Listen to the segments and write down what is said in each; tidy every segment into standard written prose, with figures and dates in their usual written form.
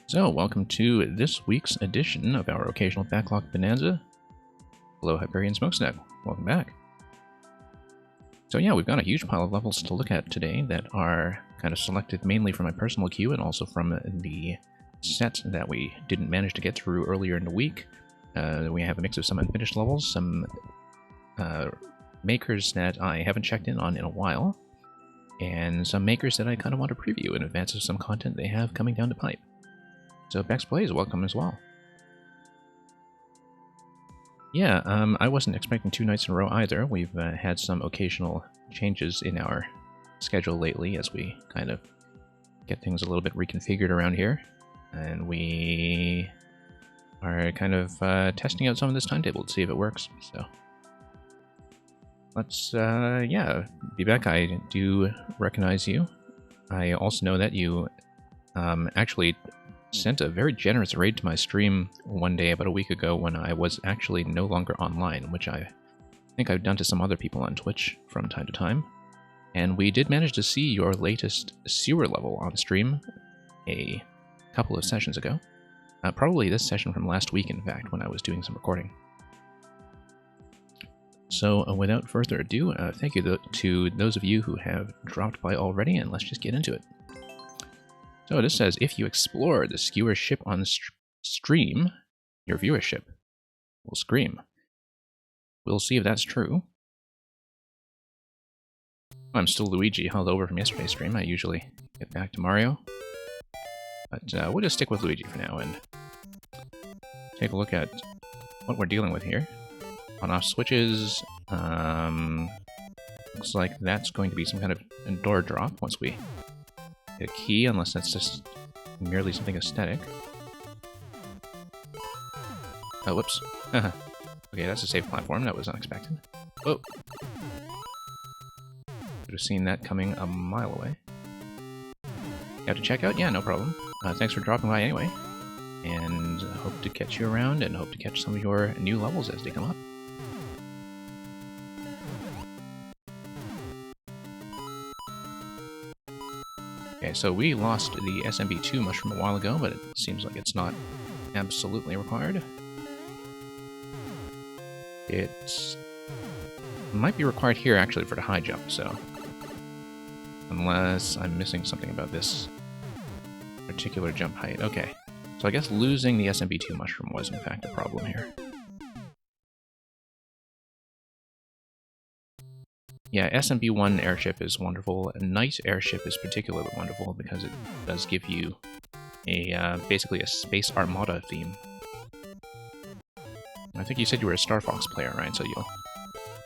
So, welcome to this week's edition of our occasional Backlog bonanza. Hello, Hyperion Smokestack. Welcome back. So yeah, we've got a huge pile of levels to look at today that are kind of selected mainly from my personal queue and also from the set that we didn't manage to get through earlier in the week. We have a mix of some unfinished levels, some makers that I haven't checked in on in a while, and some makers that I kind of want to preview in advance of some content they have coming down the pipe. So Bex Plays, welcome as well. Yeah, I wasn't expecting 2 nights in a row either. We've had some occasional changes in our schedule lately as we kind of get things a little bit reconfigured around here. And we are kind of testing out some of this timetable to see if it works. So let's, yeah, Vivek, I do recognize you. I also know that you actually sent a very generous raid to my stream one day about a week ago when I was actually no longer online, which I think I've done to some other people on Twitch from time to time. And we did manage to see your latest sewer level on stream a couple of sessions ago. Probably this session from last week, in fact, when I was doing some recording. So without further ado, thank you to those of you who have dropped by already, and let's just get into it. So this says, if you explore the skewer ship on stream, your viewership will scream. We'll see if that's true. I'm still Luigi, held over from yesterday's stream. I usually get back to Mario. But we'll just stick with Luigi for now and take a look at what we're dealing with here. On-off switches. Looks like that's going to be some kind of door drop once we get a key, unless that's just merely something aesthetic. Oh, whoops. Okay, that's a safe platform. That was unexpected. Whoa. Should have seen that coming a mile away. You have to check out? Yeah, no problem. Thanks for dropping by anyway. And hope to catch you around and hope to catch some of your new levels as they come up. Okay, so we lost the SMB2 mushroom a while ago, but it seems like it's not absolutely required. It might be required here, actually, for the high jump, so... Unless I'm missing something about this particular jump height. Okay, so I guess losing the SMB2 mushroom was, in fact, a problem here. Yeah, SMB1 airship is wonderful. Night airship is particularly wonderful because it does give you a basically a Space Armada theme. I think you said you were a Star Fox player, right? So you'll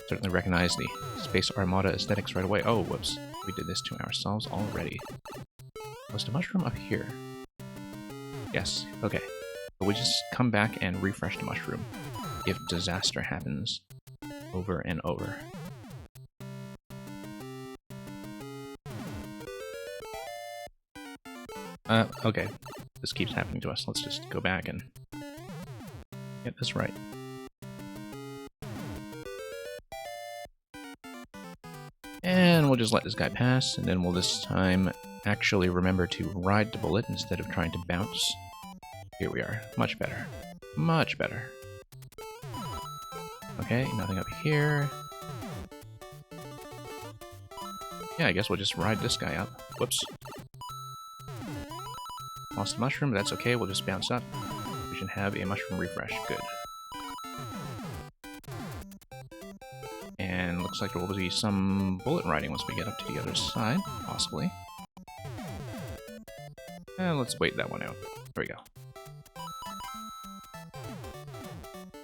certainly recognize the Space Armada aesthetics right away. Oh, whoops. We did this to ourselves already. Was the mushroom up here? Yes. Okay. But we just come back and refresh the mushroom if disaster happens over and over. Okay. This keeps happening to us. Let's just go back and get this right. And we'll just let this guy pass, and then we'll this time actually remember to ride the bullet instead of trying to bounce. Here we are. Much better. Much better. Okay, nothing up here. Yeah, I guess we'll just ride this guy up. Whoops. Lost the mushroom, but that's okay, we'll just bounce up. We should have a mushroom refresh. Good. And looks like there will be some bullet riding once we get up to the other side, possibly. Let's wait that one out. There we go.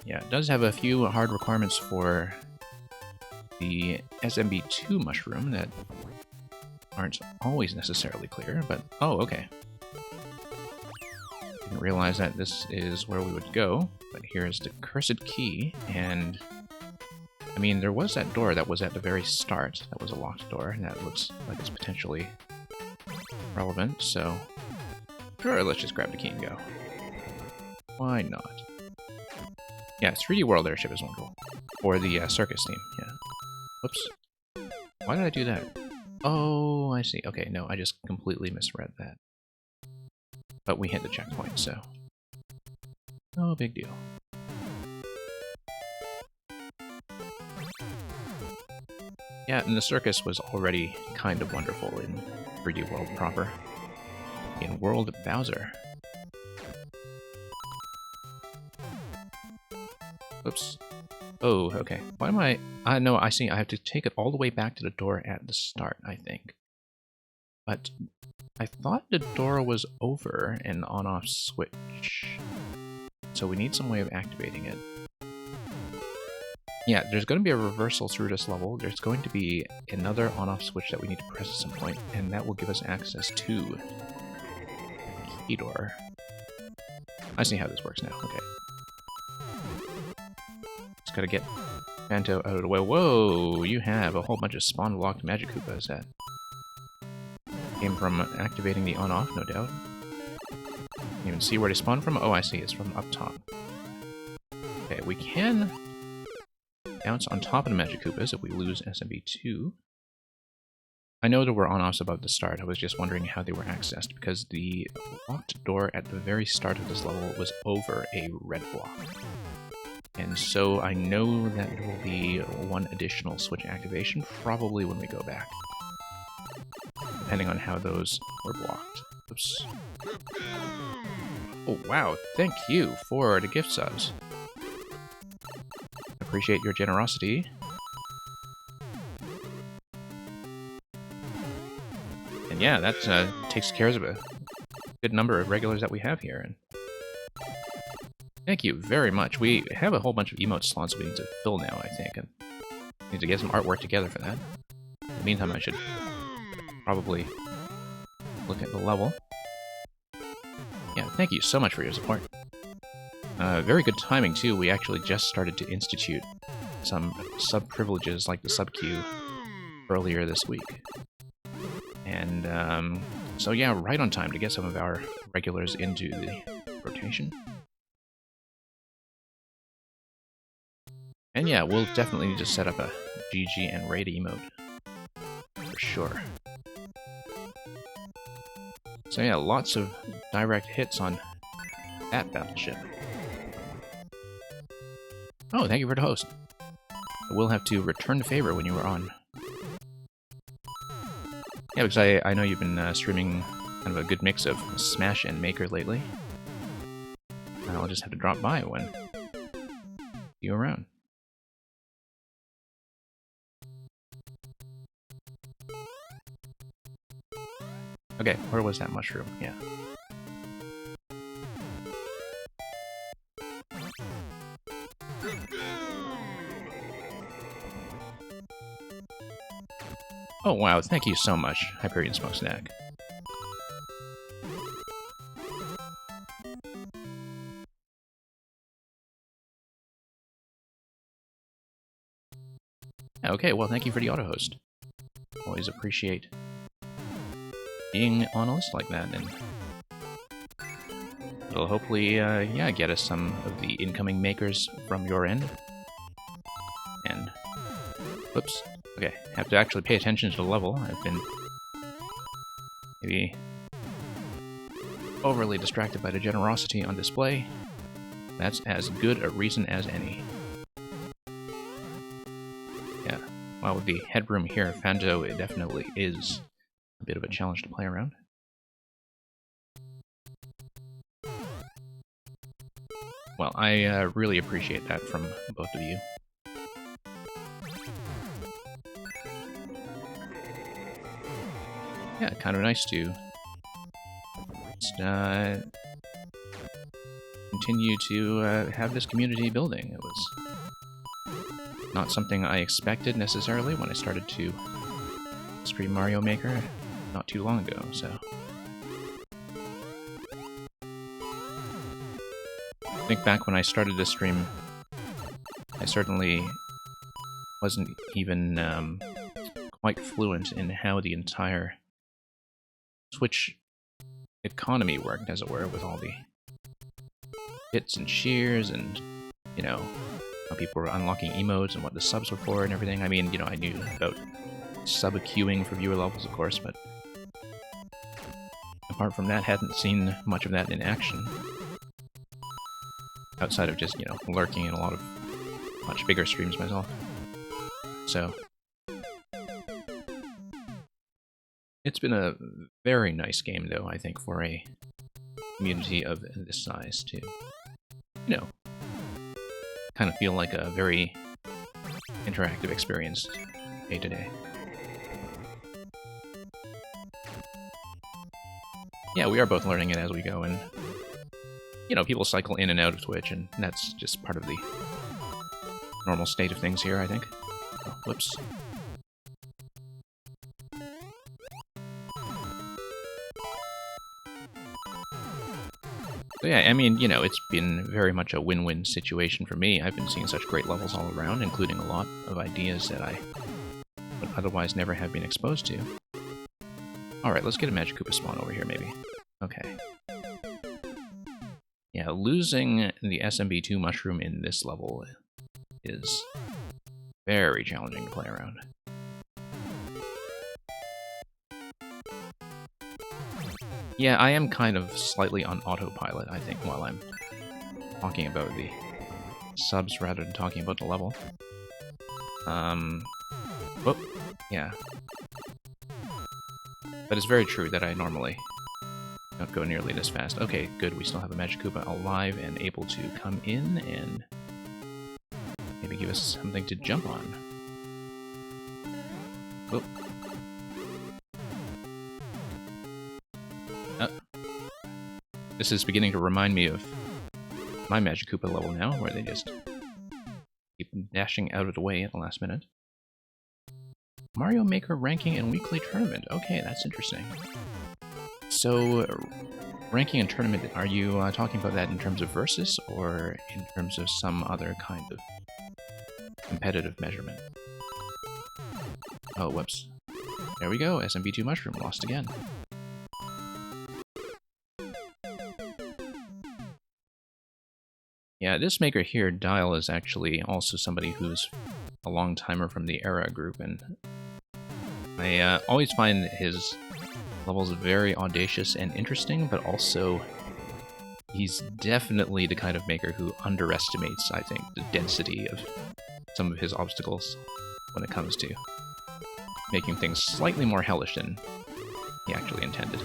Yeah, it does have a few hard requirements for the SMB2 mushroom that aren't always necessarily clear, but... Oh, okay. Didn't realize that this is where we would go, but here's the cursed key, and... I mean, there was that door that was at the very start. That was a locked door, and that looks like it's potentially relevant, so... Sure, let's just grab the key and go. Why not? Yeah, 3D World Airship is wonderful. Or the circus theme, yeah. Whoops. Why did I do that? Oh, I see. Okay, no, I just completely misread that. But we hit the checkpoint, so no big deal. Yeah, and the circus was already kind of wonderful in 3D World proper. In World Bowser. Oops. Oh, okay. Why am I... no, I see. I have to take it all the way back to the door at the start, I think. But I thought the door was over an on-off switch. So we need some way of activating it. Yeah, there's going to be a reversal through this level. There's going to be another on-off switch that we need to press at some point, and that will give us access to the key door. I see how this works now. Okay. Just gotta get Phanto out of the way. Whoa! You have a whole bunch of spawn-locked Magic Koopas that came from activating the on-off, no doubt. You even see where they spawn from? Oh, I see. It's from up top. Okay, we can bounce on top of the Magic Koopas if we lose SMB2. I know there were on-offs above the start. I was just wondering how they were accessed, because the locked door at the very start of this level was over a red block. And so I know that there will be one additional switch activation, probably when we go back. Depending on how those were blocked. Oops. Oh, wow. Thank you for the gift subs. Appreciate your generosity. And yeah, that takes care of a good number of regulars that we have here. And thank you very much. We have a whole bunch of emote slots we need to fill now, I think. And need to get some artwork together for that. In the meantime, I should probably look at the level. Yeah, thank you so much for your support. Very good timing, too. We actually just started to institute some sub-privileges like the sub-queue earlier this week. And so yeah, right on time to get some of our regulars into the rotation. And yeah, we'll definitely need to set up a GG and raid emote. For sure. So yeah, lots of direct hits on that battleship. Oh, thank you for the host. I will have to return the favor when you were on. Yeah, because I know you've been streaming kind of a good mix of Smash and Maker lately. I'll just have to drop by when you're around. Okay, where was that mushroom? Yeah. Oh wow, thank you so much, Hyperion Smokestack. Okay, well thank you for the auto-host. Always appreciate being on a list like that, and it'll hopefully, yeah, get us some of the incoming makers from your end. And, whoops. Okay, have to actually pay attention to the level. I've been maybe overly distracted by the generosity on display. That's as good a reason as any. Yeah, well, with the headroom here, Phanto, it definitely is a bit of a challenge to play around. Well, I really appreciate that from both of you. Yeah, kind of nice to just, continue to have this community building. It was not something I expected necessarily when I started to stream Mario Maker not too long ago, so I think back when I started this stream, I certainly wasn't even quite fluent in how the entire Switch economy worked, as it were, with all the hits and cheers and, you know, how people were unlocking emotes and what the subs were for and everything. I mean, you know, I knew about sub-queuing for viewer levels, of course, but apart from that, hadn't seen much of that in action. Outside of just, you know, lurking in a lot of much bigger streams myself. So it's been a very nice game, though, I think, for a community of this size to, you know, kind of feel like a very interactive experience day to day. Yeah, we are both learning it as we go, and, you know, people cycle in and out of Twitch, and that's just part of the normal state of things here, I think. Oh, whoops. So yeah, I mean, you know, it's been very much a win-win situation for me. I've been seeing such great levels all around, including a lot of ideas that I would otherwise never have been exposed to. Alright, let's get a Magikoopa spawn over here, maybe. Okay. Yeah, losing the SMB2 mushroom in this level is very challenging to play around. Yeah, I am kind of slightly on autopilot, I think, while I'm talking about the subs rather than talking about the level. Whoop, yeah. But it's very true that I normally don't go nearly this fast. Okay, good, we still have a Magikoopa alive and able to come in and maybe give us something to jump on. Whoop. This is beginning to remind me of my Magikoopa level now, where they just keep dashing out of the way at the last minute. Mario Maker ranking and weekly tournament. Okay, that's interesting. So, ranking and tournament, are you talking about that in terms of versus, or in terms of some other kind of competitive measurement? Oh, whoops. There we go, SMB2 Mushroom, lost again. Yeah, this maker here, Dial, is actually also somebody who's a long-timer from the Era group, and I always find his levels very audacious and interesting, but also he's definitely the kind of maker who underestimates, I think, the density of some of his obstacles when it comes to making things slightly more hellish than he actually intended.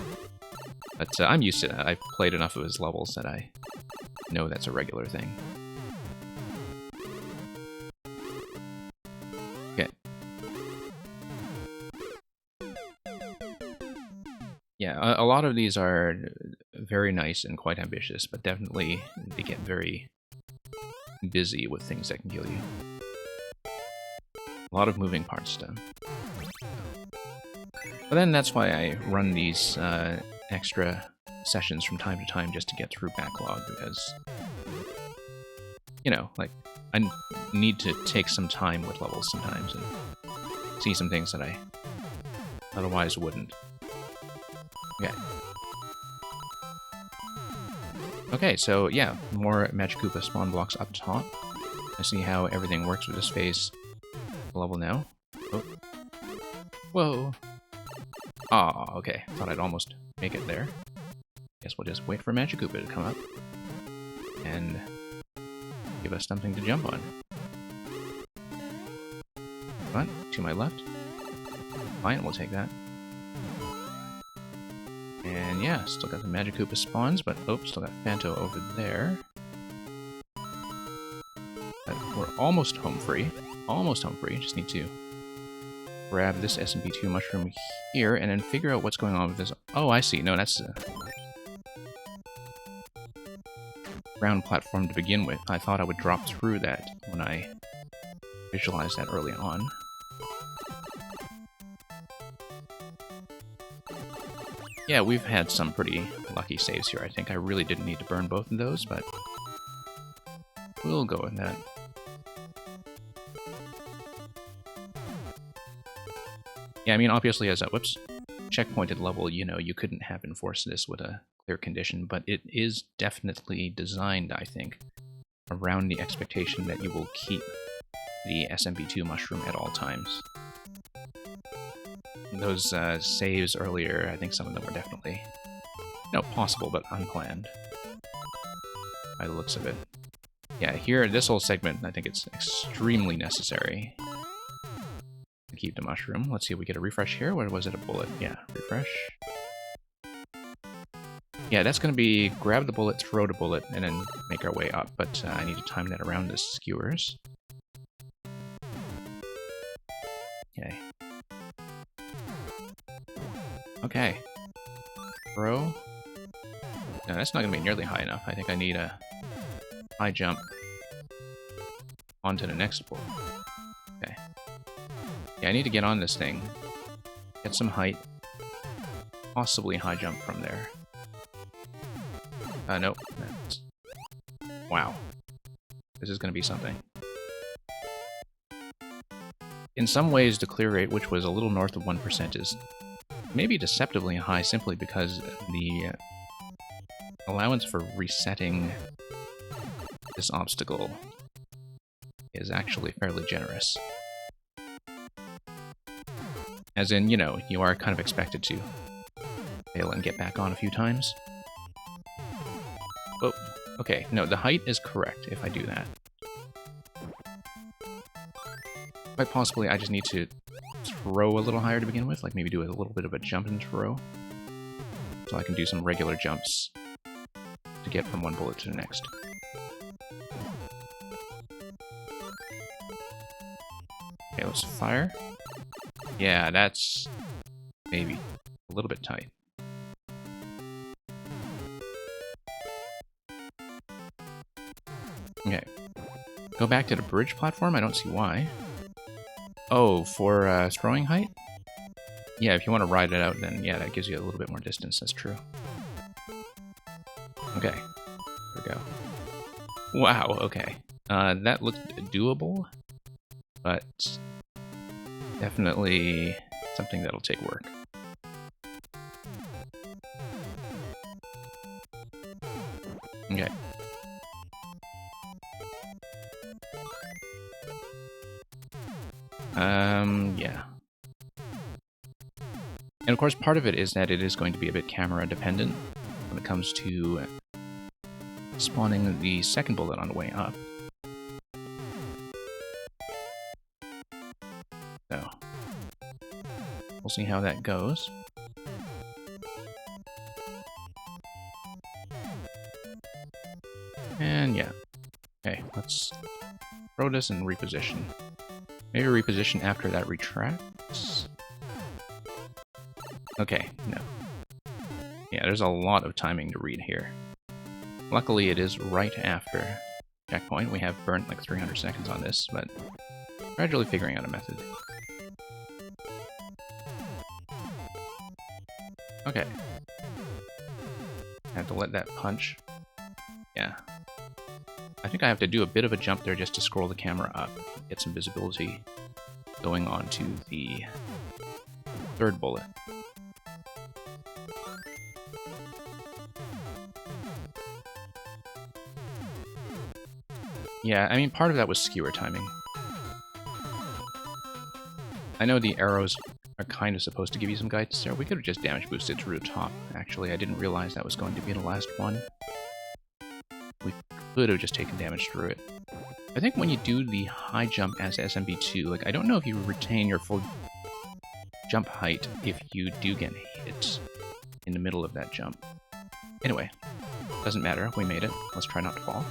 But I'm used to that. I've played enough of his levels that I know that's a regular thing. Okay. Yeah, a lot of these are very nice and quite ambitious, but definitely they get very busy with things that can kill you. A lot of moving parts done. But then that's why I run these extra sessions from time to time just to get through Backlog, because, you know, like, I need to take some time with levels sometimes and see some things that I otherwise wouldn't. Okay. Okay, so yeah, more Magikoopa spawn blocks up top. I see how everything works with this phase level now. Oh. Whoa! Aw, okay. Thought I'd almost make it there. Guess we'll just wait for Magikoopa to come up and give us something to jump on. Come on, to my left. Fine, we'll take that. And yeah, still got the Magikoopa spawns, but oh, still got Phanto over there. But we're almost home free. Almost home free. Just need to grab this SMB2 mushroom here and then figure out what's going on with this. Oh, I see. No, that's a ground platform to begin with. I thought I would drop through that when I visualized that early on. Yeah, we've had some pretty lucky saves here, I think. I really didn't need to burn both of those, but we'll go with that. Yeah, I mean, obviously as a, whoops, checkpointed level, you know, you couldn't have enforced this with a clear condition, but it is definitely designed, I think, around the expectation that you will keep the SMB2 mushroom at all times. Those saves earlier, I think some of them were definitely No, possible, but unplanned. By the looks of it. Yeah, here, this whole segment, I think it's extremely necessary to keep the mushroom. Let's see if we get a refresh here. Where was it? A bullet? Yeah, refresh. Yeah, that's going to be grab the bullet, throw the bullet, and then make our way up. But I need to time that around the skewers. Okay. Okay. Throw. No, that's not going to be nearly high enough. I think I need a high jump onto the next bullet. Okay. Yeah, I need to get on this thing. Get some height. Possibly high jump from there. Nope. Wow. This is going to be something. In some ways, the clear rate, which was a little north of 1%, is maybe deceptively high simply because the allowance for resetting this obstacle is actually fairly generous. As in, you know, you are kind of expected to fail and get back on a few times. Oh, okay. No, the height is correct if I do that. Quite possibly I just need to throw a little higher to begin with, like maybe do a little bit of a jump and throw. So I can do some regular jumps to get from one bullet to the next. Okay, let's fire. Yeah, that's maybe a little bit tight. Okay. Go back to the bridge platform? I don't see why. Oh, for throwing height? Yeah, if you want to ride it out, then yeah, that gives you a little bit more distance, that's true. Okay. There we go. Wow, okay. That looked doable, but definitely something that'll take work. Okay. Yeah. And of course, part of it is that it is going to be a bit camera dependent when it comes to spawning the second bullet on the way up. So, we'll see how that goes. And yeah. Okay, let's throw this and reposition. Maybe reposition after that retracts. Okay, no. Yeah, there's a lot of timing to read here. Luckily, it is right after checkpoint. We have burnt like 300 seconds on this, but gradually figuring out a method. Okay. I have to let that punch. Yeah. I think I have to do a bit of a jump there just to scroll the camera up, get some visibility going on to the third bullet. Yeah, I mean, part of that was skewer timing. I know the arrows are kind of supposed to give you some guidance there. We could have just damage boosted through the top, actually. I didn't realize that was going to be the last one. We could have just taken damage through it. I think when you do the high jump as SMB2, like, I don't know if you retain your full jump height if you do get hit in the middle of that jump. Anyway, doesn't matter. We made it. Let's try not to fall.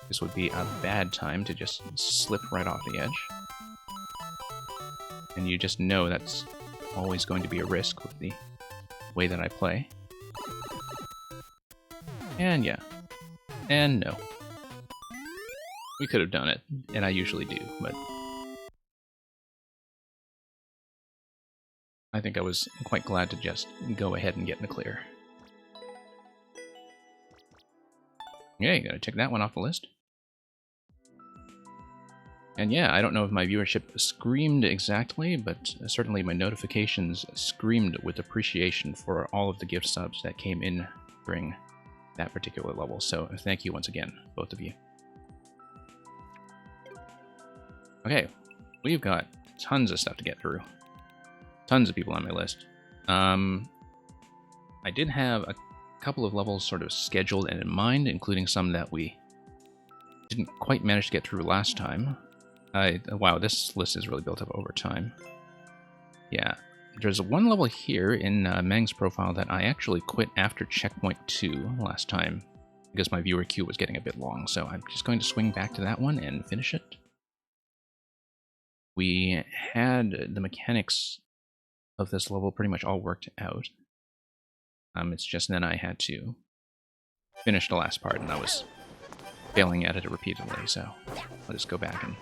This would be a bad time to just slip right off the edge. And you just know that's always going to be a risk with the way that I play. And yeah. And no. We could have done it, and I usually do, but I think I was quite glad to just go ahead and get in the clear. Yeah, you gotta check that one off the list. And yeah, I don't know if my viewership screamed exactly, but certainly my notifications screamed with appreciation for all of the gift subs that came in during that particular level. So thank you once again, both of you. Okay, we've got tons of stuff to get through. Tons of people on my list. I did have a couple of levels sort of scheduled and in mind, including some that we didn't quite manage to get through last time. Wow, this list is really built up over time. Yeah, there's one level here in Meng's profile that I actually quit after checkpoint 2 last time because my viewer queue was getting a bit long, so I'm just going to swing back to that one and finish it. We had the mechanics of this level pretty much all worked out. It's just then I had to finish the last part, and I was failing at it repeatedly, so I'll just go back and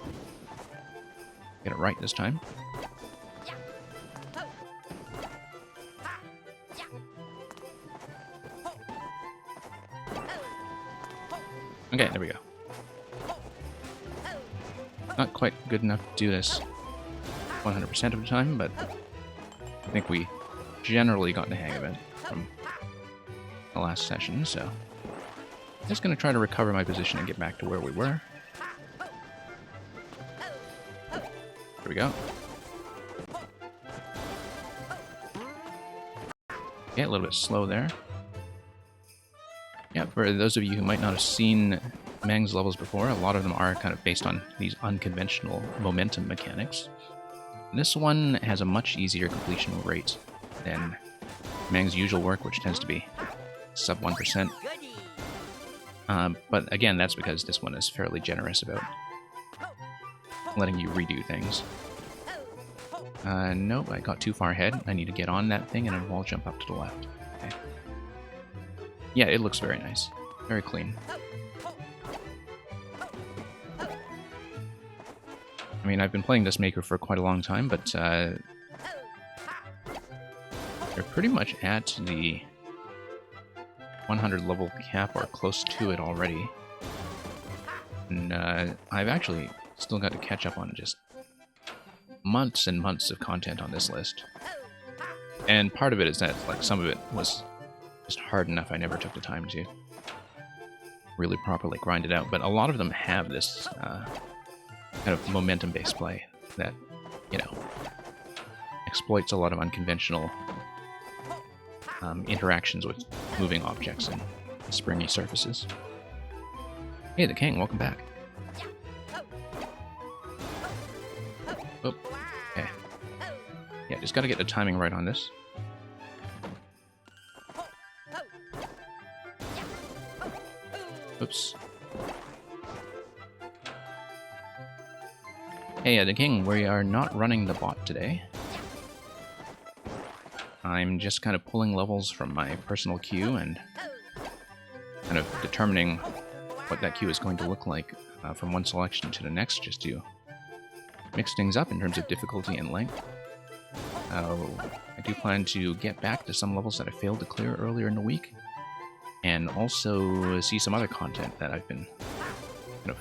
get it right this time. Okay, there we go. Not quite good enough to do this 100% of the time, but I think we generally got the hang of it from the last session, so I'm just going to try to recover my position and get back to where we were. There we go. Yeah, a little bit slow there. Yeah, for those of you who might not have seen Meng's levels before, a lot of them are kind of based on these unconventional momentum mechanics. This one has a much easier completion rate than Meng's usual work, which tends to be sub 1%. But again, that's because this one is fairly generous about letting you redo things. Nope, I got too far ahead. I need to get on that thing and then wall jump up to the left. Okay. Yeah, it looks very nice. Very clean. I mean, I've been playing this maker for quite a long time, but they're pretty much at the 100 level cap or close to it already. And I've actually still got to catch up on just months and months of content on this list. And part of it is that, like, some of it was just hard enough I never took the time to really properly grind it out. But a lot of them have this kind of momentum-based play that, you know, exploits a lot of unconventional interactions with moving objects and springy surfaces. Hey, the King, welcome back. Oh, okay. Yeah, just gotta get the timing right on this. Oops. Hey, the King, we are not running the bot today. I'm just kind of pulling levels from my personal queue and kind of determining what that queue is going to look like from one selection to the next, just to mix things up in terms of difficulty and length. I do plan to get back to some levels that I failed to clear earlier in the week, and also see some other content that I've been kind of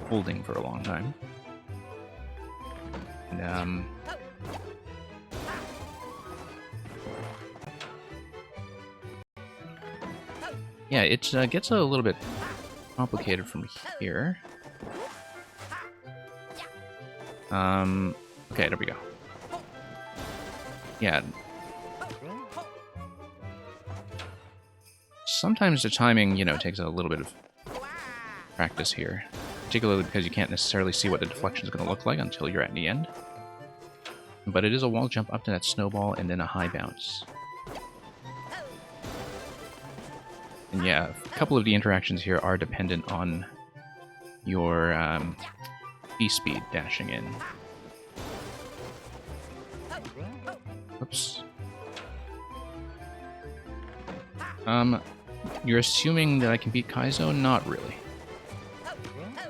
holding for a long time. And, yeah, it gets a little bit complicated from here. Okay, there we go. Yeah. Sometimes the timing, you know, takes a little bit of practice here. Particularly because you can't necessarily see what the deflection is going to look like until you're at the end. But it is a wall jump up to that snowball and then a high bounce. And yeah, a couple of the interactions here are dependent on your B-speed dashing in. Oops. You're assuming that I can beat Kaizo? Not really.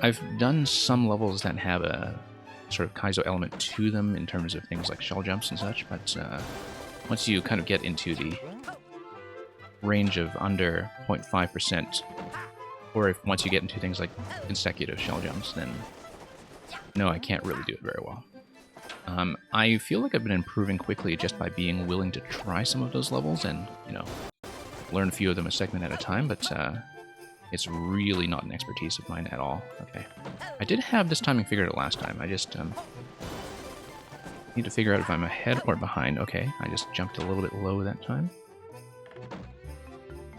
I've done some levels that have a sort of Kaizo element to them in terms of things like shell jumps and such, but once you kind of get into the range of under 0.5%, or if once you get into things like consecutive shell jumps, then no, I can't really do it very well. I feel like I've been improving quickly just by being willing to try some of those levels and, you know, learn a few of them a segment at a time, but it's really not an expertise of mine at all. Okay. I did have this timing figured out last time. I just need to figure out if I'm ahead or behind. Okay, I just jumped a little bit low that time.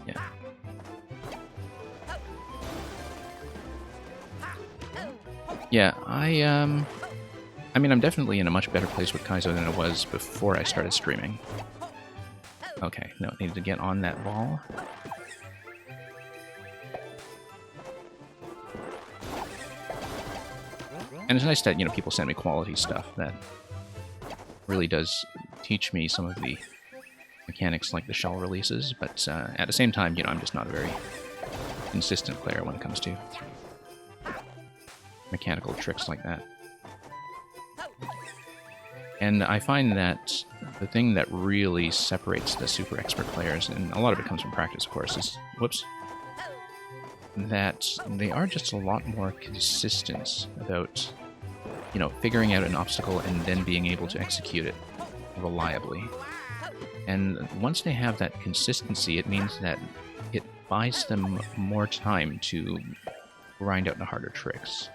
Yeah. Yeah, I mean, I'm definitely in a much better place with Kaizo than I was before I started streaming. Okay, no, needed to get on that ball. And it's nice that, you know, people send me quality stuff that really does teach me some of the mechanics like the shell releases, but at the same time, you know, I'm just not a very consistent player when it comes to mechanical tricks like that. And I find that the thing that really separates the super expert players, and a lot of it comes from practice, of course, is, whoops, that they are just a lot more consistent about, you know, figuring out an obstacle and then being able to execute it reliably. And once they have that consistency, it means that it buys them more time to grind out the harder tricks.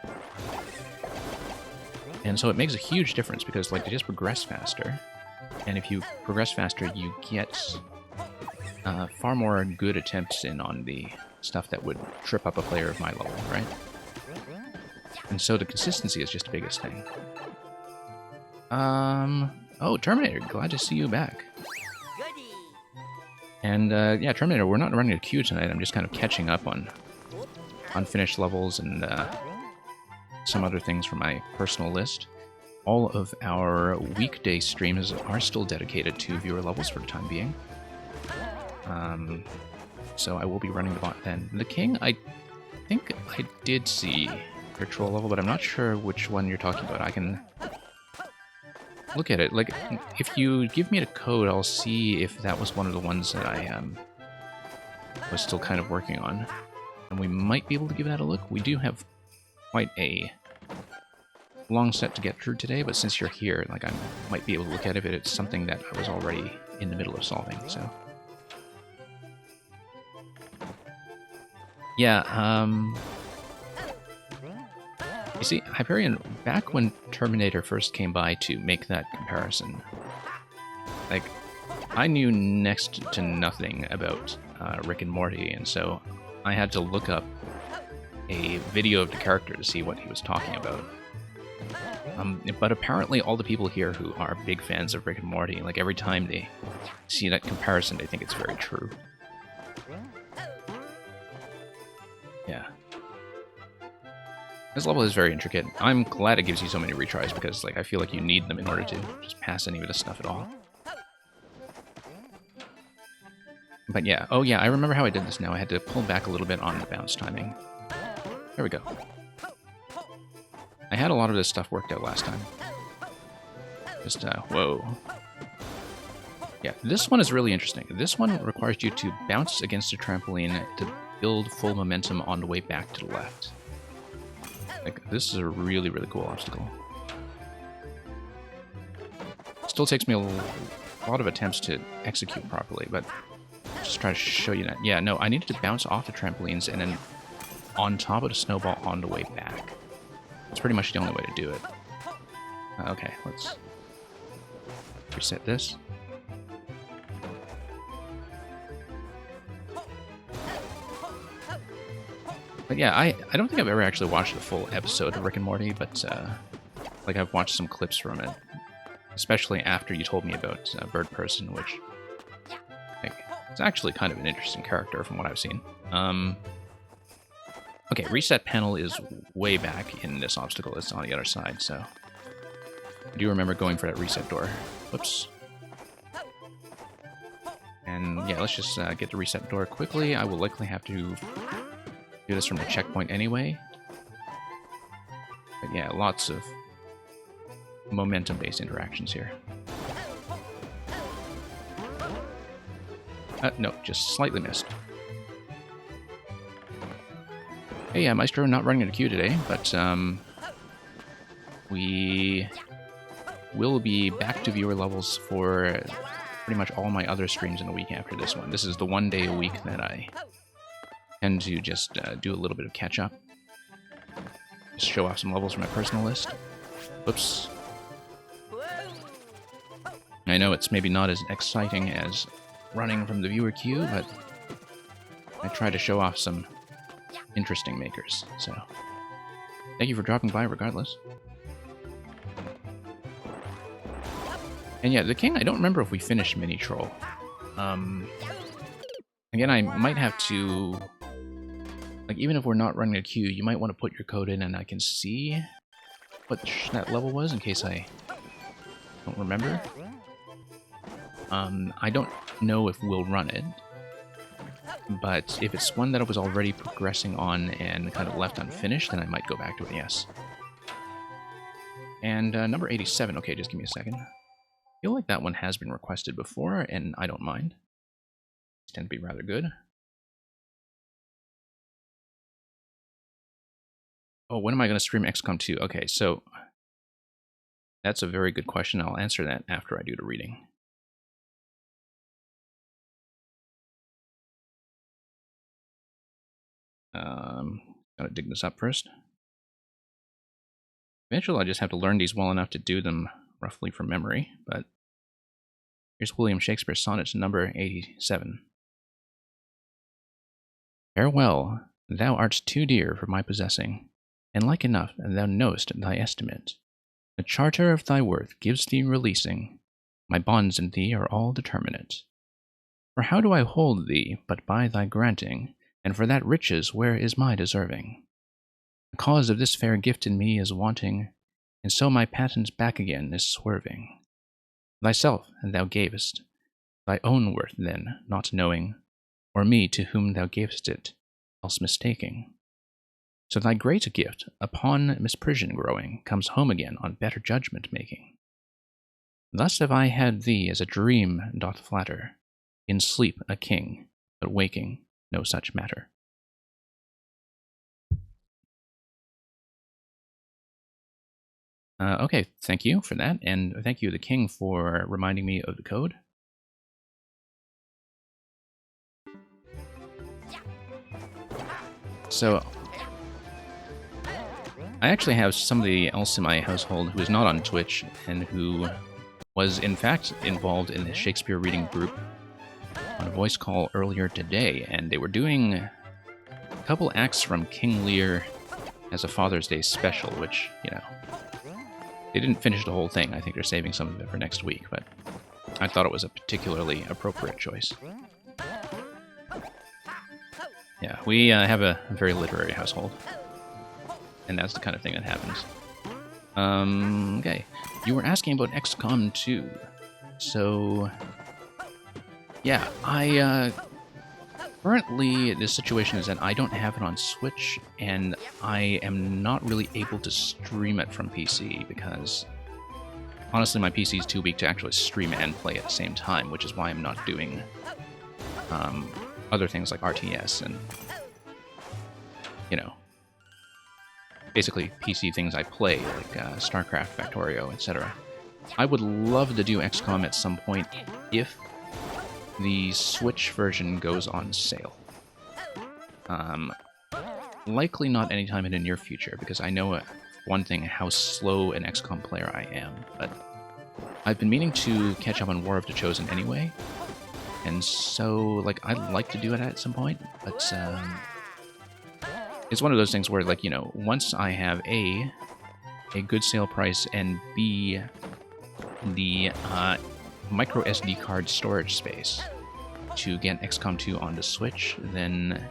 And so it makes a huge difference because, like, they just progress faster. And if you progress faster, you get far more good attempts in on the stuff that would trip up a player of my level, right? And so the consistency is just the biggest thing. Oh, Terminator, glad to see you back. And, yeah, Terminator, we're not running a queue tonight. I'm just kind of catching up on unfinished levels and some other things from my personal list. All of our weekday streams are still dedicated to viewer levels for the time being. So I will be running the bot then. The King, I think I did see virtual level, but I'm not sure which one you're talking about. I can look at it. Like, if you give me the code, I'll see if that was one of the ones that I was still kind of working on. And we might be able to give that a look. We do have quite a long set to get through today, but since you're here, like, I might be able to look at it if it's something that I was already in the middle of solving, so. Yeah, you see, Hyperion, back when Terminator first came by to make that comparison, like, I knew next to nothing about Rick and Morty, and so I had to look up a video of the character to see what he was talking about. But apparently all the people here who are big fans of Rick and Morty, like, every time they see that comparison, they think it's very true. Yeah. This level is very intricate. I'm glad it gives you so many retries because, like, I feel like you need them in order to just pass any of this stuff at all. But yeah, oh yeah, I remember how I did this now. I had to pull back a little bit on the bounce timing. There we go. I had a lot of this stuff worked out last time. Just, whoa. Yeah, this one is really interesting. This one requires you to bounce against a trampoline to build full momentum on the way back to the left. Like, this is a really, really cool obstacle. Still takes me a lot of attempts to execute properly, but just try to show you that. Yeah, no, I needed to bounce off the trampolines and then on top of the snowball on the way back. It's pretty much the only way to do it. Okay, let's reset this. But yeah, I don't think I've ever actually watched a full episode of Rick and Morty, but like, I've watched some clips from it, especially after you told me about Bird Person, which I think is actually kind of an interesting character from what I've seen. Okay, reset panel is way back in this obstacle. It's on the other side, so I do remember going for that reset door. Whoops. And yeah, let's just get the reset door quickly. I will likely have to do this from the checkpoint anyway. But yeah, lots of momentum-based interactions here. No, just slightly missed. Hey, Maestro, not running in a queue today, but we will be back to viewer levels for pretty much all my other streams in a week after this one. This is the one day a week that I tend to just do a little bit of catch-up. Just show off some levels from my personal list. Whoops. I know it's maybe not as exciting as running from the viewer queue, but I try to show off some interesting makers. So, thank you for dropping by regardless. And yeah, the king, I don't remember if we finished Mini Troll. Again, I might have to... Like, even if we're not running a queue, you might want to put your code in and I can see what that level was in case I don't remember. I don't know if we'll run it, but if it's one that I was already progressing on and kind of left unfinished, then I might go back to it, yes. And number 87, okay, just give me a second. I feel like that one has been requested before, and I don't mind. These tend to be rather good. Oh, when am I going to stream XCOM 2? Okay, so that's a very good question. I'll answer that after I do the reading. Gotta dig this up first. Eventually, I just have to learn these well enough to do them roughly from memory, but here's William Shakespeare's sonnet number 87. Farewell, thou art too dear for my possessing, and like enough thou know'st thy estimate. The charter of thy worth gives thee releasing, my bonds in thee are all determinate. For how do I hold thee but by thy granting, and for that riches where is my deserving? The cause of this fair gift in me is wanting, and so my patent back again is swerving. Thyself thou gavest, thy own worth then not knowing, or me to whom thou gavest it, else mistaking. So thy great gift, upon misprision growing, comes home again on better judgment making. Thus have I had thee as a dream doth flatter, in sleep a king, but waking no such matter. Okay, thank you for that, and thank you, the king, for reminding me of the code. So, I actually have somebody else in my household who is not on Twitch, and who was, in fact, involved in the Shakespeare reading group on a voice call earlier today, and they were doing a couple acts from King Lear as a Father's Day special, which, you know, they didn't finish the whole thing. I think they're saving some of it for next week, but I thought it was a particularly appropriate choice. Yeah, we have a very literary household, and that's the kind of thing that happens. Okay, you were asking about XCOM 2, so yeah, currently the situation is that I don't have it on Switch, and I am not really able to stream it from PC because, honestly, my PC is too weak to actually stream and play at the same time, which is why I'm not doing other things like RTS and, you know, basically PC things I play, like StarCraft, Factorio, etc. I would love to do XCOM at some point if the Switch version goes on sale. Likely not anytime in the near future, because I know one thing, how slow an XCOM player I am, but I've been meaning to catch up on War of the Chosen anyway, and so, like, I'd like to do it at some point, but it's one of those things where, like, you know, once I have A good sale price, and B, the micro SD card storage space to get XCOM 2 on the Switch, then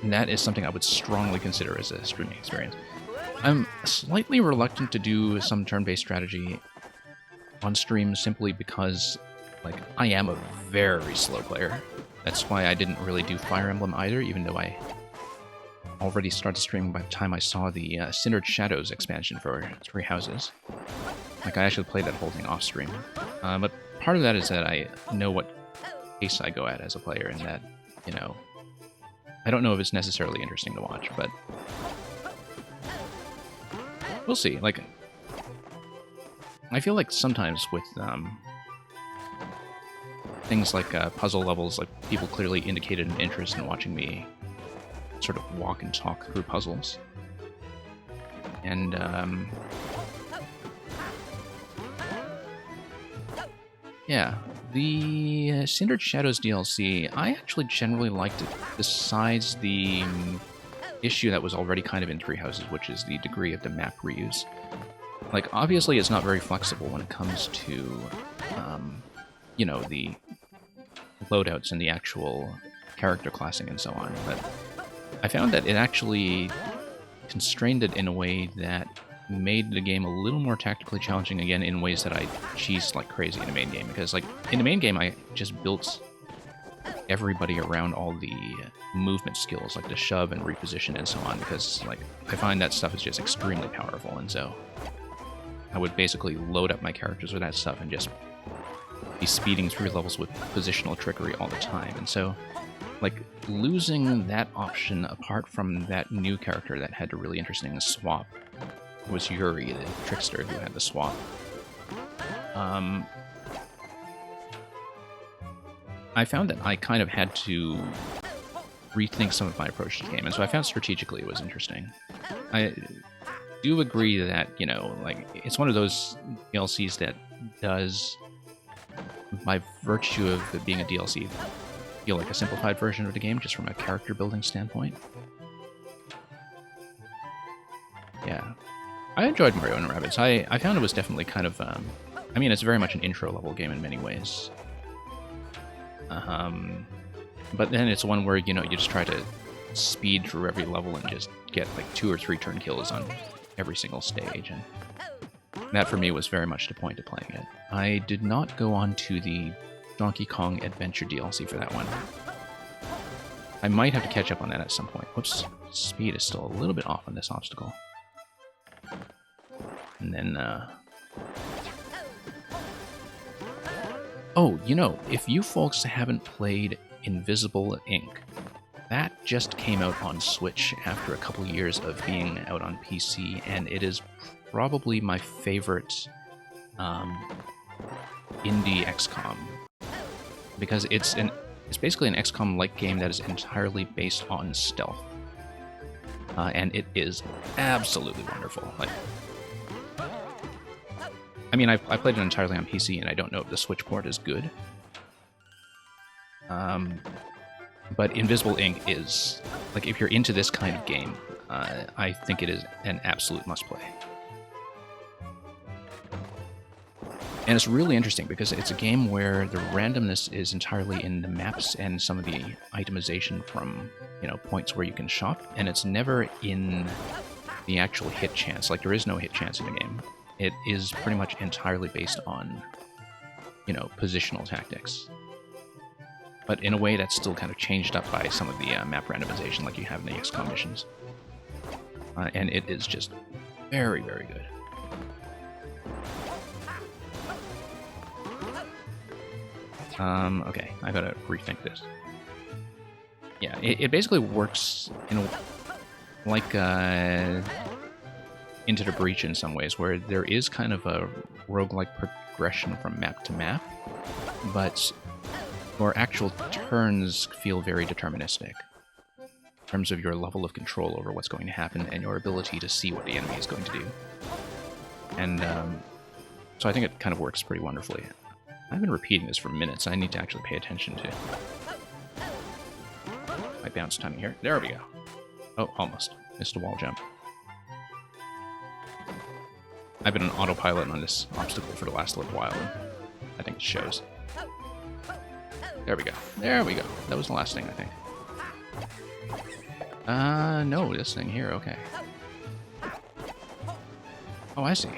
that is something I would strongly consider as a streaming experience. I'm slightly reluctant to do some turn-based strategy on stream simply because, like, I am a very slow player. That's why I didn't really do Fire Emblem either, even though I already started streaming by the time I saw the Synored Shadows expansion for Three Houses. Like, I actually played that whole thing off stream. But part of that is that I know what pace I go at as a player, and that, you know, I don't know if it's necessarily interesting to watch, but we'll see. Like, I feel like sometimes with things like puzzle levels, like, people clearly indicated an interest in watching me sort of walk and talk through puzzles. And yeah, The Cindered Shadows DLC, I actually generally liked it, besides the issue that was already kind of in Three Houses, which is the degree of the map reuse. Like, obviously it's not very flexible when it comes to, you know, the loadouts and the actual character classing and so on, but I found that it actually constrained it in a way that made the game a little more tactically challenging, again, in ways that I cheesed like crazy in the main game, because, like, in the main game I just built everybody around all the movement skills, like the shove and reposition and so on, because, like, I find that stuff is just extremely powerful, and so I would basically load up my characters with that stuff and just be speeding through levels with positional trickery all the time. And so, like, losing that option apart from that new character that had a really interesting swap was Yuri, the trickster who had the swap. I found that I kind of had to rethink some of my approach to the game, and so I found strategically it was interesting. I do agree that, you know, like, it's one of those DLCs that does, by virtue of it being a DLC, feel like a simplified version of the game, just from a character building standpoint. Yeah. I enjoyed Mario and Rabbids. I found it was definitely kind of, I mean, it's very much an intro-level game in many ways. But then it's one where, you know, you just try to speed through every level and just get, like, 2 or 3 turn kills on every single stage, and that for me was very much the point of playing it. I did not go on to the Donkey Kong Adventure DLC for that one. I might have to catch up on that at some point. Whoops, speed is still a little bit off on this obstacle. And then, oh, you know, if you folks haven't played Invisible Ink, that just came out on Switch after a couple years of being out on PC, and it is probably my favorite indie XCOM, because it's basically an XCOM-like game that is entirely based on stealth, and it is absolutely wonderful. Like, I mean, I played it entirely on PC, and I don't know if the Switch port is good. But Invisible Ink is, like, if you're into this kind of game, I think it is an absolute must-play. And it's really interesting because it's a game where the randomness is entirely in the maps and some of the itemization from, you know, points where you can shop, and it's never in the actual hit chance. Like, there is no hit chance in the game. It is pretty much entirely based on, you know, positional tactics. But in a way that's still kind of changed up by some of the map randomization like you have in the XCOM missions. And it is just very, very good. Okay, I gotta rethink this. Yeah, it basically works in a, like Into the Breach in some ways, where there is kind of a roguelike progression from map to map, but your actual turns feel very deterministic in terms of your level of control over what's going to happen and your ability to see what the enemy is going to do. And so I think it kind of works pretty wonderfully. I've been repeating this for minutes. I need to actually pay attention to my bounce timing here. There we go. Oh, almost. Missed a wall jump. I've been on autopilot on this obstacle for the last little while, and I think it shows. There we go. There we go. That was the last thing, I think. No, this thing here, okay. Oh, I see.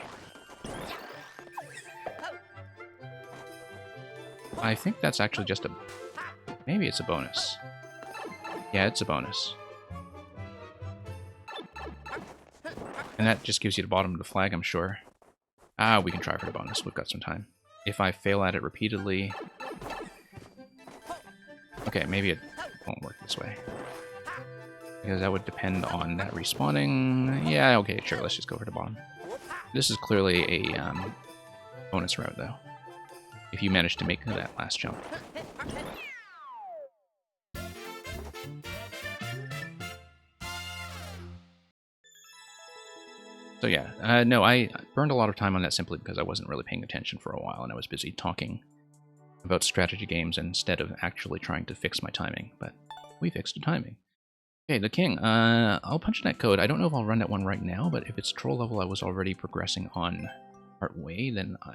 I think that's actually just a... Maybe it's a bonus. Yeah, it's a bonus. And that just gives you the bottom of the flag, I'm sure. Ah, we can try for the bonus. We've got some time. If I fail at it repeatedly... Okay, maybe it won't work this way. Because that would depend on that respawning. Yeah, okay, sure, let's just go for the bottom. This is clearly a bonus route, though. If you manage to make that last jump. So yeah, no, I burned a lot of time on that simply because I wasn't really paying attention for a while and I was busy talking about strategy games instead of actually trying to fix my timing, but we fixed the timing. Okay, the king. I'll punch in that code. I don't know if I'll run that one right now, but if it's troll level I was already progressing on part way, then I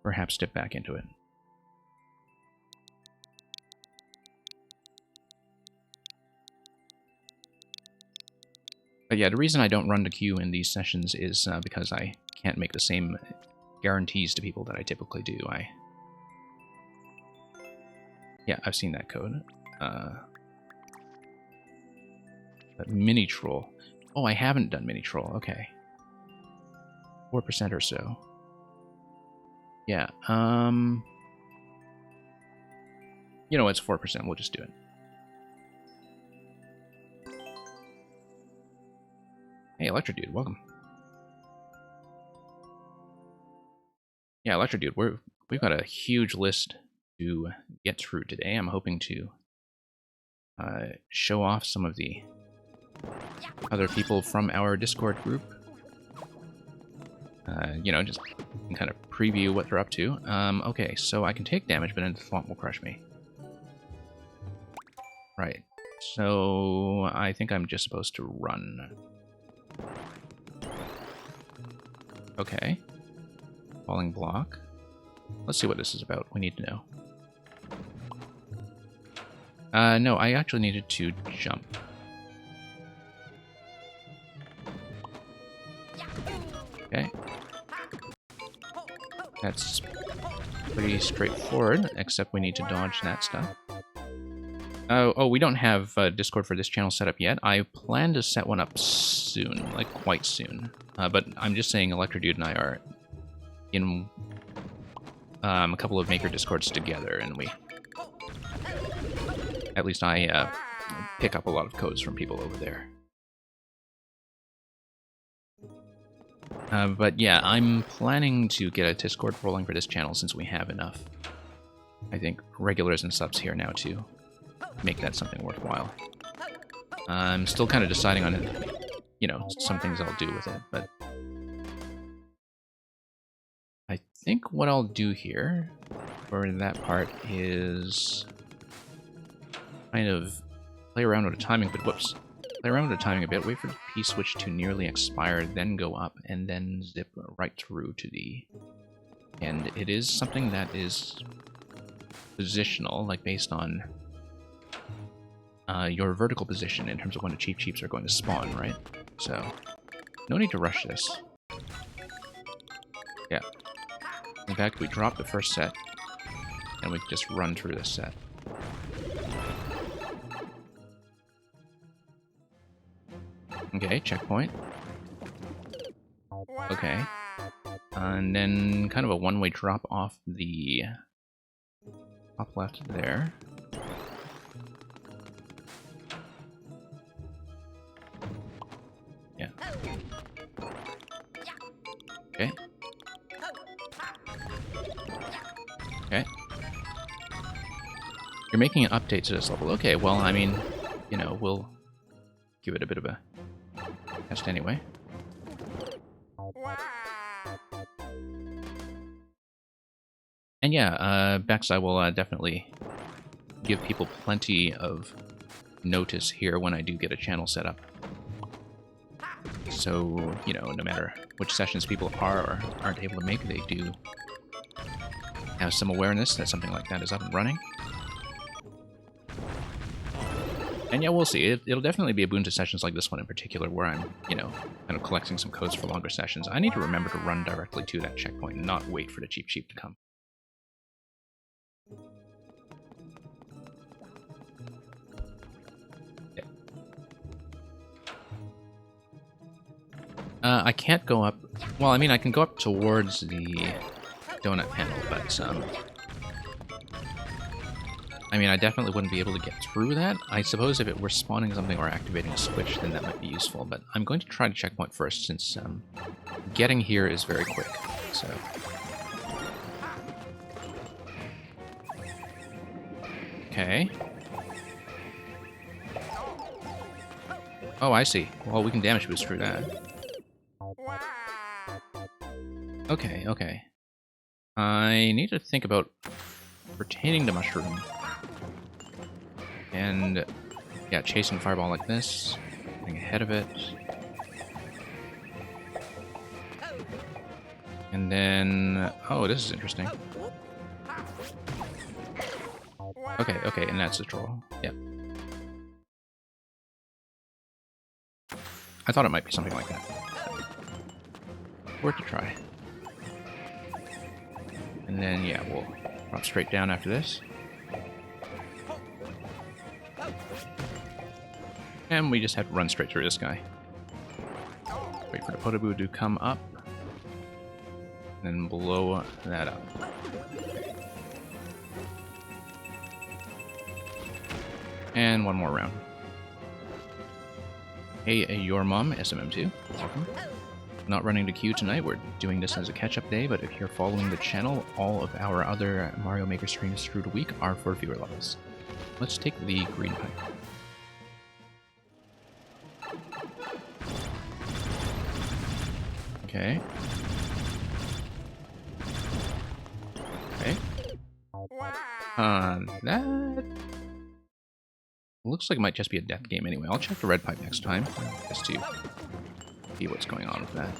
perhaps dip back into it. But yeah, the reason I don't run the queue in these sessions is because I can't make the same guarantees to people that I typically do. Yeah, I've seen that code. But mini troll. Oh, I haven't done mini troll. Okay. 4% or so. Yeah. You know, it's 4%. We'll just do it. Hey, Electro Dude, welcome. Yeah, Electro Dude, we've got a huge list to get through today. I'm hoping to show off some of the other people from our Discord group. You know, just kind of preview what they're up to. Okay, so I can take damage, but then the swamp will crush me. Right. So I think I'm just supposed to run. Okay. Falling block. Let's see what this is about. We need to know. No, I actually needed to jump. Okay. That's pretty straightforward, except we need to dodge that stuff. Oh, we don't have Discord for this channel set up yet. I plan to set one up soon, like quite soon. But I'm just saying Electro Dude and I are in a couple of Maker Discords together, and we... At least I pick up a lot of codes from people over there. But yeah, I'm planning to get a Discord rolling for this channel since we have enough, I think, regulars and subs here now to make that something worthwhile. I'm still kind of deciding on, you know, some things I'll do with it, but I think what I'll do here for that part is kind of play around with the timing, but whoops. Play around with the timing a bit, wait for the P-switch to nearly expire, then go up, and then zip right through to the end. It is something that is positional, like based on your vertical position in terms of when the Cheep Cheeps are going to spawn, right? So, no need to rush this. Yeah. In fact, we drop the first set, and we just run through this set. Okay, checkpoint. Okay. And then kind of a one-way drop off the top left there. Yeah. Okay. Okay. You're making an update to this level. Okay, well, I mean, you know, we'll give it a bit of a test anyway. And yeah, Bex, I will definitely give people plenty of notice here when I do get a channel set up. So, you know, no matter which sessions people are or aren't able to make, they do have some awareness that something like that is up and running. And yeah, we'll see. It'll definitely be a boon to sessions like this one in particular, where I'm, you know, kind of collecting some codes for longer sessions. I need to remember to run directly to that checkpoint and not wait for the Cheep Cheep to come. Yeah. I can't go up... Well, I mean, I can go up towards the donut panel, but, I mean, I definitely wouldn't be able to get through that. I suppose if it were spawning something or activating a switch, then that might be useful. But I'm going to try to checkpoint first, since getting here is very quick. So, okay. Oh, I see. Well, we can damage boost through that. Okay, okay. I need to think about retaining the mushroom. And, yeah, chasing fireball like this. Getting ahead of it. And then... Oh, this is interesting. Okay, and that's the troll. Yep. I thought it might be something like that. Worth a try. And then, yeah, we'll drop straight down after this. And we just have to run straight through this guy. Wait for the Potoboo to come up. And then blow that up. And one more round. Hey, your mom, SMM2. Welcome. Not running the queue tonight, we're doing this as a catch-up day, but if you're following the channel, all of our other Mario Maker streams through the week are for viewer levels. Let's take the green pipe. Okay. Okay. That looks like it might just be a death game anyway. I'll check the red pipe next time, just to see what's going on with that.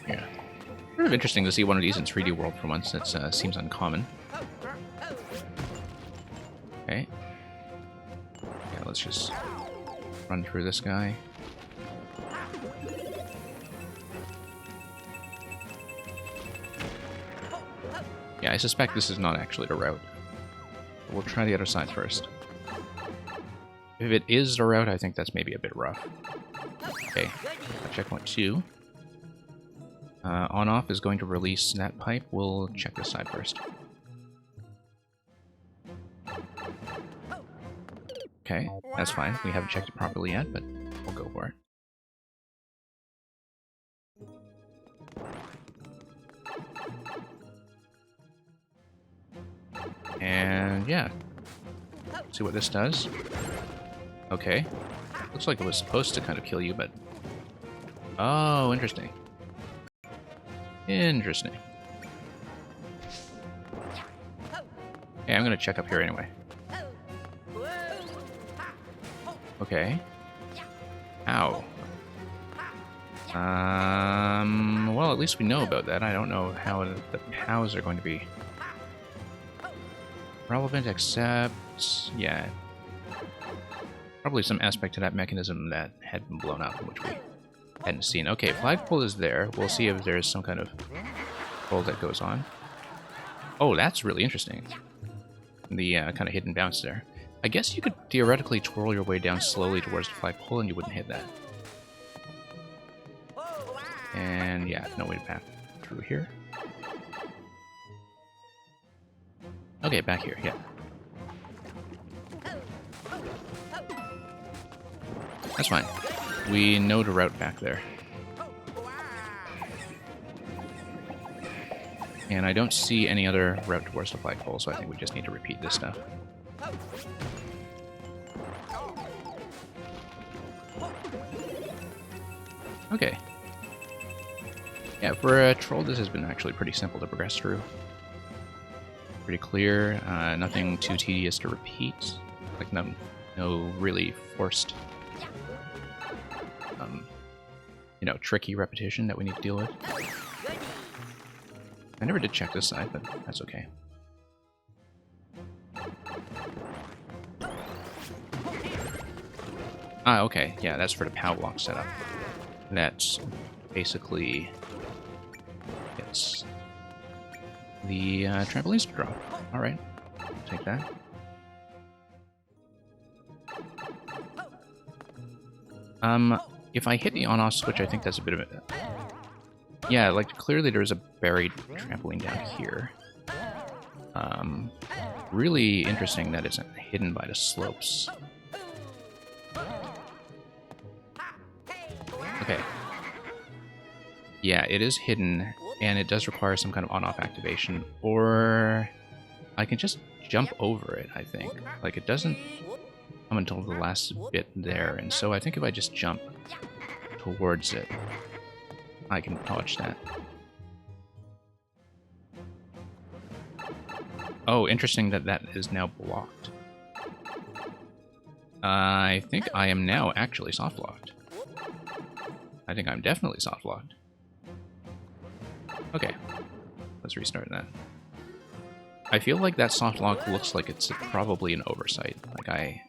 Yeah. Sort of interesting to see one of these in 3D World for once. That seems uncommon. Okay. Yeah, let's just run through this guy. Yeah, I suspect this is not actually the route. We'll try the other side first. If it is the route, I think that's maybe a bit rough. Okay, checkpoint 2. On-off is going to release that pipe. We'll check this side first. Okay, that's fine. We haven't checked it properly yet, but we'll go for it. And yeah, see what this does. Okay, looks like it was supposed to kind of kill you, but... Oh, interesting. Interesting. Okay, I'm gonna check up here anyway. Okay. Ow. Well, at least we know about that. I don't know how the POWs are going to be relevant, except... yeah. Probably some aspect to that mechanism that had been blown up, which we hadn't seen. Okay, flagpole is there. We'll see if there's some kind of pull that goes on. Oh, that's really interesting. The kind of hidden bounce there. I guess you could theoretically twirl your way down slowly towards the flagpole and you wouldn't hit that. And yeah, no way to path through here. Okay, back here, yeah. That's fine. We know the route back there. And I don't see any other route towards the flagpole, so I think we just need to repeat this stuff. Okay. Yeah, for a troll, this has been actually pretty simple to progress through. Pretty clear, nothing too tedious to repeat. Like, no really forced, you know, tricky repetition that we need to deal with. I never did check this side, but that's okay. Ah, okay. Yeah, that's for the POW block setup. That's basically... it's the trampolines to drop. Alright. Take that. If I hit the on-off switch, I think that's a bit of it. Yeah, like, clearly there's a buried trampoline down here. Really interesting that it's hidden by the slopes. Okay. Yeah, it is hidden, and it does require some kind of on-off activation, or I can just jump over it, I think. Like, it doesn't come until the last bit there, and so I think if I just jump towards it, I can dodge that. Oh, interesting that that is now blocked. I think I am now actually soft-locked. I think I'm definitely soft-locked. Okay, let's restart that. I feel like that soft-lock looks like it's probably an oversight. Like, I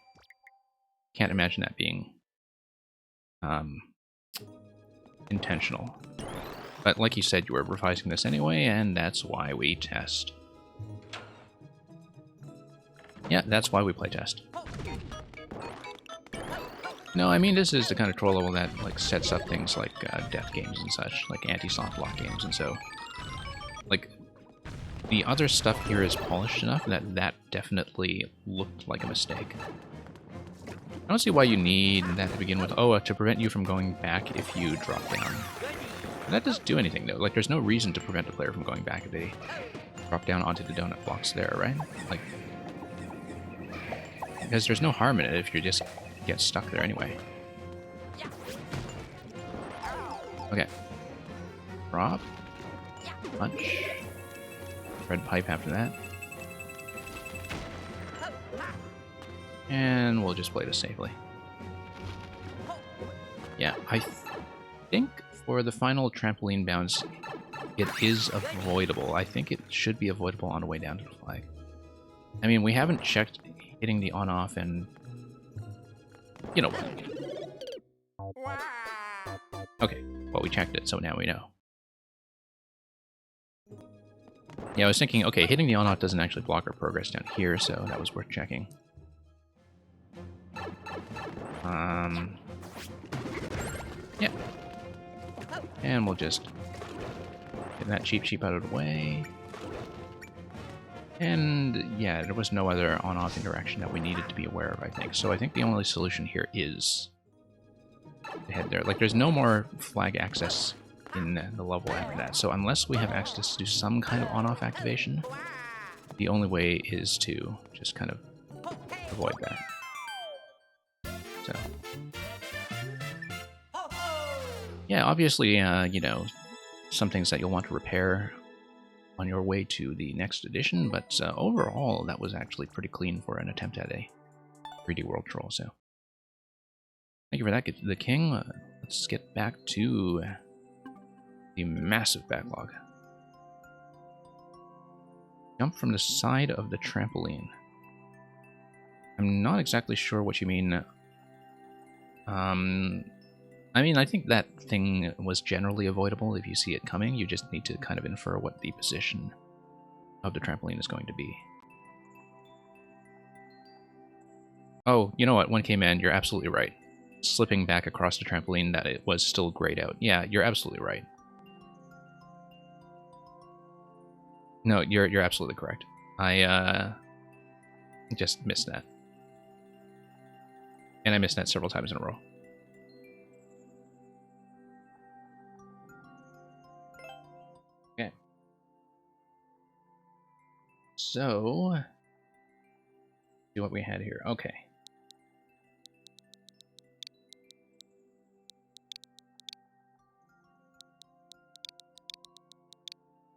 can't imagine that being intentional. But like you said, you were revising this anyway, and that's why we test. Yeah, that's why we play test. No, I mean, this is the kind of troll level that like sets up things like death games and such, like anti-soft lock games, and so like the other stuff here is polished enough that that definitely looked like a mistake. I don't see why you need that to begin with. Oh, to prevent you from going back if you drop down. That doesn't do anything though. Like, there's no reason to prevent a player from going back if they drop down onto the donut blocks there, right? Like, because there's no harm in it if you just get stuck there anyway. Okay. Drop. Punch. Red pipe after that. And we'll just play this safely. Yeah, I think for the final trampoline bounce, it is avoidable. I think it should be avoidable on the way down to the flag. I mean, we haven't checked hitting the on-off and... You know what? Okay, well, we checked it, so now we know. Yeah, I was thinking, okay, hitting the on-off doesn't actually block our progress down here, so that was worth checking. Yeah. And we'll just get that cheap out of the way. And yeah, there was no other on-off interaction that we needed to be aware of, I think. So I think the only solution here is to head there. Like, there's no more flag access in the level after that. So unless we have access to some kind of on-off activation, the only way is to just kind of avoid that. So yeah, obviously, you know, some things that you'll want to repair on your way to the next edition, but overall, that was actually pretty clean for an attempt at a 3D World Troll, so thank you for that, the King. Let's get back to the massive backlog. Jump from the side of the trampoline. I'm not exactly sure what you mean. I mean, I think that thing was generally avoidable if you see it coming. You just need to kind of infer what the position of the trampoline is going to be. Oh, you know what? 1K man, you're absolutely right. Slipping back across the trampoline, that it was still grayed out. Yeah, you're absolutely right. No, you're absolutely correct. I just missed that. And I missed that several times in a row. Okay. So, see what we had here. Okay.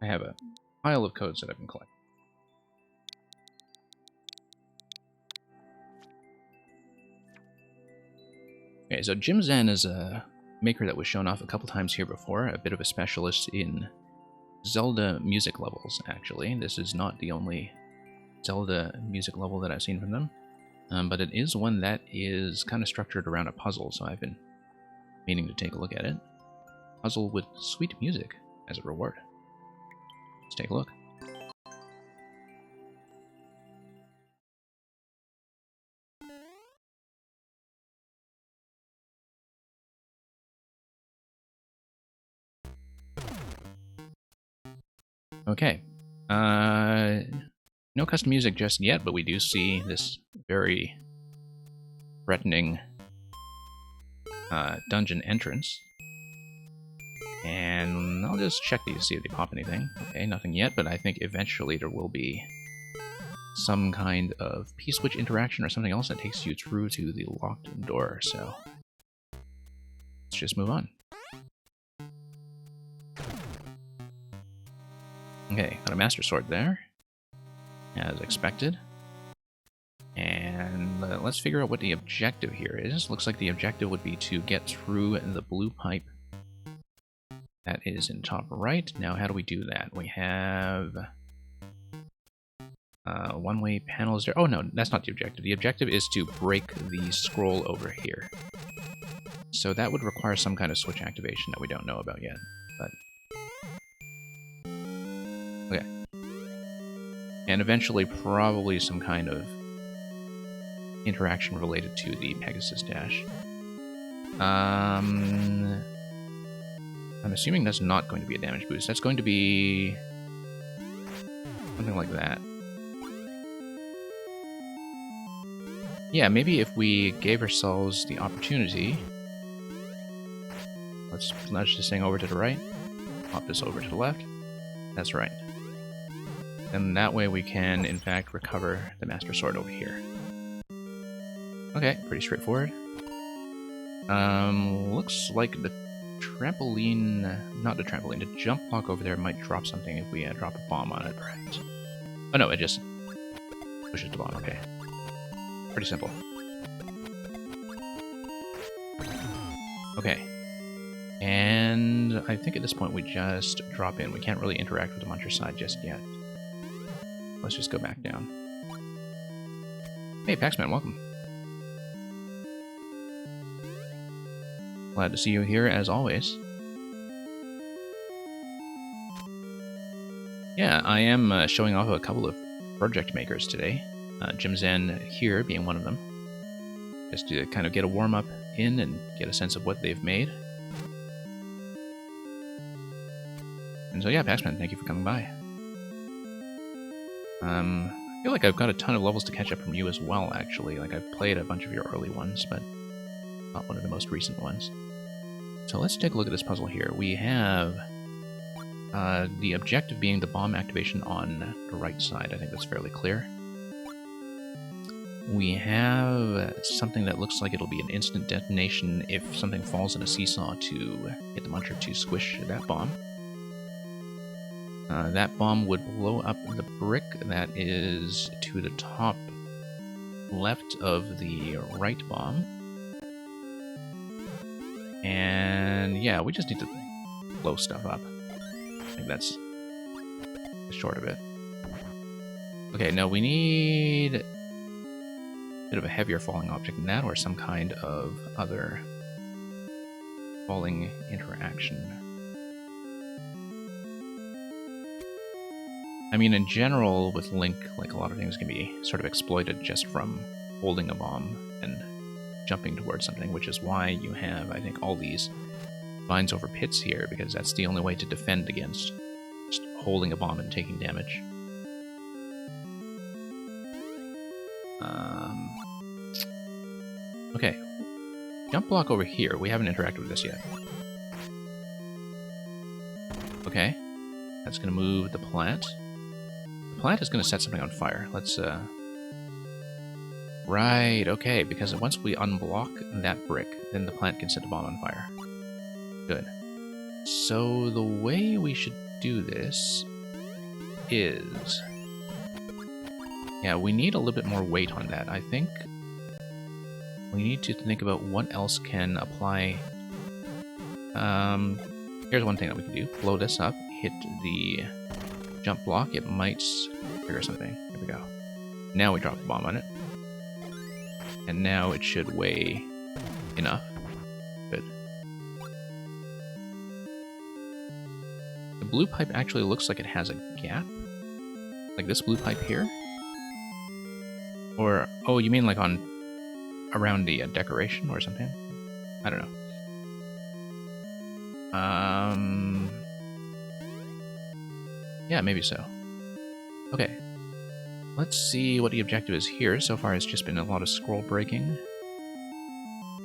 I have a pile of codes that I've been collecting. Okay, so Jim Zen is a maker that was shown off a couple times here before, a bit of a specialist in Zelda music levels, actually. This is not the only Zelda music level that I've seen from them, but it is one that is kind of structured around a puzzle, so I've been meaning to take a look at it. Puzzle with sweet music as a reward. Let's take a look. Okay. No custom music just yet, but we do see this very threatening dungeon entrance. And I'll just check these to see if they pop anything. Okay, nothing yet, but I think eventually there will be some kind of P-switch interaction or something else that takes you through to the locked door, so let's just move on. Okay, got a Master Sword there, as expected. And let's figure out what the objective here is. Looks like the objective would be to get through the blue pipe that is in top right. Now, how do we do that? We have one-way panels there. Oh, no, that's not the objective. The objective is to break the scroll over here. So that would require some kind of switch activation that we don't know about yet. But okay. And eventually, probably some kind of interaction related to the Pegasus Dash. I'm assuming that's not going to be a damage boost. That's going to be something like that. Yeah, maybe if we gave ourselves the opportunity... Let's nudge this thing over to the right. Pop this over to the left. That's right. And that way we can, in fact, recover the Master Sword over here. Okay, pretty straightforward. Looks like the trampoline... Not the trampoline, the jump block over there might drop something if we drop a bomb on it, perhaps. Oh no, it just pushes the bomb, okay. Pretty simple. Okay. And I think at this point we just drop in. We can't really interact with the Muncher side just yet. Let's just go back down. Hey, Paxman, welcome. Glad to see you here, as always. Yeah, I am showing off a couple of project makers today. Jim Zen here being one of them. Just to kind of get a warm-up in and get a sense of what they've made. And so yeah, Paxman, thank you for coming by. I feel like I've got a ton of levels to catch up from you as well, actually. Like, I've played a bunch of your early ones, but not one of the most recent ones. So let's take a look at this puzzle here. We have the objective being the bomb activation on the right side. I think that's fairly clear. We have something that looks like it'll be an instant detonation if something falls in a seesaw to hit the Muncher to squish that bomb. That bomb would blow up the brick that is to the top left of the right bomb. And yeah, we just need to blow stuff up. I think that's the short of it. Okay, no, we need a bit of a heavier falling object than that, or some kind of other falling interaction. I mean, in general, with Link, like, a lot of things can be sort of exploited just from holding a bomb and jumping towards something, which is why you have, I think, all these vines over pits here, because that's the only way to defend against just holding a bomb and taking damage. Okay. Jump block over here. We haven't interacted with this yet. Okay. That's going to move the plant. The plant is going to set something on fire. Let's, Right, okay, because once we unblock that brick, then the plant can set the bomb on fire. Good. So the way we should do this is... Yeah, we need a little bit more weight on that. I think we need to think about what else can apply. Here's one thing that we can do. Blow this up, hit the jump block. It might trigger something. Here we go. Now we drop the bomb on it. And now it should weigh enough. Good. The blue pipe actually looks like it has a gap. Like this blue pipe here. Or, oh, you mean like on around the decoration or something? I don't know. Yeah, maybe so. Okay. Let's see what the objective is here. So far it's just been a lot of scroll breaking.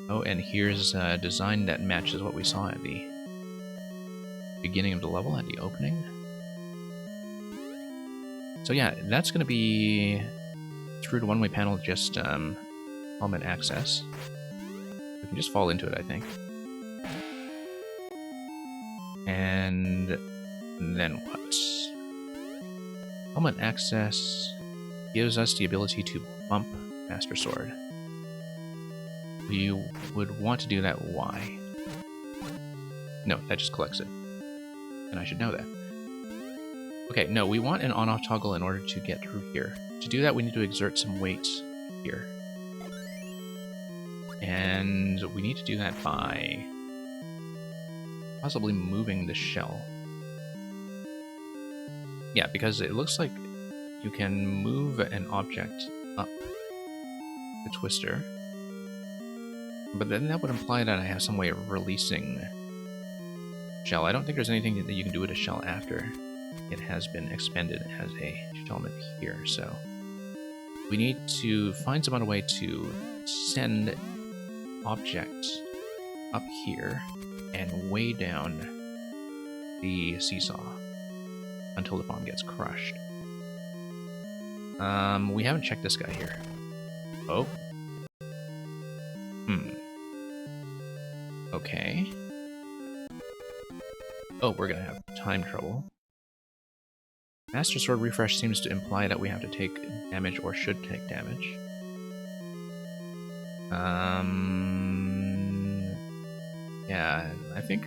Oh, and here's a design that matches what we saw at the beginning of the level, at the opening. So yeah, that's going to be through the one-way panel, just helmet access. We can just fall into it, I think. And then what? Helmet access gives us the ability to bump Master Sword. We would want to do that. Why? No, that just collects it. And I should know that. Okay, no, we want an on-off toggle in order to get through here. To do that, we need to exert some weight here. And we need to do that by possibly moving the shell. Yeah, because it looks like you can move an object up the twister. But then that would imply that I have some way of releasing shell. I don't think there's anything that you can do with a shell after it has been expended as a shellman here, so we need to find some other way to send objects up here and weigh down the seesaw until the bomb gets crushed. We haven't checked this guy here. Oh. Okay. Oh, we're gonna have time trouble. Master Sword refresh seems to imply that we have to take damage or should take damage. Yeah, I think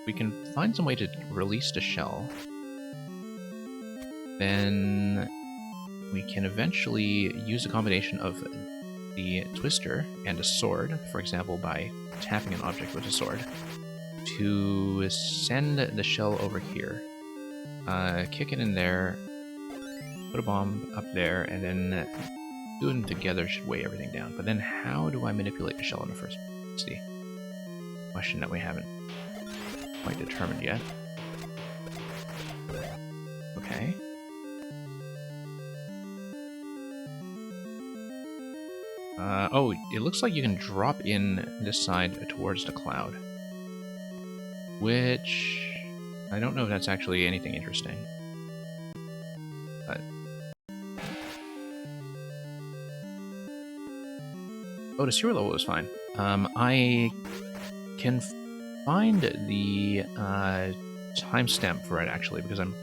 we can find some way to release the shell. Then we can eventually use a combination of the twister and a sword, for example by tapping an object with a sword, to send the shell over here. Kick it in there, put a bomb up there, and then do them together should weigh everything down. But then how do I manipulate the shell in the first place? Let's see. Question that we haven't quite determined yet. Okay. Oh, it looks like you can drop in this side towards the cloud. Which I don't know if that's actually anything interesting. But oh, the sewer level was fine. I can find the timestamp for it actually, because I'm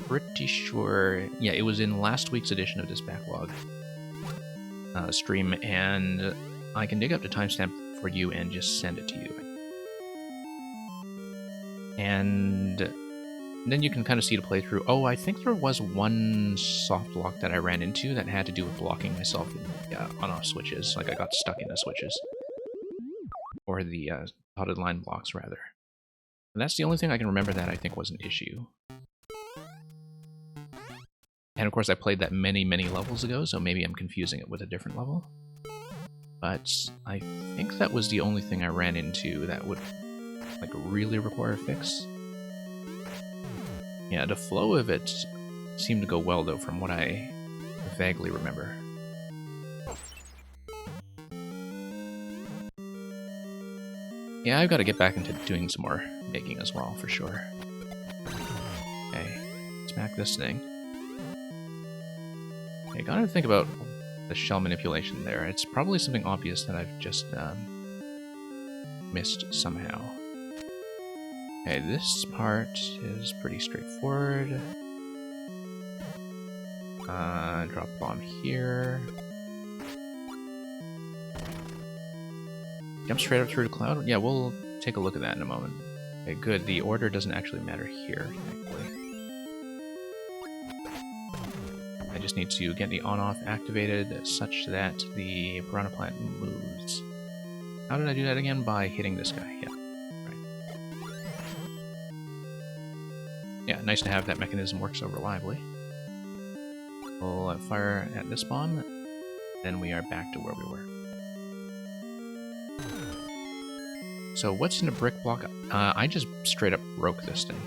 pretty sure, yeah, it was in last week's edition of this backlog stream, and I can dig up the timestamp for you and just send it to you. And then you can kind of see the playthrough. Oh, I think there was one soft lock that I ran into that had to do with blocking myself in the on-off switches. Like I got stuck in the switches. Or the dotted line blocks, rather. And that's the only thing I can remember that I think was an issue. And of course I played that many, many levels ago, so maybe I'm confusing it with a different level. But I think that was the only thing I ran into that would like really require a fix. Yeah, the flow of it seemed to go well though, from what I vaguely remember. Yeah, I've got to get back into doing some more making as well, for sure. Okay, smack this thing. Okay, gotta think about the shell manipulation there. It's probably something obvious that I've just missed somehow. Okay, this part is pretty straightforward. Drop bomb here. Jump straight up through the cloud? Yeah, we'll take a look at that in a moment. Okay, good. The order doesn't actually matter here, thankfully. I just need to get the on-off activated such that the piranha plant moves. How did I do that again? By hitting this guy, yeah. Yeah, nice to have that mechanism work so reliably. We'll fire at this bomb, then we are back to where we were. So what's in the brick block? I just straight up broke this thing.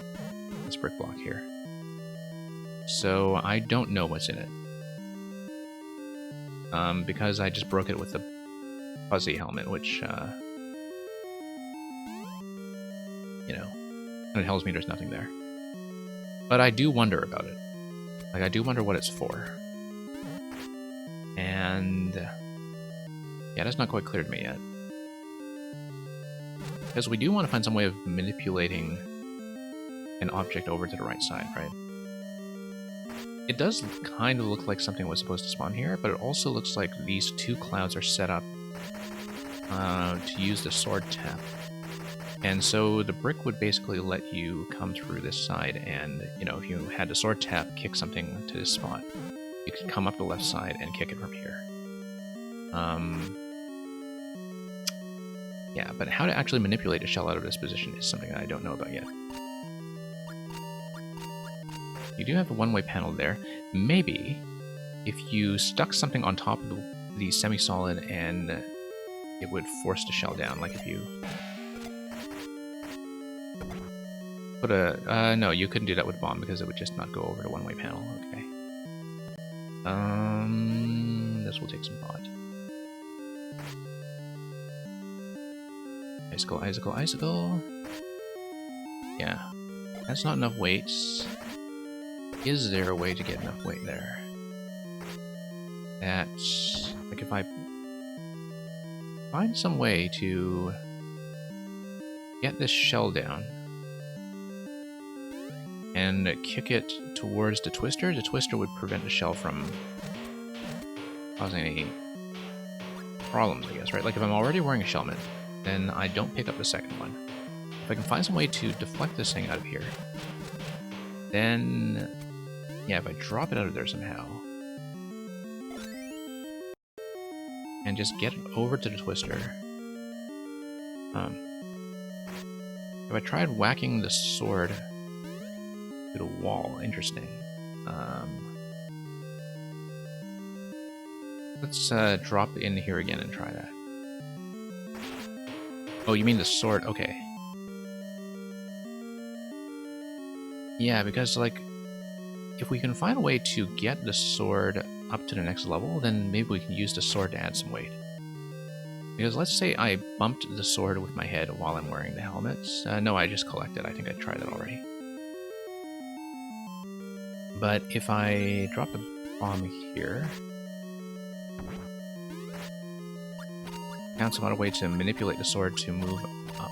This brick block here. So I don't know what's in it. Because I just broke it with the fuzzy helmet, which, you know, it tells me there's nothing there. But I do wonder about it. Like, I do wonder what it's for. And yeah, that's not quite clear to me yet. Because we do want to find some way of manipulating an object over to the right side, right? It does kind of look like something was supposed to spawn here, but it also looks like these two clouds are set up to use the sword tap. And so the brick would basically let you come through this side, and, you know, if you had the sword tap, kick something to this spot, you could come up the left side and kick it from here. Yeah, but how to actually manipulate a shell out of this position is something that I don't know about yet. You do have a one-way panel there. Maybe if you stuck something on top of the semi-solid and it would force the shell down, like if you put a... no, you couldn't do that with a bomb because it would just not go over the one-way panel. Okay. This will take some thought. Icicle, icicle, icicle. Yeah. That's not enough weight. Is there a way to get enough weight there? That's... like if I find some way to get this shell down and kick it towards the twister would prevent the shell from causing any problems, I guess, right? Like if I'm already wearing a helmet, then I don't pick up the second one. If I can find some way to deflect this thing out of here, then... yeah, if I drop it out of there somehow, and just get it over to the twister. If I tried whacking the sword to the wall, interesting. Let's drop in here again and try that. Oh, you mean the sword? Okay. Yeah, because, like, if we can find a way to get the sword up to the next level, then maybe we can use the sword to add some weight. Because let's say I bumped the sword with my head while I'm wearing the helmet. No, I just collected. I think I tried that already. But if I drop the bomb here, found some other way to manipulate the sword to move up.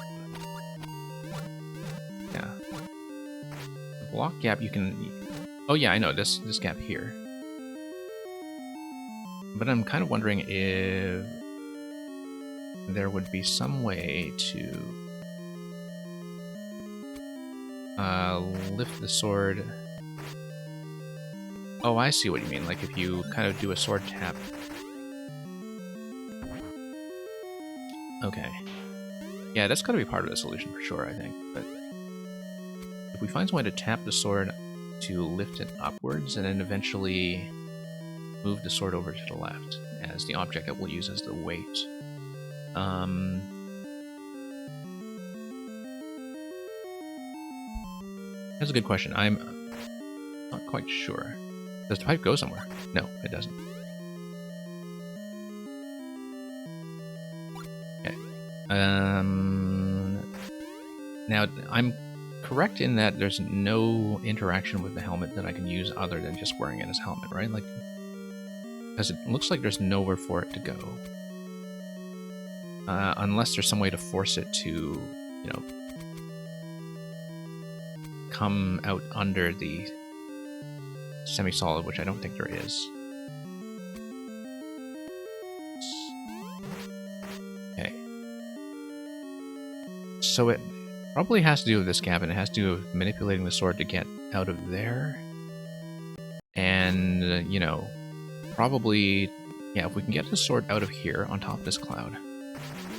Yeah. The block gap you can... oh yeah, I know, this gap here. But I'm kind of wondering if there would be some way to lift the sword. Oh, I see what you mean. Like if you kind of do a sword tap. Okay. Yeah, that's got to be part of the solution for sure, I think. But if we find some way to tap the sword to lift it upwards and then eventually move the sword over to the left as the object that we'll use as the weight. That's a good question. I'm not quite sure. Does the pipe go somewhere? No, it doesn't. Okay. Now, I'm correct in that there's no interaction with the helmet that I can use other than just wearing it as a helmet, right? Like, because it looks like there's nowhere for it to go. Unless there's some way to force it to, you know, come out under the semi-solid, which I don't think there is. Okay. So it probably has to do with this gap, and it has to do with manipulating the sword to get out of there. And, you know, probably, yeah, if we can get the sword out of here on top of this cloud,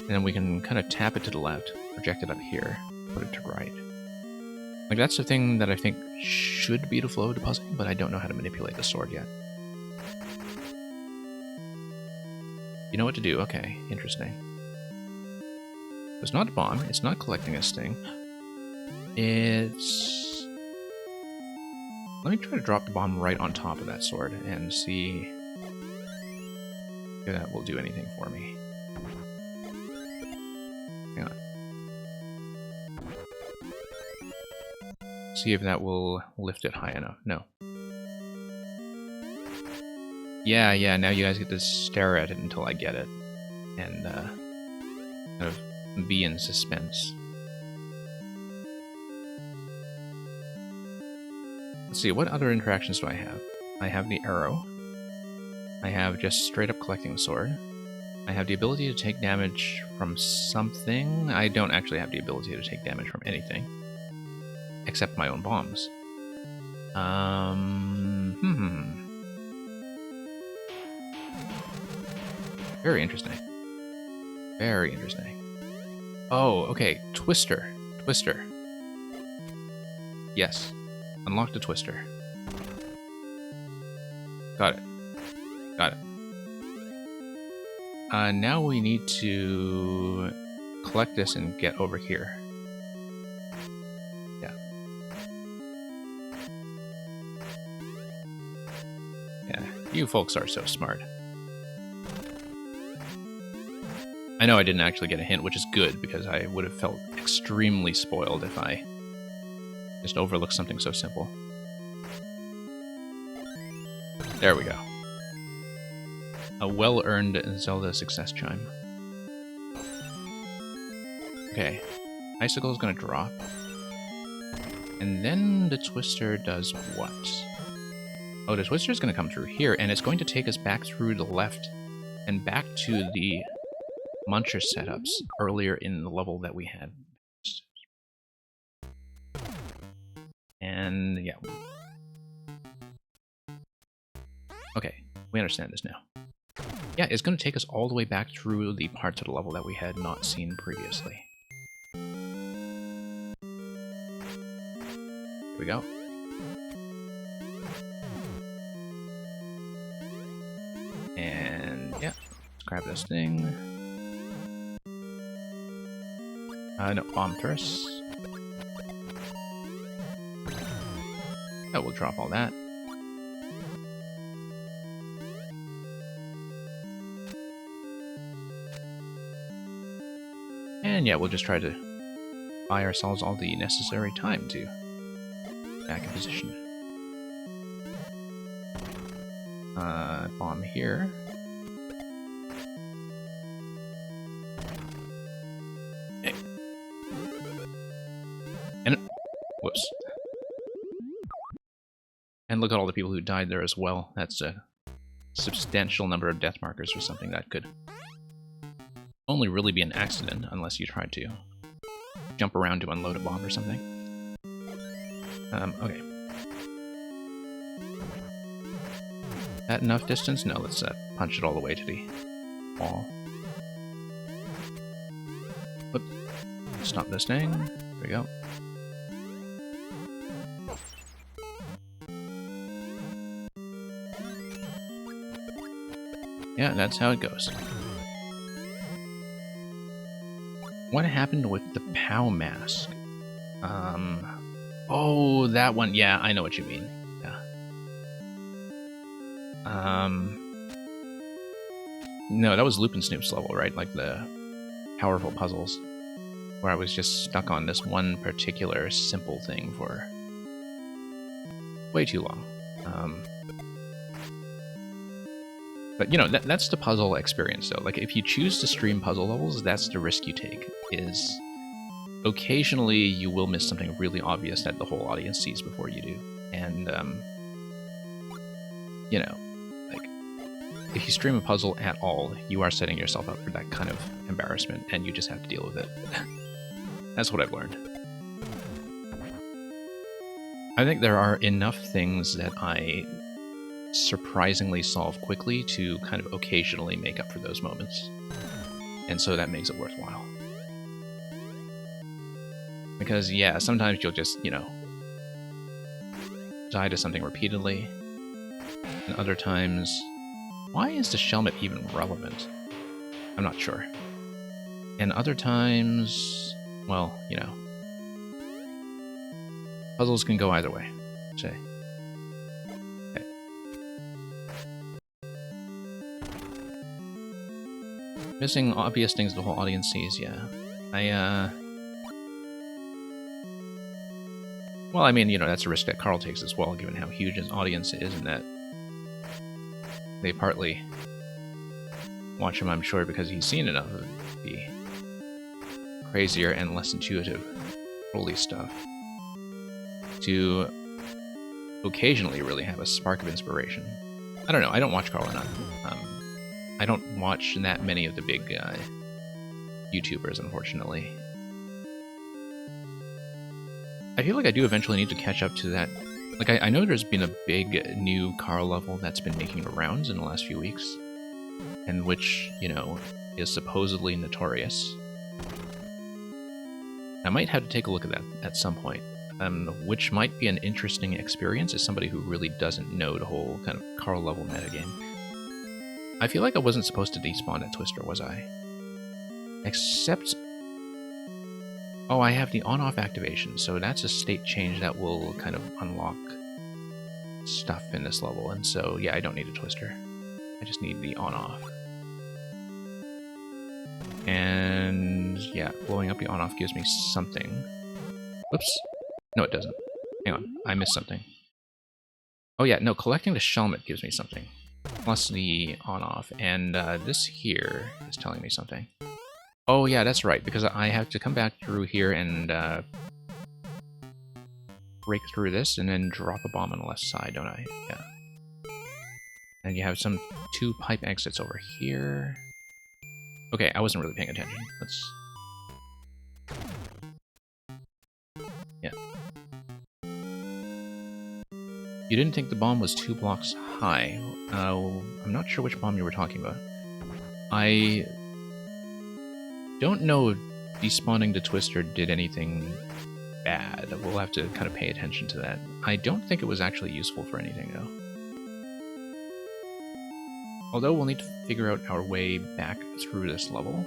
then we can kind of tap it to the left, project it up here, put it to right. Like, that's the thing that I think should be the flow of the puzzle, but I don't know how to manipulate the sword yet. You know what to do. Okay, interesting. It's not a bomb. It's not collecting this thing. It's... let me try to drop the bomb right on top of that sword and see if that will do anything for me. Hang on. See if that will lift it high enough. No. Yeah, now you guys get to stare at it until I get it. And, kind of be in suspense. Let's see, what other interactions do I have? I have the arrow. I have just straight up collecting the sword. I have the ability to take damage from something. I don't actually have the ability to take damage from anything. Except my own bombs. Very interesting. Very interesting. Oh, okay. Twister. Twister. Yes. Unlock the Twister. Got it. Got it. Now we need to collect this and get over here. Yeah. Yeah, you folks are so smart. I know I didn't actually get a hint, which is good, because I would have felt extremely spoiled if I just overlooked something so simple. There we go. A well-earned Zelda success chime. Okay. Icicle is going to drop. And then the Twister does what? Oh, the Twister is going to come through here, and it's going to take us back through the left and back to the Muncher setups earlier in the level that we had. And yeah. Okay, we understand this now. Yeah, it's going to take us all the way back through the parts of the level that we had not seen previously. Here we go. And yeah, let's grab this thing. No, bomb thrust. Oh, we'll drop all that. And yeah, we'll just try to buy ourselves all the necessary time to back in position. Bomb here. Hey. And whoops. And look at all the people who died there as well. That's a substantial number of death markers for something that could only really be an accident unless you try to jump around to unload a bomb or something. Okay. That enough distance? No, let's punch it all the way to the wall. Whoop. Stop this thing. There we go. Yeah, that's how it goes. What happened with the POW mask? Oh, that one. Yeah, I know what you mean. Yeah. No, that was Loop and Snoop's level, right? Like the powerful puzzles, where I was just stuck on this one particular simple thing for way too long. But, you know, that's the puzzle experience, though. Like, if you choose to stream puzzle levels, that's the risk you take, is occasionally you will miss something really obvious that the whole audience sees before you do. And, you know, like, if you stream a puzzle at all, you are setting yourself up for that kind of embarrassment, and you just have to deal with it. That's what I've learned. I think there are enough things that I surprisingly solve quickly to kind of occasionally make up for those moments. And so that makes it worthwhile. Because, yeah, sometimes you'll just, you know, die to something repeatedly. And other times... Why is the Shelmet even relevant? I'm not sure. And other times... Well, you know. Puzzles can go either way, say. Missing obvious things the whole audience sees, yeah. Well, I mean, you know, that's a risk that Carl takes as well, given how huge his audience is, and that they partly watch him, I'm sure, because he's seen enough of the crazier and less intuitive, holy stuff to occasionally really have a spark of inspiration. I don't know, I don't watch Carl enough. I don't watch that many of the big YouTubers, unfortunately. I feel like I do eventually need to catch up to that. Like, I know there's been a big new Carl level that's been making the rounds in the last few weeks, and which, you know, is supposedly notorious. I might have to take a look at that at some point, which might be an interesting experience as somebody who really doesn't know the whole kind of Carl level metagame. I feel like I wasn't supposed to despawn at Twister, was I? Except... oh, I have the on-off activation, so that's a state change that will kind of unlock stuff in this level, and so, yeah, I don't need a Twister. I just need the on-off. And, yeah, blowing up the on-off gives me something. Whoops. No, it doesn't. Hang on, I missed something. Oh yeah, no, collecting the Shelmet gives me something. Plus the on-off, and this here is telling me something. Oh yeah, that's right, because I have to come back through here and break through this, and then drop a bomb on the left side, don't I? Yeah. And you have some 2 pipe exits over here. Okay, I wasn't really paying attention. Let's... yeah. You didn't think the bomb was 2 blocks high. I'm not sure which bomb you were talking about. I don't know if despawning the Twister did anything bad. We'll have to kind of pay attention to that. I don't think it was actually useful for anything, though. Although we'll need to figure out our way back through this level.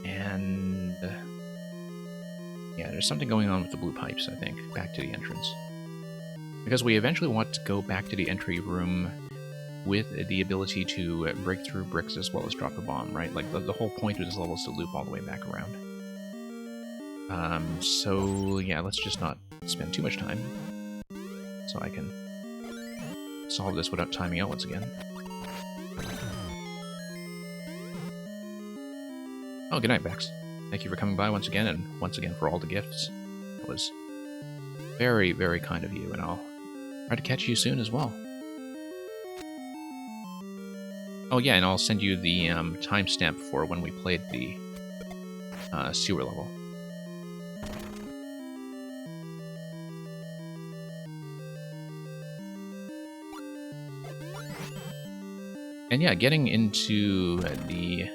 And... yeah, there's something going on with the blue pipes, I think, back to the entrance. Because we eventually want to go back to the entry room with the ability to break through bricks as well as drop a bomb, right? Like, the whole point of this level is to loop all the way back around. So, yeah, let's just not spend too much time. So I can solve this without timing out once again. Oh, good night, Bex. Thank you for coming by once again, and once again for all the gifts. It was very, very kind of you, and I'll try to catch you soon as well. Oh yeah, and I'll send you the timestamp for when we played the sewer level. And yeah, getting into the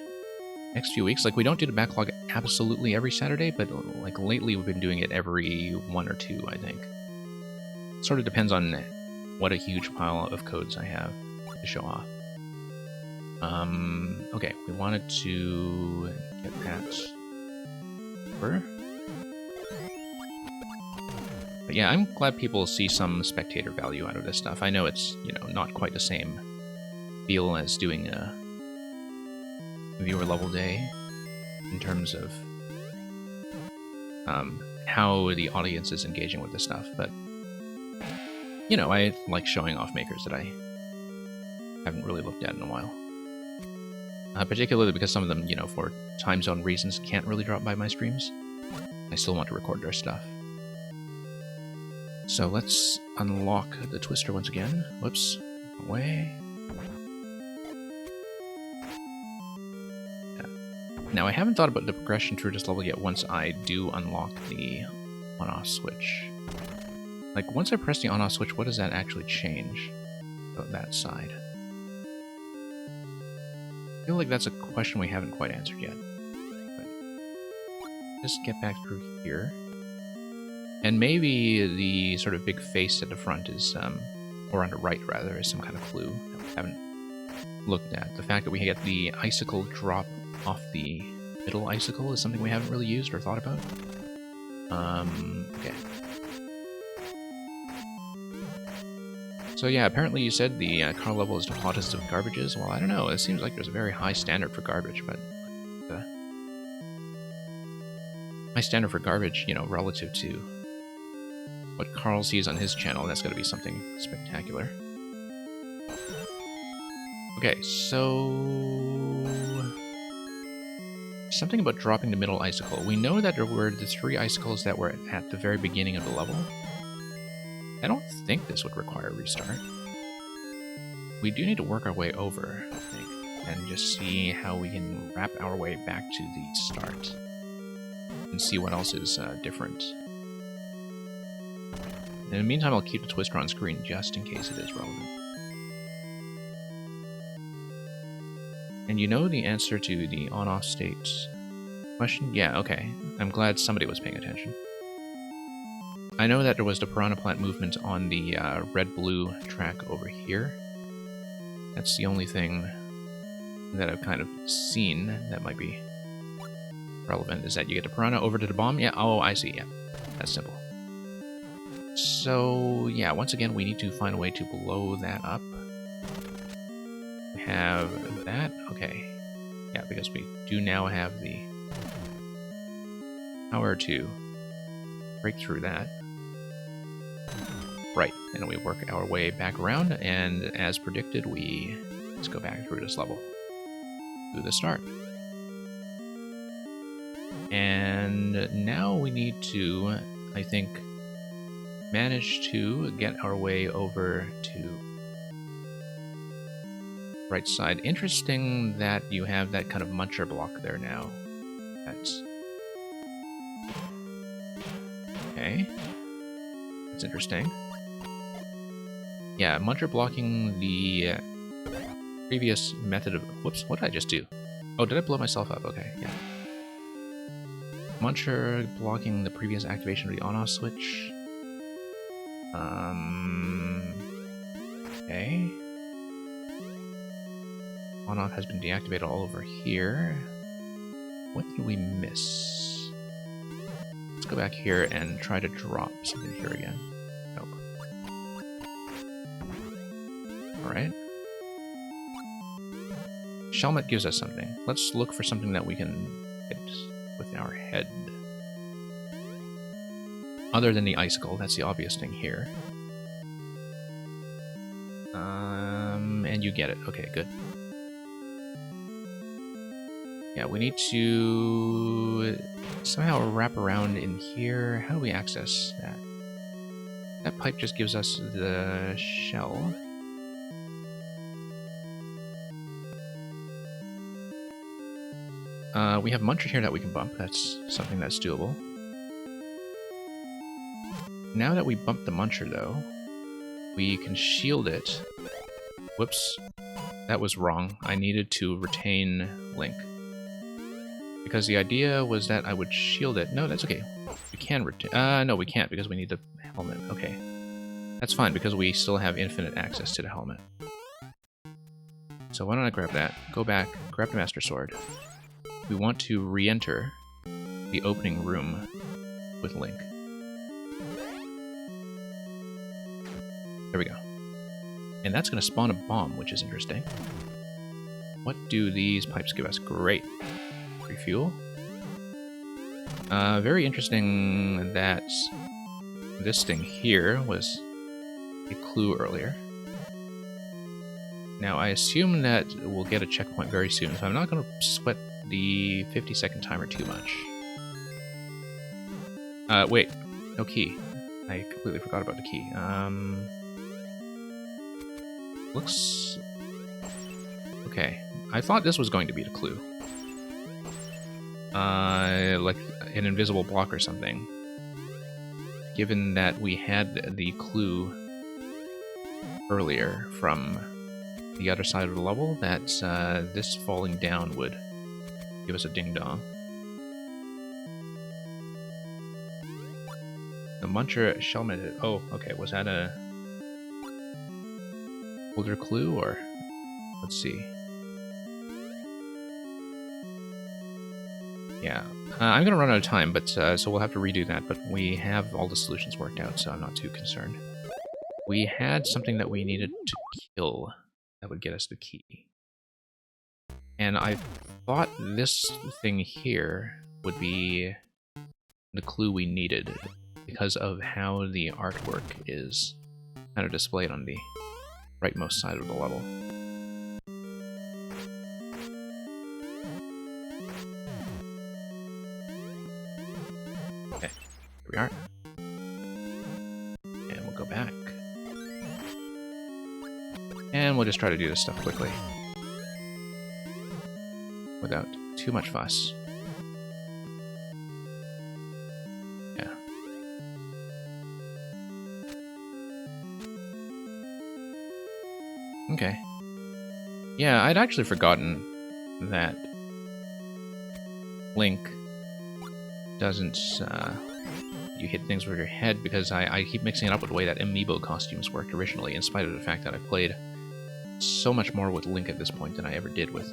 next few weeks, like, we don't do the backlog absolutely every Saturday, but like lately we've been doing it every 1 or 2, I think. Sort of depends on what a huge pile of codes I have to show off. Okay, we wanted to get that over. But yeah, I'm glad people see some spectator value out of this stuff. I know it's, you know, not quite the same feel as doing a viewer level day in terms of how the audience is engaging with this stuff, but you know, I like showing off makers that I haven't really looked at in a while. Particularly because some of them, you know, for time zone reasons, can't really drop by my streams. I still want to record their stuff. So let's unlock the Twister once again. Whoops. Away. Yeah. Now, I haven't thought about the progression through this level yet once I do unlock the on-off switch. Like, once I press the on-off switch, what does that actually change about that side? I feel like that's a question we haven't quite answered yet. But just get back through here. And maybe the sort of big face at the front is, or on the right rather, is some kind of clue that we haven't looked at. The fact that we get the icicle drop off the middle icicle is something we haven't really used or thought about. Okay. So yeah, apparently you said the car level is the hottest of garbages. Well, I don't know. It seems like there's a very high standard for garbage, but high standard for garbage, you know, relative to what Carl sees on his channel, that's got to be something spectacular. Okay, so something about dropping the middle icicle. We know that there were the 3 icicles that were at the very beginning of the level. I don't think this would require a restart. We do need to work our way over, I think, and just see how we can wrap our way back to the start and see what else is different. In the meantime, I'll keep the twister on screen just in case it is relevant. And you know the answer to the on-off state question? Yeah, okay. I'm glad somebody was paying attention. I know that there was the piranha plant movement on the red-blue track over here. That's the only thing that I've kind of seen that might be relevant, is that you get the piranha over to the bomb. Yeah, oh, I see, yeah. That's simple. So, yeah, once again, we need to find a way to blow that up. We have that, okay. Yeah, because we do now have the power to break through that. Right, and we work our way back around, and as predicted, we just go back through this level to the start. And now we need to, I think, manage to get our way over to right side. Interesting that you have that kind of muncher block there now. That's okay. That's interesting. Yeah, muncher blocking the previous method of... Whoops, what did I just do? Oh, did I blow myself up? Okay, yeah. Muncher blocking the previous activation of the on-off switch. Okay. On-off has been deactivated all over here. What did we miss? Let's go back here and try to drop something here again. Nope. Alright. Shelmet gives us something. Let's look for something that we can hit with our head. Other than the icicle, that's the obvious thing here. And you get it. Okay, good. Yeah, we need to somehow wrap around in here. How do we access that? That pipe just gives us the shell. We have Muncher here that we can bump. That's something that's doable. Now that we bump the Muncher, though, we can shield it. Whoops. That was wrong. I needed to retain Link. Because the idea was that I would shield it. No, that's okay. We can retain... no, we can't because we need the helmet. Okay. That's fine because we still have infinite access to the helmet. So why don't I grab that? Go back, grab the Master Sword. We want to re-enter the opening room with Link. There we go. And that's going to spawn a bomb, which is interesting. What do these pipes give us? Great. Refuel. Very interesting that this thing here was a clue earlier. Now, I assume that we'll get a checkpoint very soon, so I'm not going to sweat the 50-second timer too much. Wait. No key. I completely forgot about the key. Looks... okay. I thought this was going to be the clue. Like an invisible block or something. Given that we had the clue earlier from the other side of the level, that this falling down would give us a ding-dong. The Muncher Shellmet... oh, okay, was that a older clue, or... let's see. Yeah, I'm gonna run out of time, but so we'll have to redo that, but we have all the solutions worked out, so I'm not too concerned. We had something that we needed to kill that would get us the key. And I thought this thing here would be the clue we needed because of how the artwork is kind of displayed on the rightmost side of the level. Okay, here we are. And we'll go back. And we'll just try to do this stuff quickly. Without too much fuss. Yeah. Okay. Yeah, I'd actually forgotten that Link doesn't, you hit things with your head, because I keep mixing it up with the way that amiibo costumes worked originally, in spite of the fact that I played so much more with Link at this point than I ever did with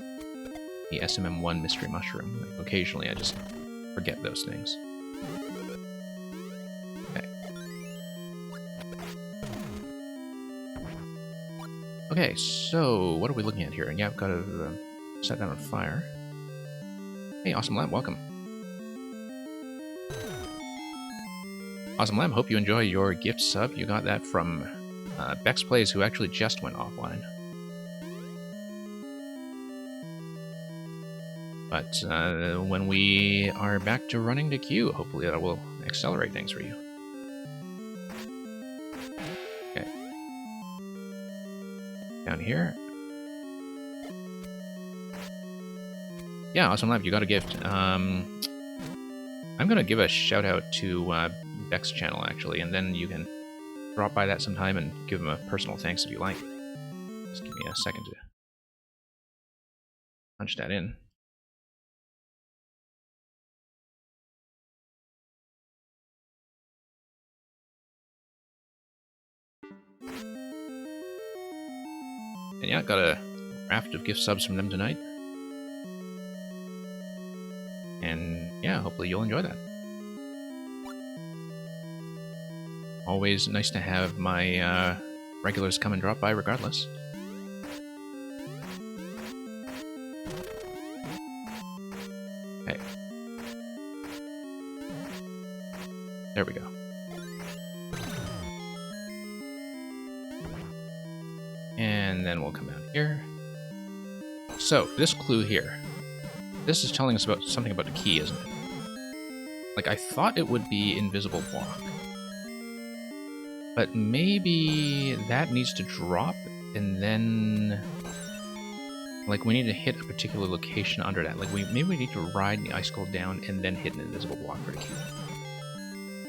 the SMM1 Mystery Mushroom. Like, occasionally I just forget those things. Okay. Okay, so what are we looking at here? Yeah, I've got to set that on fire. Hey, Awesome Lab, welcome. Awesome Lab, hope you enjoy your gift sub. You got that from Bex Plays, who actually just went offline. But when we are back to running the queue, hopefully that will accelerate things for you. Okay. Down here. Yeah, Awesome Lab, you got a gift. I'm going to give a shout out to Beck's channel, actually, and then you can drop by that sometime and give him a personal thanks if you like. Just give me a second to punch that in. And yeah, got a raft of gift subs from them tonight. And yeah, hopefully you'll enjoy that. Always nice to have my regulars come and drop by regardless. Okay. There we go. And then we'll come down here. So, this clue here. This is telling us about something about the key, isn't it? Like, I thought it would be invisible block. But maybe that needs to drop, and then... like, we need to hit a particular location under that. Like, maybe we need to ride the icicle down and then hit an invisible block for the key.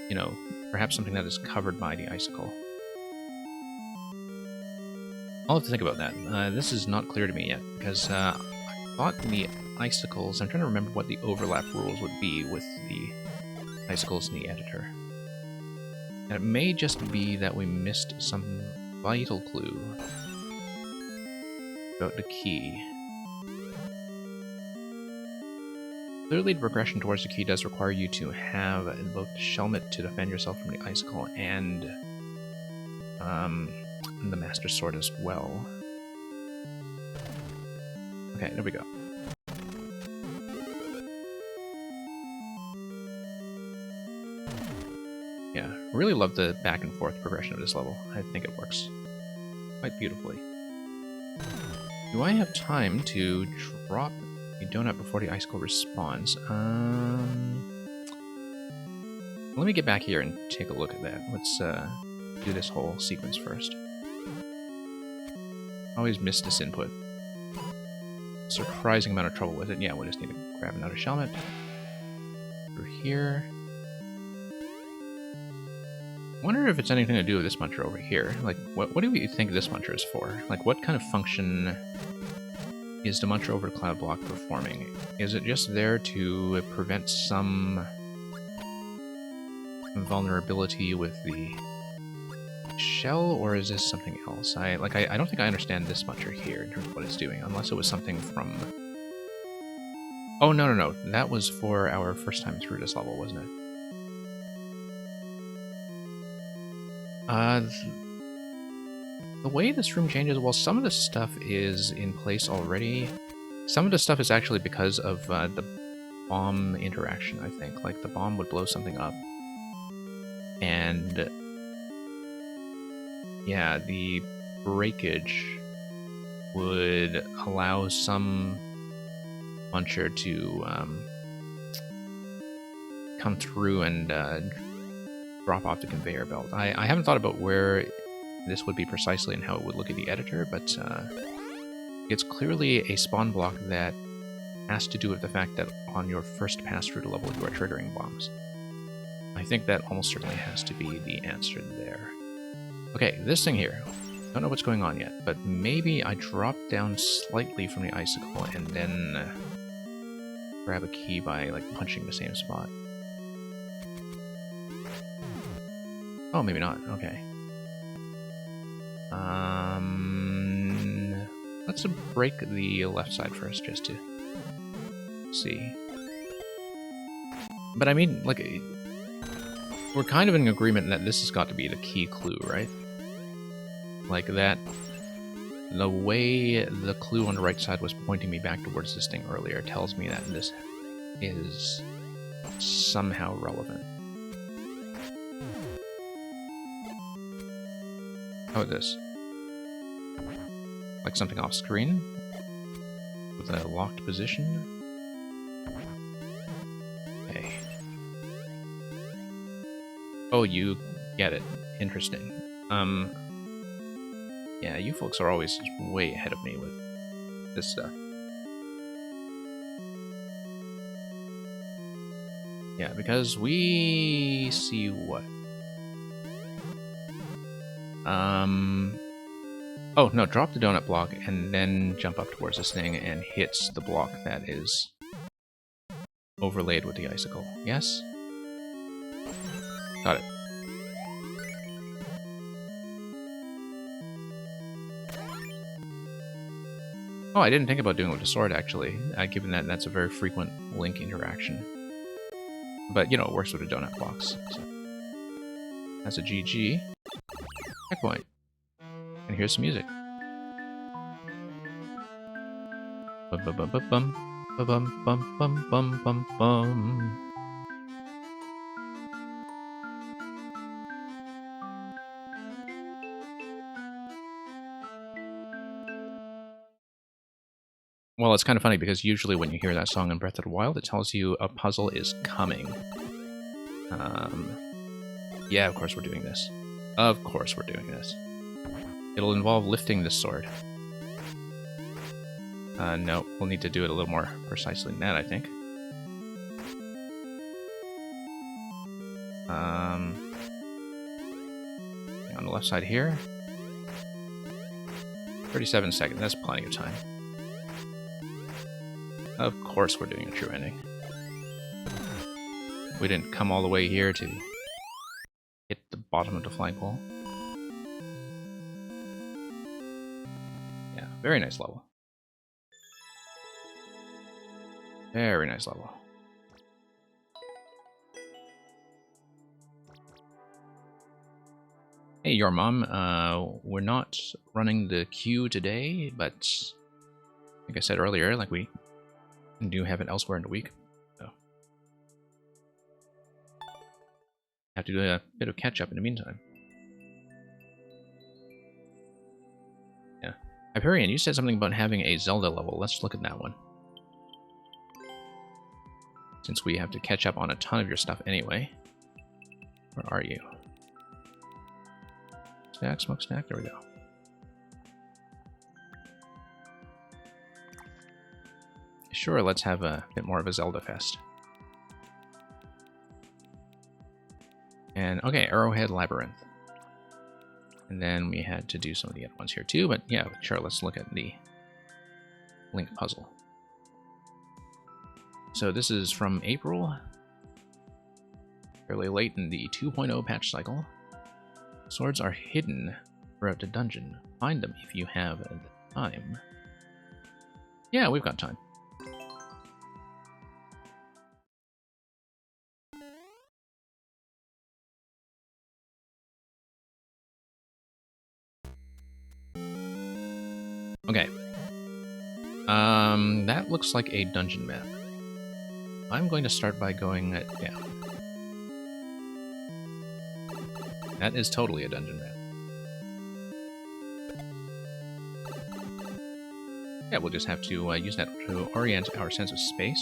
You know, perhaps something that is covered by the icicle. I'll have to think about that. This is not clear to me yet, because I thought the icicles... I'm trying to remember what the overlap rules would be with the icicles in the editor. And it may just be that we missed some vital clue about the key. Clearly, the progression towards the key does require you to have invoked Shelmet to defend yourself from the icicle, and the Master Sword as well. Okay, there we go. Yeah, really love the back and forth progression of this level. I think it works quite beautifully. Do I have time to drop a donut before the icicle respawns? Let me get back here and take a look at that. Let's do this whole sequence first. Always miss this input. Surprising amount of trouble with it. Yeah, we'll just need to grab another Shelmet. Through here. Wonder if it's anything to do with this muncher over here. Like, what do you think this muncher is for? Like, what kind of function is the muncher over the cloud block performing? Is it just there to prevent some vulnerability with the shell, or is this something else? I don't think I understand this muncher here in terms of what it's doing, unless it was something from... Oh, no. That was for our first time through this level, wasn't it? The way this room changes, well, some of the stuff is in place already. Some of the stuff is actually because of the bomb interaction, I think. Like, the bomb would blow something up. And... yeah, the breakage would allow some muncher to come through and drop off the conveyor belt. I haven't thought about where this would be precisely and how it would look at the editor, but it's clearly a spawn block that has to do with the fact that on your first pass through the level you are triggering bombs. I think that almost certainly has to be the answer there. Okay, this thing here. Don't know what's going on yet, but maybe I drop down slightly from the icicle and then grab a key by like punching the same spot. Oh, maybe not. Okay. Let's break the left side first, just to see. But I mean, like, we're kind of in agreement that this has got to be the key clue, right? Like that, the way the clue on the right side was pointing me back towards this thing earlier tells me that this is somehow relevant. How is this? Like something off screen? With a locked position? Okay. Oh, you get it. Interesting. Yeah, you folks are always way ahead of me with this stuff. Yeah, because we see what? Oh, no, drop the donut block and then jump up towards this thing and hits the block that is overlaid with the icicle. Yes? Got it. Oh, I didn't think about doing it with the sword, actually, given that that's a very frequent Link interaction. But, you know, it works with the donut blocks. So. That's a GG. Checkpoint. And here's some music. Bum bum bum bum bum bum bum bum bum bum bum. Well, it's kind of funny because usually when you hear that song in Breath of the Wild, it tells you a puzzle is coming. Yeah, of course we're doing this. Of course we're doing this. It'll involve lifting this sword. No, we'll need to do it a little more precisely than that, I think. On the left side here. 37 seconds, that's plenty of time. Of course we're doing a true ending. We didn't come all the way here to hit the bottom of the flagpole. Yeah, very nice level. Very nice level. Hey, your mom. We're not running the queue today, but like I said earlier, like we do have it elsewhere in the week. So have to do a bit of catch up in the meantime. Yeah. Hyperion, you said something about having a Zelda level. Let's look at that one. Since we have to catch up on a ton of your stuff anyway. Where are you? Stack, smokestack, there we go. Sure, let's have a bit more of a Zelda fest. And, okay, Arrowhead Labyrinth. And then we had to do some of the other ones here too, but yeah, sure, let's look at the Link puzzle. So this is from April, fairly late in the 2.0 patch cycle. Swords are hidden throughout the dungeon. Find them if you have the time. Yeah, we've got time. Okay. That looks like a dungeon map. I'm going to start by going down. That is totally a dungeon map. Yeah, we'll just have to use that to orient our sense of space.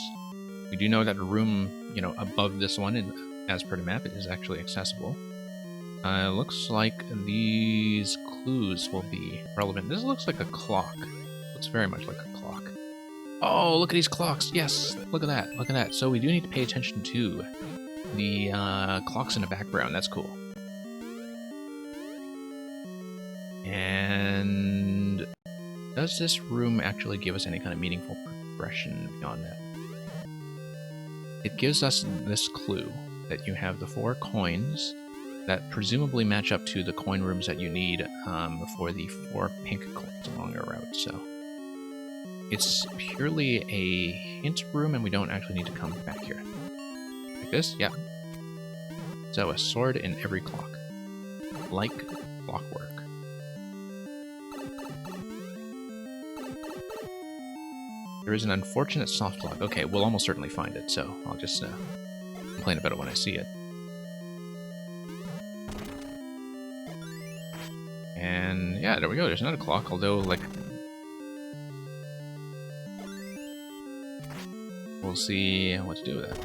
We do know that a room, you know, above this one, as per the map, it is actually accessible. Looks like these clues will be relevant. This looks like a clock. Looks very much like a clock. Oh, look at these clocks. Yes, look at that. Look at that. So we do need to pay attention to the clocks in the background. That's cool. And does this room actually give us any kind of meaningful progression beyond that? It gives us this clue that you have the 4 coins that presumably match up to the coin rooms that you need for the 4 pink coins along your route. So it's purely a hint room, and we don't actually need to come back here. Like this? Yeah. So a sword in every clock. Like clockwork. There is an unfortunate soft lock. Okay, we'll almost certainly find it, so I'll just complain about it when I see it. And yeah, there we go. There's another clock, although, like, we'll see what to do with it.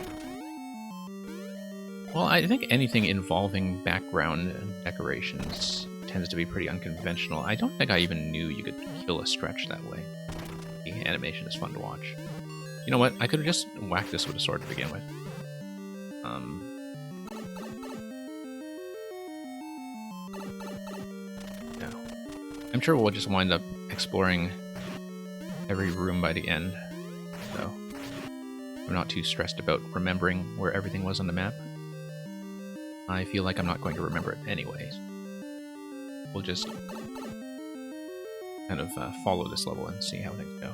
Well, I think anything involving background decorations tends to be pretty unconventional. I don't think I even knew you could kill a stretch that way. The animation is fun to watch. You know what? I could have just whacked this with a sword to begin with. No. I'm sure we'll just wind up exploring every room by the end, so I'm not too stressed about remembering where everything was on the map. I feel like I'm not going to remember it anyways. We'll just kind of follow this level and see how things go.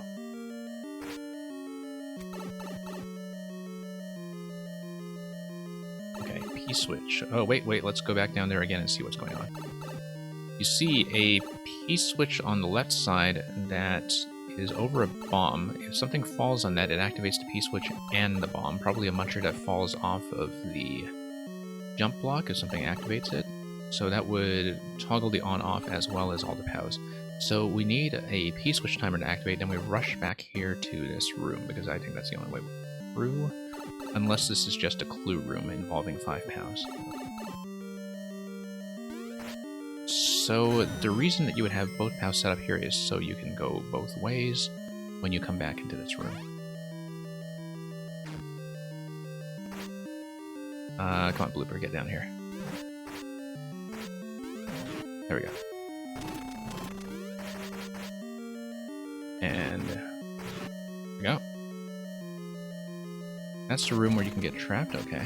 Okay, P-switch. Oh, wait, let's go back down there again and see what's going on. You see a P-switch on the left side that is over a bomb. If something falls on that, it activates the P-switch and the bomb. Probably a muncher that falls off of the jump block if something activates it. So that would toggle the on-off as well as all the POWs. So we need a P-switch timer to activate, then we rush back here to this room, because I think that's the only way through. Unless this is just a clue room involving 5 POWs. So the reason that you would have both POWs set up here is so you can go both ways when you come back into this room. Come on, Blooper, get down here. There we go. And there we go. That's the room where you can get trapped, okay.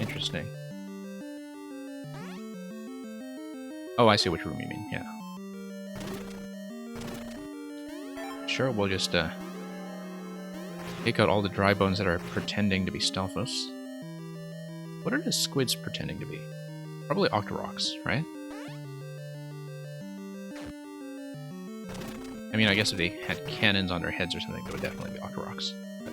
Interesting. Oh, I see which room you mean, yeah. Sure, we'll just take out all the dry bones that are pretending to be Stelphos. What are the squids pretending to be? Probably Octoroks, right? I mean, I guess if they had cannons on their heads or something, they would definitely be Octoroks. But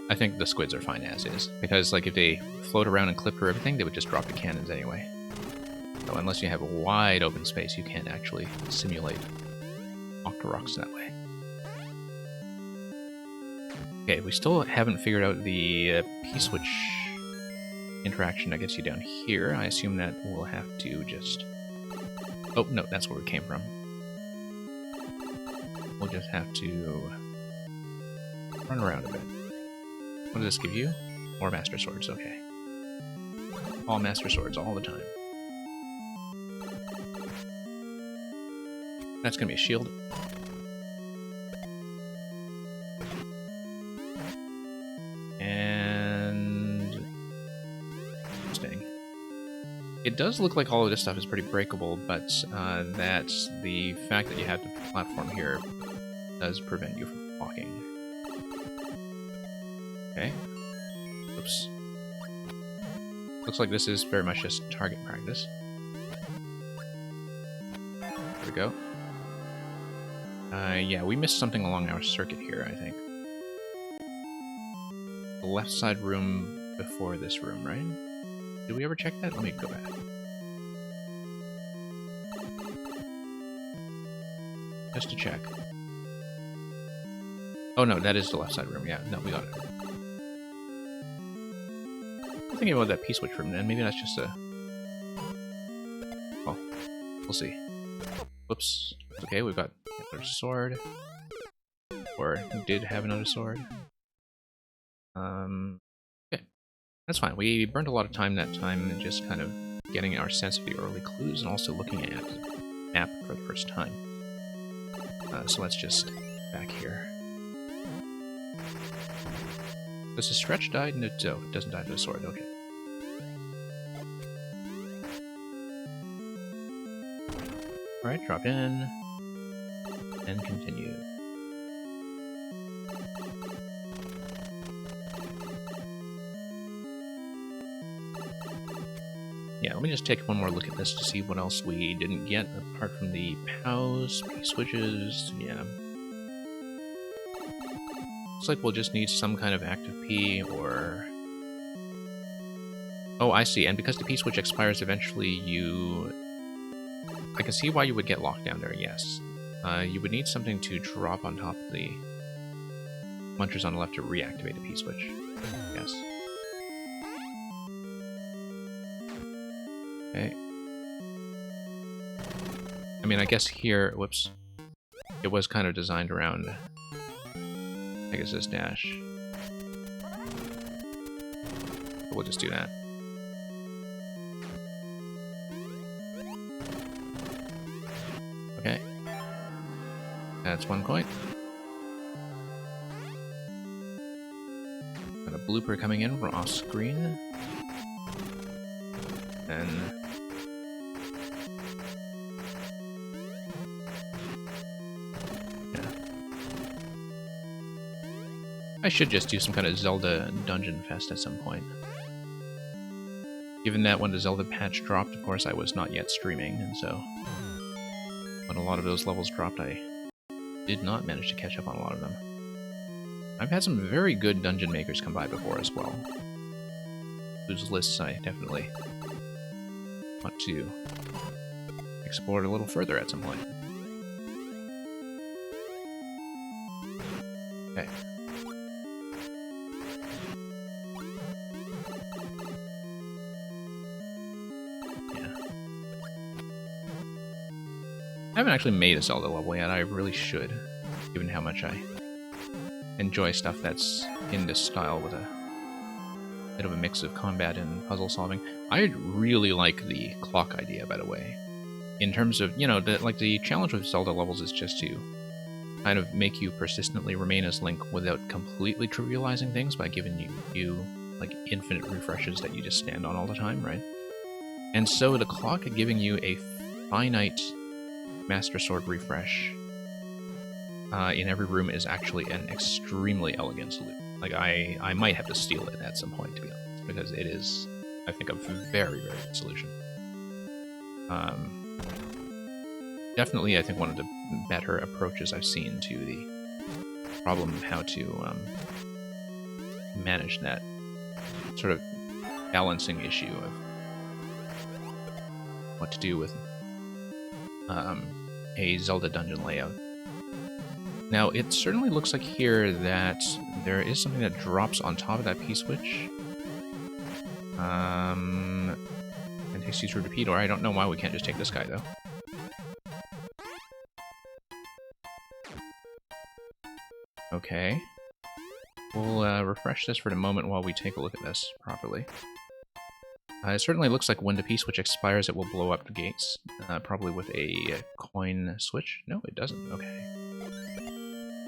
I think the squids are fine as is, because like if they float around and clip through everything, they would just drop the cannons anyway. So unless you have a wide open space, you can't actually simulate Octoroks that way. Okay, we still haven't figured out the P-switch interaction that gets you down here. I assume that we'll have to just... Oh, no, that's where we came from. We'll just have to run around a bit. What does this give you? More Master Swords, okay. All Master Swords all the time. That's gonna be a shield. And... interesting. It does look like all of this stuff is pretty breakable, but that's the fact that you have the platform here does prevent you from walking. Okay. Oops. Looks like this is very much just target practice. There we go. Yeah, we missed something along our circuit here, I think. The left side room before this room, right? Did we ever check that? Let me go back. Just to check. Oh no, that is the left side room. Yeah, no, we got it. thinking about that P-switch room, and maybe that's just a... Well, we'll see. Whoops. Okay, we've got another sword. Or did have another sword. Okay. That's fine. We burned a lot of time that time and just kind of getting our sense of the early clues and also looking at the map for the first time. So let's just back here. Does the stretch die? No, it doesn't die to the sword. Okay. Alright, drop in. And continue. Yeah, let me just take one more look at this to see what else we didn't get, apart from the POWs, P-switches, yeah. Looks like we'll just need some kind of active P, or... Oh, I see, and because the P-switch expires eventually, you... I can see why you would get locked down there, yes. You would need something to drop on top of the munchers on the left to reactivate the P-switch. Yes. Okay. I mean, I guess here, whoops, it was kind of designed around, I guess, this dash. But we'll just do that. Okay. That's one coin. Got a blooper coming in from off screen. And yeah. I should just do some kind of Zelda dungeon fest at some point. Given that when the Zelda patch dropped, of course, I was not yet streaming, and so when a lot of those levels dropped, I did not manage to catch up on a lot of them. I've had some very good dungeon makers come by before as well, whose lists I definitely want to explore it a little further at some point. Okay. Yeah. I haven't actually made a Zelda level yet. I really should, given how much I enjoy stuff that's in this style with a bit of a mix of combat and puzzle solving. I really like the clock idea, by the way. In terms of, you know, the challenge with Zelda levels is just to kind of make you persistently remain as Link without completely trivializing things by giving you like infinite refreshes that you just stand on all the time, right? And so the clock giving you a finite Master Sword refresh in every room is actually an extremely elegant solution. Like, I might have to steal it at some point, to be honest, because it is, I think, a very, very good solution. Definitely, I think, one of the better approaches I've seen to the problem of how to manage that sort of balancing issue of what to do with a Zelda dungeon layout. Now, it certainly looks like here that there is something that drops on top of that P-switch. And takes you through the P-door. I don't know why we can't just take this guy, though. Okay. We'll refresh this for the moment while we take a look at this properly. It certainly looks like when the P-switch expires, it will blow up the gates. Probably with a coin switch. No, it doesn't. Okay.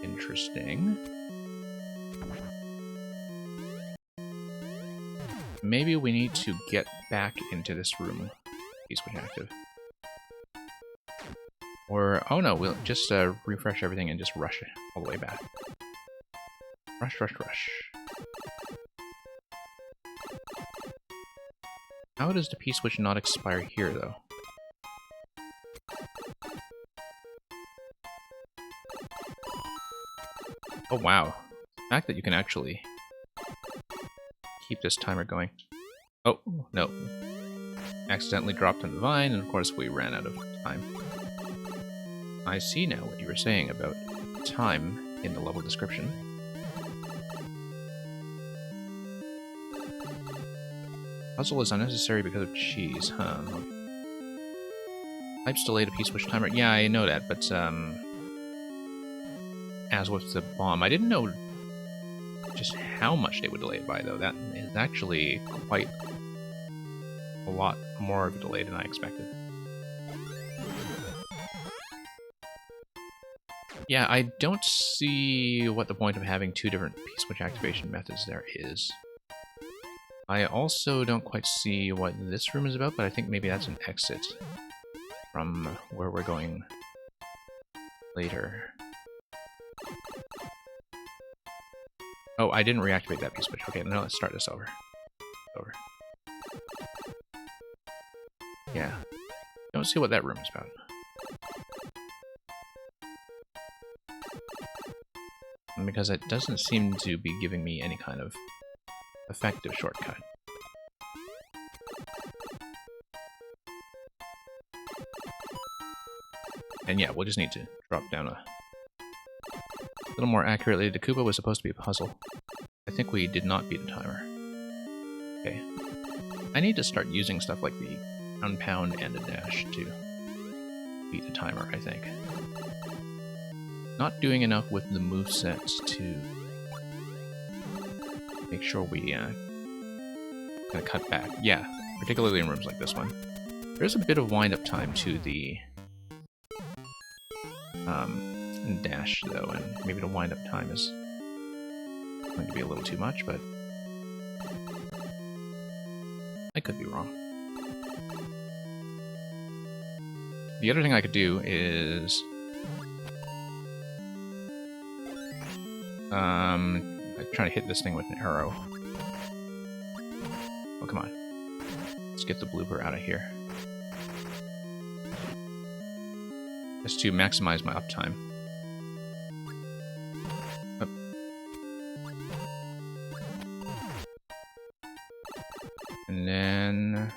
Interesting. Maybe we need to get back into this room. P-switch active. Or, oh no, we'll just refresh everything and just rush it all the way back. Rush, rush, rush. How does the P-switch not expire here, though? Oh wow. The fact that you can actually keep this timer going. Oh, no. Accidentally dropped on the vine, and of course we ran out of time. I see now what you were saying about time in the level description. Puzzle is unnecessary because of cheese, huh? Types delayed a P-switch timer. Yeah, I know that, but as with the bomb, I didn't know just how much they would delay it by, though. That is actually quite a lot more of a delay than I expected. Yeah, I don't see what the point of having two different P-switch activation methods there is. I also don't quite see what this room is about, but I think maybe that's an exit from where we're going later. Oh, I didn't reactivate that P-switch. Okay, no, let's start this over. Over. Yeah. Don't see what that room is about. Because it doesn't seem to be giving me any kind of effective shortcut. And yeah, we'll just need to drop down a little more accurately. The Koopa was supposed to be a puzzle. I think we did not beat the timer. Okay. I need to start using stuff like the ground pound and a dash to beat the timer, I think. Not doing enough with the movesets to make sure we kind of cut back. Yeah, particularly in rooms like this one. There's a bit of wind-up time to the dash, though, and maybe the wind-up time is going to be a little too much, but I could be wrong. The other thing I could do is I'm trying to hit this thing with an arrow. Oh, come on. Let's get the blooper out of here. Just to maximize my uptime. Oh. And then...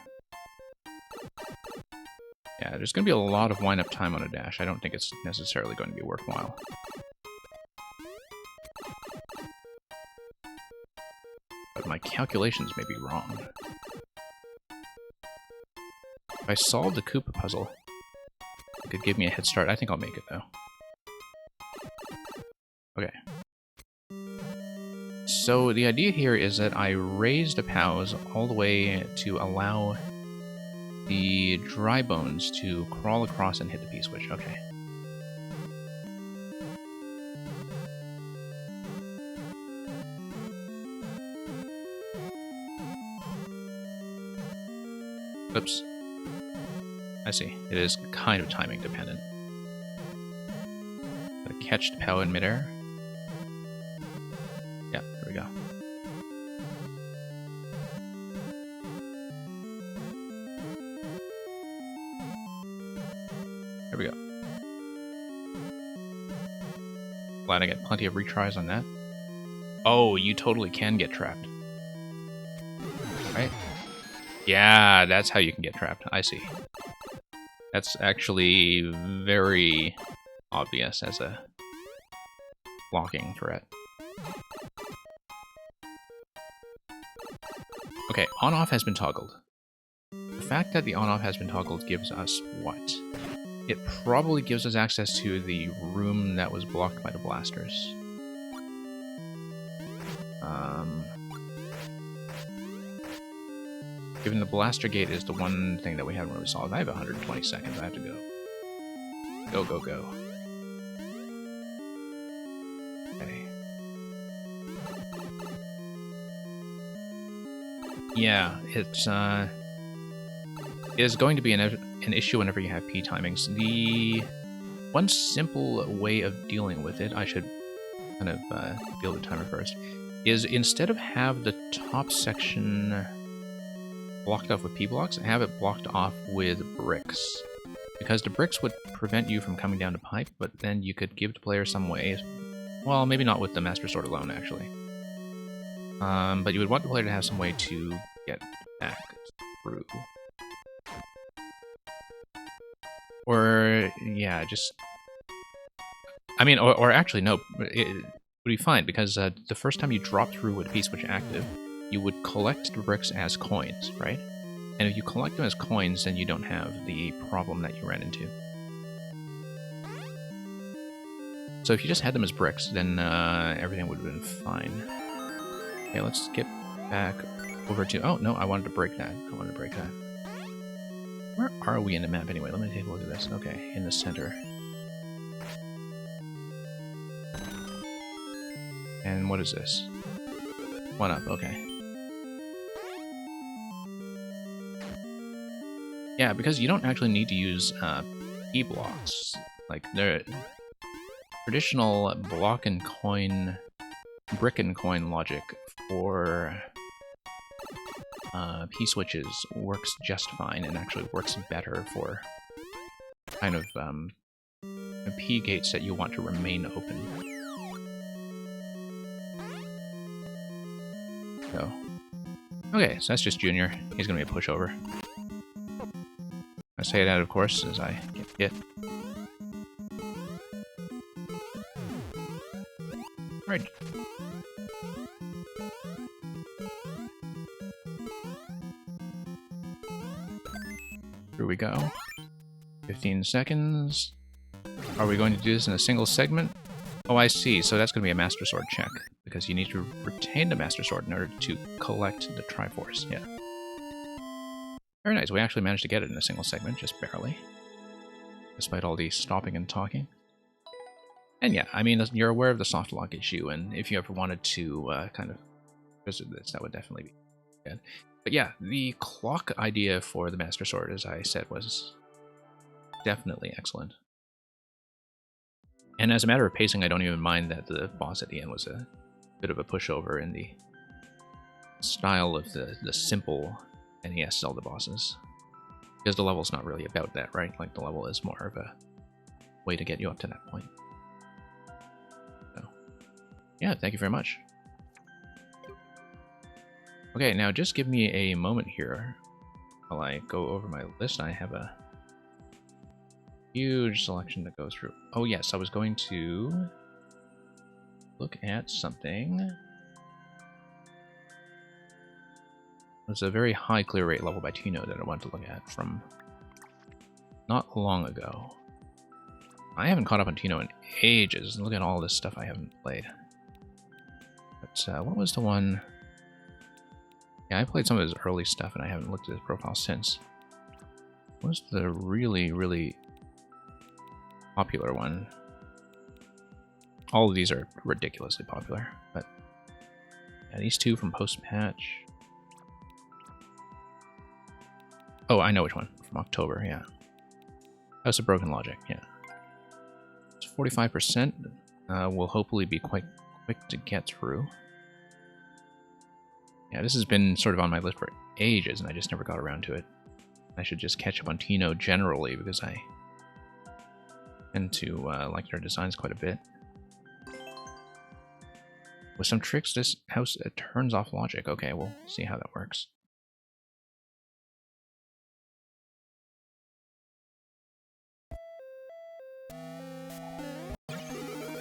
yeah, there's going to be a lot of wind-up time on a dash. I don't think it's necessarily going to be worthwhile. But my calculations may be wrong. If I solve the Koopa puzzle, it could give me a head start. I think I'll make it, though. Okay. So the idea here is that I raise the POWs all the way to allow the dry bones to crawl across and hit the P-switch. Okay. Oops. I see. It is kind of timing dependent. Gotta catch the POW in midair. Yeah, there we go. There we go. Glad I get plenty of retries on that. Oh, you totally can get trapped. Right? Yeah, that's how you can get trapped. I see. That's actually very obvious as a blocking threat. Okay, on-off has been toggled. The fact that the on-off has been toggled gives us what? It probably gives us access to the room that was blocked by the blasters. Given the blaster gate is the one thing that we haven't really solved. I have 120 seconds. I have to go. Go, go, go. Okay. Yeah, it is going to be an issue whenever you have P timings. The one simple way of dealing with it, I should kind of deal with the timer first, is instead of have the top section blocked off with P-blocks, have it blocked off with bricks. Because the bricks would prevent you from coming down the pipe, but then you could give the player some way. Well, maybe not with the Master Sword alone, actually. But you would want the player to have some way to get back through. Or, yeah, just... I mean, or actually, no, it would be fine, because the first time you drop through with P-switch active, you would collect the bricks as coins, right? And if you collect them as coins, then you don't have the problem that you ran into. So if you just had them as bricks, then everything would have been fine. Okay, let's get back over to... Oh, no, I wanted to break that. I wanted to break that. Where are we in the map anyway? Let me take a look at this. Okay, in the center. And what is this? 1 up, okay. Yeah, because you don't actually need to use P blocks. Like, they're traditional block and coin, brick and coin logic for P switches works just fine, and actually works better for kind of P gates that you want to remain open. So, okay, so that's just Junior. He's gonna be a pushover. I say that, of course, as I get hit. Right. Here we go. 15 seconds. Are we going to do this in a single segment? Oh, I see. So that's going to be a Master Sword check, because you need to retain the Master Sword in order to collect the Triforce. Yeah. Very nice. We actually managed to get it in a single segment, just barely. Despite all the stopping and talking. And yeah, I mean, you're aware of the soft lock issue, and if you ever wanted to kind of visit this, that would definitely be good. But yeah, the clock idea for the Master Sword, as I said, was definitely excellent. And as a matter of pacing, I don't even mind that the boss at the end was a bit of a pushover in the style of the simple NES Zelda bosses. Because the level's not really about that, right? Like, the level is more of a way to get you up to that point. So, yeah, thank you very much. Okay, now just give me a moment here while I go over my list. I have a huge selection to go through. Oh yes, I was going to look at something. There's a very high clear rate level by Tino that I wanted to look at from not long ago. I haven't caught up on Tino in ages. Look at all this stuff I haven't played. But what was the one? Yeah, I played some of his early stuff and I haven't looked at his profile since. What was the really, really popular one? All of these are ridiculously popular, but yeah, these two from post-patch. Oh, I know which one. From October, yeah. House of Broken Logic, yeah. It's 45%. Will hopefully be quite quick to get through. Yeah, this has been sort of on my list for ages, and I just never got around to it. I should just catch up on Tino generally, because I tend to like their designs quite a bit. With some tricks, this house turns off logic. Okay, we'll see how that works.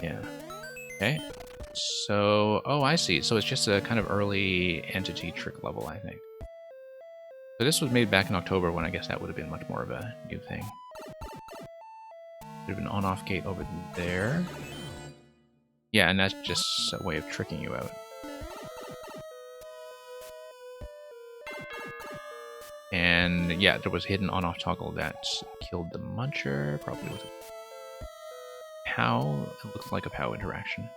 Yeah. Okay. So, oh, I see. So it's just a kind of early entity trick level, I think. So this was made back in October, when I guess that would have been much more of a new thing. Should have been on-off gate over there. Yeah, and that's just a way of tricking you out. And yeah, there was a hidden on-off toggle that killed the Muncher, probably with a POW. It looks like a POW interaction.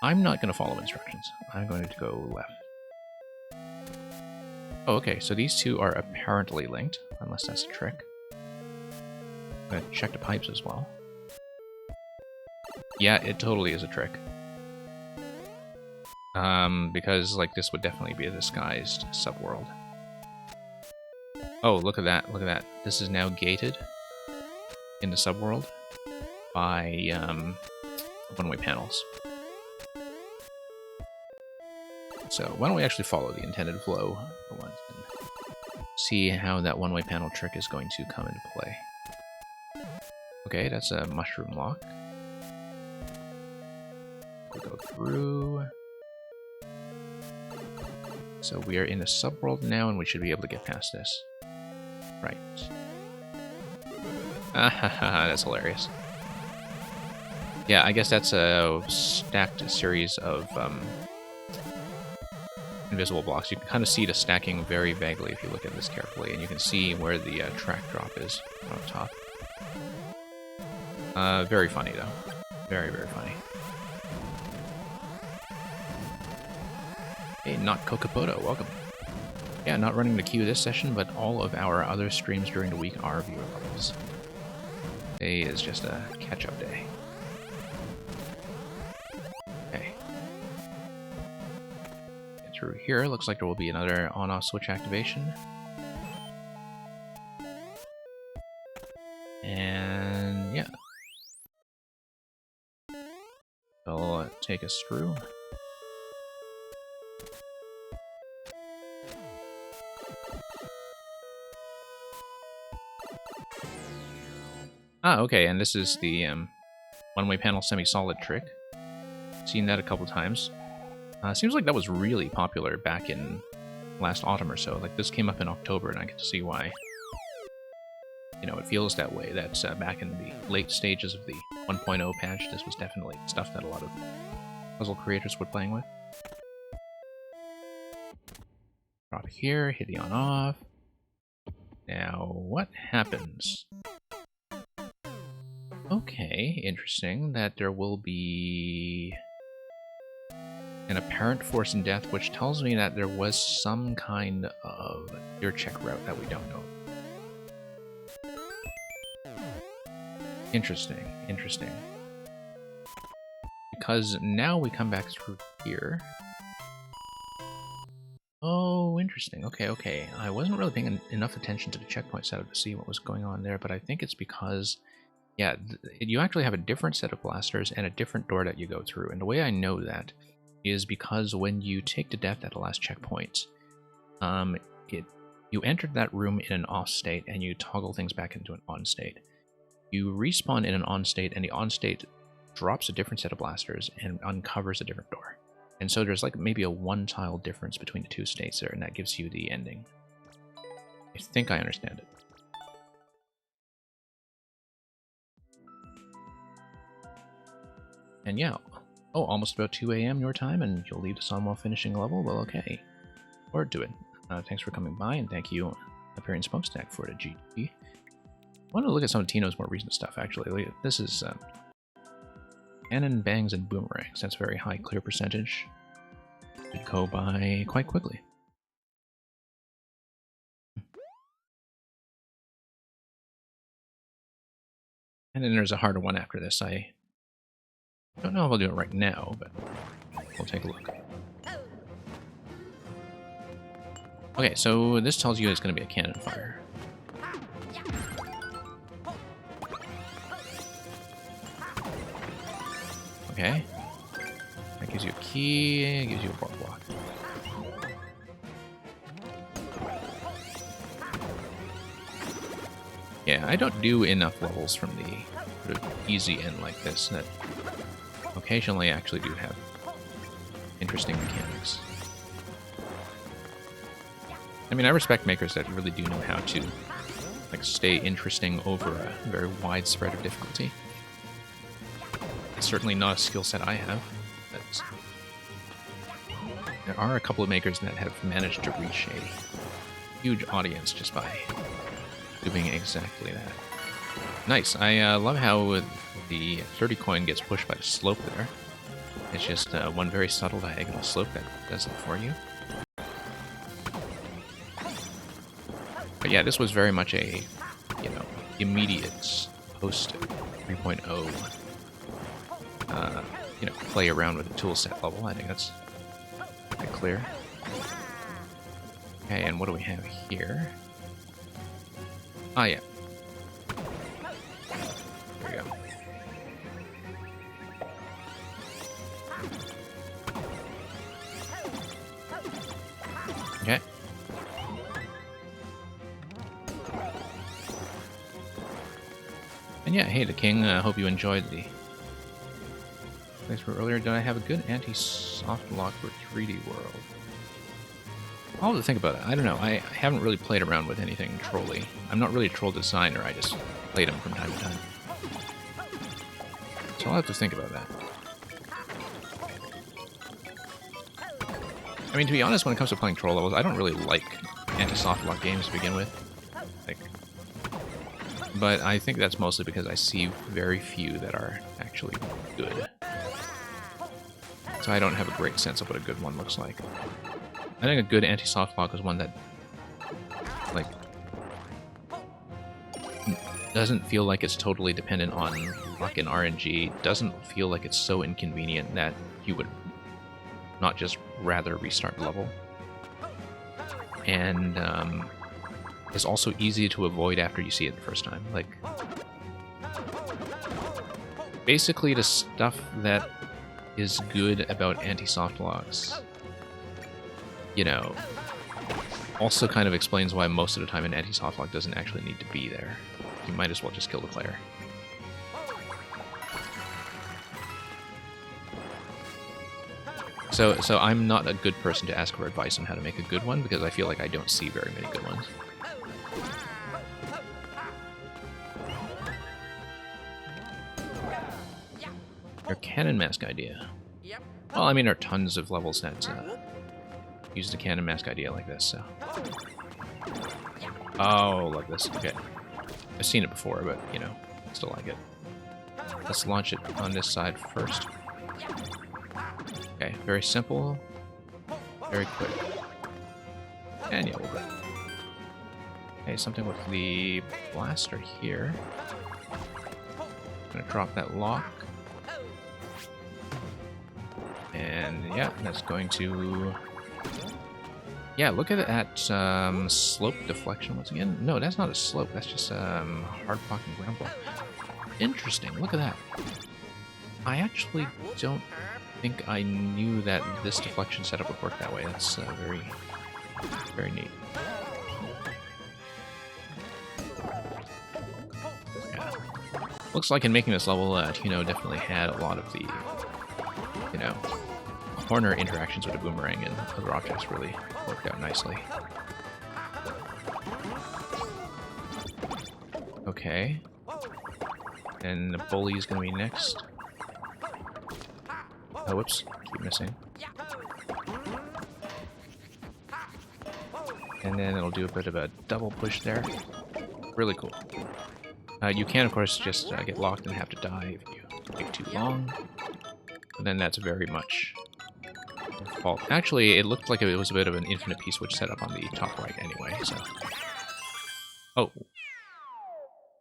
I'm not going to follow instructions. I'm going to go left. Oh, okay, so these two are apparently linked, unless that's a trick. I'm going to check the pipes as well. Yeah, it totally is a trick. Because, like, this would definitely be a disguised subworld. Oh, look at that, look at that. This is now gated in the subworld by, one-way panels. So, why don't we actually follow the intended flow for once and see how that one-way panel trick is going to come into play. Okay, that's a mushroom lock. We'll go through. So we are in a subworld now, and we should be able to get past this. Right. That's hilarious. Yeah, I guess that's a stacked series of invisible blocks. You can kind of see the stacking very vaguely if you look at this carefully, and you can see where the track drop is up top. Very funny, though. Very, very funny. Hey, not Kokopoto, welcome. Yeah, not running the queue this session, but all of our other streams during the week are viewer levels. Today is just a catch-up day. Okay. Get through here. Looks like there will be another on-off switch activation. And yeah. They'll take us through. Ah, okay, and this is the one-way panel semi-solid trick. Seen that a couple times. Seems like that was really popular back in last autumn or so. Like, this came up in October, and I get to see why. You know, it feels that way. That's back in the late stages of the 1.0 patch. This was definitely stuff that a lot of puzzle creators were playing with. Drop here, hit the on-off. Now, what happens? Okay, interesting that there will be an apparent force in death, which tells me that there was some kind of ear check route that we don't know. Interesting, interesting. Because now we come back through here. Oh, interesting. Okay, okay. I wasn't really paying enough attention to the checkpoint setup to see what was going on there, but I think it's because, yeah, you actually have a different set of blasters and a different door that you go through. And the way I know that is because when you take to death at the last checkpoint, you entered that room in an off state and you toggle things back into an on state. You respawn in an on state, and the on state drops a different set of blasters and uncovers a different door. And so there's like maybe a one-tile difference between the two states there, and that gives you the ending. I think I understand it. And yeah, oh, almost about 2 AM your time, and you'll leave us on while finishing a level? Well, okay. Or do it. Thanks for coming by, and thank you, Appearing Smokestack, for the GG. I want to look at some of Tino's more recent stuff, actually. This is cannon, bangs, and boomerangs. That's very high clear percentage. Could go by quite quickly. And then there's a harder one after this. I don't know if I'll do it right now, but we'll take a look. Okay, so this tells you it's going to be a cannon fire. Okay. That gives you a key, it gives you a bar block. Yeah, I don't do enough levels from the sort of easy end like this that occasionally actually do have interesting mechanics. I mean, I respect makers that really do know how to like stay interesting over a very wide spread of difficulty. It's certainly not a skill set I have. But there are a couple of makers that have managed to reach a huge audience just by doing exactly that. Nice. I love how the 30 coin gets pushed by the slope there. It's just one very subtle diagonal slope that does it for you. But yeah, this was very much a, you know, immediate post 3.0 you know, play around with the toolset level. I think that's pretty clear. Okay, and what do we have here? Ah, yeah. There we go. Okay. And yeah, hey, the King, hope you enjoyed the place where earlier. Did I have a good anti-soft lock for 3D World? I'll have to think about it. I don't know. I haven't really played around with anything trolly. I'm not really a troll designer. I just played them from time to time. So I'll have to think about that. I mean, to be honest, when it comes to playing troll levels, I don't really like anti-soft lock games to begin with. Like, but I think that's mostly because I see very few that are actually good. So I don't have a great sense of what a good one looks like. I think a good anti-soft lock is one that, like, doesn't feel like it's totally dependent on luck and RNG, doesn't feel like it's so inconvenient that you would not just rather restart the level. And it's also easy to avoid after you see it the first time. Like, basically the stuff that is good about anti-soft locks, you know, also kind of explains why most of the time an anti-soft lock doesn't actually need to be there. You might as well just kill the player. So I'm not a good person to ask for advice on how to make a good one, because I feel like I don't see very many good ones. Your cannon mask idea. Well, I mean, there are tons of levels that use the cannon mask idea like this, so... Oh, like this. Okay. I've seen it before, but, you know, I still like it. Let's launch it on this side first. Okay, very simple. Very quick. And yeah, we'll go. Okay, something with the blaster here. Gonna drop that lock. And yeah, that's going to... Yeah, look at that slope deflection once again. No, that's not a slope. That's just hard blocking ground ball. Interesting. Look at that. I actually don't think I knew that this deflection setup would work that way. That's very, very neat. Yeah. Looks like in making this level, Tino definitely had a lot of the, you know, corner interactions with the boomerang and other objects really worked out nicely. Okay. And the bully is going to be next. Oh, whoops. Keep missing. And then it'll do a bit of a double push there. Really cool. You can, of course, just get locked and have to die if you take too long. But then that's very much your fault. Actually, it looked like it was a bit of an infinite P-switch setup on the top right anyway, so... Oh.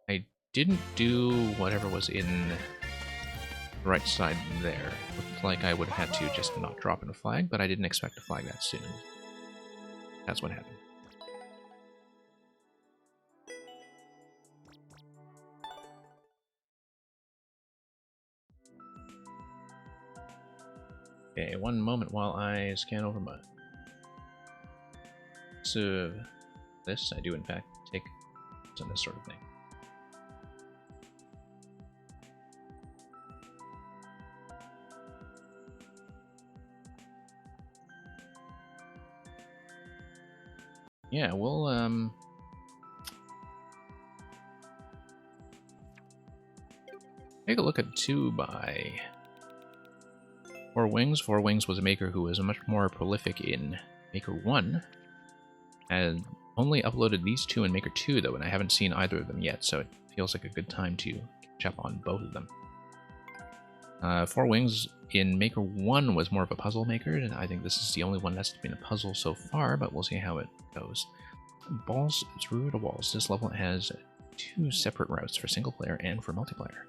I didn't do whatever was in the right side there. Looked like I would have had to just not drop in a flag, but I didn't expect to flag that soon. That's what happened. Okay, one moment while I scan over my... So, this, I do in fact take some of this sort of thing. Yeah, we'll, take a look at 2x. Four Wings. Four Wings was a maker who was much more prolific in Maker 1. And only uploaded these two in Maker 2, though, and I haven't seen either of them yet, so it feels like a good time to catch up on both of them. Four Wings in Maker 1 was more of a puzzle maker, and I think this is the only one that's been a puzzle so far, but we'll see how it goes. Balls through the walls. This level has 2 separate routes for single player and for multiplayer.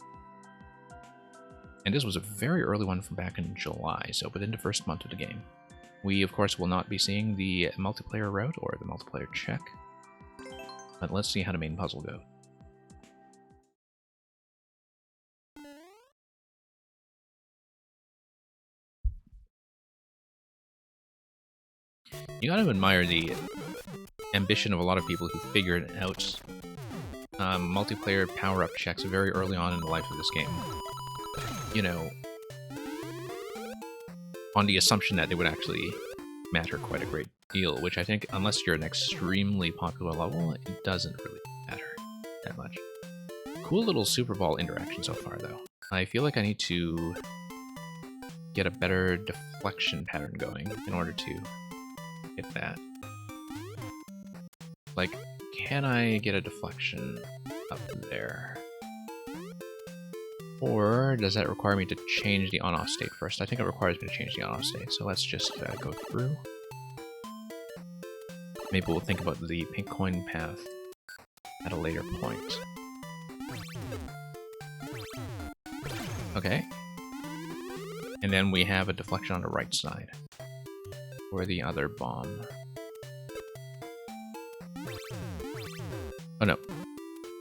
And this was a very early one from back in July, so within the first month of the game. We, of course, will not be seeing the multiplayer route or the multiplayer check, but let's see how the main puzzle goes. You gotta admire the ambition of a lot of people who figured out multiplayer power-up checks very early on in the life of this game. You know, on the assumption that they would actually matter quite a great deal, which I think, unless you're an extremely popular level, it doesn't really matter that much. Cool little Super Ball interaction so far, though. I feel like I need to get a better deflection pattern going in order to get that. Like, can I get a deflection up there? Or does that require me to change the on-off state first? I think it requires me to change the on-off state, so let's just go through. Maybe we'll think about the pink coin path at a later point. Okay. And then we have a deflection on the right side for the other bomb. Oh no.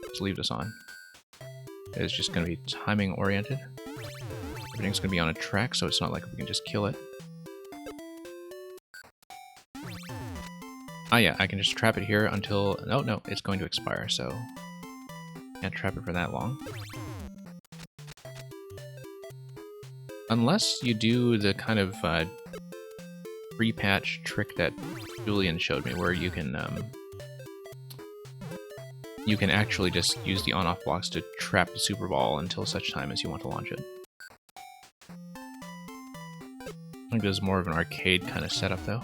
Let's leave this on. It's just going to be timing oriented. Everything's going to be on a track, so it's not like we can just kill it. Ah yeah, I can just trap it here until... Oh no, it's going to expire, so... Can't trap it for that long. Unless you do the kind of pre-patch trick that Julian showed me, where you can actually just use the on-off blocks to trap the Super Ball until such time as you want to launch it. I think this is more of an arcade kind of setup, though.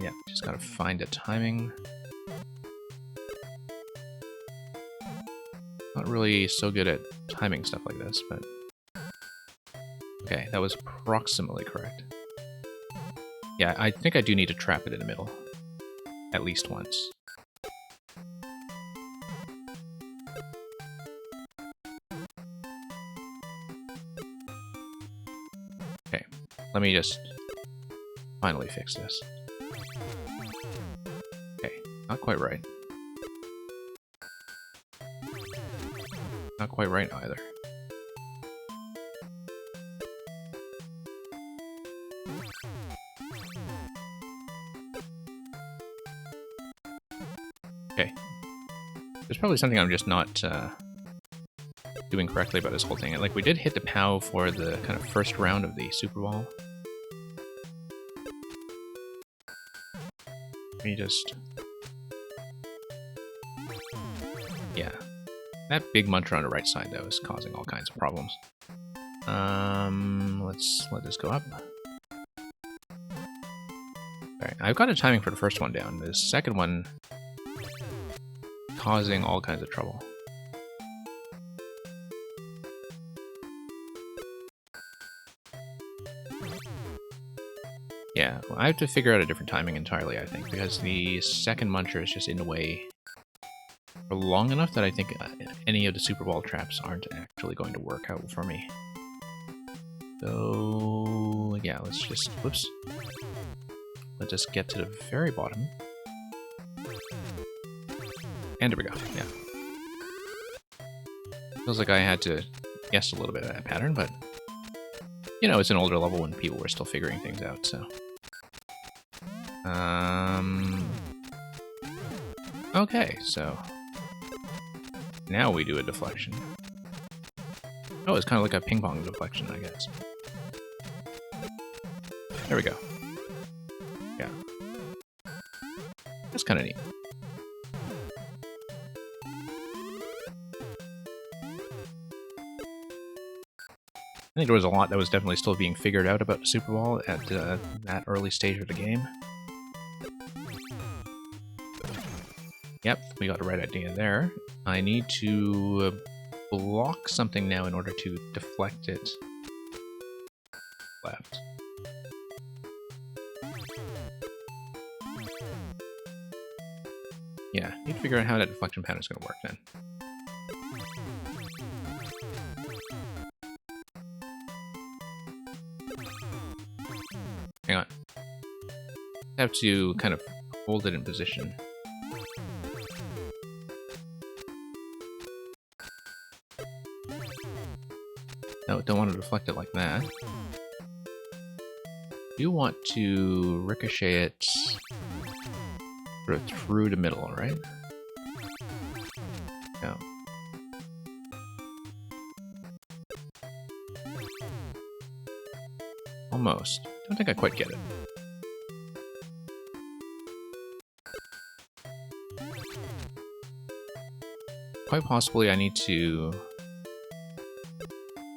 Yeah, just gotta find a timing. Not really so good at timing stuff like this, but... Okay, that was approximately correct. Yeah, I think I do need to trap it in the middle. At least once. Okay, let me just finally fix this. Okay, not quite right. Not quite right either. Okay. There's probably something I'm just not doing correctly about this whole thing. Like, we did hit the POW for the kind of first round of the Super Ball. Let me just... Yeah. That big muncher on the right side, though, is causing all kinds of problems. Let's let this go up. Alright, I've got a timing for the first one down. The second one... causing all kinds of trouble. Yeah, well, I have to figure out a different timing entirely, I think, because the second muncher is just in the way for long enough that I think any of the Super Ball traps aren't actually going to work out for me. So, yeah, let's just... Whoops. Let's just get to the very bottom. And there we go, yeah. Feels like I had to guess a little bit of that pattern, but... You know, it's an older level when people were still figuring things out, so... Okay, so... Now we do a deflection. Oh, it's kind of like a ping-pong deflection, I guess. There we go. Yeah. That's kind of neat. I think there was a lot that was definitely still being figured out about the Super Ball at that early stage of the game. Yep, we got the right idea there. I need to block something now in order to deflect it left. Yeah, need to figure out how that deflection pattern is going to work then. Hang on. I have to kind of hold it in position. No, don't want to deflect it like that. You want to ricochet it sort of through the middle, right? No. Almost. Don't think I quite get it. Quite possibly I need to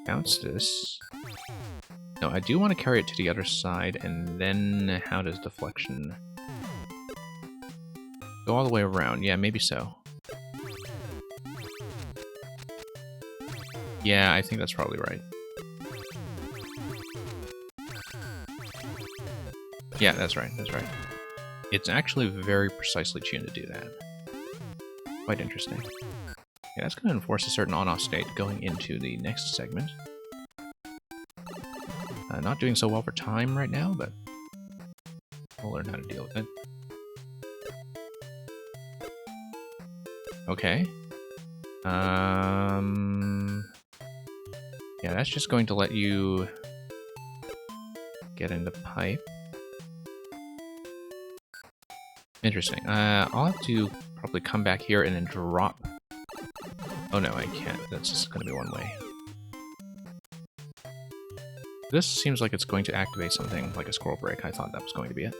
bounce this. No, I do want to carry it to the other side, and then how does deflection go all the way around? Yeah, maybe so. Yeah, I think that's probably right. Yeah, that's right, that's right. It's actually very precisely tuned to do that. Quite interesting. Yeah, that's going to enforce a certain on-off state going into the next segment. Not doing so well for time right now, but we'll learn how to deal with it. Okay. Yeah, that's just going to let you get in the pipe. Interesting. I'll have to probably come back here and then drop. Oh no, I can't. That's just going to be one way. This seems like it's going to activate something like a scroll break. I thought that was going to be it.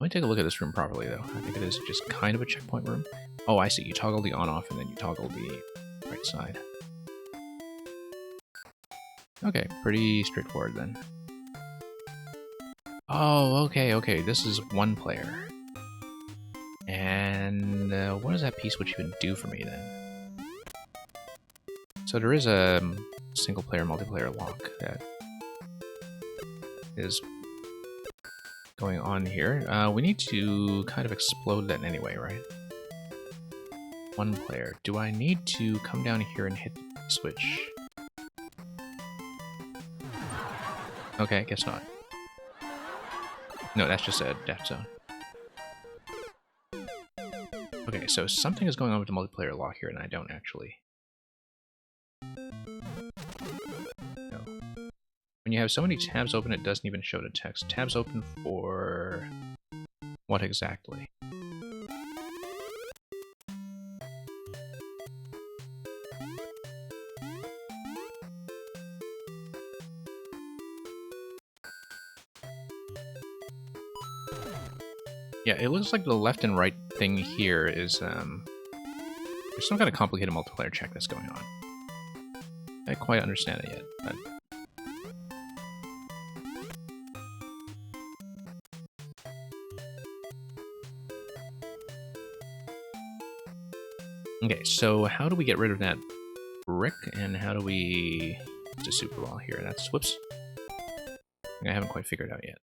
Let me take a look at this room properly, though. I think it is just kind of a checkpoint room. Oh, I see. You toggle the on-off, and then you toggle the right side. Okay, pretty straightforward, then. Oh, okay. This is one player. And what does that piece which even do for me, then? So there is a single-player, multiplayer lock that is going on here. We need to kind of explode that anyway, right? One player. Do I need to come down here and hit the switch? Okay, guess not. No, that's just a death zone. Okay, so something is going on with the multiplayer lock here, and I don't actually... No. When you have so many tabs open, it doesn't even show the text. Tabs open for... what exactly? Yeah, it looks like the left and right thing here is, there's some kind of complicated multiplayer check that's going on. I don't quite understand it yet, but... Okay, so how do we get rid of that brick, and how do we... It's a super ball here, that's... Whoops. I haven't quite figured out yet.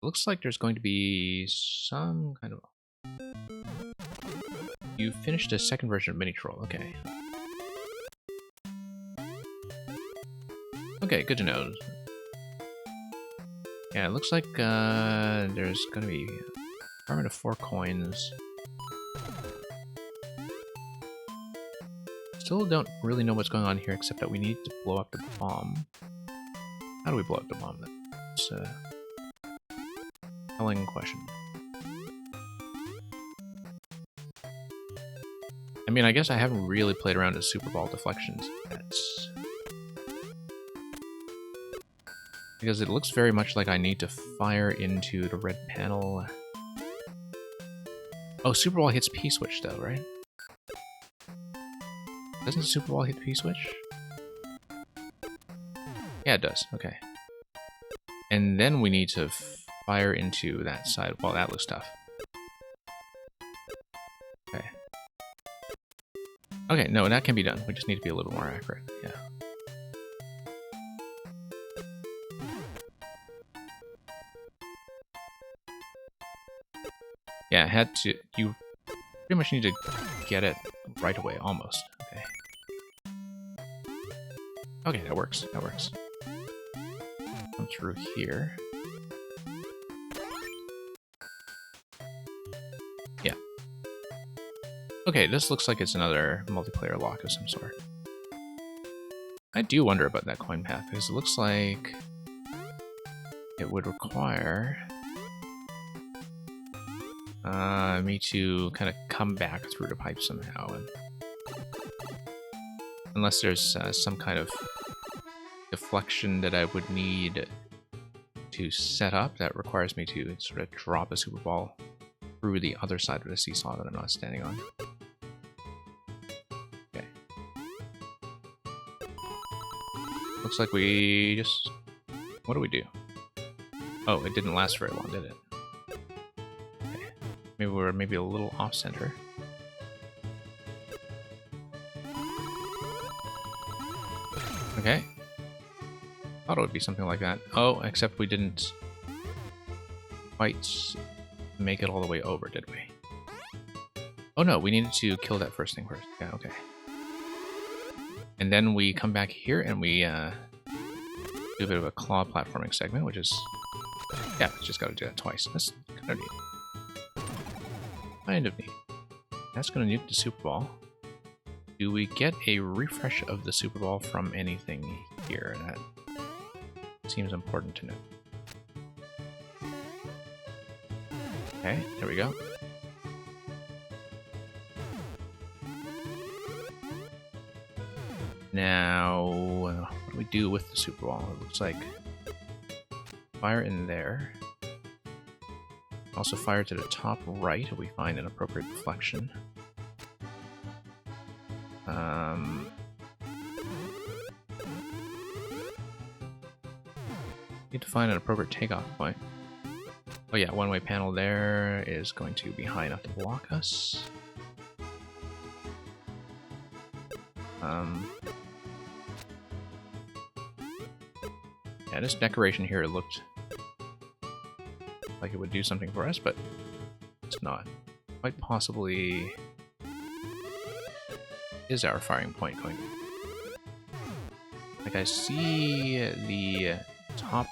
Looks like there's going to be some kind of... You finished a second version of Mini Troll, okay. Okay, good to know. Yeah, it looks like there's gonna be requirement of 4 coins. Still don't really know what's going on here, except that we need to blow up the bomb. How do we blow up the bomb then? It's a telling question. I mean, I guess I haven't really played around with Super Ball deflections yet. Because it looks very much like I need to fire into the red panel. Oh, Super Ball hits P-switch though, right? Doesn't Super Ball hit P-switch? Yeah, it does. Okay. And then we need to fire into that side. Well, that looks tough. Okay. Okay, no, that can be done. We just need to be a little more accurate. Yeah. Yeah, I had to... You pretty much need to get it right away, almost. Okay. Okay, that works. That works. Come through here. Yeah. Okay, this looks like it's another multiplayer lock of some sort. I do wonder about that coin path, because it looks like it would require me to kind of come back through the pipe somehow, and unless there's some kind of deflection that I would need to set up that requires me to sort of drop a super ball through the other side of the seesaw that I'm not standing on. Okay. Looks like we just... What do we do? Oh, it didn't last very long, did it? Okay. Maybe we're a little off-center. Okay. Thought it would be something like that. Oh, except we didn't quite make it all the way over, did we? Oh no, we needed to kill that first thing first. Yeah, okay. And then we come back here and we do a bit of a claw platforming segment, which is... Yeah, just gotta do that twice. That's kind of neat. Kind of neat. That's gonna nuke the Super Ball. Do we get a refresh of the Super Ball from anything here? That seems important to know. Okay, there we go. Now, what do we do with the Super Ball? It looks like fire in there. Also fire to the top right if we find an appropriate deflection. Need to find an appropriate takeoff point. Oh yeah, one-way panel there is going to be high enough to block us. Yeah, this decoration here looked like it would do something for us, but it's not. Quite possibly is our firing point going to... Like I see the top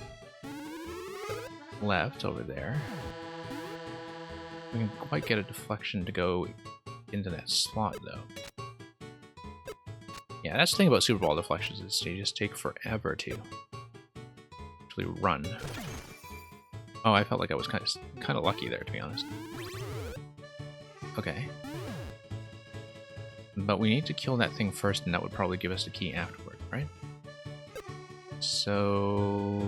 left over there. We can quite get a deflection to go into that slot though. Yeah, that's the thing about Super Ball deflections is they just take forever to actually run. Oh, I felt like I was kind of lucky there, to be honest. Okay. But we need to kill that thing first, and that would probably give us the key afterward, right? So...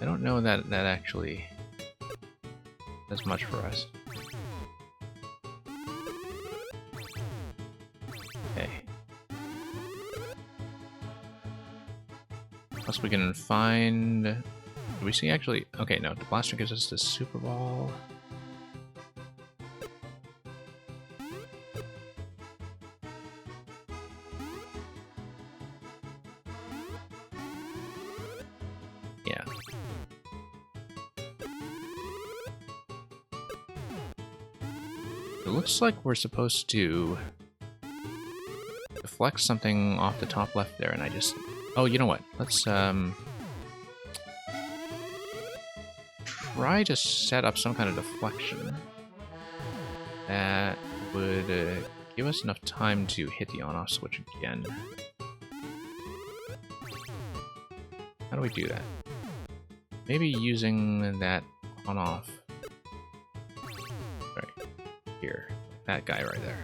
I don't know that that actually does much for us. Okay. Plus we can find... Do we see actually... Okay, no, the blaster gives us the Super Ball. Yeah. It looks like we're supposed to deflect something off the top left there, and I just... Oh, you know what? Let's try to set up some kind of deflection that would give us enough time to hit the on-off switch again. How do we do that? Maybe using that on-off right here. That guy right there.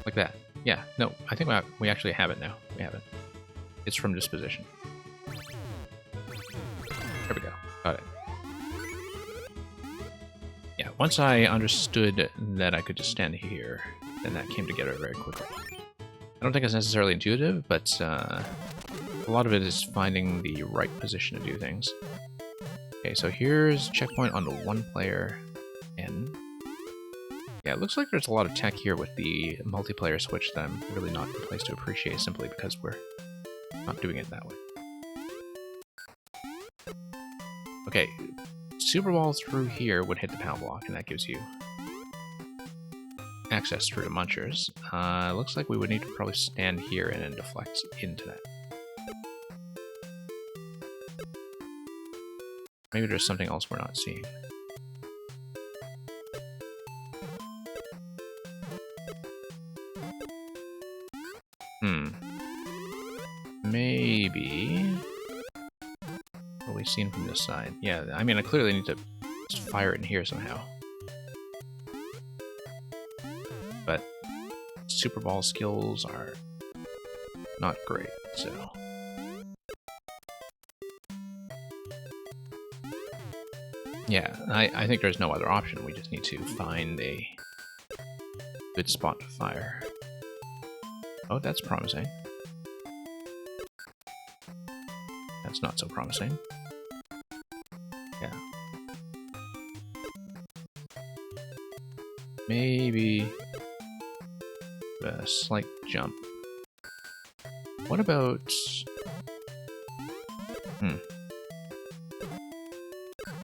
Like that. Yeah, no, I think we actually have it now. We have it. It's from this position. There we go. Got it. Yeah, once I understood that I could just stand here, then that came together very quickly. I don't think it's necessarily intuitive, but a lot of it is finding the right position to do things. Okay, so here's checkpoint on the one player N. Yeah, it looks like there's a lot of tech here with the multiplayer switch that I'm really not in place to appreciate simply because we're not doing it that way. Okay, Super Ball through here would hit the power block, and that gives you access through the munchers. Looks like we would need to probably stand here and then deflect into that. Maybe there's something else we're not seeing. Maybe... What have we seen from this side? Yeah, I mean, I clearly need to just fire it in here somehow. But Super Ball skills are not great, so... Yeah, I think there's no other option. We just need to find a good spot to fire. Oh, that's promising. That's not so promising. Yeah. Maybe a slight jump. What about...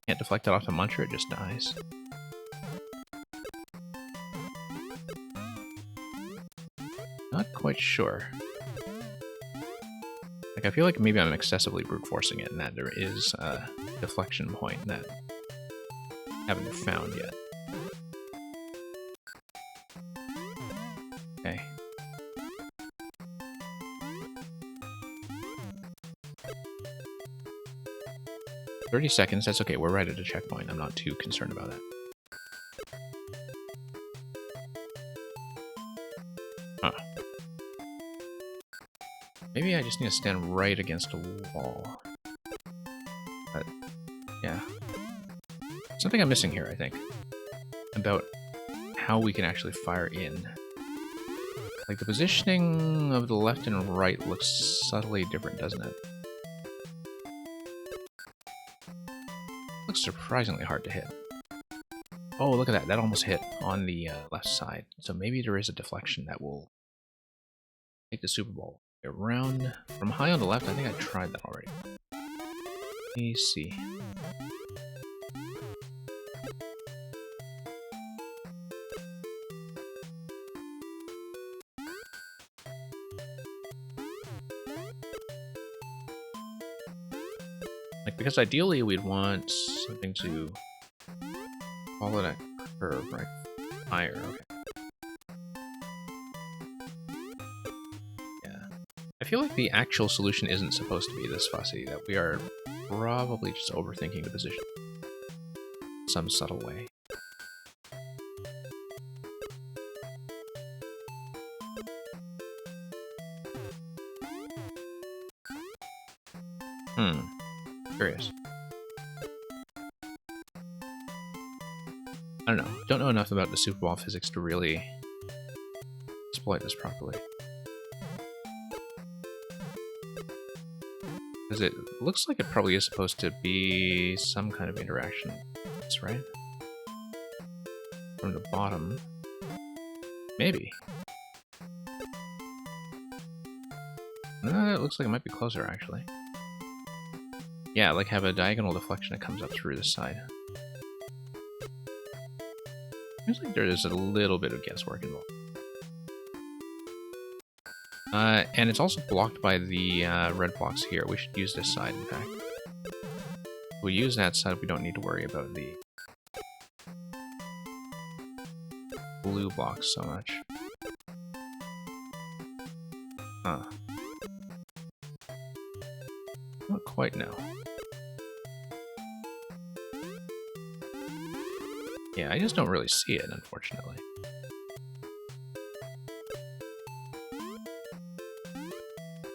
Can't deflect it off the muncher, it just dies. Not quite sure. Like, I feel like maybe I'm excessively brute forcing it and that there is a deflection point that I haven't found yet. Okay. "30 seconds, that's okay, we're right at a checkpoint. I'm not too concerned about that." Huh. Maybe I just need to stand right against a wall. But, yeah. Something I'm missing here, I think. About how we can actually fire in. Like, the positioning of the left and right looks subtly different, doesn't it? Looks surprisingly hard to hit. Oh, look at that. That almost hit on the left side. So maybe there is a deflection that will take the Super Ball around. From high on the left, I think I tried that already. Let me see. Like, because ideally we'd want something to follow that curve, right? Higher, okay. Yeah. I feel like the actual solution isn't supposed to be this fussy, that we are probably just overthinking the position in some subtle way. Curious. I don't know. Don't know enough about the Super Ball physics to really exploit this properly. Because it looks like it probably is supposed to be some kind of interaction. That's right. From the bottom. Maybe. It looks like it might be closer, actually. Yeah, like have a diagonal deflection that comes up through this side. Seems like there is a little bit of guesswork involved. And it's also blocked by the red blocks here. We should use this side, in fact. If we use that side, we don't need to worry about the blue blocks so much. Huh. Not quite now. Yeah, I just don't really see it, unfortunately.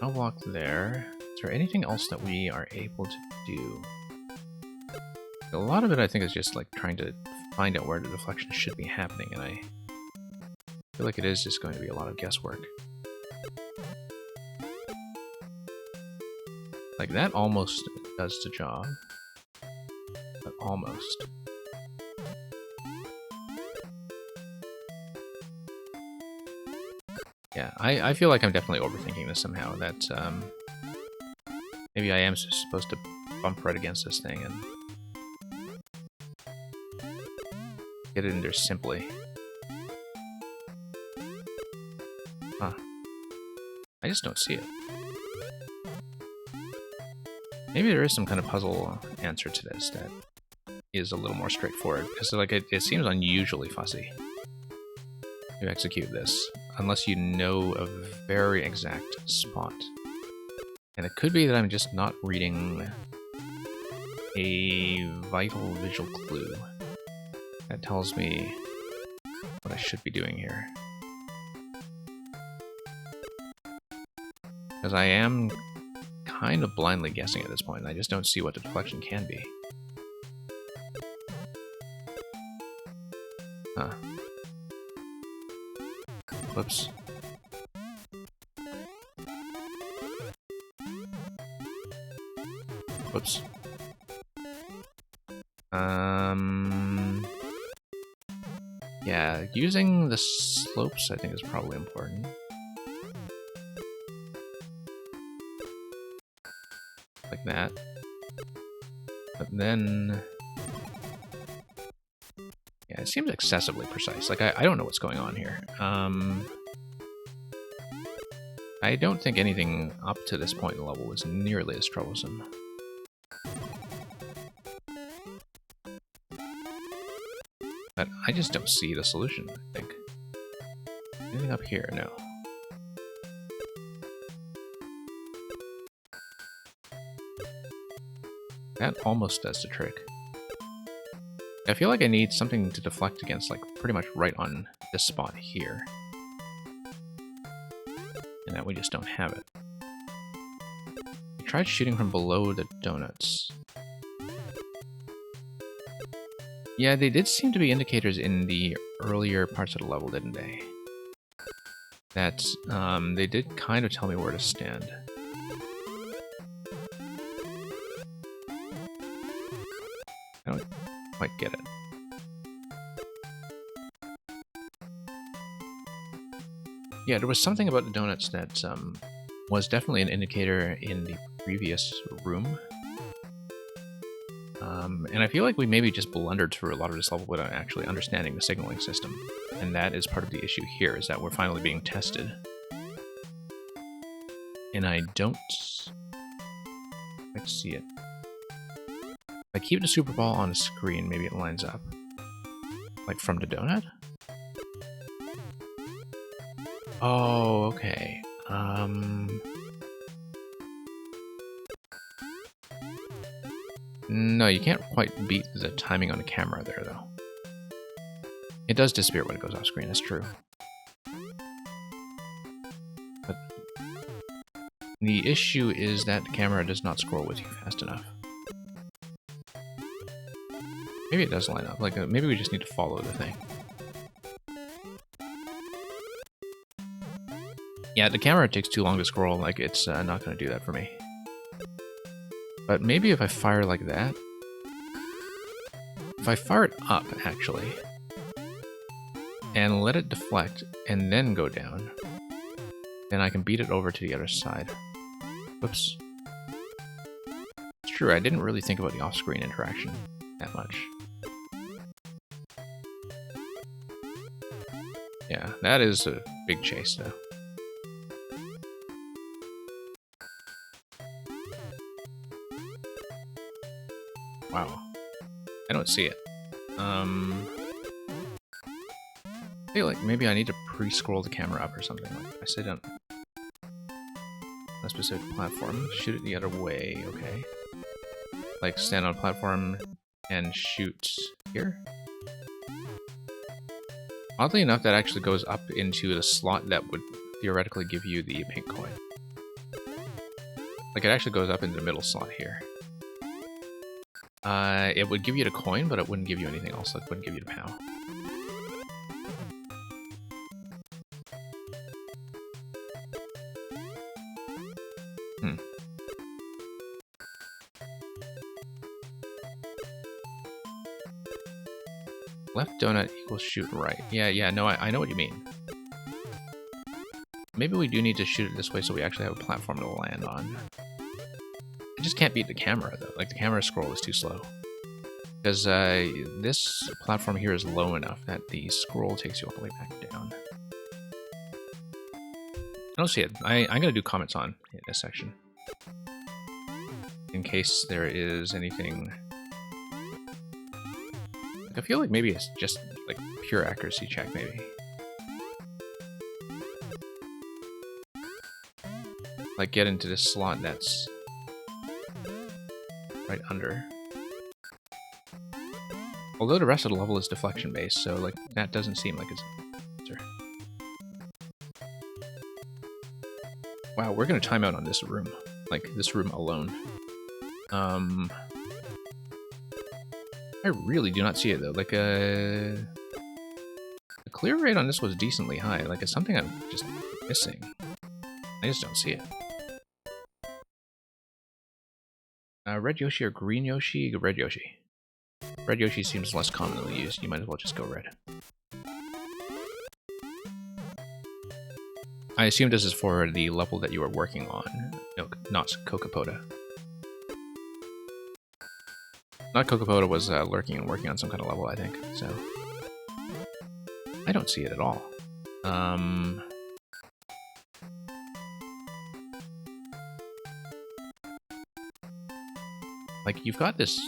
No block there. Is there anything else that we are able to do? A lot of it, I think, is just like trying to find out where the deflection should be happening, and I feel like it is just going to be a lot of guesswork. Like, that almost does the job. But almost. Yeah, I feel like I'm definitely overthinking this somehow. That, maybe I am supposed to bump right against this thing and get it in there simply. Huh. I just don't see it. Maybe there is some kind of puzzle answer to this that is a little more straightforward, because like it seems unusually fussy to execute this, unless you know a very exact spot. And it could be that I'm just not reading a vital visual clue that tells me what I should be doing here. Because I am kind of blindly guessing at this point, and I just don't see what the deflection can be. Huh. Whoops. Whoops. Yeah, using the slopes I think is probably important. Like that. But then... yeah, it seems excessively precise. Like, I don't know what's going on here. I don't think anything up to this point in the level was nearly as troublesome. But I just don't see the solution, I think. Anything up here? No. That almost does the trick. I feel like I need something to deflect against, like, pretty much right on this spot here. And that we just don't have it. I tried shooting from below the donuts. Yeah, they did seem to be indicators in the earlier parts of the level, didn't they? That, they did kind of tell me where to stand. I don't quite get it. Yeah, there was something about the donuts that was definitely an indicator in the previous room. And I feel like we maybe just blundered through a lot of this level without actually understanding the signaling system. And that is part of the issue here, is that we're finally being tested. And I don't quite see it. If I keep the Super Ball on the screen, maybe it lines up. Like from the donut? Oh, okay. No, you can't quite beat the timing on the camera there, though. It does disappear when it goes off screen, that's true. But the issue is that the camera does not scroll with you fast enough. Maybe it does line up, like maybe we just need to follow the thing. Yeah, the camera takes too long to scroll, like it's not going to do that for me. But maybe if I fire like that... if I fire it up, actually, and let it deflect, and then go down, then I can beat it over to the other side. Whoops. It's true, I didn't really think about the off-screen interaction that much. Yeah, that is a big chase, though. Wow. I don't see it. I feel like maybe I need to pre-scroll the camera up or something. Like I sit on a specific platform, shoot it the other way, okay. Like stand on a platform and shoot here. Oddly enough, that actually goes up into the slot that would theoretically give you the pink coin. Like it actually goes up into the middle slot here. It would give you the coin, but it wouldn't give you anything else. It wouldn't give you the POW. Left donut equals shoot right. Yeah, no, I know what you mean. Maybe we do need to shoot it this way so we actually have a platform to land on. I just can't beat the camera, though. Like, the camera scroll is too slow. Because this platform here is low enough that the scroll takes you all the way back down. I don't see it. I'm going to do comments on in this section. In case there is anything... Like, I feel like maybe it's just, like, pure accuracy check, maybe. Like, get into this slot that's... right under. Although the rest of the level is deflection based, so like that doesn't seem like it's an answer. Wow, we're gonna time out on this room. Like, this room alone. I really do not see it, though. Like, the clear rate on this was decently high. Like, it's something I'm just missing. I just don't see it. Red Yoshi or green Yoshi? Red Yoshi. Red Yoshi seems less commonly used. You might as well just go red. I assume this is for the level that you are working on. No, not Kokopoda. Not Kokopoda was lurking and working on some kind of level, I think. So I don't see it at all. Like, you've got this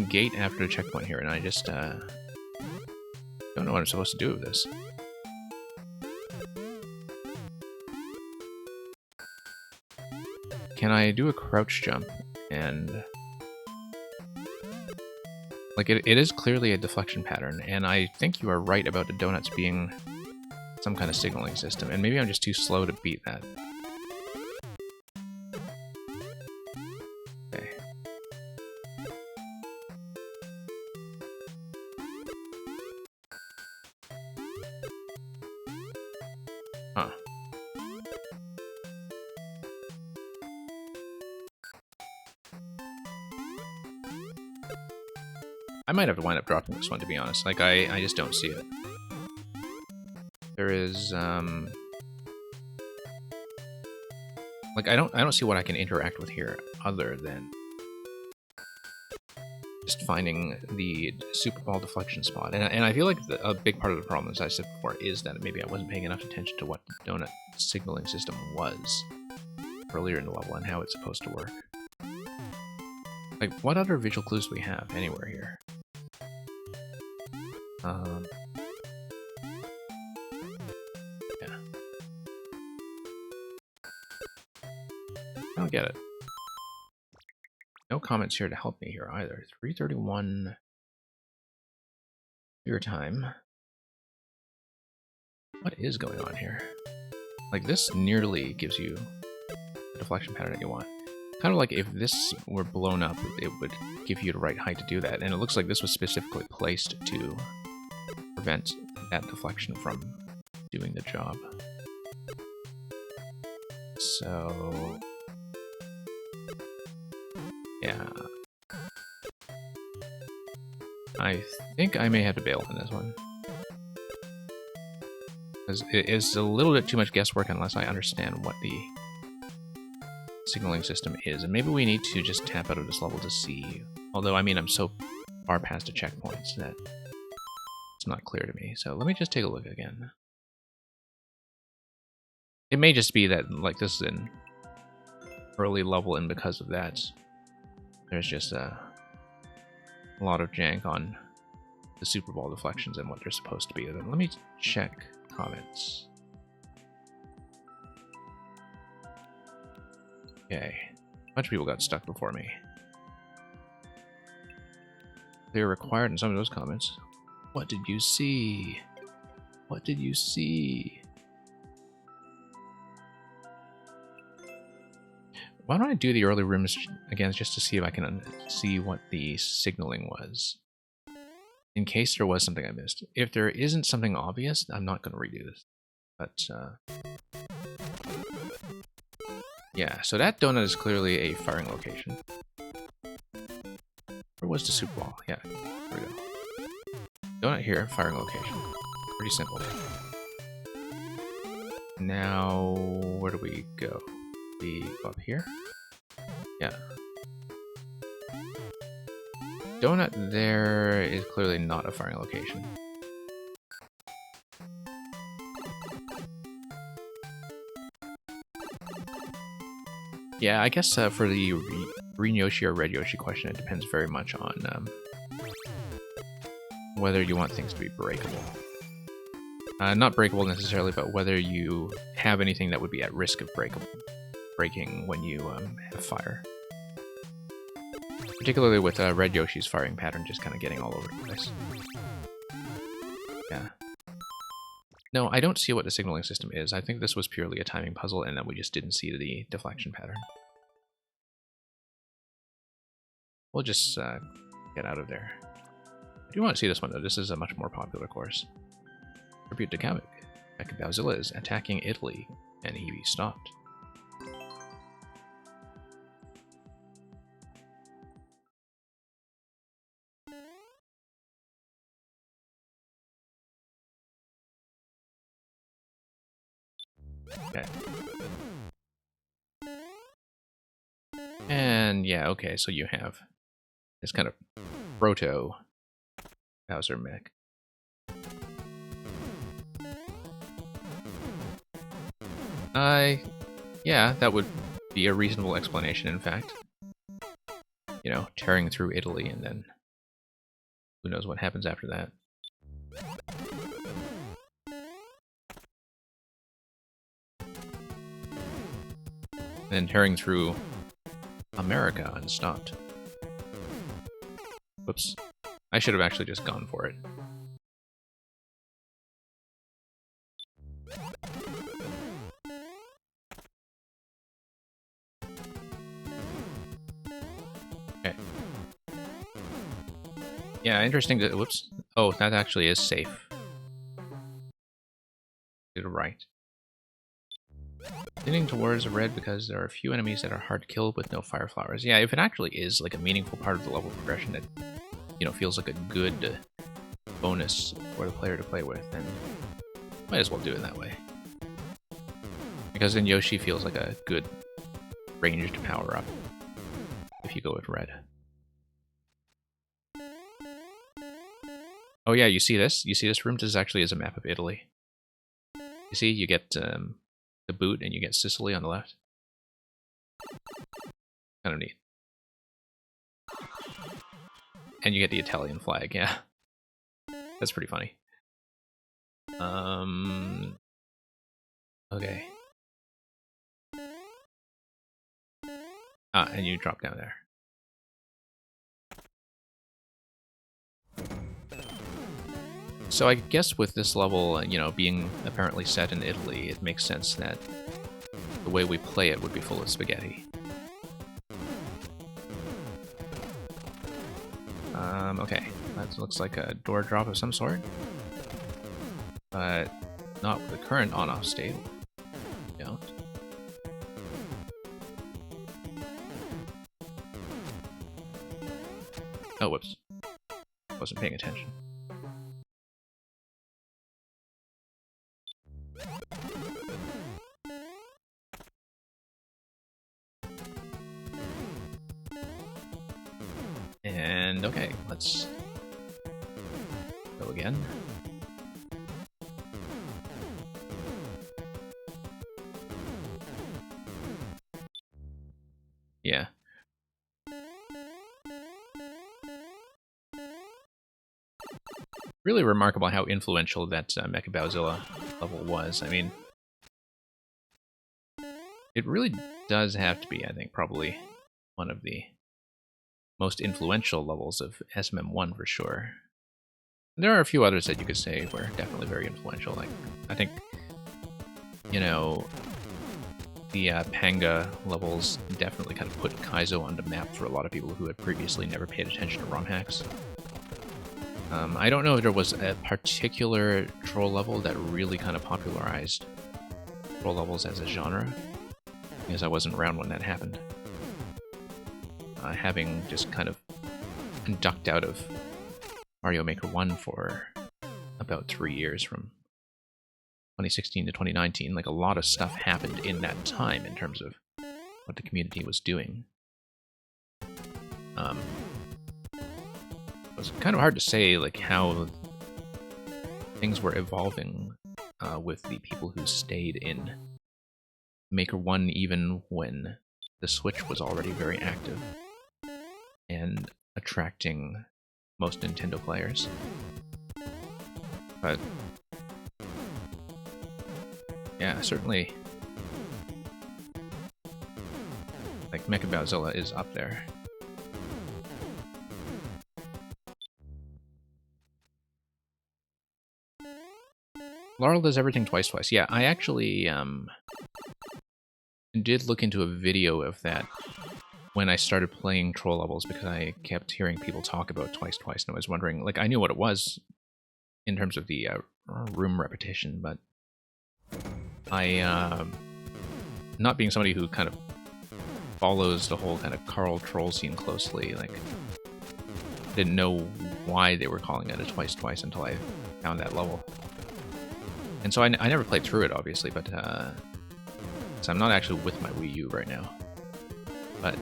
gate after the checkpoint here, and I just don't know what I'm supposed to do with this. Can I do a crouch jump and... Like, it is clearly a deflection pattern, and I think you are right about the donuts being some kind of signaling system, and maybe I'm just too slow to beat that. Okay. Huh. I might have to wind up dropping this one, to be honest. Like, I just don't see it. There is, like, I don't see what I can interact with here other than just finding the Super Ball deflection spot. And I feel like a big part of the problem, as I said before, is that maybe I wasn't paying enough attention to what the donut signaling system was earlier in the level and how it's supposed to work. Like, what other visual clues do we have anywhere here? Yeah. I don't get it. No comments here to help me here either. 3:31 your time. What is going on here? Like, this nearly gives you the deflection pattern that you want. Kind of like if this were blown up, it would give you the right height to do that. And it looks like this was specifically placed to prevent that deflection from doing the job. So... yeah. I think I may have to bail on this one. Because it is a little bit too much guesswork unless I understand what the signaling system is. And maybe we need to just tap out of this level to see. Although, I mean, I'm so far past the checkpoints that it's not clear to me. So let me just take a look again. It may just be that, like, this is an early level, and because of that, there's just a lot of jank on the Super Ball deflections and what they're supposed to be. Let me check comments. Okay. A bunch of people got stuck before me. They're required in some of those comments. What did you see? What did you see? Why don't I do the early rooms again just to see if I can see what the signaling was? In case there was something I missed. If there isn't something obvious, I'm not going to redo this. But, yeah, so that donut is clearly a firing location. Where was the Super Ball? Yeah, there we go. Donut here, firing location. Pretty simple. Now, where do we go? We go up here? Yeah. Donut there is clearly not a firing location. Yeah, I guess for the green Yoshi or red Yoshi question, it depends very much on whether you want things to be breakable. Not breakable necessarily, but whether you have anything that would be at risk of breaking when you have fire. Particularly with red Yoshi's firing pattern just kind of getting all over the place. Yeah. No, I don't see what the signaling system is. I think this was purely a timing puzzle and that we just didn't see the deflection pattern. We'll just get out of there. I do want to see this one, though. This is a much more popular course. Tribute to Kavik. Bowzilla is attacking Italy, and he stopped. Okay. And yeah, okay, so you have this kind of proto Bowser mech. Yeah, that would be a reasonable explanation, in fact. You know, tearing through Italy, and then who knows what happens after that. And then tearing through America unstopped. Whoops. I should have actually just gone for it. Okay. Yeah, interesting to... Whoops. Oh, that actually is safe. To the right. Leaning towards red because there are a few enemies that are hard to kill with no fire flowers. Yeah, if it actually is like a meaningful part of the level progression that, you know, feels like a good bonus for the player to play with, then might as well do it that way. Because then Yoshi feels like a good ranged power up if you go with red. Oh yeah, you see this? You see this room? This actually is a map of Italy. You see, you get the boot and you get Sicily on the left. Kind of neat. And you get the Italian flag, yeah. That's pretty funny. Okay. Ah, and you drop down there. So I guess with this level, you know, being apparently set in Italy, it makes sense that the way we play it would be full of spaghetti. Okay. That looks like a door drop of some sort. But not with the current on-off state. Don't. Oh, whoops. Wasn't paying attention. And okay, let's go again. Yeah. Really remarkable how influential that Mecha Bowzilla level was. I mean, it really does have to be, I think, probably one of the most influential levels of SMM1 for sure. There are a few others that you could say were definitely very influential. Like, I think, you know, the Panga levels definitely kind of put Kaizo on the map for a lot of people who had previously never paid attention to ROM hacks. I don't know if there was a particular troll level that really kind of popularized troll levels as a genre, because I wasn't around when that happened. Having just kind of ducked out of Mario Maker 1 for about 3 years, from 2016 to 2019, like a lot of stuff happened in that time in terms of what the community was doing. It was kind of hard to say like how things were evolving with the people who stayed in Maker 1 even when the Switch was already very active and attracting most Nintendo players. But yeah, certainly like Mecha Bowzilla is up there. Laurel does everything twice. Yeah, I actually did look into a video of that when I started playing troll levels because I kept hearing people talk about twice, and I was wondering, like, I knew what it was in terms of the room repetition, but I, not being somebody who kind of follows the whole kind of Carl troll scene closely, like, didn't know why they were calling it a twice until I found that level. And so I never played through it, obviously, but so I'm not actually with my Wii U right now. But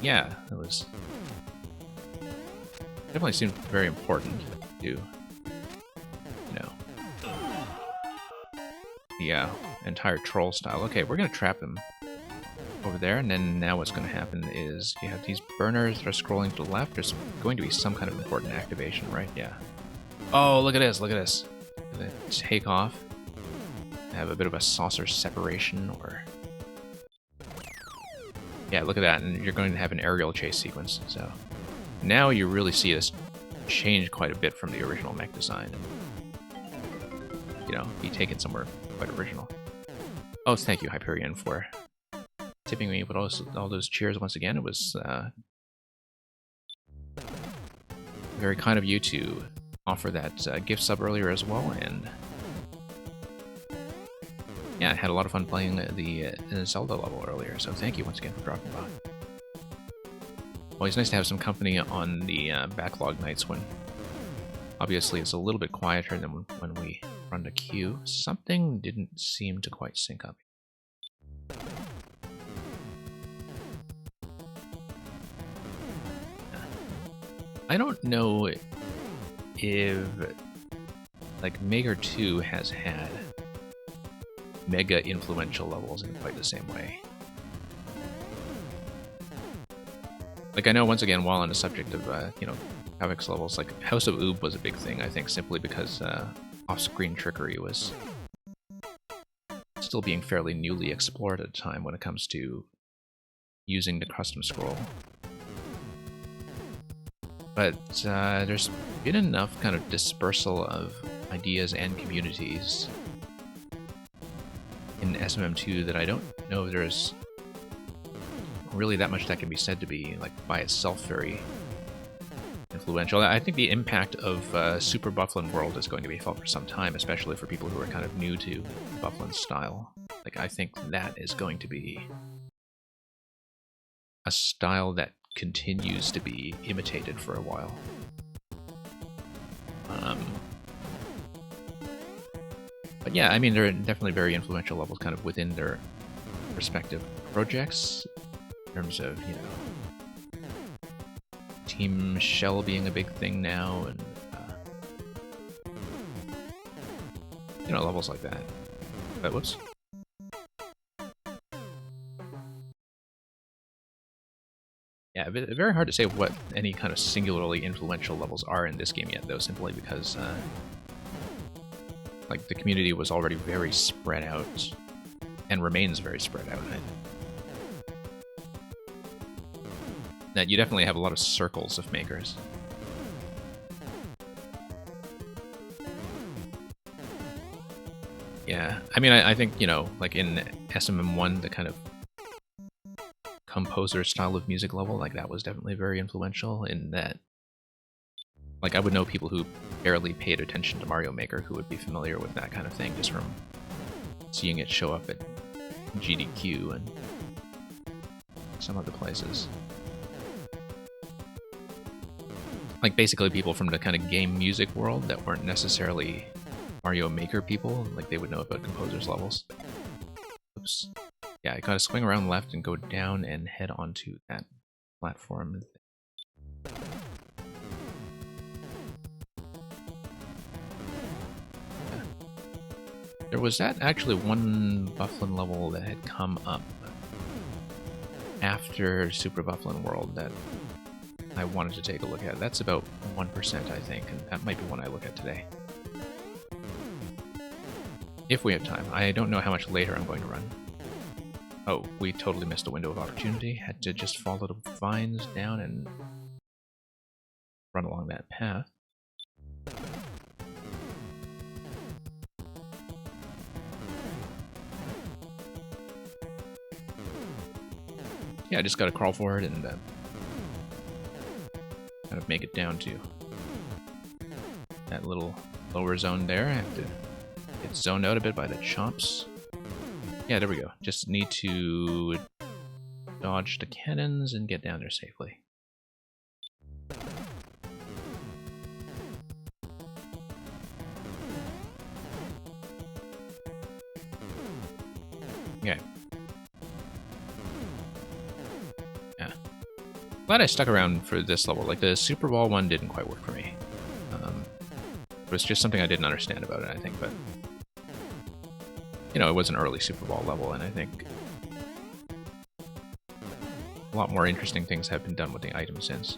yeah, it was definitely seemed very important to, you know, the entire troll style. Okay, we're gonna trap him over there, and then now what's going to happen is you have these burners that are scrolling to the left. There's going to be some kind of important activation, right? Yeah. Oh, look at this, look at this. Gonna take off. Have a bit of a saucer separation, or... Yeah, look at that, and you're going to have an aerial chase sequence, so... Now you really see this change quite a bit from the original mech design. You know, be taken somewhere quite original. Oh, thank you, Hyperion, for tipping me with all those cheers once again. It was very kind of you to offer that gift sub earlier as well, and yeah, I had a lot of fun playing the Zelda level earlier, so thank you once again for dropping by. Always nice to have some company on the backlog nights when obviously it's a little bit quieter than when we run the queue. Something didn't seem to quite sync up. I don't know if, like, Maker 2 has had mega influential levels in quite the same way. Like, I know, once again, while on the subject of, you know, Havoc's levels, like, House of Oob was a big thing, I think, simply because off-screen trickery was still being fairly newly explored at the time when it comes to using the custom scroll. But there's been enough kind of dispersal of ideas and communities in SMM2 that I don't know if there's really that much that can be said to be, like, by itself very influential. I think the impact of Super Bufflin World is going to be felt for some time, especially for people who are kind of new to Bufflin's style. Like, I think that is going to be a style that continues to be imitated for a while. But yeah, I mean, there are definitely very influential levels kind of within their respective projects, in terms of, you know, Team Shell being a big thing now, and, you know, levels like that. But whoops. Yeah, very hard to say what any kind of singularly influential levels are in this game yet, though, simply because, like, the community was already very spread out, and remains very spread out. That you definitely have a lot of circles of makers. Yeah, I mean, I think, you know, like in SMM1, the kind of composer style of music level, like, that was definitely very influential in that, like, I would know people who barely paid attention to Mario Maker who would be familiar with that kind of thing just from seeing it show up at GDQ and some other places. Like, basically people from the kind of game music world that weren't necessarily Mario Maker people, like, they would know about composers' levels. Oops. Yeah, I gotta swing around left and go down and head onto that platform. Yeah. There was actually one Bufflin level that had come up after Super Bufflin World that I wanted to take a look at. That's about 1%, I think, and that might be one I look at today. If we have time. I don't know how much later I'm going to run. Oh, we totally missed a window of opportunity. Had to just follow the vines down and run along that path. Yeah, I just gotta crawl forward and kind of make it down to that little lower zone there. I have to get zoned out a bit by the chops. Yeah, there we go. Just need to dodge the cannons and get down there safely. Okay. Yeah. Glad I stuck around for this level. Like, the Super Ball one didn't quite work for me. It was just something I didn't understand about it, I think, but... You know, it was an early Super Ball level, and I think... a lot more interesting things have been done with the items since.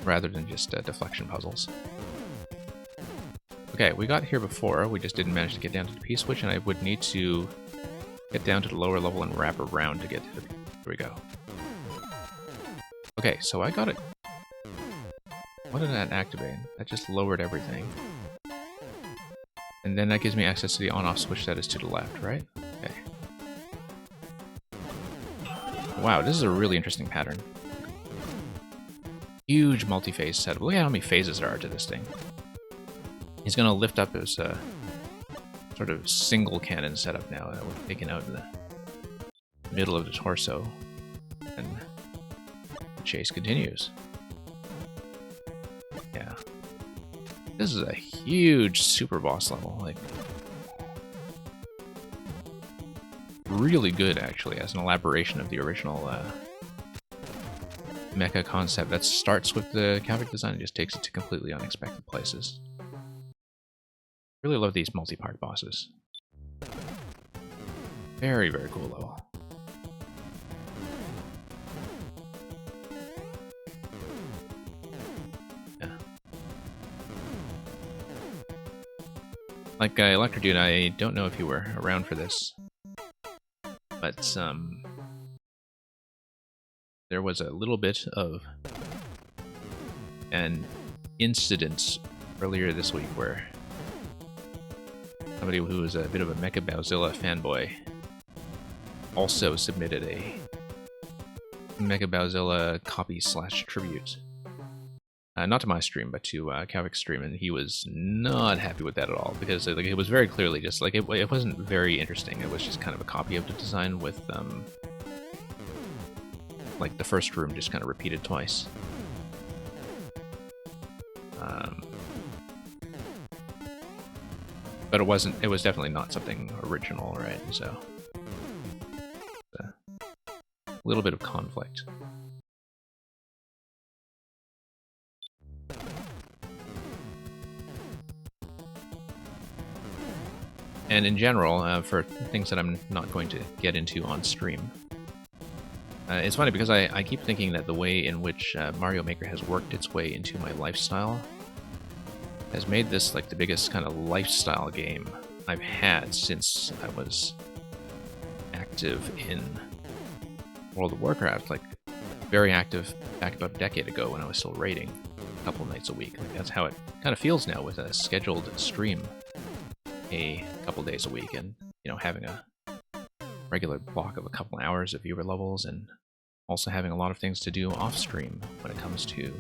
Rather than just deflection puzzles. Okay, we got here before, we just didn't manage to get down to the P-switch, and I would need to get down to the lower level and wrap around to get to the... Here we go. Okay, so I got it. What did that activate? That just lowered everything. And then that gives me access to the on-off switch that is to the left, right? Okay. Wow, this is a really interesting pattern. Huge multi-phase setup. Look at how many phases there are to this thing. He's gonna lift up his sort of single cannon setup now that we're taking out in the middle of the torso. And the chase continues. Yeah. This is a huge super boss level. Like, really good, actually, as an elaboration of the original mecha concept that starts with the Kavik design and just takes it to completely unexpected places. Really love these multi-part bosses. Very, very cool level. Yeah. Like Electro Dude, I don't know if you were around for this, but there was a little bit of an incident earlier this week where somebody who was a bit of a Mecha Bowzilla fanboy also submitted a Mecha Bowzilla copy/tribute. Not to my stream, but to Kavik's stream, and he was not happy with that at all, because like, it was very clearly just, like, it wasn't very interesting. It was just kind of a copy of the design with, like, the first room just kind of repeated twice. But it was definitely not something original, right? So, a little bit of conflict. And in general, for things that I'm not going to get into on stream, it's funny because I keep thinking that the way in which Mario Maker has worked its way into my lifestyle has made this like the biggest kind of lifestyle game I've had since I was active in World of Warcraft. Like, very active back about a decade ago when I was still raiding a couple nights a week. Like, that's how it kind of feels now with a scheduled stream a couple days a week, and you know, having a regular block of a couple hours of viewer levels, and also having a lot of things to do off stream when it comes to, you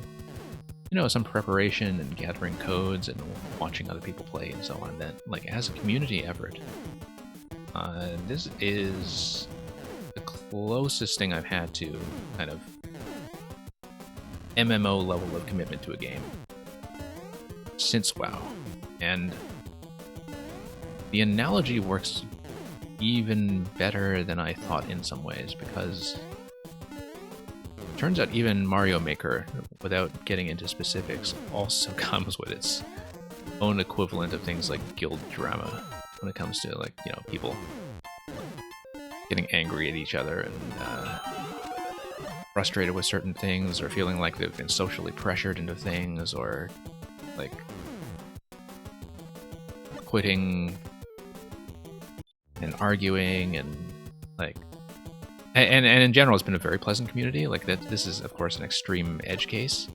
know, some preparation and gathering codes and watching other people play and so on. That, like, as a community effort, this is the closest thing I've had to kind of MMO level of commitment to a game since WoW. And the analogy works even better than I thought in some ways, because it turns out even Mario Maker, without getting into specifics, also comes with its own equivalent of things like guild drama when it comes to, like, you know, people getting angry at each other and frustrated with certain things, or feeling like they've been socially pressured into things, or like quitting and arguing, and like, and in general, it's been a very pleasant community. Like, that, this is of course an extreme edge case,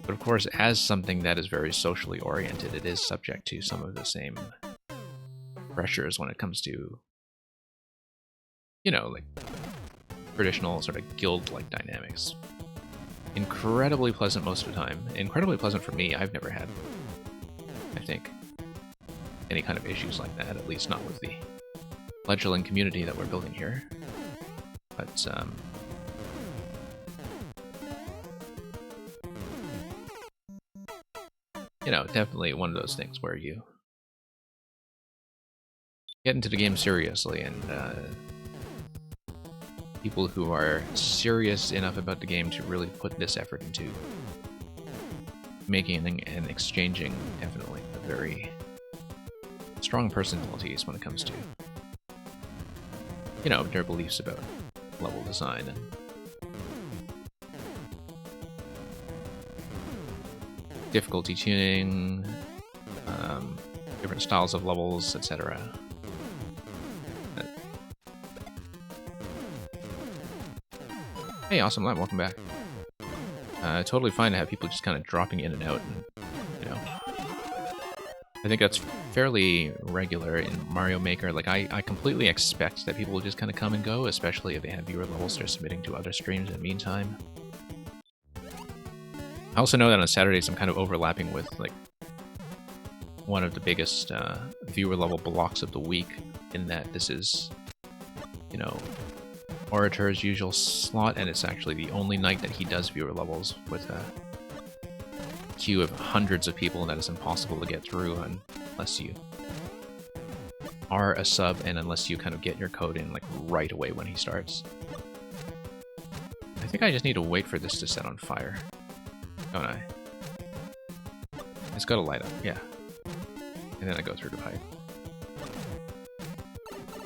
But of course, as something that is very socially oriented, it is subject to some of the same pressures when it comes to, you know, like traditional sort of guild-like dynamics. Incredibly pleasant most of the time. Incredibly pleasant for me. I've never had, I think, any kind of issues like that, at least not with the fledgling community that we're building here. But, you know, definitely one of those things where you get into the game seriously, and people who are serious enough about the game to really put this effort into making and exchanging definitely a very strong personalities when it comes to, you know, their beliefs about level design and difficulty tuning, different styles of levels, etc. Hey, Awesome Lab, welcome back. Totally fine to have people just kind of dropping in and out, and, you know, I think that's fairly regular in Mario Maker. Like, I completely expect that people will just kind of come and go, especially if they have viewer levels they're submitting to other streams in the meantime. I also know that on Saturdays I'm kind of overlapping with, like, one of the biggest viewer level blocks of the week, in that this is, you know, Orator's usual slot, and it's actually the only night that he does viewer levels with a queue of hundreds of people that is impossible to get through unless you are a sub and unless you kind of get your code in like right away when he starts. I think I just need to wait for this to set on fire, don't I? It's got to light up, yeah. And then I go through the pipe.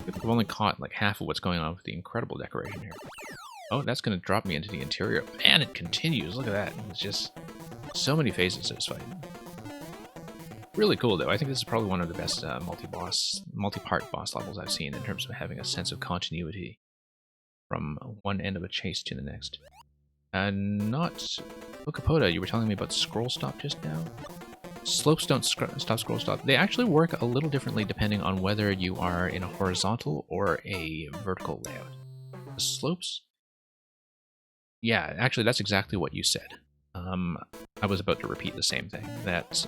I've only caught like half of what's going on with the incredible decoration here. Oh, that's going to drop me into the interior. Man, it continues. Look at that. It's just so many phases to this fight. Really cool, though. I think this is probably one of the best multi-part boss levels I've seen in terms of having a sense of continuity from one end of a chase to the next. Not... Okapoda, you were telling me about scroll stop just now? Slopes don't stop scroll stop. They actually work a little differently depending on whether you are in a horizontal or a vertical layout. The slopes? Yeah, actually that's exactly what you said. I was about to repeat the same thing, that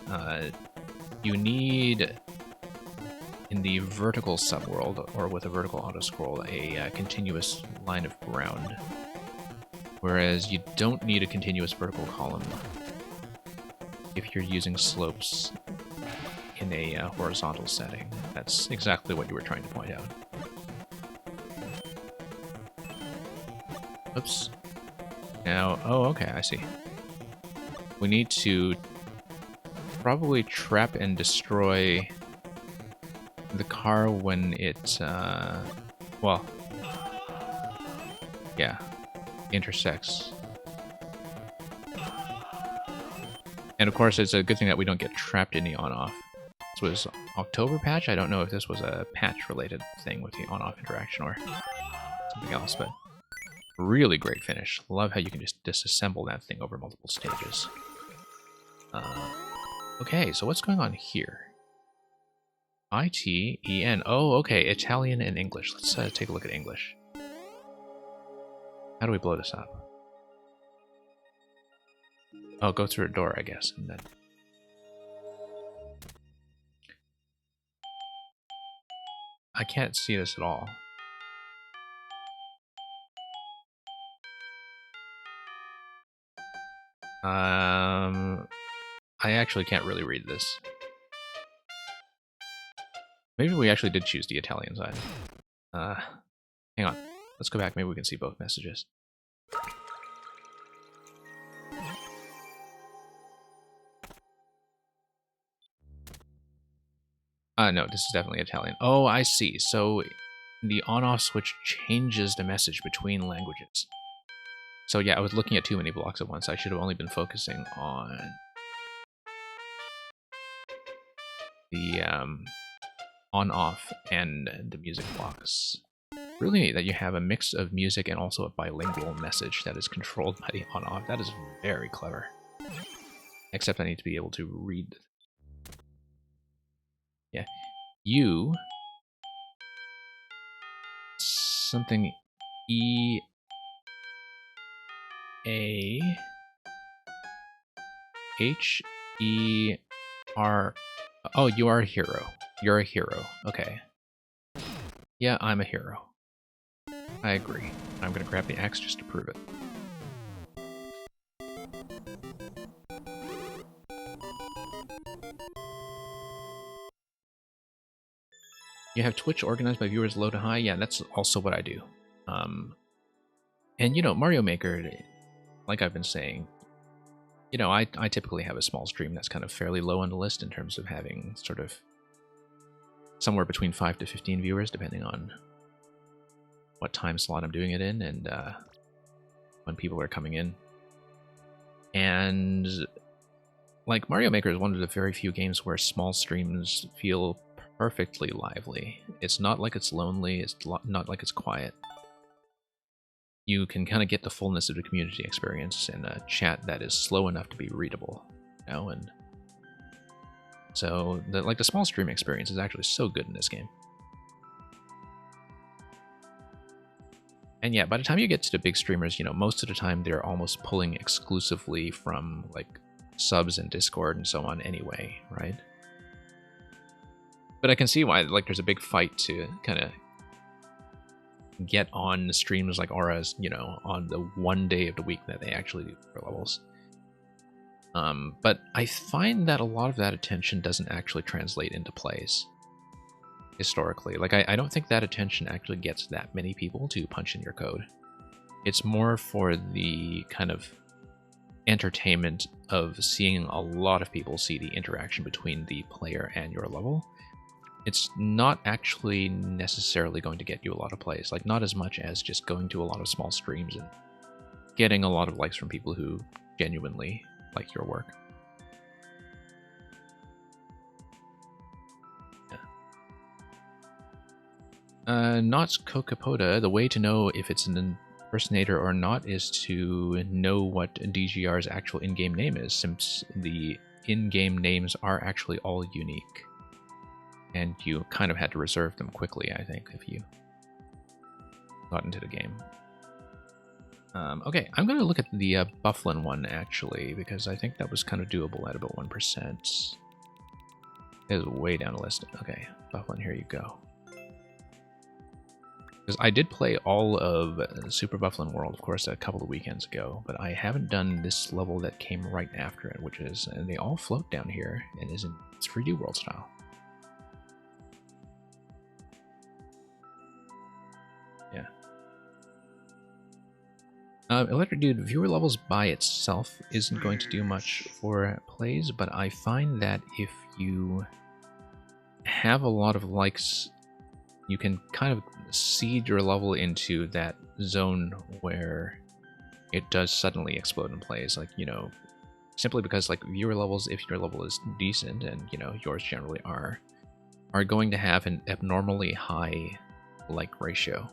you need, in the vertical subworld, or with a vertical auto-scroll, a continuous line of ground, whereas you don't need a continuous vertical column if you're using slopes in a horizontal setting. That's exactly what you were trying to point out. Oops. Now, oh, okay, I see. We need to probably trap and destroy the car when it, well, yeah, intersects. And of course, it's a good thing that we don't get trapped in the on-off. This was October patch? I don't know if this was a patch-related thing with the on-off interaction or something else, but really great finish. Love how you can just disassemble that thing over multiple stages. Okay, so what's going on here? I-T-E-N. Oh, okay, Italian and English. Let's take a look at English. How do we blow this up? Oh, go through a door, I guess, and then... I can't see this at all. I actually can't really read this. Maybe we actually did choose the Italian side. Hang on. Let's go back. Maybe we can see both messages. No, this is definitely Italian. Oh, I see. So the on-off switch changes the message between languages. So yeah, I was looking at too many blocks at once. I should have only been focusing on the on-off and the music blocks. Really neat that you have a mix of music and also a bilingual message that is controlled by the on-off. That is very clever. Except I need to be able to read. Yeah. U something E A H E R. Oh, you are a hero. You're a hero. Okay. Yeah, I'm a hero. I agree. I'm gonna grab the axe just to prove it. You have Twitch organized by viewers low to high? Yeah, that's also what I do. And, you know, Mario Maker, like I've been saying, you know, I typically have a small stream that's kind of fairly low on the list in terms of having sort of somewhere between 5 to 15 viewers, depending on what time slot I'm doing it in and when people are coming in. And, like, Mario Maker is one of the very few games where small streams feel perfectly lively. It's not like it's lonely, it's not like it's quiet. You can kind of get the fullness of the community experience in a chat that is slow enough to be readable, you know, and so the small stream experience is actually so good in this game. And yeah, by the time you get to the big streamers, you know, most of the time they're almost pulling exclusively from like subs and Discord and so on anyway, right? But I can see why like there's a big fight to kind of get on streams like Aura's, you know, on the one day of the week that they actually do for levels. But I find that a lot of that attention doesn't actually translate into plays historically. Like, I don't think that attention actually gets that many people to punch in your code. It's more for the kind of entertainment of seeing a lot of people see the interaction between the player and your level. It's not actually necessarily going to get you a lot of plays, like not as much as just going to a lot of small streams and getting a lot of likes from people who genuinely like your work. Yeah. Not Cocapoda. The way to know if it's an impersonator or not is to know what DGR's actual in-game name is, since the in-game names are actually all unique. And you kind of had to reserve them quickly, I think, if you got into the game. Okay, I'm going to look at the Bufflin one, actually, because I think that was kind of doable at about 1%. It is way down the list. Okay, Bufflin, here you go. Because I did play all of Super Bufflin World, of course, a couple of weekends ago, but I haven't done this level that came right after it, which is, and they all float down here, and is in 3D World style. Yeah. Electric Dude, viewer levels by itself isn't going to do much for plays, but I find that if you have a lot of likes, you can kind of seed your level into that zone where it does suddenly explode in plays. Like, you know, simply because like viewer levels, if your level is decent, and you know yours generally are going to have an abnormally high like ratio,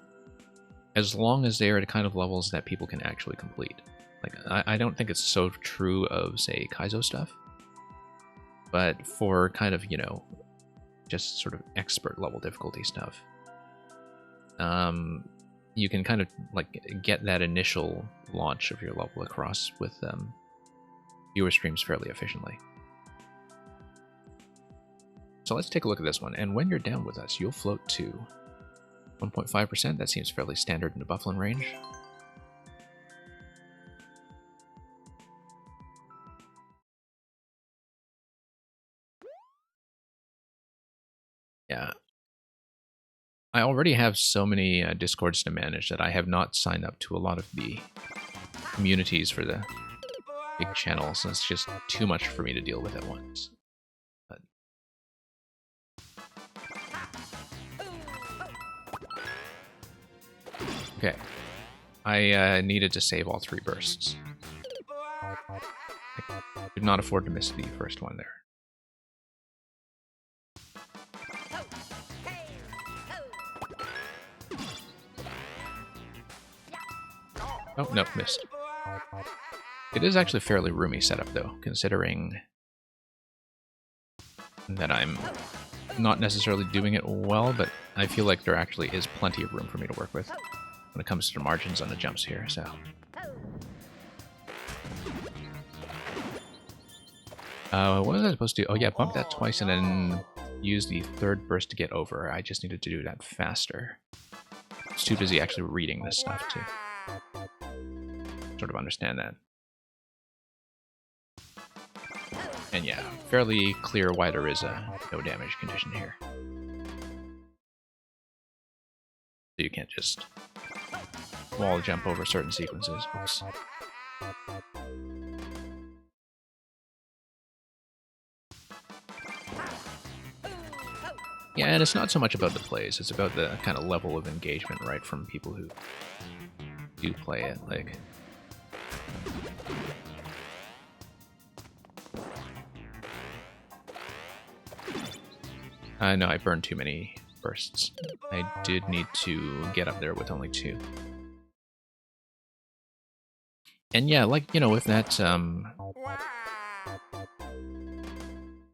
as long as they are the kind of levels that people can actually complete. Like, I don't think it's so true of, say, Kaizo stuff, but for kind of, you know, just sort of expert level difficulty stuff, you can kind of like get that initial launch of your level across with viewer streams fairly efficiently. So let's take a look at this one, and when you're down with us, you'll float to 1.5%. That seems fairly standard in the Bufflin range. Yeah. I already have so many Discords to manage that I have not signed up to a lot of the communities for the big channels. It's just too much for me to deal with at once. But... okay. I needed to save all 3 bursts. I could not afford to miss the first one there. Oh, no, missed. It is actually a fairly roomy setup, though, considering that I'm not necessarily doing it well, but I feel like there actually is plenty of room for me to work with when it comes to the margins on the jumps here, so... what was I supposed to do? Oh yeah, bump that twice and then use the third burst to get over. I just needed to do that faster. I was too busy actually reading this stuff to sort of understand that. And yeah, fairly clear why there is a no damage condition here. So you can't just wall jump over certain sequences. Oops. Yeah, and it's not so much about the plays, it's about the kind of level of engagement, right, from people who do play it, like... No, I burned too many bursts. I did need to get up there with only 2. And yeah, like, you know, with that,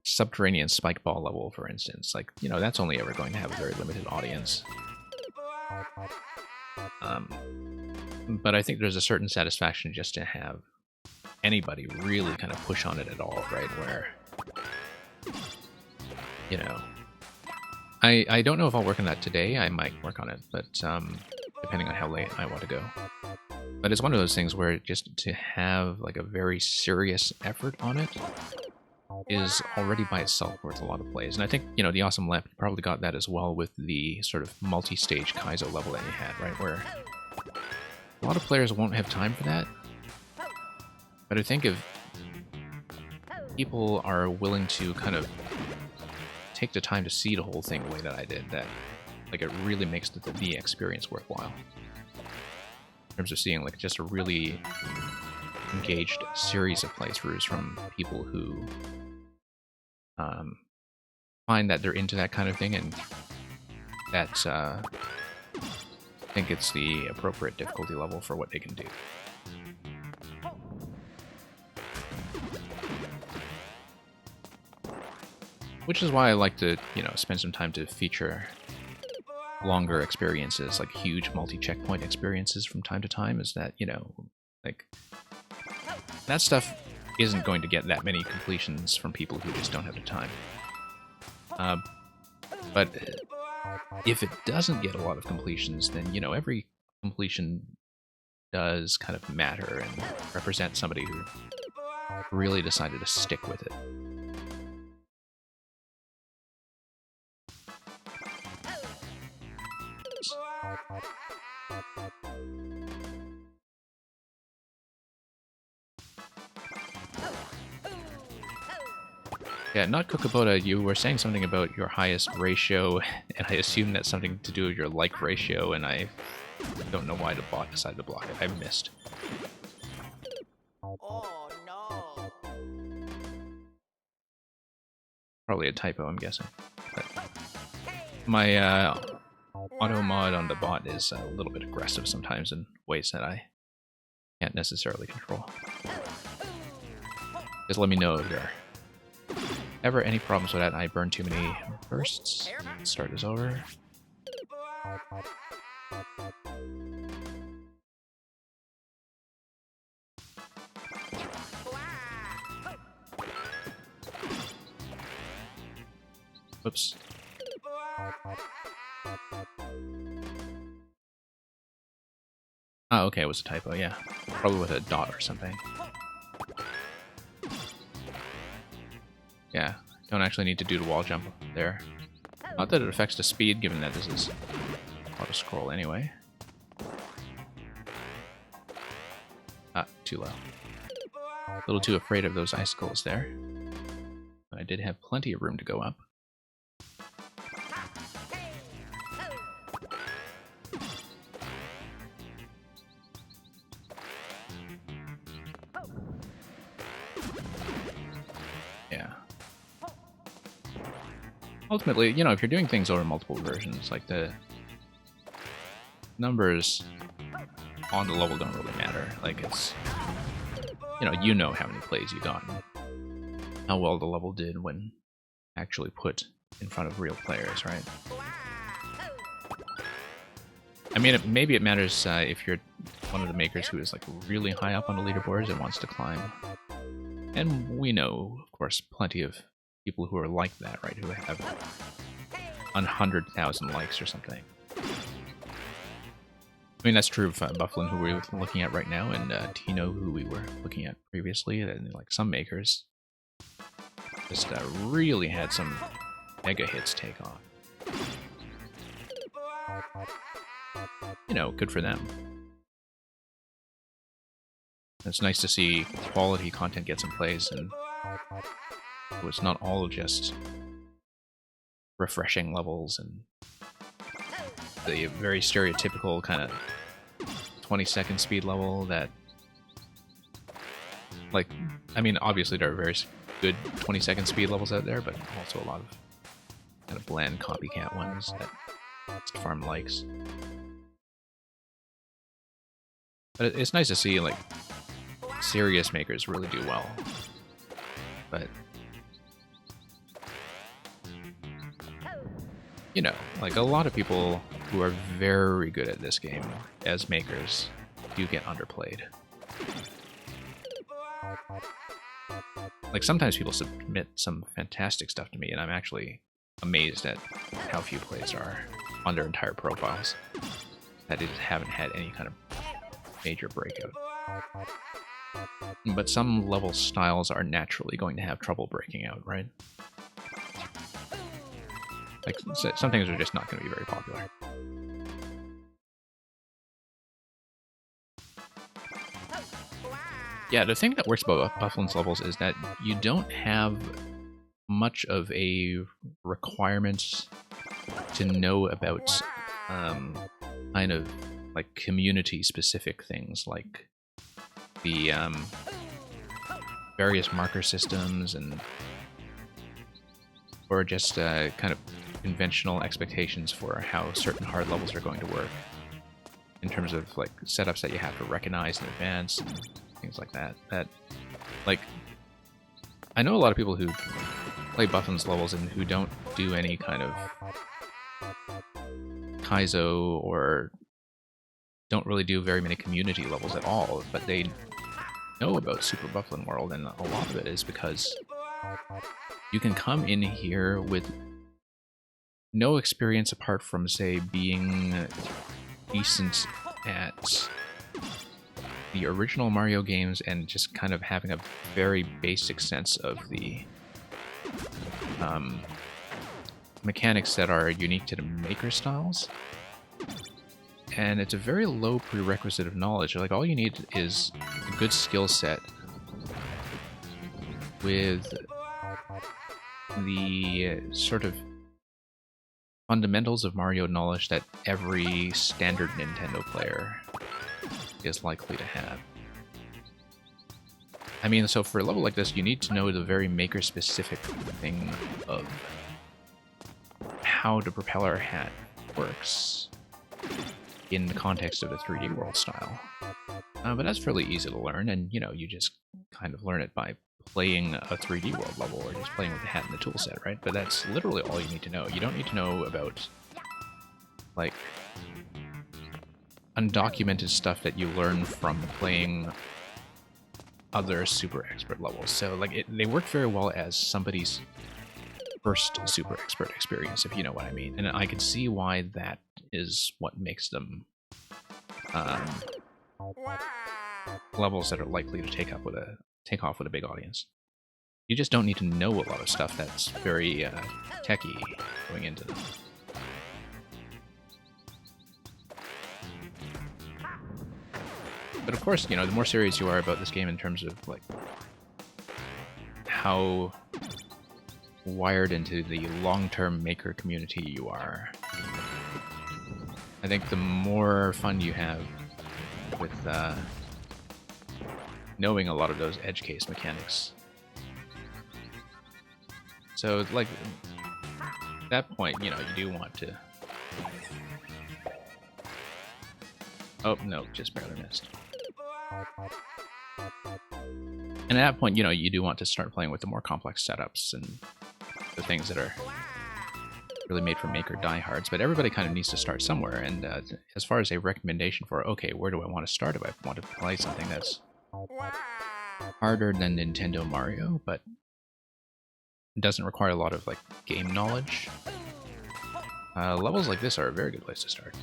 subterranean spike ball level, for instance, like, you know, that's only ever going to have a very limited audience. But I think there's a certain satisfaction just to have anybody really kind of push on it at all, right? Where, you know, I don't know if I'll work on that today. I might work on it, but depending on how late I want to go. But it's one of those things where just to have like a very serious effort on it is already by itself worth a lot of plays. And I think, you know, the Awesome Lamp probably got that as well with the sort of multi-stage Kaizo level that you had, right? Where a lot of players won't have time for that. But I think if people are willing to kind of take the time to see the whole thing the way that I did, that like it really makes the experience worthwhile. In terms of seeing like just a really engaged series of playthroughs from people who find that they're into that kind of thing and that think it's the appropriate difficulty level for what they can do. Which is why I like to, you know, spend some time to feature longer experiences, like huge multi-checkpoint experiences from time to time, is that, you know, like, that stuff isn't going to get that many completions from people who just don't have the time. But if it doesn't get a lot of completions, then, you know, every completion does kind of matter and represent somebody who really decided to stick with it. Yeah, not Kookaboda, you were saying something about your highest ratio, and I assume that's something to do with your like ratio, and I don't know why the bot decided to block it. I missed. Oh no! Probably a typo, I'm guessing. But my auto mod on the bot is a little bit aggressive sometimes in ways that I can't necessarily control. Just let me know if there are ever any problems with that. I burned too many bursts. Start is over. Oops. Oh, okay, it was a typo, yeah. Probably with a dot or something. Yeah, don't actually need to do the wall jump there. Not that it affects the speed, given that this is auto-scroll anyway. Ah, too low. A little too afraid of those icicles there. But I did have plenty of room to go up. Ultimately, you know, if you're doing things over multiple versions, like the numbers on the level don't really matter. Like, it's you know how many plays you got, how well the level did when actually put in front of real players, right? I mean, maybe it matters if you're one of the makers who is like really high up on the leaderboards and wants to climb. And we know, of course, plenty of people who are like that, right? Who have 100,000 likes or something. I mean, that's true of Bufflin, who we're looking at right now, and Tino, who we were looking at previously. And like some makers just really had some mega hits take off. Good for them. It's nice to see quality content get some plays, and it's not all just refreshing levels and the very stereotypical kind of 20-second speed level that, like, I mean, obviously there are very good 20-second speed levels out there, but also a lot of kind of bland copycat ones that Farm likes. But it's nice to see, like, serious makers really do well. But like a lot of people who are very good at this game as makers do get underplayed. Like sometimes people submit some fantastic stuff to me, and I'm actually amazed at how few plays are on their entire profiles that haven't had any kind of major breakout. But some level styles are naturally going to have trouble breaking out, right? Like, some things are just not going to be very popular. Yeah, the thing that works about Bufflin's levels is that you don't have much of a requirement to know about kind of like community-specific things, like the various marker systems or just kind of conventional expectations for how certain hard levels are going to work in terms of like setups that you have to recognize in advance and things like that. Like, I know a lot of people who play Buffin's levels and who don't do any kind of Kaizo or don't really do very many community levels at all, but they know about Super Bufflin World, and a lot of it is because you can come in here with no experience apart from, say, being decent at the original Mario games and just kind of having a very basic sense of the mechanics that are unique to the maker styles. And it's a very low prerequisite of knowledge. Like, all you need is a good skill set with the sort of fundamentals of Mario knowledge that every standard Nintendo player is likely to have. I mean, so for a level like this, you need to know the very maker-specific thing of how the propeller hat works in the context of the 3D world style. But that's fairly easy to learn, and you just kind of learn it by playing a 3D world level or just playing with the hat and the toolset, right? But that's literally all you need to know. You don't need to know about, like, undocumented stuff that you learn from playing other super expert levels. So, like, they work very well as somebody's first super expert experience, if you know what I mean. And I can see why that is what makes them levels that are likely to take off with a big audience. You just don't need to know a lot of stuff that's very techy going into them. But of course, the more serious you are about this game in terms of like how wired into the long-term maker community you are, I think the more fun you have with knowing a lot of those edge case mechanics. So, like, at that point, you do want to... Oh, no, just barely missed. And at that point, you know, you do want to start playing with the more complex setups and the things that are really made for maker diehards. But everybody kind of needs to start somewhere. And as far as a recommendation for, okay, where do I want to start if I want to play something that's harder than Nintendo Mario, but doesn't require a lot of like game knowledge, levels like this are a very good place to start.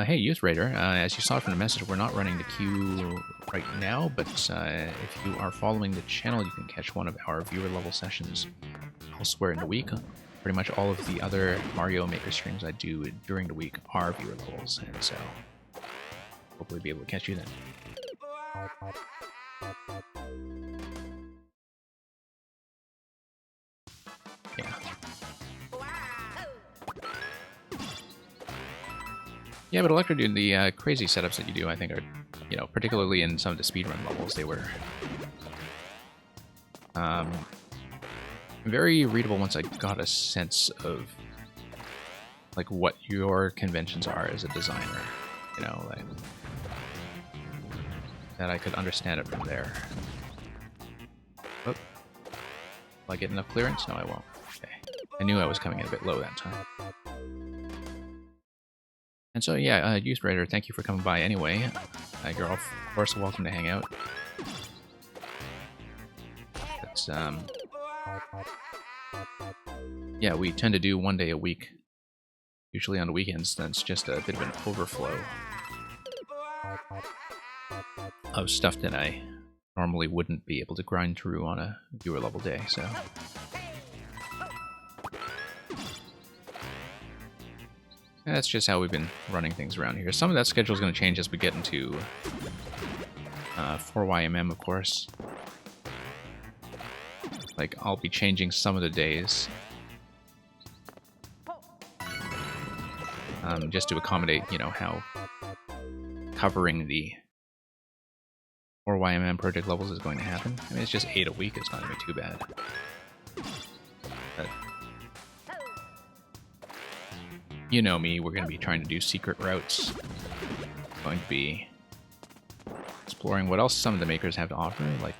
Hey, Youth Raider, as you saw from the message, we're not running the queue right now, but if you are following the channel, you can catch one of our viewer level sessions elsewhere in the week. Pretty much all of the other Mario Maker streams I do during the week are viewer levels, and so hopefully be able to catch you then. Yeah. Yeah, but Electro Dude, the crazy setups that you do, I think are, you know, particularly in some of the speedrun levels, they were very readable once I got a sense of like what your conventions are as a designer, you know, like that I could understand it from there. Oh, will I get enough clearance? No, I won't. Okay. I knew I was coming in a bit low that time. And so, yeah, Youth Raider, thank you for coming by anyway. You're of course welcome to hang out. It's, yeah, we tend to do one day a week. Usually on the weekends, then it's just a bit of an overflow of stuff that I normally wouldn't be able to grind through on a viewer level day, so. That's just how we've been running things around here. Some of that schedule is going to change as we get into 4YMM, of course. Like, I'll be changing some of the days. Just to accommodate, you know, how covering the 4YMM project levels is going to happen. I mean, it's just 8 a week, it's not going to be too bad. But, you know me, we're going to be trying to do secret routes. Going to be exploring what else some of the makers have to offer, like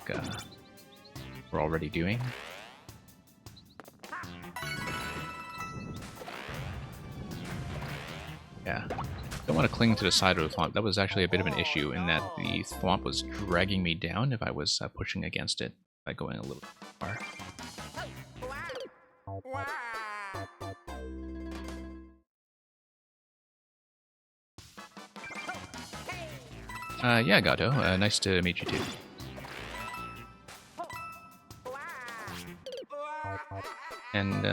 we're already doing. Yeah, don't want to cling to the side of the thwomp. That was actually a bit of an issue in that the thwomp was dragging me down if I was pushing against it by going a little far. Yeah, Gato, nice to meet you too. And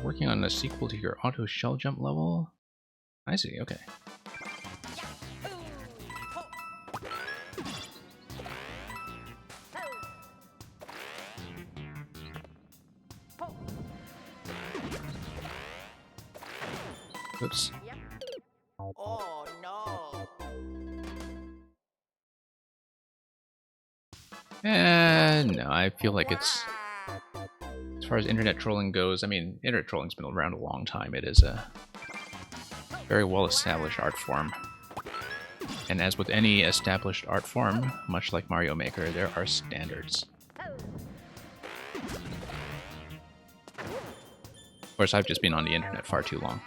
working on a sequel to your auto shell jump level? I see, okay. Oops. Oh no. No, I feel like it's... As far as internet trolling goes, I mean, internet trolling's been around a long time. It is a very well-established art form. And as with any established art form, much like Mario Maker, there are standards. Of course, I've just been on the internet far too long.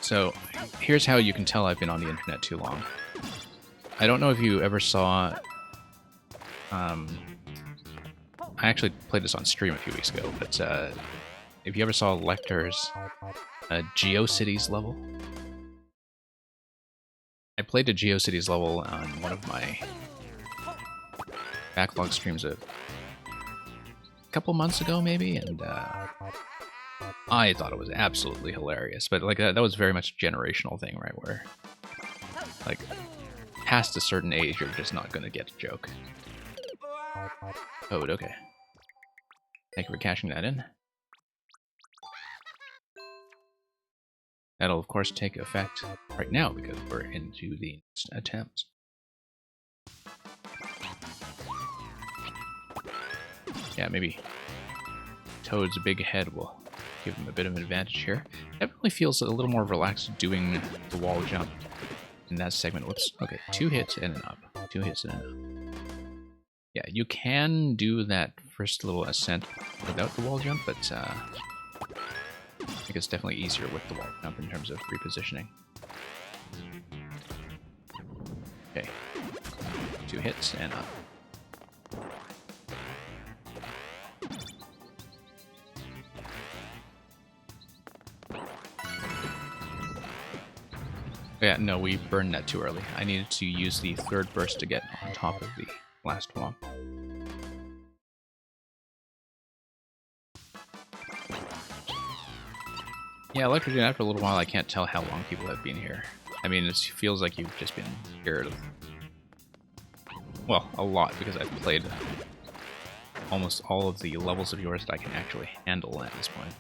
So, here's how you can tell I've been on the internet too long. I don't know if you ever saw... I actually played this on stream a few weeks ago, but if you ever saw Lecter's GeoCities level, I played a GeoCities level on one of my Backlog streams a couple months ago, maybe, and I thought it was absolutely hilarious. But like that was very much a generational thing, right? Where like past a certain age, you're just not gonna get the joke. Code, okay. Thank you for cashing that in. That'll, of course, take effect right now because we're into the next attempt. Yeah, maybe Toad's big head will give him a bit of an advantage here. Definitely feels a little more relaxed doing the wall jump in that segment. Whoops. Okay, 2 hits and an up. 2 hits and an up. Yeah, you can do that first little ascent without the wall jump, but I think it's definitely easier with the wall jump in terms of repositioning. Okay, 2 hits and up. Yeah, no, we burned that too early. I needed to use the 3rd burst to get on top of the last one. Yeah, Electrogen, after a little while, I can't tell how long people have been here. I mean, it feels like you've just been here, well, a lot, because I've played almost all of the levels of yours that I can actually handle at this point.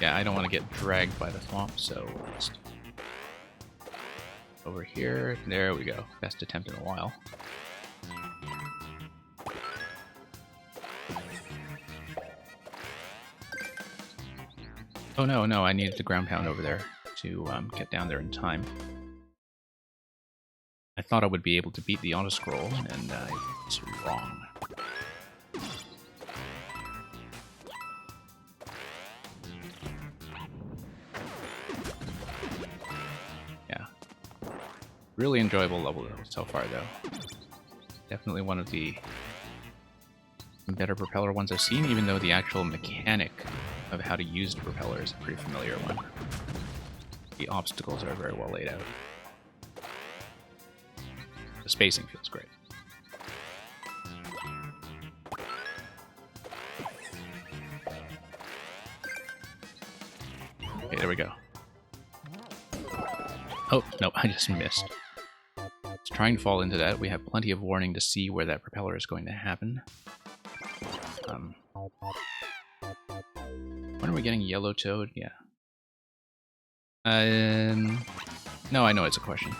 Yeah, I don't want to get dragged by the swamp, so just over here. There we go. Best attempt in a while. Oh no, no, I needed to ground pound over there to get down there in time. I thought I would be able to beat the auto-scroll, and I was wrong. Yeah. Really enjoyable level so far, though. Definitely one of the better propeller ones I've seen, even though the actual mechanic of how to use the propeller is a pretty familiar one. The obstacles are very well laid out. The spacing feels great. Okay, there we go. Oh, no, I just missed. It's trying to fall into that. We have plenty of warning to see where that propeller is going to happen. When are we getting Yellow Toad? Yeah. No, I know it's a question.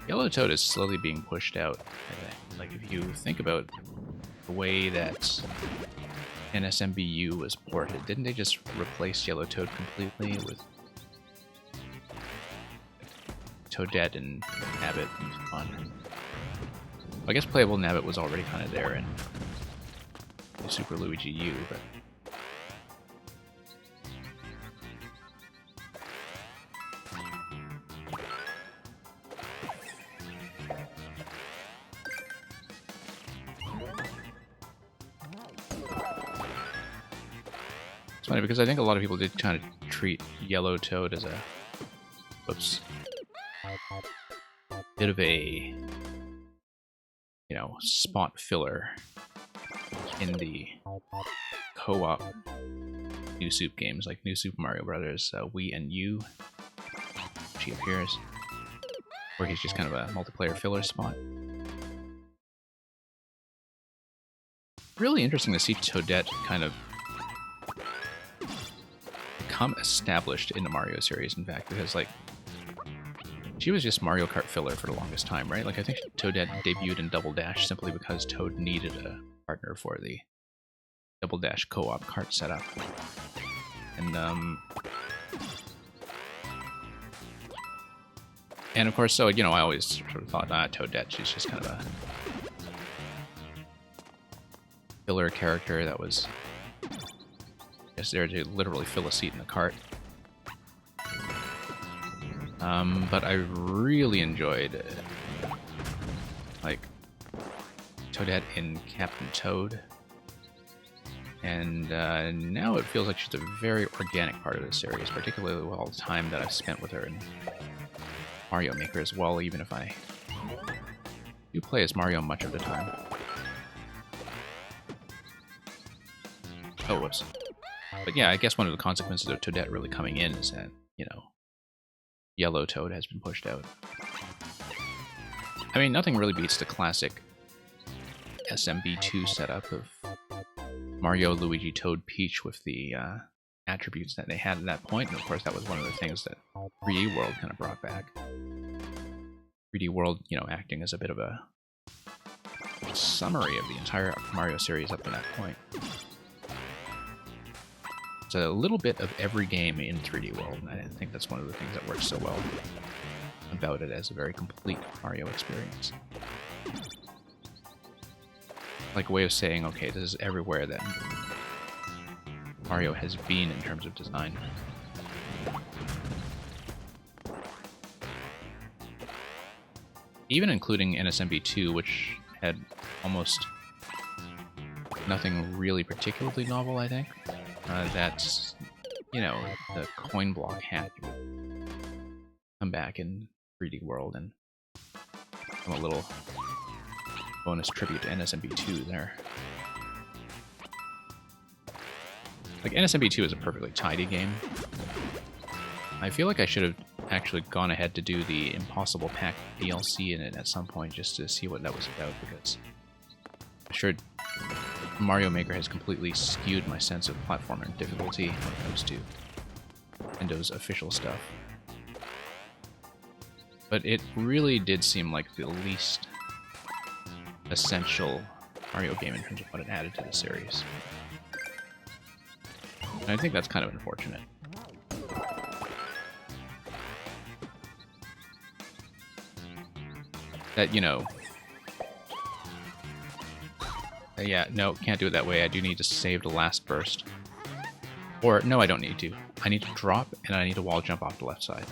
Yellow Toad is slowly being pushed out, I think. Like, if you think about the way that NSMBU was ported, didn't they just replace Yellow Toad completely with Toadette and Nabbit and fun? I guess playable Nabbit was already kind of there in the Super Luigi U, but it's funny because I think a lot of people did kind of treat Yellow Toad as a bit of a, you know, spot filler in the co-op New Soup games, like New Super Mario Brothers, Wii and U. She appears, where he's just kind of a multiplayer filler spot. Really interesting to see Toadette kind of become established in the Mario series, in fact, because, like, she was just Mario Kart filler for the longest time, right? Like, I think Toadette debuted in Double Dash simply because Toad needed a partner for the Double Dash co-op kart setup. And of course, so, you know, I always sort of thought, Toadette, she's just kind of a filler character that was just there to literally fill a seat in the cart. But I really enjoyed, like, Toadette in Captain Toad. And now it feels like she's a very organic part of the series, particularly with all the time that I've spent with her in Mario Maker as well, even if I do play as Mario much of the time. Oh, whoops. But yeah, I guess one of the consequences of Toadette really coming in is that, you know, Yellow Toad has been pushed out. I mean, nothing really beats the classic SMB2 setup of Mario, Luigi, Toad, Peach with the attributes that they had at that point, and of course that was one of the things that 3D World kind of brought back. 3D World, you know, acting as a bit of a summary of the entire Mario series up to that point. It's a little bit of every game in 3D World, and I think that's one of the things that works so well about it as a very complete Mario experience. Like a way of saying, okay, this is everywhere that Mario has been in terms of design. Even including NSMB 2, which had almost nothing really particularly novel, I think. That's, you know, the coin block hat come back in 3D World and a little bonus tribute to NSMB 2 there. Like, NSMB 2 is a perfectly tidy game. I feel like I should have actually gone ahead to do the Impossible Pack DLC in it at some point just to see what that was about, because I'm sure Mario Maker has completely skewed my sense of platformer difficulty when it comes to Nintendo's official stuff. But it really did seem like the least essential Mario game in terms of what it added to the series. And I think that's kind of unfortunate. That, you know... yeah, no, can't do it that way. I do need to save the last burst. Or, no, I don't need to. I need to drop, and I need to wall jump off the left side.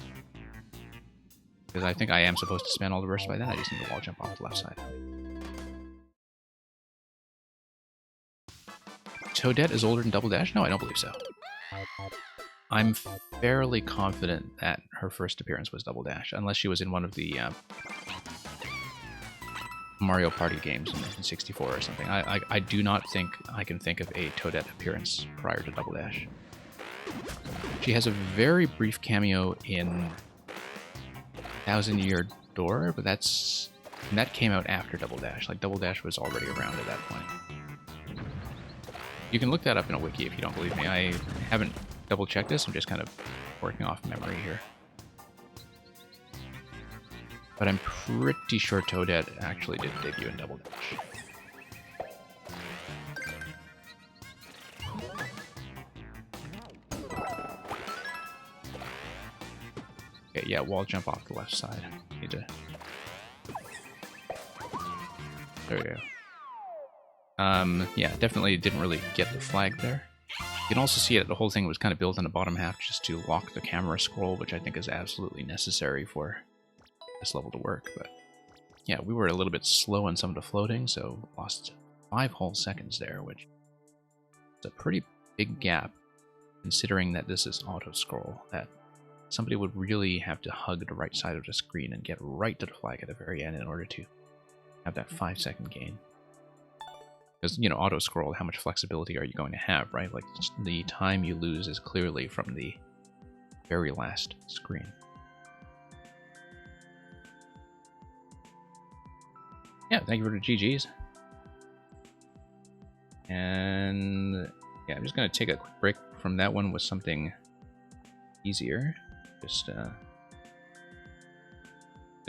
Because I think I am supposed to spend all the bursts by then, I just need to wall jump off the left side. Toadette is older than Double Dash? No, I don't believe so. I'm fairly confident that her first appearance was Double Dash, unless she was in one of the Mario Party games in 64 or something. I do not think I can think of a Toadette appearance prior to Double Dash. She has a very brief cameo in Thousand Year Door, but that came out after Double Dash. Like, Double Dash was already around at that point. You can look that up in a wiki if you don't believe me. I haven't double-checked this. I'm just kind of working off memory here. But I'm pretty sure Toadette actually did debut in Double Dash. Okay, yeah, wall jump off the left side. Need to... There we go. Yeah, definitely didn't really get the flag there. You can also see that the whole thing was kind of built in the bottom half just to lock the camera scroll, which I think is absolutely necessary for this level to work. But yeah, we were a little bit slow on some of the floating, so lost 5 whole seconds there, which is a pretty big gap, considering that this is auto-scroll, that somebody would really have to hug the right side of the screen and get right to the flag at the very end in order to have that 5-second gain. Because, you know, auto-scroll, how much flexibility are you going to have, right? Like, the time you lose is clearly from the very last screen. Yeah, thank you for the GGs. And yeah, I'm just going to take a quick break from that one with something easier. Just to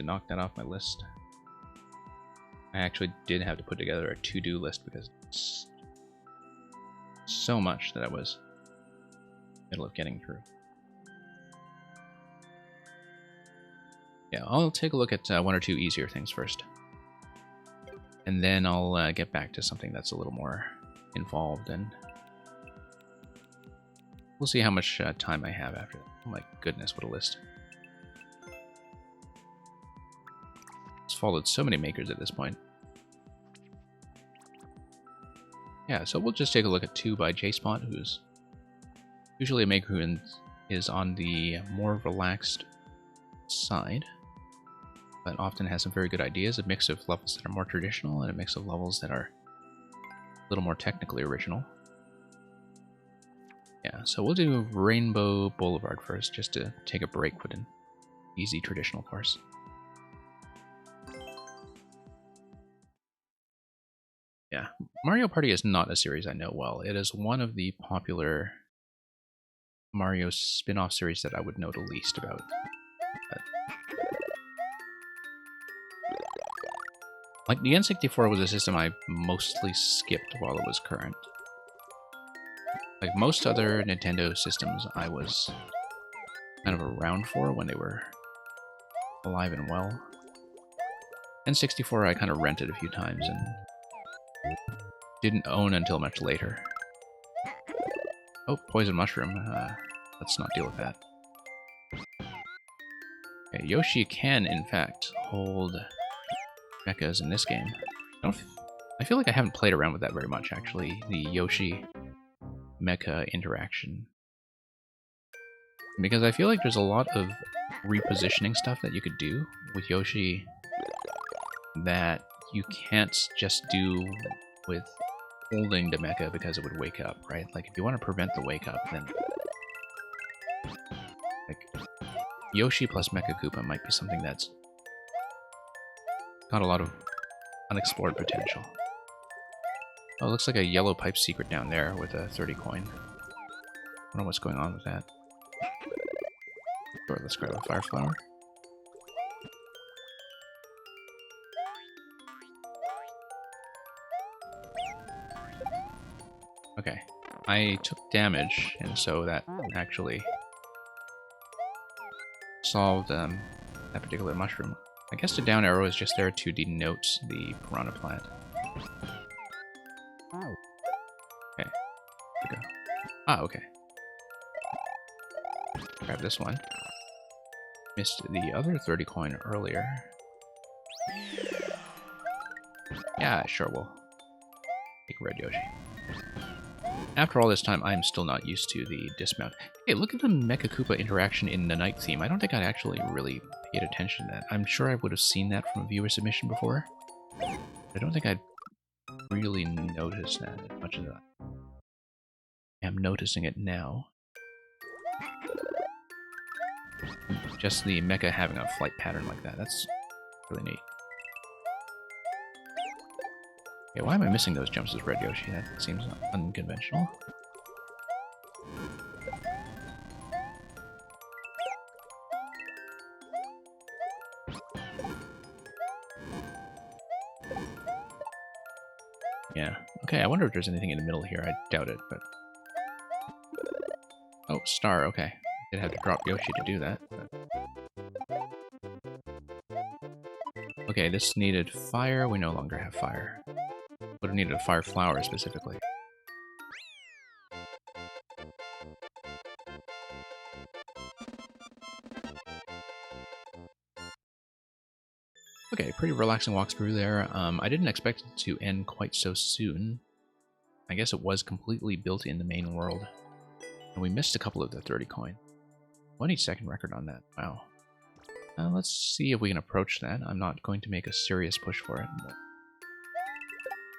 knock that off my list. I actually did have to put together a to-do list because it's so much that I was in the middle of getting through. Yeah, I'll take a look at 1 or 2 easier things first. And then I'll get back to something that's a little more involved, and we'll see how much time I have after that. Oh my goodness, what a list. It's followed so many makers at this point. Yeah, so we'll just take a look at 2 by JSpot, who's usually a maker who is on the more relaxed side, but often has some very good ideas, a mix of levels that are more traditional and a mix of levels that are a little more technically original. Yeah, so we'll do Rainbow Boulevard first, just to take a break with an easy traditional course. Yeah, Mario Party is not a series I know well. It is one of the popular Mario spin-off series that I would know the least about. But Like, the N64 was a system I mostly skipped while it was current. Like most other Nintendo systems, I was kind of around for when they were alive and well. N64 I kind of rented a few times and didn't own until much later. Oh, poison mushroom. Let's not deal with that. Okay, Yoshi can, in fact, hold mechas in this game. I feel like I haven't played around with that very much, actually. The Yoshi mecha interaction. Because I feel like there's a lot of repositioning stuff that you could do with Yoshi that you can't just do with holding the mecha because it would wake up, right? Like, if you want to prevent the wake up, then like Yoshi plus Mecha Koopa might be something that's got a lot of unexplored potential. Oh, it looks like a yellow pipe secret down there with a 30 coin. I don't know what's going on with that. Sure, let's grab a fire flower. Okay, I took damage, and so that actually solved that particular mushroom. I guess the down arrow is just there to denote the piranha plant. Okay, here we go. Ah, okay. Grab this one. Missed the other 30 coin earlier. Yeah, sure will. Take Red Yoshi. After all this time, I'm still not used to the dismount. Hey, look at the Mecha Koopa interaction in the night theme. I don't think I'd actually really paid attention to that. I'm sure I would have seen that from a viewer submission before. I don't think I'd really noticed that as much as I am noticing it now. Just the mecha having a flight pattern like that. That's really neat. Okay, why am I missing those jumps as Red Yoshi? That seems unconventional. Yeah. Okay, I wonder if there's anything in the middle here. I doubt it, but... Oh, star, okay. Did have to drop Yoshi to do that. But... Okay, this needed fire. We no longer have fire. Would have needed a fire flower specifically. Okay, pretty relaxing walkthrough there. I didn't expect it to end quite so soon. I guess it was completely built in the main world. And we missed a couple of the 30 coin. 22nd record on that. Wow. Let's see if we can approach that. I'm not going to make a serious push for it.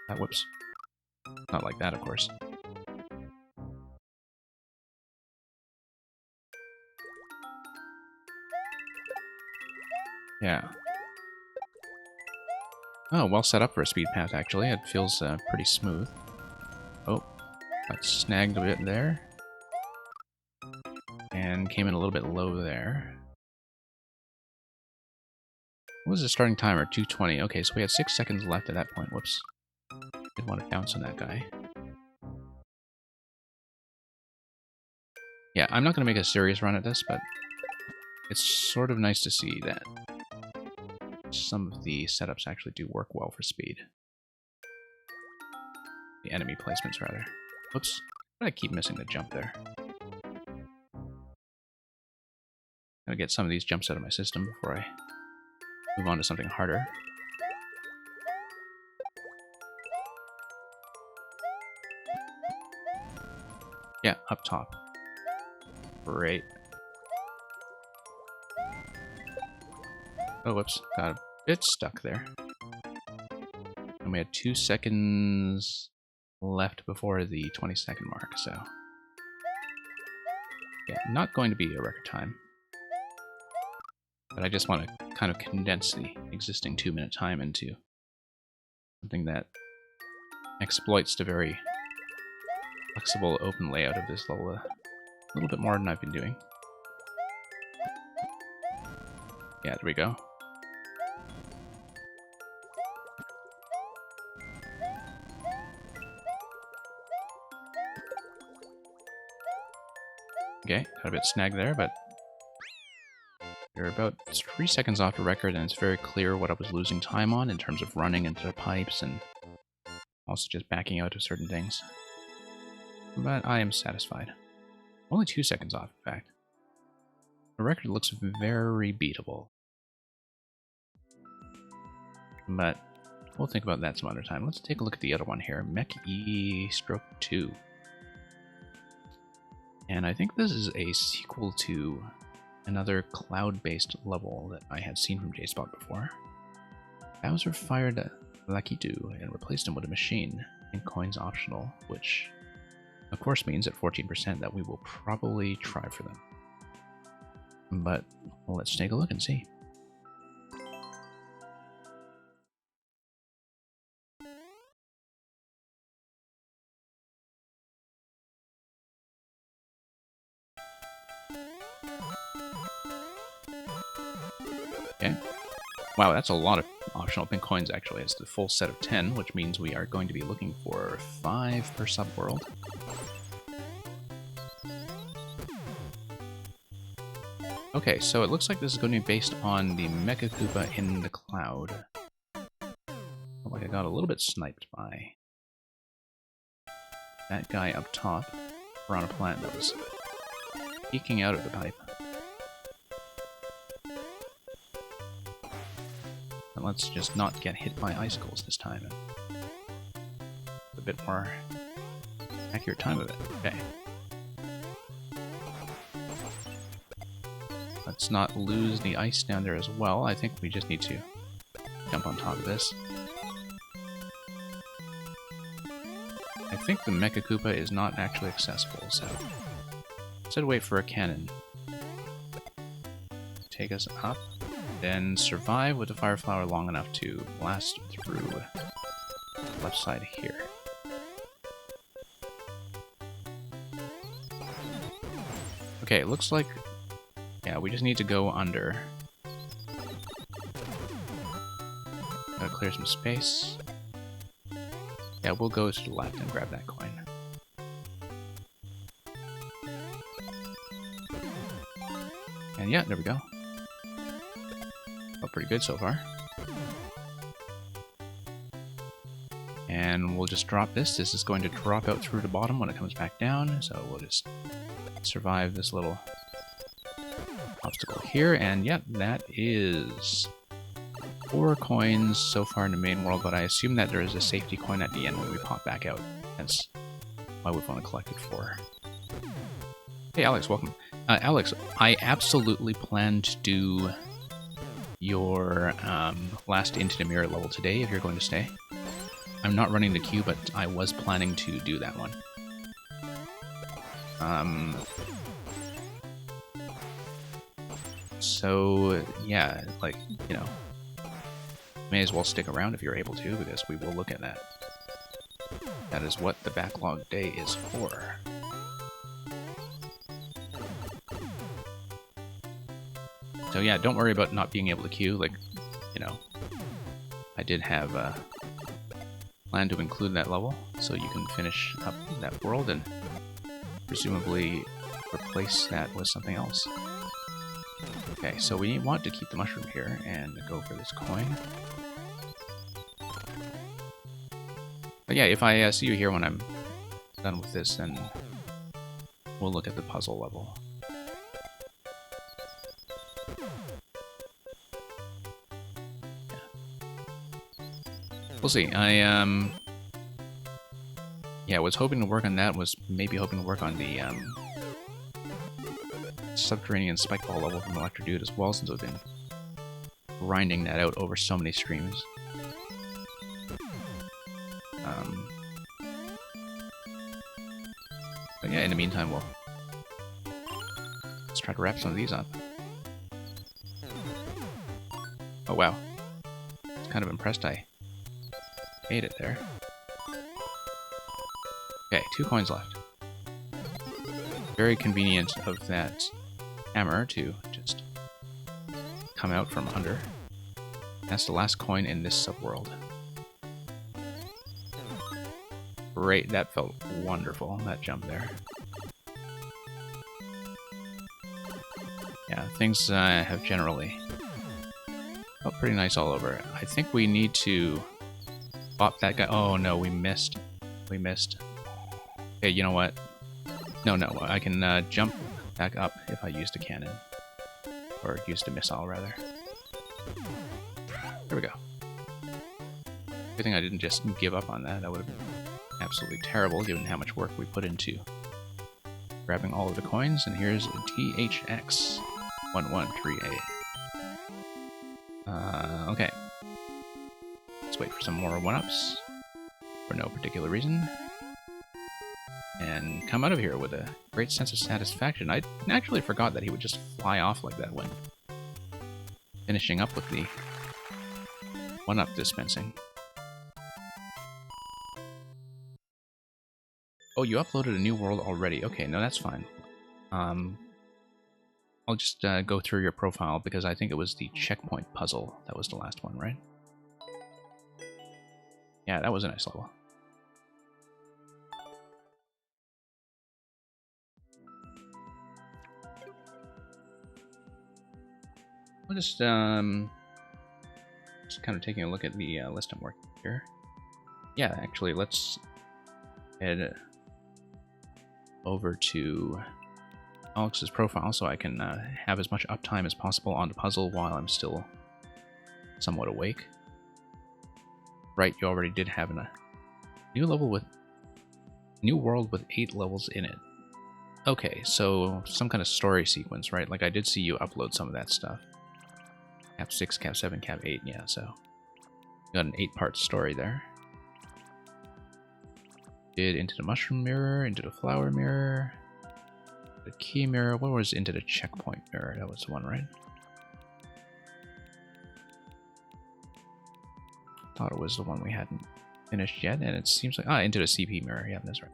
But... whoops. Not like that, of course. Yeah. Oh, well set up for a speed path, actually. It feels pretty smooth. Oh, got snagged a bit there. And came in a little bit low there. What was the starting timer? 2:20. Okay, so we had 6 seconds left at that point. Whoops. Didn't want to bounce on that guy. Yeah, I'm not going to make a serious run at this, but it's sort of nice to see that some of the setups actually do work well for speed. The enemy placements, rather. Whoops. I keep missing the jump there. Gotta get some of these jumps out of my system before I move on to something harder. Yeah, up top. Great. Oh, whoops. Got a bit stuck there. And we had 2 seconds left before the 20-second mark, so... yeah, not going to be a record time. But I just want to kind of condense the existing 2-minute time into something that exploits the very flexible open layout of this level a little bit more than I've been doing. Yeah, there we go. Okay, got a bit snagged there, but you're about 3 seconds off the record, and it's very clear what I was losing time on in terms of running into the pipes and also just backing out of certain things. But I am satisfied. Only 2 seconds off, in fact. The record looks very beatable. But we'll think about that some other time. Let's take a look at the other one here. Mech E Stroke 2. And I think this is a sequel to another cloud-based level that I had seen from JSpot before. Bowser fired Lakitu and replaced him with a machine, and coins optional, which of course means at 14% that we will probably try for them. But let's take a look and see. Okay. Wow, that's a lot of optional pink coins, actually. It's the full set of 10, which means we are going to be looking for 5 per subworld. Okay, so it looks like this is going to be based on the Mecha Koopa in the cloud. Like I got a little bit sniped by that guy up top, or on a plant that was peeking out of the pipe. And let's just not get hit by icicles this time. A bit more accurate time of it. Okay. Let's not lose the ice down there as well. I think we just need to jump on top of this. I think the Mecha Koopa is not actually accessible, so instead wait for a cannon. Take us up, then survive with the Fire Flower long enough to blast through the left side here. Okay, it looks like, yeah, we just need to go under. Gotta clear some space. Yeah, we'll go to the left and grab that coin. And yeah, there we go. Felt pretty good so far. And we'll just drop this. This is going to drop out through the bottom when it comes back down, so we'll just survive this little obstacle here. And yeah, that is 4 coins so far in the main world, but I assume that there is a safety coin at the end when we pop back out. That's why we've only collected 4. Hey Alex, welcome. Alex, I absolutely plan to do your last Into the Mirror level today if you're going to stay. I'm not running the queue, but I was planning to do that one. So yeah, like, you know, may as well stick around if you're able to, because we will look at that. That is what the backlog day is for. So yeah, don't worry about not being able to queue. Like, you know, I did have a plan to include that level, so you can finish up that world and presumably replace that with something else. Okay, so we want to keep the mushroom here and go for this coin. But yeah, if I see you here when I'm done with this, then we'll look at the puzzle level. We'll see. Yeah, was hoping to work on that, was maybe hoping to work on the subterranean spike ball level from Electro Dude as well, since I've been grinding that out over so many streams. But yeah, in the meantime, let's try to wrap some of these up. Oh wow. I was kind of impressed I made it there. Okay, 2 coins left. Very convenient of that hammer to just come out from under. That's the last coin in this subworld. Great, that felt wonderful, that jump there. Yeah, things have generally felt pretty nice all over. I think we need to bop that guy. Oh no, we missed. We missed. Okay, you know what? No, I can jump back up if I used a cannon. Or used a missile, rather. There we go. Good thing I didn't just give up on that. That would have been absolutely terrible, given how much work we put into grabbing all of the coins. And here's a THX 113A. Okay. Let's wait for some more 1-ups for no particular reason. And come out of here with a great sense of satisfaction. I actually forgot that he would just fly off like that when finishing up with the 1-up dispensing. Oh, you uploaded a new world already. Okay, no, that's fine. I'll just go through your profile because I think it was the checkpoint puzzle. That was the last one, right? Yeah, that was a nice level. I'll just kind of taking a look at the list I'm working here. Yeah, actually, let's head over to Alex's profile so I can have as much uptime as possible on the puzzle while I'm still somewhat awake. Right, you already did have a new world with 8 levels in it. Okay, so some kind of story sequence, right? Like I did see you upload some of that stuff. Cap 6, Cap 7, Cap 8, yeah, so got an 8-part story there. Did into the mushroom mirror, into the flower mirror, the key mirror. What was into the checkpoint mirror? That was the one, right? Thought it was the one we hadn't finished yet, and it seems like into the CP mirror. Yeah, that's right.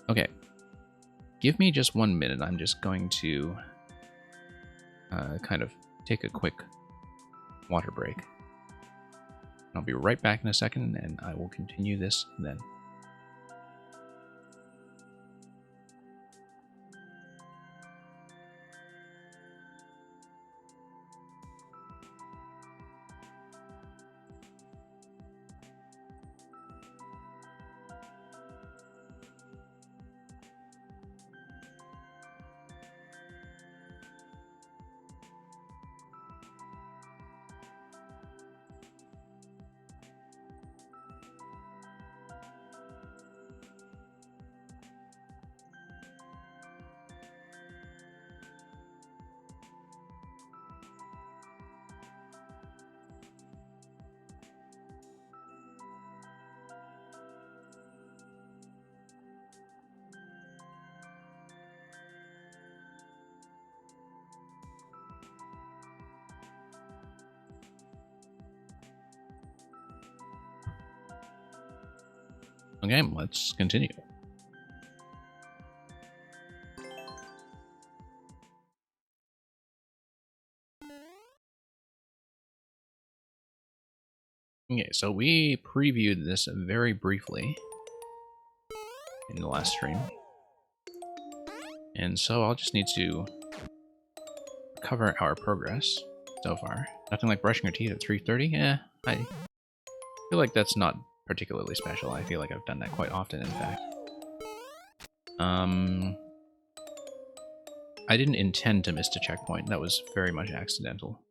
Okay, give me just 1 minute. I'm just going to kind of take a quick water break. I'll be right back in a second, and I will continue this then. Okay, let's continue. Okay, so we previewed this very briefly in the last stream. And so I'll just need to cover our progress so far. Nothing like brushing your teeth at 3:30? Yeah, I feel like that's not particularly special. I feel like I've done that quite often, in fact. I didn't intend to miss the checkpoint. That was very much accidental.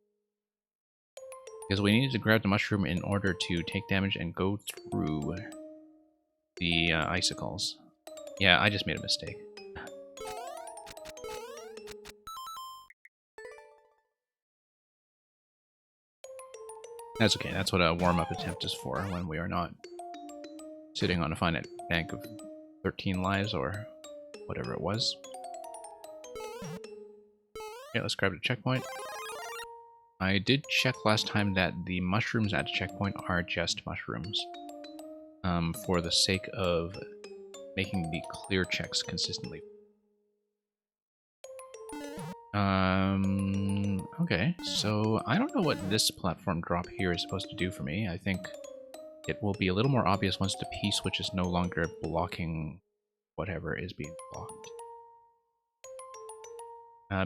Because we needed to grab the mushroom in order to take damage and go through the icicles. Yeah, I just made a mistake. That's okay. That's what a warm-up attempt is for, when we are not sitting on a finite bank of 13 lives or whatever it was. Okay, let's grab the checkpoint. I did check last time that the mushrooms at the checkpoint are just mushrooms. For the sake of making the clear checks consistently. Okay, so I don't know what this platform drop here is supposed to do for me. I think it will be a little more obvious once the P-switch is no longer blocking whatever is being blocked.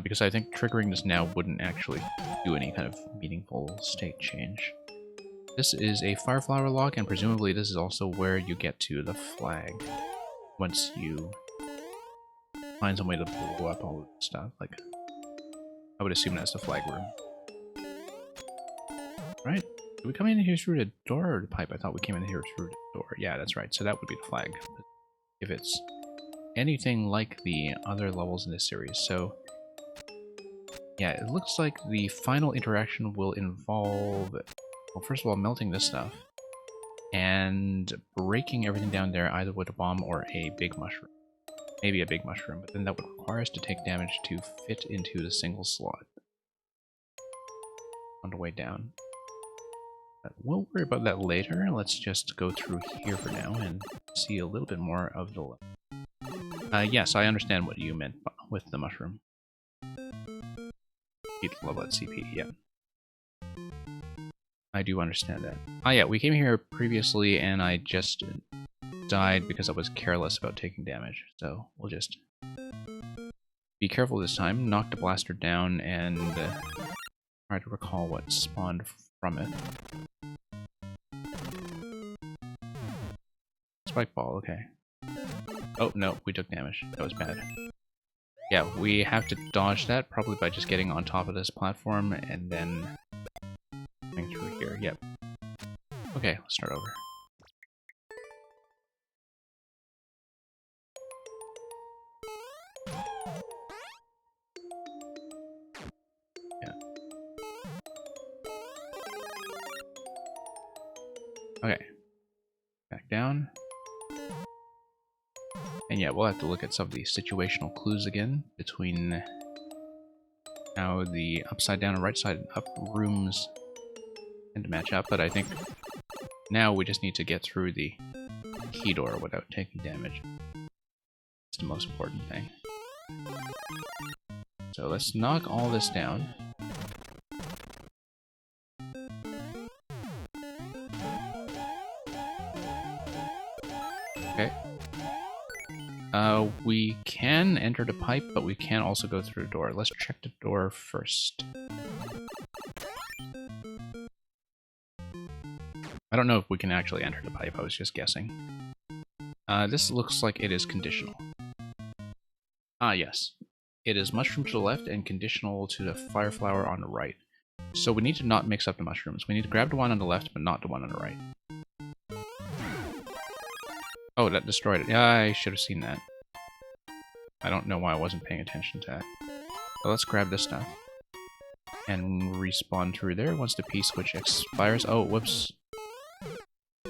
because I think triggering this now wouldn't actually do any kind of meaningful state change. This is a Fireflower log, and presumably this is also where you get to the flag once you find some way to blow up all of the stuff. Like, I would assume that's the flag room. Right? Did we come in here through the door or the pipe? I thought we came in here through the door. Yeah, that's right. So that would be the flag. If it's anything like the other levels in this series. So, yeah, it looks like the final interaction will involve, well, first of all, melting this stuff and breaking everything down there either with a bomb or a big mushroom. Maybe a big mushroom, but then that would require us to take damage to fit into the single slot on the way down. But we'll worry about that later. Let's just go through here for now and see a little bit more of the level. Yes, I understand what you meant with the mushroom. Keep the level at CP, yeah. I do understand that. Ah, yeah, we came here previously and I just died because I was careless about taking damage. So we'll just be careful this time, knock the blaster down, and try to recall what spawned from it. Spike ball, okay. Oh, no, we took damage. That was bad. Yeah, we have to dodge that, probably by just getting on top of this platform and then going through here. Yep. Okay, let's start over. Yeah. Okay. Back down. And yeah, we'll have to look at some of the situational clues again between how the upside down and right side up rooms tend to match up, but I think now we just need to get through the key door without taking damage. It's the most important thing. So let's knock all this down. Okay. We can enter the pipe, but we can also go through the door. Let's check the door first. I don't know if we can actually enter the pipe, I was just guessing. This looks like it is conditional. Ah, yes. It is mushroom to the left and conditional to the fireflower on the right. So we need to not mix up the mushrooms. We need to grab the one on the left, but not the one on the right. Oh, that destroyed it. Yeah, I should have seen that. I don't know why I wasn't paying attention to that. So let's grab this stuff. And respawn through there once the P-switch expires. Oh, whoops.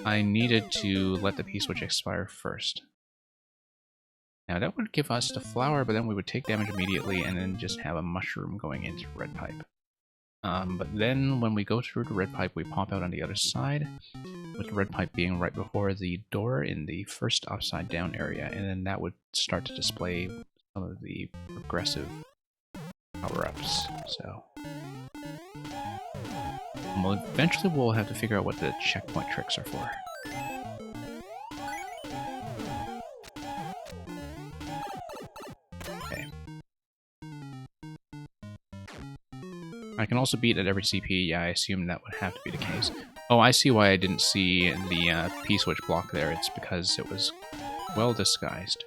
I needed to let the P-switch expire first. Now that would give us the flower, but then we would take damage immediately and then just have a mushroom going into red pipe. But then when we go through the red pipe, we pop out on the other side, with the red pipe being right before the door in the first upside down area, and then that would start to display some of the progressive power-ups, so... Well, eventually we'll have to figure out what the checkpoint tricks are for. Okay. I can also beat at every CP, yeah, I assume that would have to be the case. Oh, I see why I didn't see the P-switch block there, it's because it was well disguised.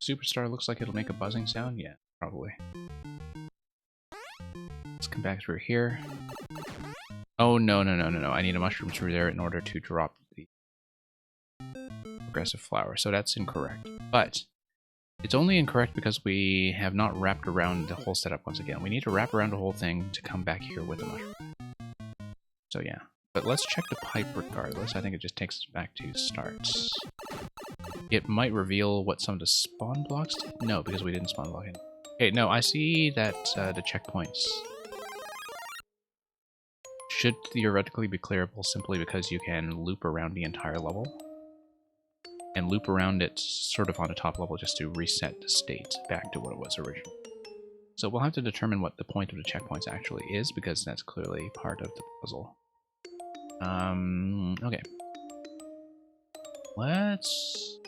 Superstar looks like it'll make a buzzing sound? Yeah, probably. Let's come back through here. Oh, no, I need a mushroom through there in order to drop the progressive flower, so that's incorrect. But it's only incorrect because we have not wrapped around the whole setup once again. We need to wrap around the whole thing to come back here with a mushroom. So yeah, but let's check the pipe regardless. I think it just takes us back to starts. It might reveal what some of the spawn blocks did? No, because we didn't spawn block it. Okay, no, I see that the checkpoints should theoretically be clearable simply because you can loop around the entire level. And loop around it sort of on the top level just to reset the state back to what it was originally. So we'll have to determine what the point of the checkpoints actually is, because that's clearly part of the puzzle. Okay. Let's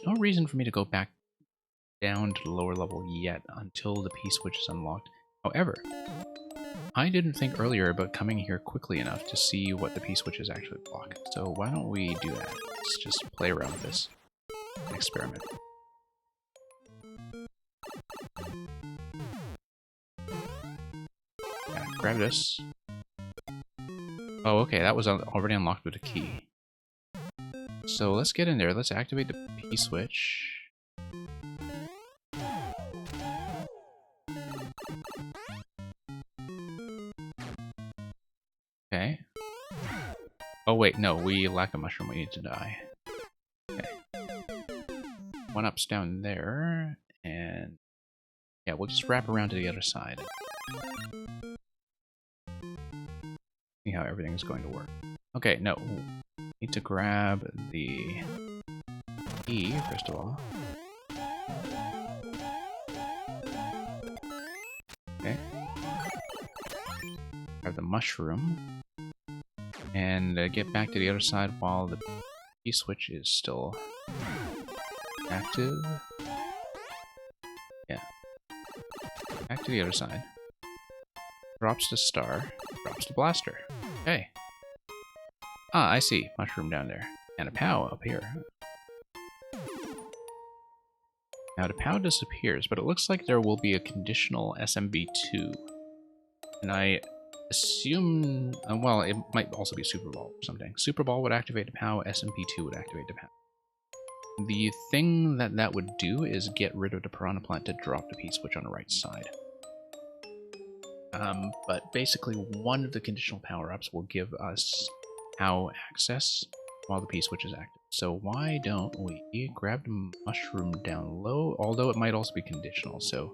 no reason for me to go back down to the lower level yet until the P-switch is unlocked. However, I didn't think earlier about coming here quickly enough to see what the P-switches actually block. So why don't we do that? Let's just play around with this and experiment. Yeah, grab this. Oh, okay, that was already unlocked with a key. So let's get in there. Let's activate the P-switch. Okay. Oh wait, no, we lack a mushroom. We need to die. Okay. One up's down there, and yeah, we'll just wrap around to the other side. See how everything's going to work. Okay, no. Need to grab the key, first of all. Okay. Grab the mushroom. And get back to the other side while the P-switch is still active. Yeah. Back to the other side. Drops the star. Drops the blaster. Okay. Ah, I see. Mushroom down there. And a POW up here. Now the POW disappears, but it looks like there will be a conditional SMB2. And I assume... well, it might also be Super Ball or something. Super Ball would activate the POW, SMP2 would activate the POW. The thing that would do is get rid of the Piranha Plant to drop the P-switch on the right side. But basically, one of the conditional power-ups will give us POW access while the P-switch is active. So why don't we grab the mushroom down low, although it might also be conditional, so...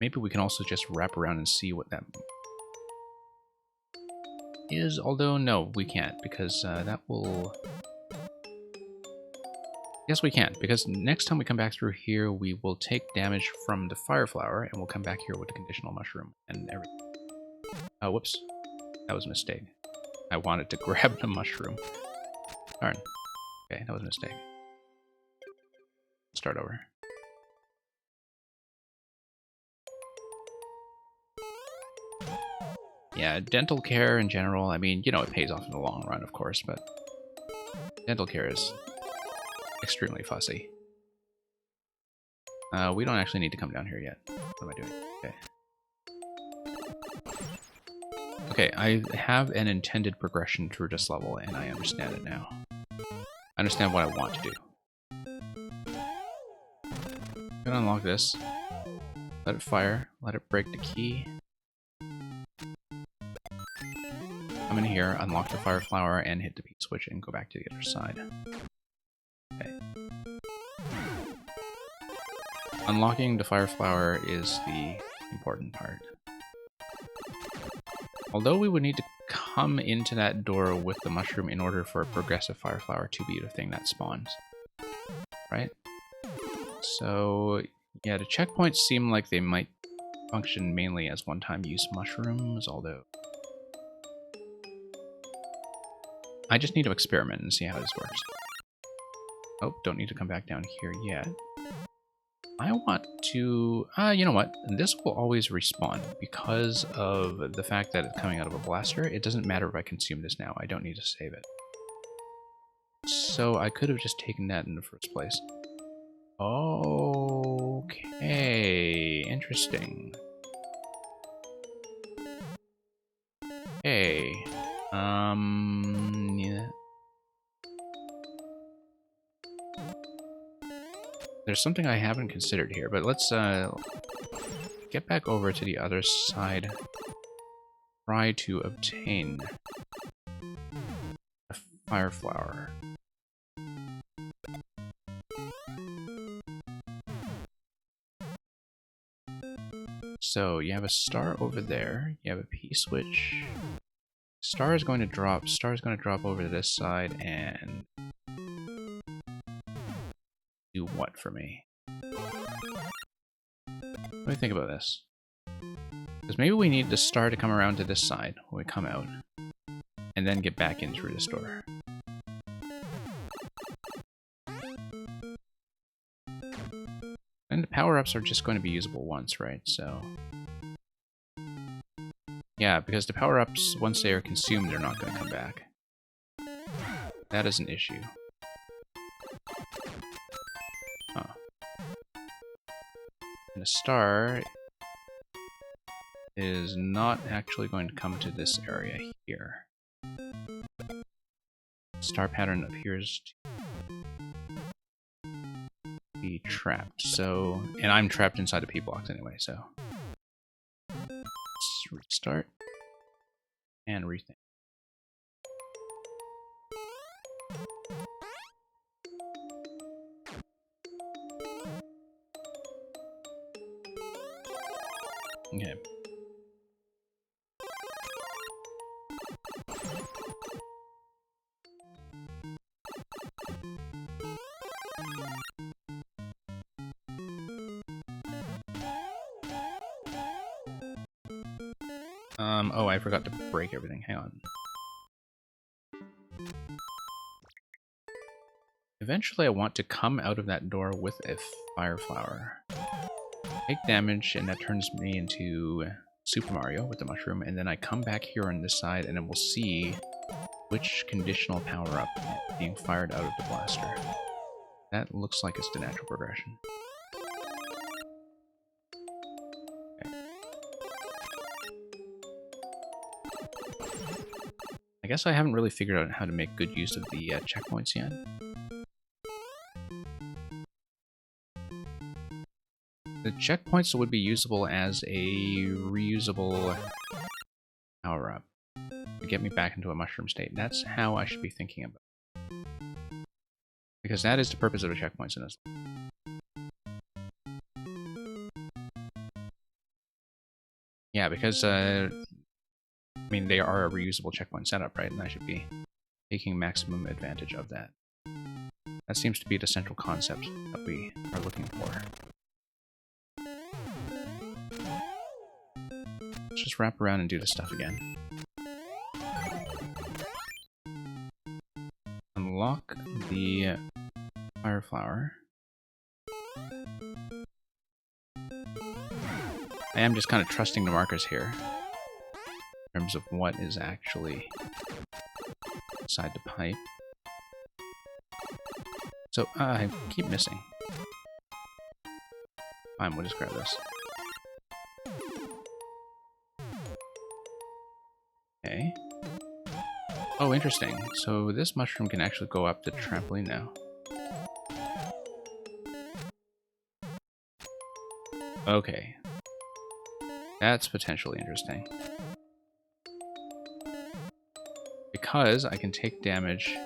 maybe we can also just wrap around and see what that is, although no, we can't, because that will... yes, we can, because next time we come back through here, we will take damage from the Fire Flower, and we'll come back here with the conditional mushroom and everything. Oh, whoops. That was a mistake. I wanted to grab the mushroom. Darn. Okay, that was a mistake. Start over. Yeah, dental care in general, I mean, you know, it pays off in the long run, of course, but dental care is extremely fussy. We don't actually need to come down here yet. What am I doing? Okay. Okay, I have an intended progression through this level, and I understand it now. I understand what I want to do. I'm gonna unlock this. Let it fire. Let it break the key. Come in here, unlock the Fire Flower, and hit the P-switch and go back to the other side. Okay. Unlocking the Fire Flower is the important part. Although we would need to come into that door with the mushroom in order for a progressive Fire Flower to be the thing that spawns. Right? So, yeah, the checkpoints seem like they might function mainly as one-time use mushrooms, although... I just need to experiment and see how this works. Oh, don't need to come back down here yet. I want to... you know what? This will always respawn because of the fact that it's coming out of a blaster. It doesn't matter if I consume this now. I don't need to save it. So I could have just taken that in the first place. Okay. Interesting. Hey. Yeah. There's something I haven't considered here, but let's get back over to the other side. Try to obtain a Fire Flower. So you have a star over there. You have a P-switch. Star is going to drop. Star is going to drop over to this side and do what for me? What do you think about this? Because maybe we need the star to come around to this side when we come out, and then get back in through this door. And power-ups are just going to be usable once, right? So... yeah, because the power-ups, once they are consumed, they're not going to come back. That is an issue. Huh. And a star is not actually going to come to this area here. Star pattern appears to be trapped, so... and I'm trapped inside the P blocks anyway, so... let's restart and rethink. Okay. Oh, I forgot to break everything. Hang on. Eventually I want to come out of that door with a fire flower. Take damage, and that turns me into Super Mario with the mushroom, and then I come back here on this side, and then we'll see which conditional power-up being fired out of the blaster. That looks like it's the natural progression. Okay. I guess I haven't really figured out how to make good use of the checkpoints yet. The checkpoints would be usable as a reusable power-up to get me back into a mushroom state. That's how I should be thinking about it. Because that is the purpose of the checkpoints in this. Yeah, because, I mean, they are a reusable checkpoint setup, right? And I should be taking maximum advantage of that. That seems to be the central concept that we are looking for. Let's just wrap around and do this stuff again. Unlock the fire flower. I am just kind of trusting the markers here in terms of what is actually inside the pipe. So, I keep missing. Fine, we'll just grab this. Okay. Oh, interesting. So this mushroom can actually go up the trampoline now. Okay. That's potentially interesting. Because I can take damage,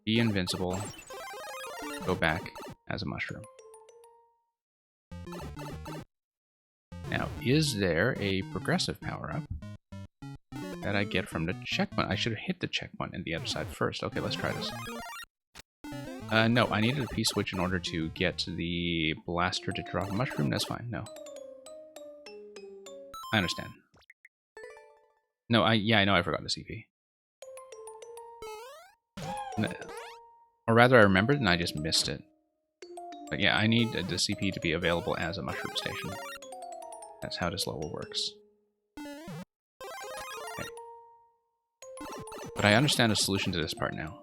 be invincible, go back as a mushroom. Now, is there a progressive power-up that I get from the checkpoint? I should have hit the checkpoint and the other side first. Okay, let's try this. No, I needed a P-switch in order to get the blaster to drop a mushroom. That's fine, no. I understand. No, I know I forgot the CP. Or rather, I remembered and I just missed it. But yeah, I need the CP to be available as a mushroom station. That's how this level works. Okay. But I understand the solution to this part now.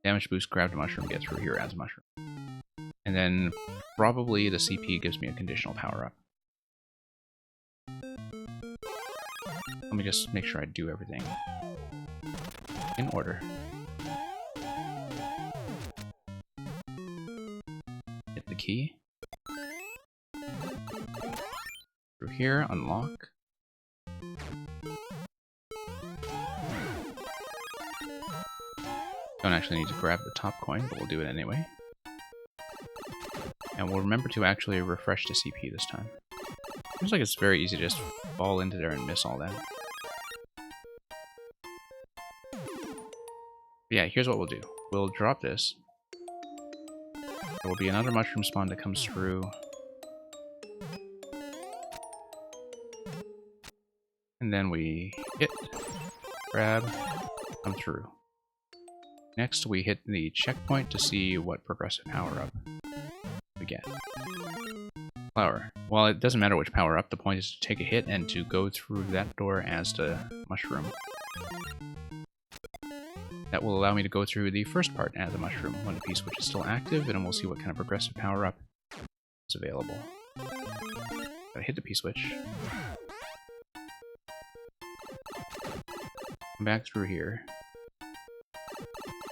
Damage boost, grab the mushroom, get through here as a mushroom. And then probably the CP gives me a conditional power-up. Let me just make sure I do everything in order. Hit the key. Through here, unlock. Don't actually need to grab the top coin, but we'll do it anyway. And we'll remember to actually refresh the CP this time. Seems like it's very easy to just fall into there and miss all that. But yeah, here's what we'll do. We'll drop this. There will be another mushroom spawn that comes through. And then we hit, grab, come through. Next we hit the checkpoint to see what progressive power-up we get? Flower. Well, it doesn't matter which power up. The point is to take a hit and to go through that door as the mushroom. That will allow me to go through the first part as a mushroom when the P-switch is still active, and we'll see what kind of progressive power-up is available. Gotta hit the P-switch. Come back through here.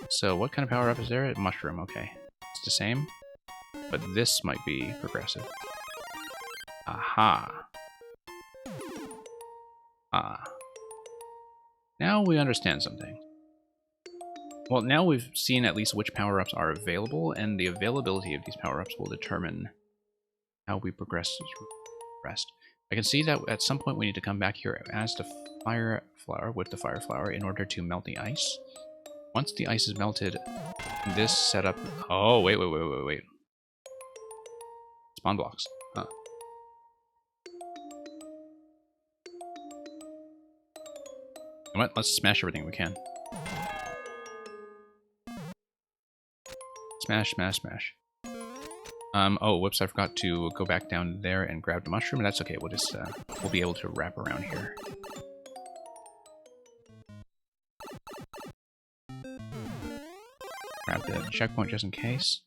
So what kind of power-up is there? Mushroom, okay. It's the same, but this might be progressive. Aha! Ah. Now we understand something. Well, now we've seen at least which power-ups are available, and the availability of these power-ups will determine how we progress through the rest. I can see that at some point we need to come back here as the fire flower with the fire flower in order to melt the ice. Once the ice is melted, this setup... Oh, wait. Spawn blocks. Huh. You know what? Let's smash everything we can. Smash, smash, smash. Oh, whoops, I forgot to go back down there and grab the mushroom. That's okay, we'll just, we'll be able to wrap around here. Grab the checkpoint just in case.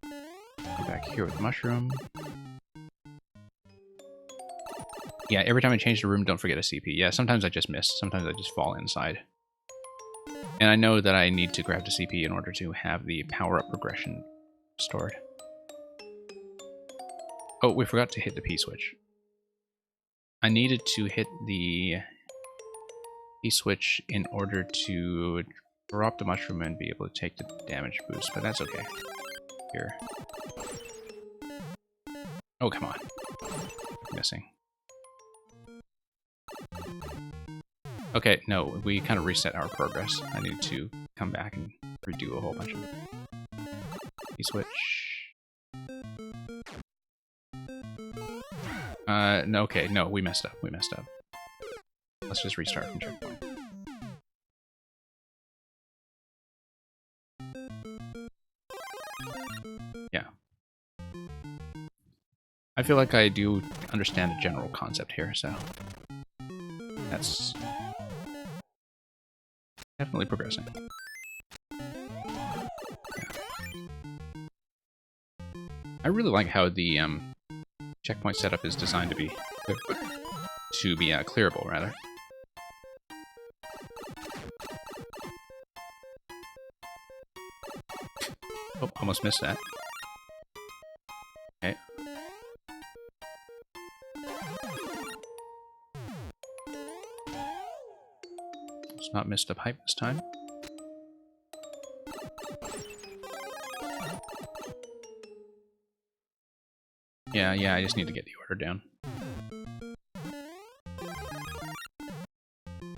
Go back here with the mushroom. Yeah, every time I change the room, don't forget a CP. Yeah, sometimes I just miss. Sometimes I just fall inside. And I know that I need to grab the CP in order to have the power-up progression stored. Oh, we forgot to hit the P-switch. I needed to hit the P-switch in order to drop the mushroom and be able to take the damage boost, but that's okay. Here. Oh, come on. Missing. Okay, no, we kind of reset our progress. I need to come back and redo a whole bunch of P-switch. No, okay, no, we messed up. Let's just restart from checkpoint. Yeah. I feel like I do understand the general concept here, so that's definitely progressing. Yeah. I really like how the checkpoint setup is designed to be clearable, rather. Oh, almost missed that. Okay. It's not missed a pipe this time. Yeah, I just need to get the order down.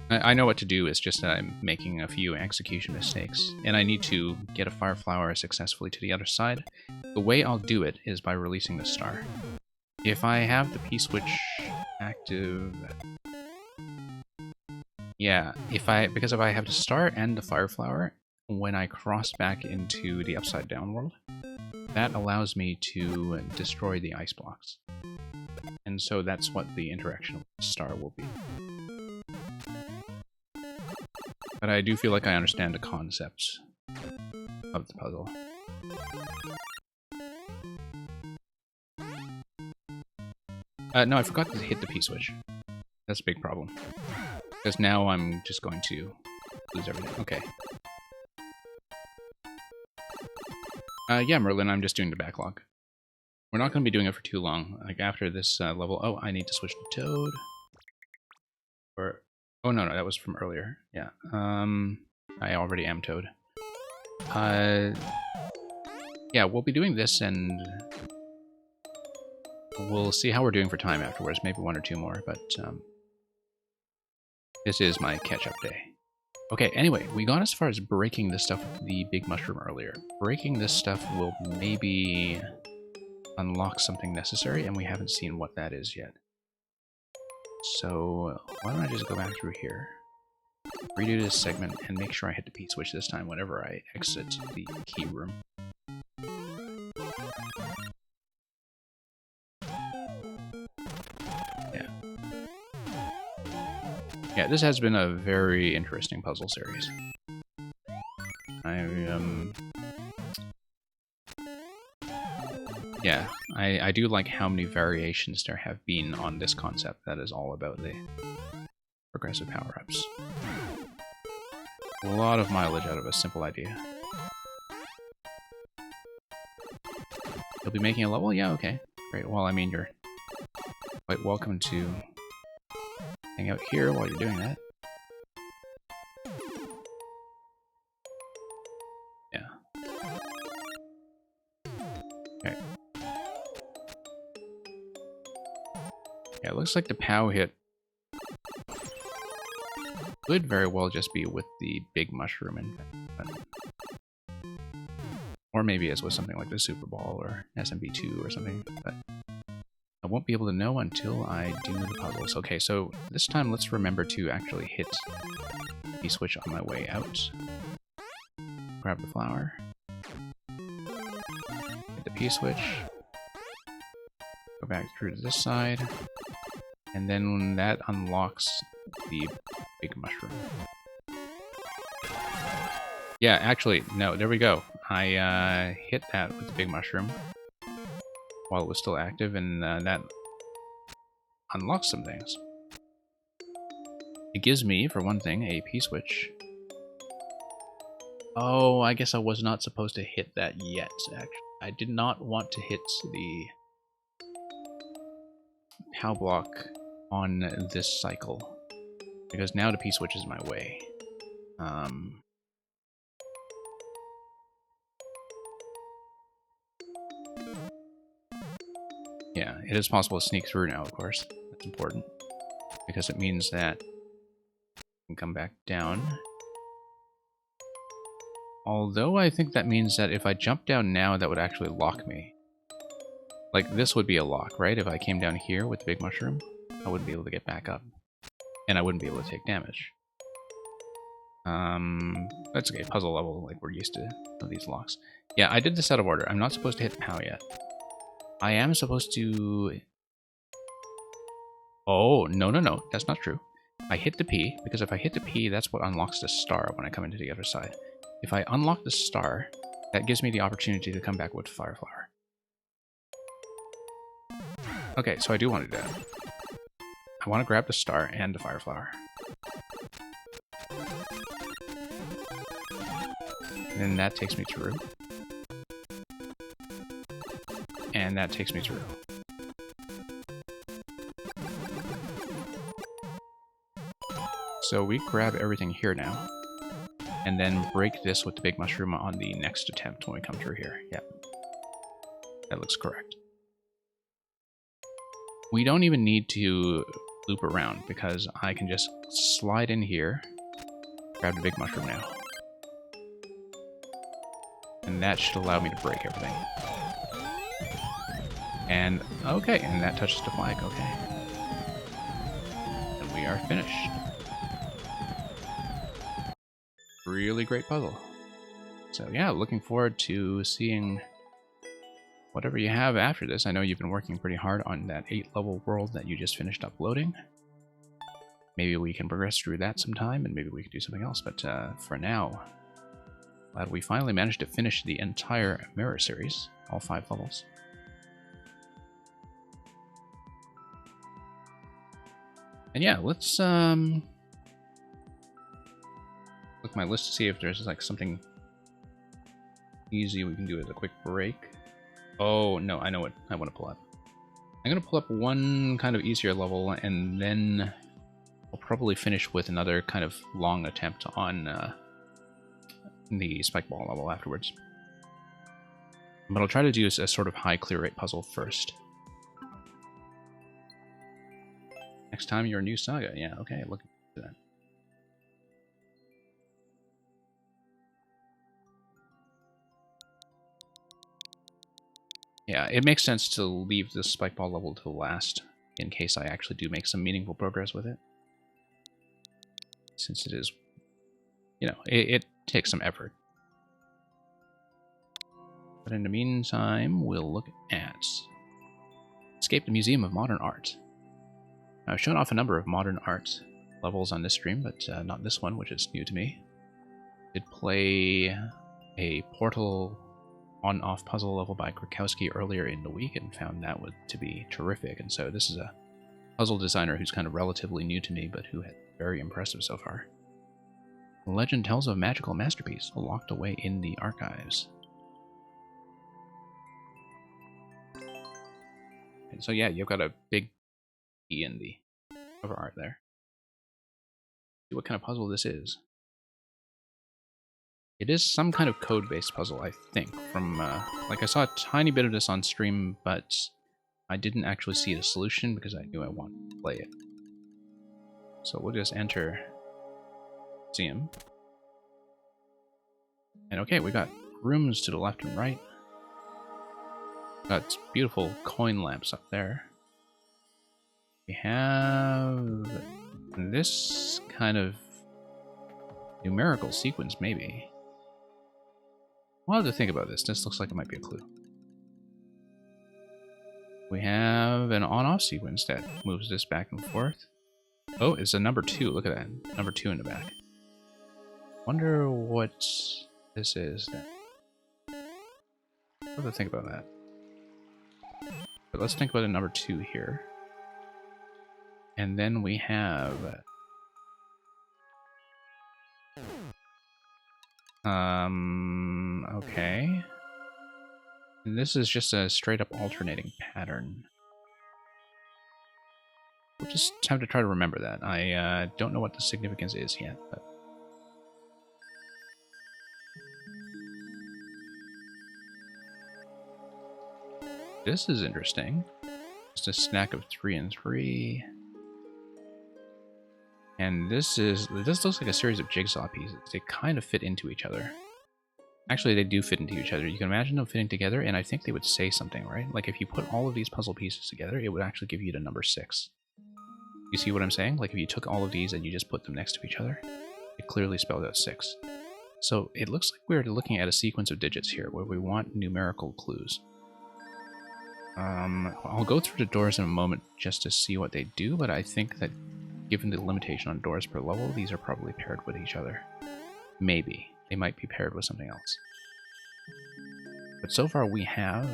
I know what to do, it's just that I'm making a few execution mistakes, and I need to get a fire flower successfully to the other side. The way I'll do it is by releasing the star. If I have the P-switch active... Yeah, because if I have the star and the fire flower, when I cross back into the upside down world, that allows me to destroy the ice blocks. And so that's what the interaction with the star will be. But I do feel like I understand the concepts of the puzzle. No, I forgot to hit the P-switch. That's a big problem. Because now I'm just going to lose everything. Okay. Yeah, Merlin, I'm just doing the backlog. We're not going to be doing it for too long. Like, after this level... Oh, I need to switch to Toad. Or... Oh, no, that was from earlier. Yeah. I already am Toad. Yeah, we'll be doing this, and... we'll see how we're doing for time afterwards. Maybe one or two more, but... this is my catch-up day. Okay, anyway, we got as far as breaking this stuff with the big mushroom earlier. Breaking this stuff will maybe unlock something necessary, and we haven't seen what that is yet. So, why don't I just go back through here, redo this segment, and make sure I hit the P-switch this time whenever I exit the key room. Yeah, this has been a very interesting puzzle series. Yeah, I do like how many variations there have been on this concept that is all about the progressive power-ups. A lot of mileage out of a simple idea. You'll be making a level? Yeah, okay. Great. Well, I mean, you're quite welcome to hang out here while you're doing that. Yeah. Okay. Yeah, it looks like the POW hit could very well just be with the big mushroom, or maybe it's with something like the Super Ball or SMB2 or something, but I won't be able to know until I do the puzzles. Okay, so this time let's remember to actually hit the switch on my way out. Grab the flower. Hit the P-switch. Go back through to this side. And then that unlocks the big mushroom. Yeah, actually, no, there we go. I hit that with the big mushroom while it was still active, and that unlocks some things. It gives me, for one thing, a P-switch. Oh, I guess I was not supposed to hit that yet, actually. I did not want to hit the POW block on this cycle, because now the P-switch is my way. Yeah, it is possible to sneak through now, of course. That's important, because it means that I can come back down. Although I think that means that if I jump down now, that would actually lock me. Like, this would be a lock, right? If I came down here with the big mushroom, I wouldn't be able to get back up. And I wouldn't be able to take damage. That's okay, puzzle level, like we're used to these locks. Yeah, I did this out of order. I'm not supposed to hit POW yet. I am supposed to... Oh, no, no, no, that's not true. I hit the P, because if I hit the P, that's what unlocks the star when I come into the other side. If I unlock the star, that gives me the opportunity to come back with Fire Flower. Okay, so I do want to do that. I want to grab the star and the Fire Flower. And then that takes me through. And that takes me through. So we grab everything here now. And then break this with the big mushroom on the next attempt when we come through here. Yep. That looks correct. We don't even need to loop around, because I can just slide in here, grab the big mushroom now. And that should allow me to break everything. And, okay, and that touches the flag, okay. And we are finished. Really great puzzle. So yeah, looking forward to seeing whatever you have after this. I know you've been working pretty hard on that 8-level world that you just finished uploading. Maybe we can progress through that sometime, and maybe we can do something else. But for now, glad we finally managed to finish the entire Mirror series, all 5 levels. And yeah, let's look at my list to see if there's like something easy we can do as a quick break. Oh, no, I know what I want to pull up. I'm going to pull up one kind of easier level, and then I'll probably finish with another kind of long attempt on the spike ball level afterwards. But I'll try to do a sort of high clear rate puzzle first. Next time you're a new saga. Yeah, okay, look at that. Yeah, it makes sense to leave the spike ball level to the last, in case I actually do make some meaningful progress with it. Since it is, you know, it takes some effort. But in the meantime, we'll look at Escape the Museum of Modern Art. Now, I've shown off a number of modern art levels on this stream, but not this one, which is new to me. Did play a Portal on-off puzzle level by Krakowski earlier in the week and found that to be terrific. And so this is a puzzle designer who's kind of relatively new to me, but who had very impressive so far. The legend tells of a magical masterpiece locked away in the archives. And so yeah, you've got a big E in the cover art there. See what kind of puzzle this is. It is some kind of code-based puzzle, I think. From like I saw a tiny bit of this on stream, but I didn't actually see the solution because I knew I wanted to play it. So we'll just enter museum. And okay, we got rooms to the left and right. Got beautiful coin lamps up there. We have this kind of numerical sequence, maybe. We'll have to think about this. This looks like it might be a clue. We have an on-off sequence that moves this back and forth. Oh, it's a number 2. Look at that. Number 2 in the back. Wonder what this is then. We'll have to think about that. But let's think about a number 2 here. And then we have... okay. And this is just a straight up alternating pattern. We'll just have to try to remember that. I don't know what the significance is yet, but... This is interesting. Just a snack of 3 and 3. And this looks like a series of jigsaw pieces. They kind of fit into each other. Actually, they do fit into each other. You can imagine them fitting together, and I think they would say something, right? Like if you put all of these puzzle pieces together, it would actually give you the number 6. You see what I'm saying? Like if you took all of these and you just put them next to each other, it clearly spelled out 6. So it looks like we're looking at a sequence of digits here where we want numerical clues. I'll go through the doors in a moment just to see what they do, but I think that given the limitation on doors per level, these are probably paired with each other. Maybe. They might be paired with something else. But so far we have...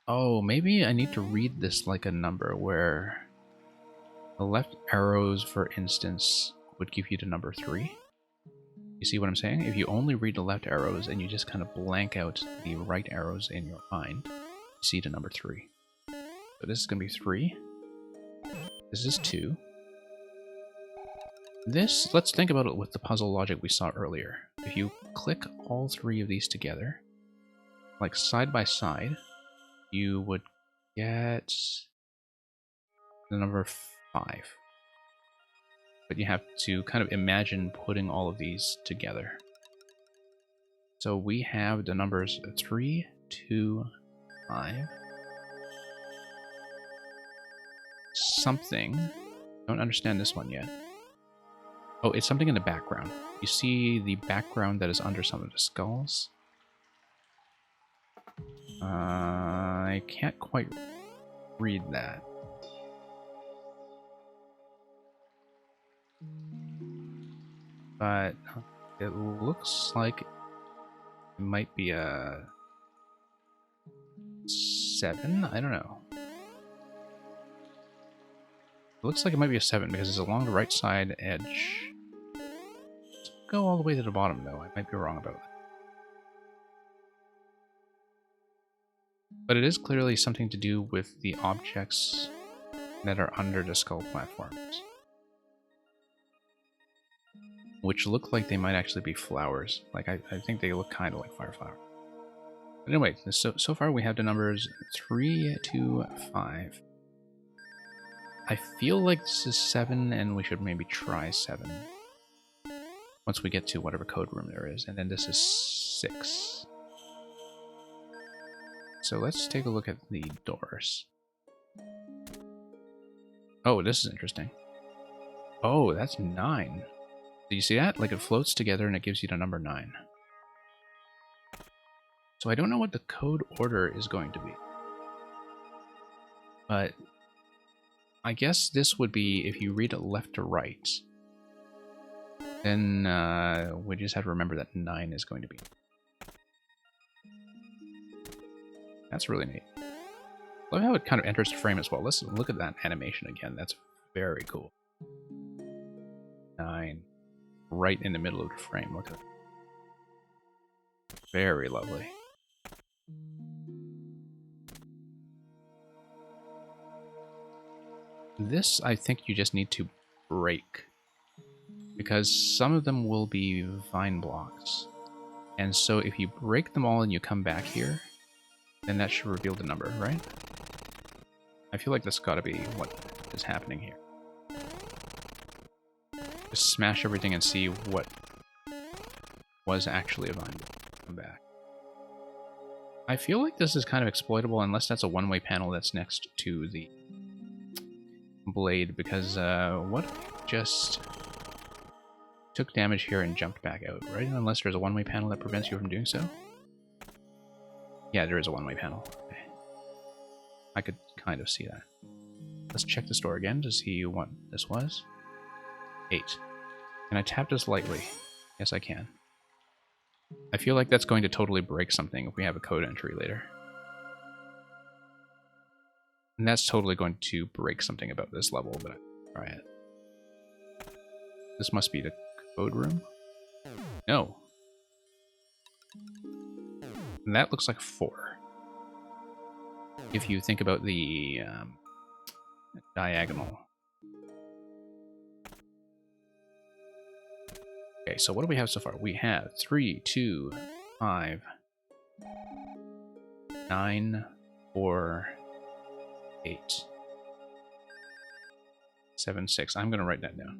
Oh, maybe I need to read this like a number where the left arrows, for instance, would give you the number 3. You see what I'm saying? If you only read the left arrows and you just kind of blank out the right arrows in your mind, you see the number 3. So this is going to be 3. This is 2. This, let's think about it with the puzzle logic we saw earlier. If you click all 3 of these together, like side by side, you would get the number 5. But you have to kind of imagine putting all of these together. So we have the numbers 3, 2, 5. Something. Don't understand this one yet. Oh, it's something in the background. You see the background that is under some of the skulls? I can't quite read that. But it looks like it might be a 7? I don't know. It looks like it might be a 7 because it's along the right side edge. Let's go all the way to the bottom though. I might be wrong about that. But it is clearly something to do with the objects that are under the skull platforms. Which look like they might actually be flowers. Like, I think they look kind of like fire flowers. But anyway, so far we have the numbers 3, 2, 5. I feel like this is 7, and we should maybe try 7. Once we get to whatever code room there is. And then this is 6. So let's take a look at the doors. Oh, this is interesting. Oh, that's 9. Do you see that? Like it floats together and it gives you the number 9. So I don't know what the code order is going to be. But I guess this would be if you read it left to right. Then we just have to remember that 9 is going to be. That's really neat. Love how it kind of enters the frame as well. Let's look at that animation again. That's very cool. 9. Right in the middle of the frame. Look at it. Very lovely. This, I think you just need to break. Because some of them will be vine blocks. And so if you break them all and you come back here, then that should reveal the number, right? I feel like that's got to be what is happening here. Just smash everything and see what was actually a vine block. Come back. I feel like this is kind of exploitable unless that's a one-way panel that's next to the blade, because what just took damage here and jumped back out, right? Unless there's a one-way panel that prevents you from doing so? Yeah, there is a one-way panel. Okay. I could kind of see that. Let's check the store again to see what this was. 8. Can I tap this lightly? Yes, I can. I feel like that's going to totally break something if we have a code entry later. And that's totally going to break something about this level, but try it. This must be the code room? No. And that looks like 4. If you think about the diagonal. Okay, so what do we have so far? We have 3, 2, 5, 9, 4, 8, 7, 6. I'm going to write that down.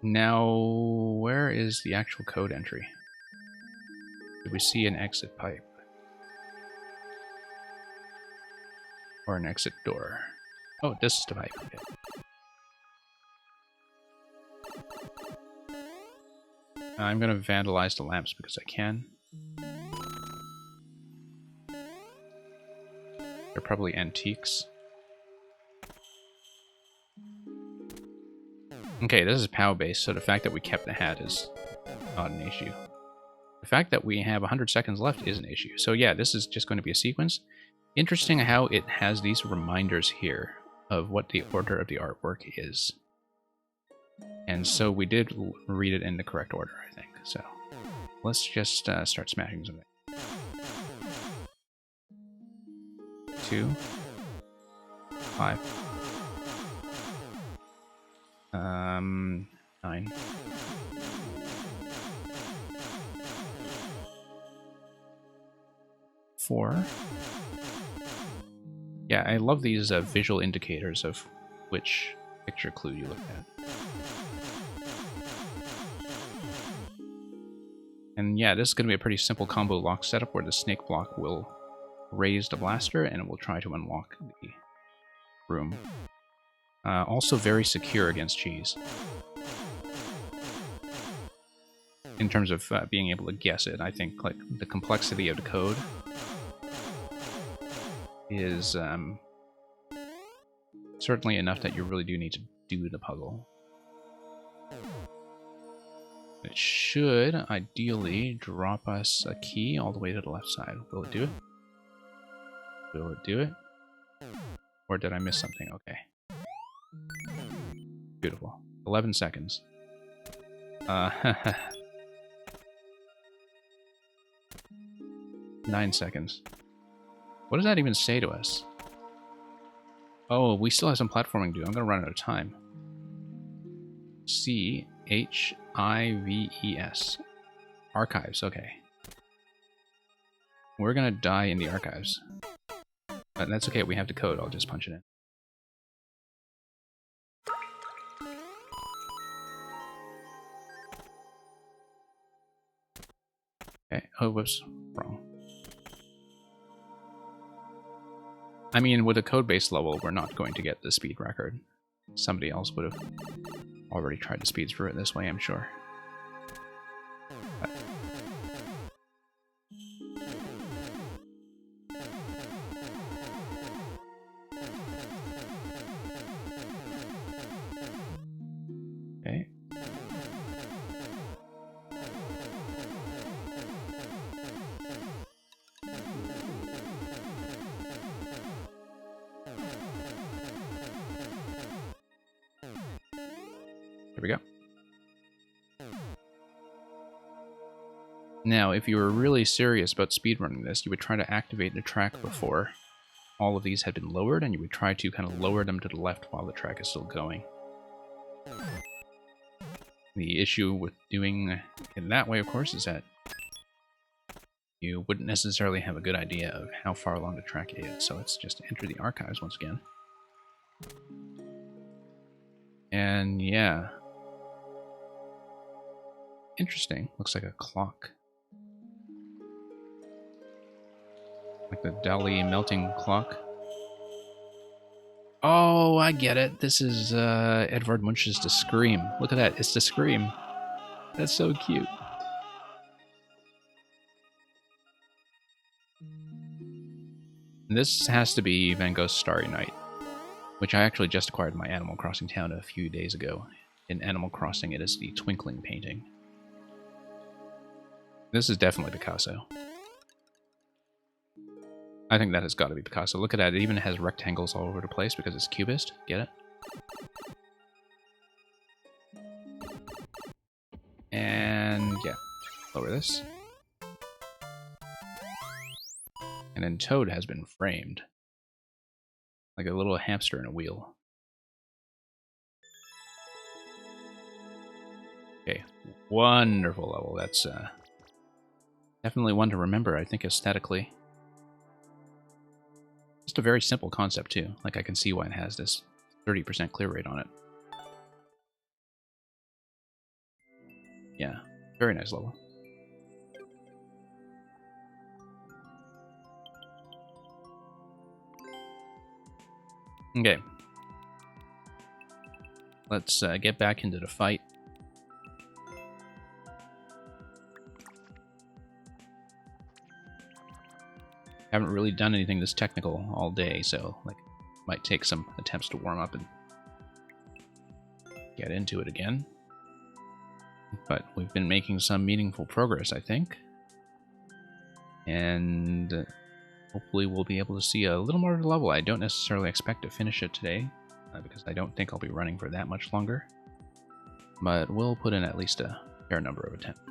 Now, where is the actual code entry? Did we see an exit pipe? Or an exit door? Oh, this is the pipe. Okay. I'm going to vandalize the lamps because I can. They're probably antiques. Okay, this is POW-based, so the fact that we kept the hat is not an issue. The fact that we have 100 seconds left is an issue. So yeah, this is just going to be a sequence. Interesting how it has these reminders here of what the order of the artwork is. And so we did read it in the correct order, I think. So let's just start smashing something. 2, 5, 9. 4. Yeah, I love these visual indicators of which picture clue you look at. And yeah, this is going to be a pretty simple combo lock setup where the snake block will raise the blaster and it will try to unlock the room. Also very secure against cheese. In terms of being able to guess it, I think like the complexity of the code is certainly enough that you really do need to do the puzzle. It should ideally drop us a key all the way to the left side. Will it do it? Will it do it? Or did I miss something? Okay. Beautiful. 11 seconds. 9 seconds. What does that even say to us? Oh, we still have some platforming to do. I'm going to run out of time. C-H-I-V-E-S. Archives, okay. We're going to die in the archives. But that's okay, we have the code. I'll just punch it in. Okay, oh, whoops. Wrong. I mean, with a code-based level, we're not going to get the speed record. Somebody else would have already tried to speed through it this way, I'm sure. But okay. There we go. Now, if you were really serious about speedrunning this, you would try to activate the track before all of these had been lowered, and you would try to kind of lower them to the left while the track is still going. The issue with doing it that way, of course, is that you wouldn't necessarily have a good idea of how far along the track is, so let's just enter the archives once again. And yeah. Interesting. Looks like a clock. Like the Dali melting clock. Oh, I get it. This is Edvard Munch's To Scream. Look at that. It's To Scream. That's so cute. This has to be Van Gogh's Starry Night, which I actually just acquired in my Animal Crossing town a few days ago. In Animal Crossing, it is the Twinkling painting. This is definitely Picasso. I think that has got to be Picasso. Look at that. It even has rectangles all over the place because it's cubist. Get it? And yeah, lower this. And then Toad has been framed. Like a little hamster in a wheel. Okay, wonderful level. That's definitely one to remember, I think, aesthetically. Just a very simple concept, too. Like, I can see why it has this 30% clear rate on it. Yeah, very nice level. Okay. Let's get back into the fight. Haven't really done anything this technical all day, so like might take some attempts to warm up and get into it again. But we've been making some meaningful progress, I think. And hopefully we'll be able to see a little more of the level. I don't necessarily expect to finish it today, because I don't think I'll be running for that much longer. But we'll put in at least a fair number of attempts.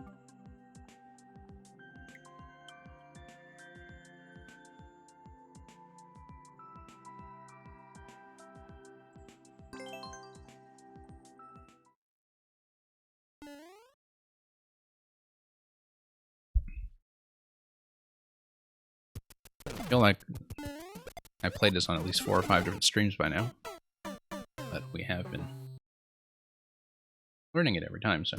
I feel like I played this on at least 4 or 5 different streams by now, but we have been learning it every time, so.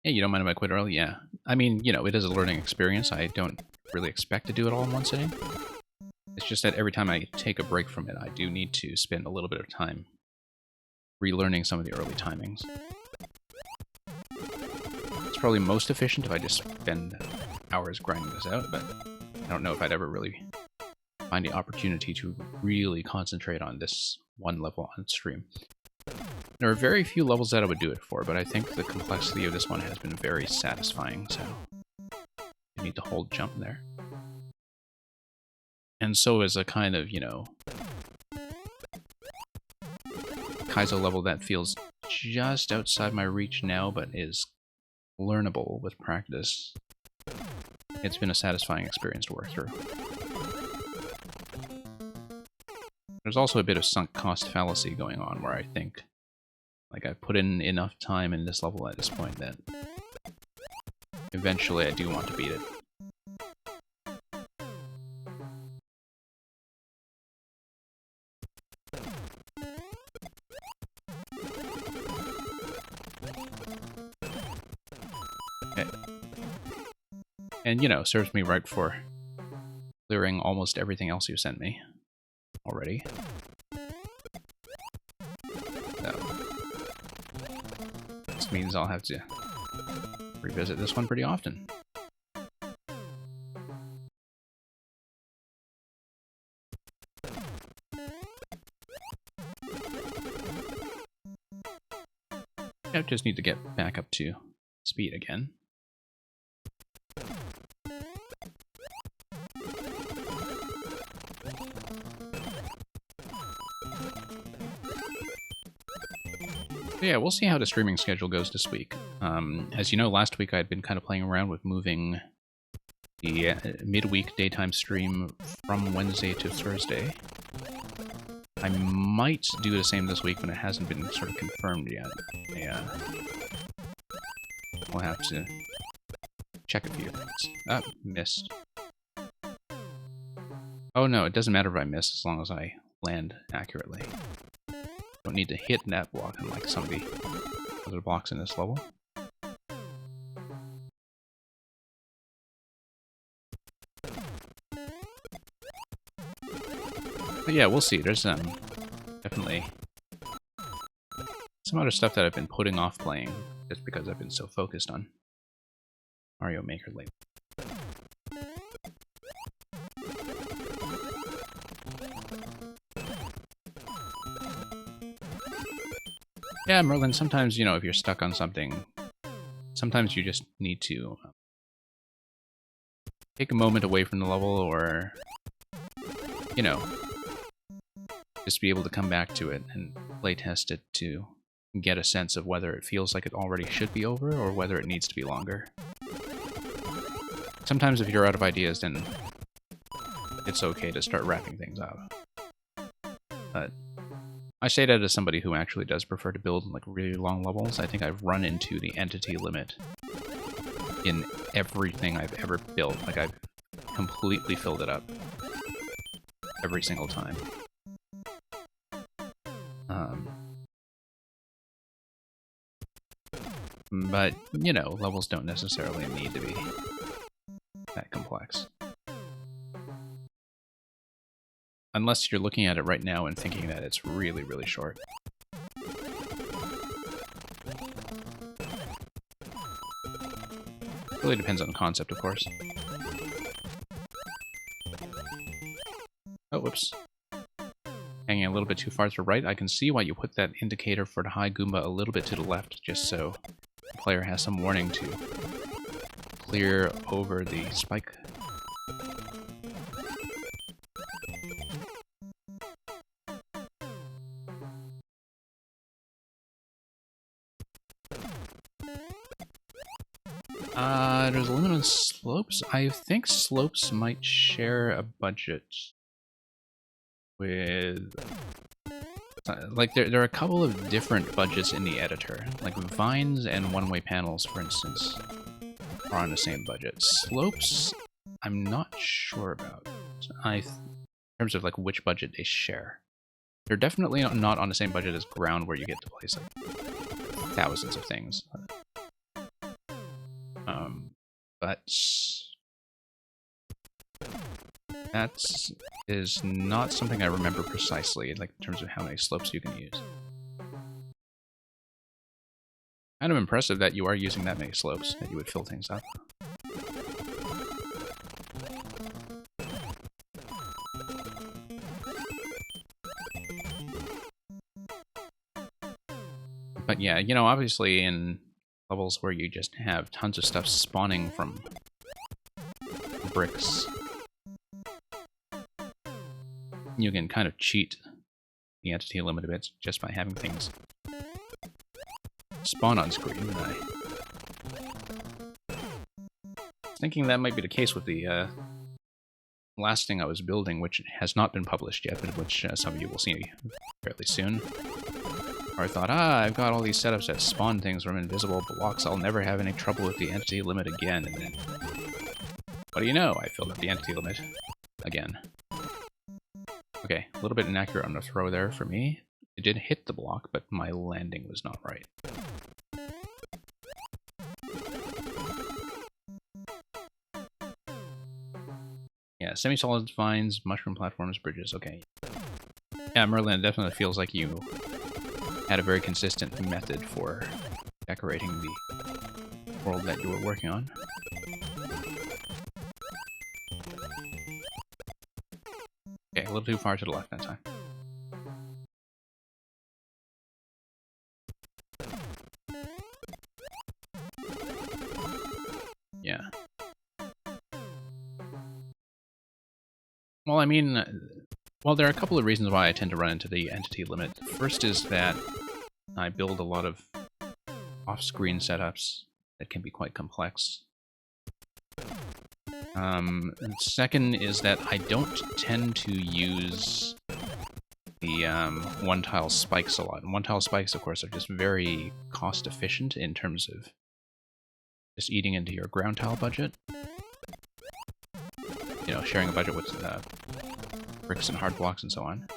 Hey, you don't mind if I quit early? Yeah. I mean, you know, it is a learning experience. I don't really expect to do it all in one sitting. It's just that every time I take a break from it, I do need to spend a little bit of time relearning some of the early timings. It's probably most efficient if I just spend hours grinding this out, but I don't know if I'd ever really find the opportunity to really concentrate on this one level on stream. There are very few levels that I would do it for, but I think the complexity of this one has been very satisfying, so you need to hold jump there. And so is a kind of, you know, Kaizo level that feels just outside my reach now, but is learnable with practice. It's been a satisfying experience to work through. There's also a bit of sunk cost fallacy going on where I think, like, I've put in enough time in this level at this point that eventually I do want to beat it. And, you know, serves me right for clearing almost everything else you sent me already. So, this means I'll have to revisit this one pretty often. I just need to get back up to speed again. So yeah, we'll see how the streaming schedule goes this week. As you know, last week I had been kind of playing around with moving the midweek daytime stream from Wednesday to Thursday. I might do the same this week, but it hasn't been sort of confirmed yet. Yeah. We'll have to check a few things. Ah, missed. Oh no, it doesn't matter if I miss as long as I land accurately. Don't need to hit that block unlike some of the other blocks in this level. But yeah, we'll see. There's definitely some other stuff that I've been putting off playing just because I've been so focused on Mario Maker lately. Yeah, Merlin, sometimes, you know, if you're stuck on something, sometimes you just need to take a moment away from the level or, you know, just be able to come back to it and playtest it to get a sense of whether it feels like it already should be over or whether it needs to be longer. Sometimes if you're out of ideas, then it's okay to start wrapping things up. But I say that as somebody who actually does prefer to build like really long levels. I think I've run into the entity limit in everything I've ever built. Like, I've completely filled it up every single time. But, you know, levels don't necessarily need to be that complex. Unless you're looking at it right now and thinking that it's really, really short. Really depends on the concept, of course. Oh, whoops. Hanging a little bit too far to the right. I can see why you put that indicator for the high Goomba a little bit to the left, just so the player has some warning to clear over the spike. There's a limit on slopes. I think slopes might share a budget with... like, there are a couple of different budgets in the editor. Like, vines and one-way panels, for instance, are on the same budget. Slopes, I'm not sure about. In terms of, like, which budget they share. They're definitely not on the same budget as ground, where you get to place, like, thousands of things. But that is not something I remember precisely, like in terms of how many slopes you can use. Kind of impressive that you are using that many slopes, that you would fill things up. But yeah, you know, obviously in levels where you just have tons of stuff spawning from bricks, you can kind of cheat the entity limit a bit just by having things spawn on screen. And I was thinking that might be the case with the last thing I was building, which has not been published yet, but which some of you will see fairly soon. Or I thought, I've got all these setups that spawn things from invisible blocks, I'll never have any trouble with the entity limit again, and then... what do you know? I filled up the entity limit. Again. Okay, a little bit inaccurate on the throw there for me. It did hit the block, but my landing was not right. Yeah, semi-solid vines, mushroom platforms, bridges. Okay. Yeah, Merlin, it definitely feels like you had a very consistent method for decorating the world that you were working on. Okay, a little too far to the left that time. Yeah. Well, I mean, well, there are a couple of reasons why I tend to run into the entity limit. First is that I build a lot of off-screen setups that can be quite complex. And second is that I don't tend to use the one-tile spikes a lot. And one-tile spikes, of course, are just very cost-efficient in terms of just eating into your ground tile budget. You know, sharing a budget with bricks and hard blocks and so on.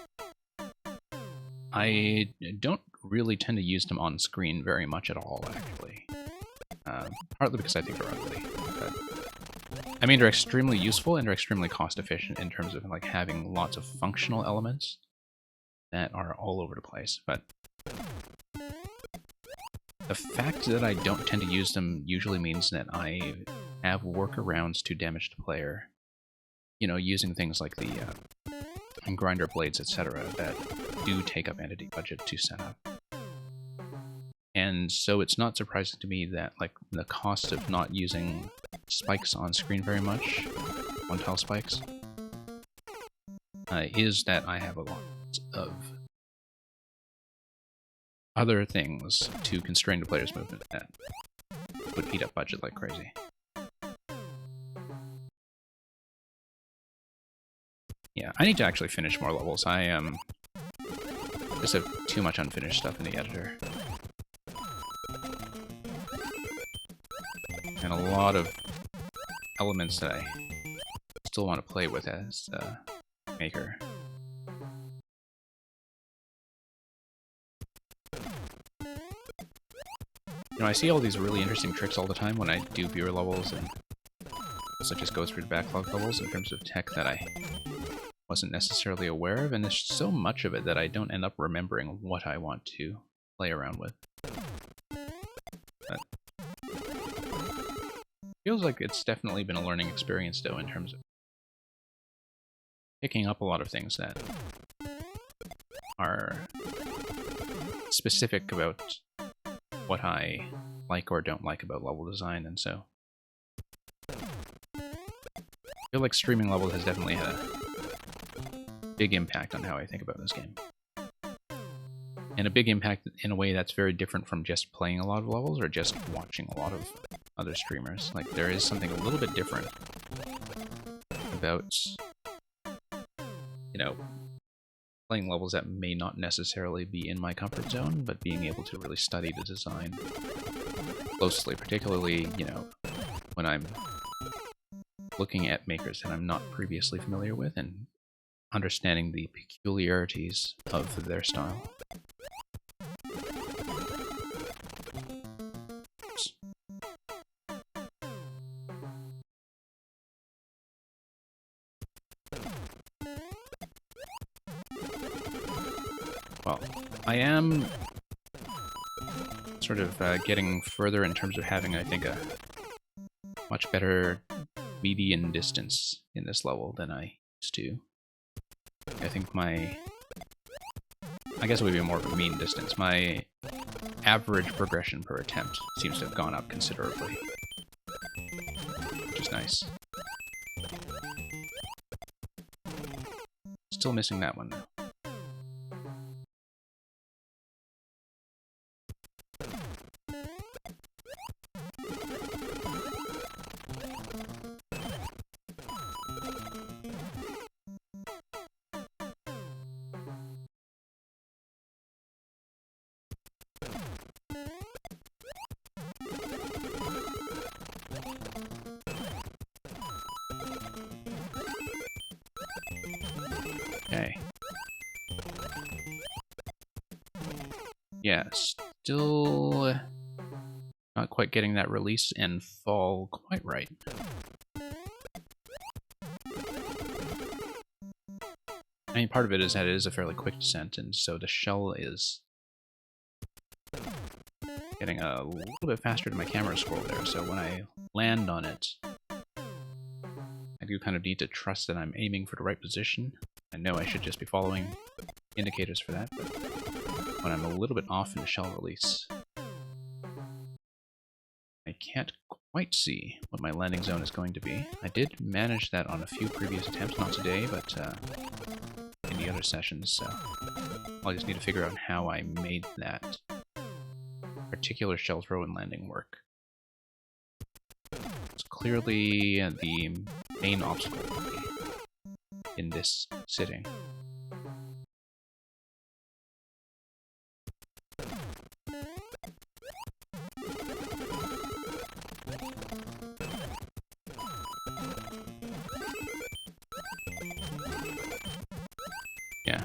I don't really tend to use them on screen very much at all, actually. Partly because I think they're ugly. But, I mean, they're extremely useful and they're extremely cost-efficient in terms of like having lots of functional elements that are all over the place. But the fact that I don't tend to use them usually means that I have workarounds to damage the player. You know, using things like the grinder blades, etc., that do take up entity budget to set up. And so it's not surprising to me that like the cost of not using spikes on screen very much, one-tile spikes, is that I have a lot of other things to constrain the player's movement that would eat up budget like crazy. Yeah, I need to actually finish more levels. I just have too much unfinished stuff in the editor. And a lot of elements that I still want to play with as maker. You know, I see all these really interesting tricks all the time when I do viewer levels, and also just go through the backlog levels in terms of tech that I wasn't necessarily aware of, and there's so much of it that I don't end up remembering what I want to play around with. But feels like it's definitely been a learning experience, though, in terms of picking up a lot of things that are specific about what I like or don't like about level design, and so I feel like streaming levels has definitely had a big impact on how I think about this game. And a big impact in a way that's very different from just playing a lot of levels or just watching a lot of other streamers. Like, there is something a little bit different about, you know, playing levels that may not necessarily be in my comfort zone, but being able to really study the design closely, particularly, you know, when I'm looking at makers that I'm not previously familiar with and understanding the peculiarities of their style. Well, I am sort of getting further in terms of having, I think, a much better median distance in this level than I used to. I think I guess it would be more of a mean distance. My average progression per attempt seems to have gone up considerably, which is nice. Still missing that one, though. Okay. Yeah, still not quite getting that release and fall quite right. I mean, part of it is that it is a fairly quick descent, and so the shell is getting a little bit faster to my camera scroll there, so when I land on it, I do kind of need to trust that I'm aiming for the right position. I know I should just be following indicators for that, but when I'm a little bit off in the shell release, I can't quite see what my landing zone is going to be. I did manage that on a few previous attempts, not today, but in the other sessions, so I'll just need to figure out how I made that particular shell throw and landing work. It's clearly the main obstacle for me in this sitting. Yeah.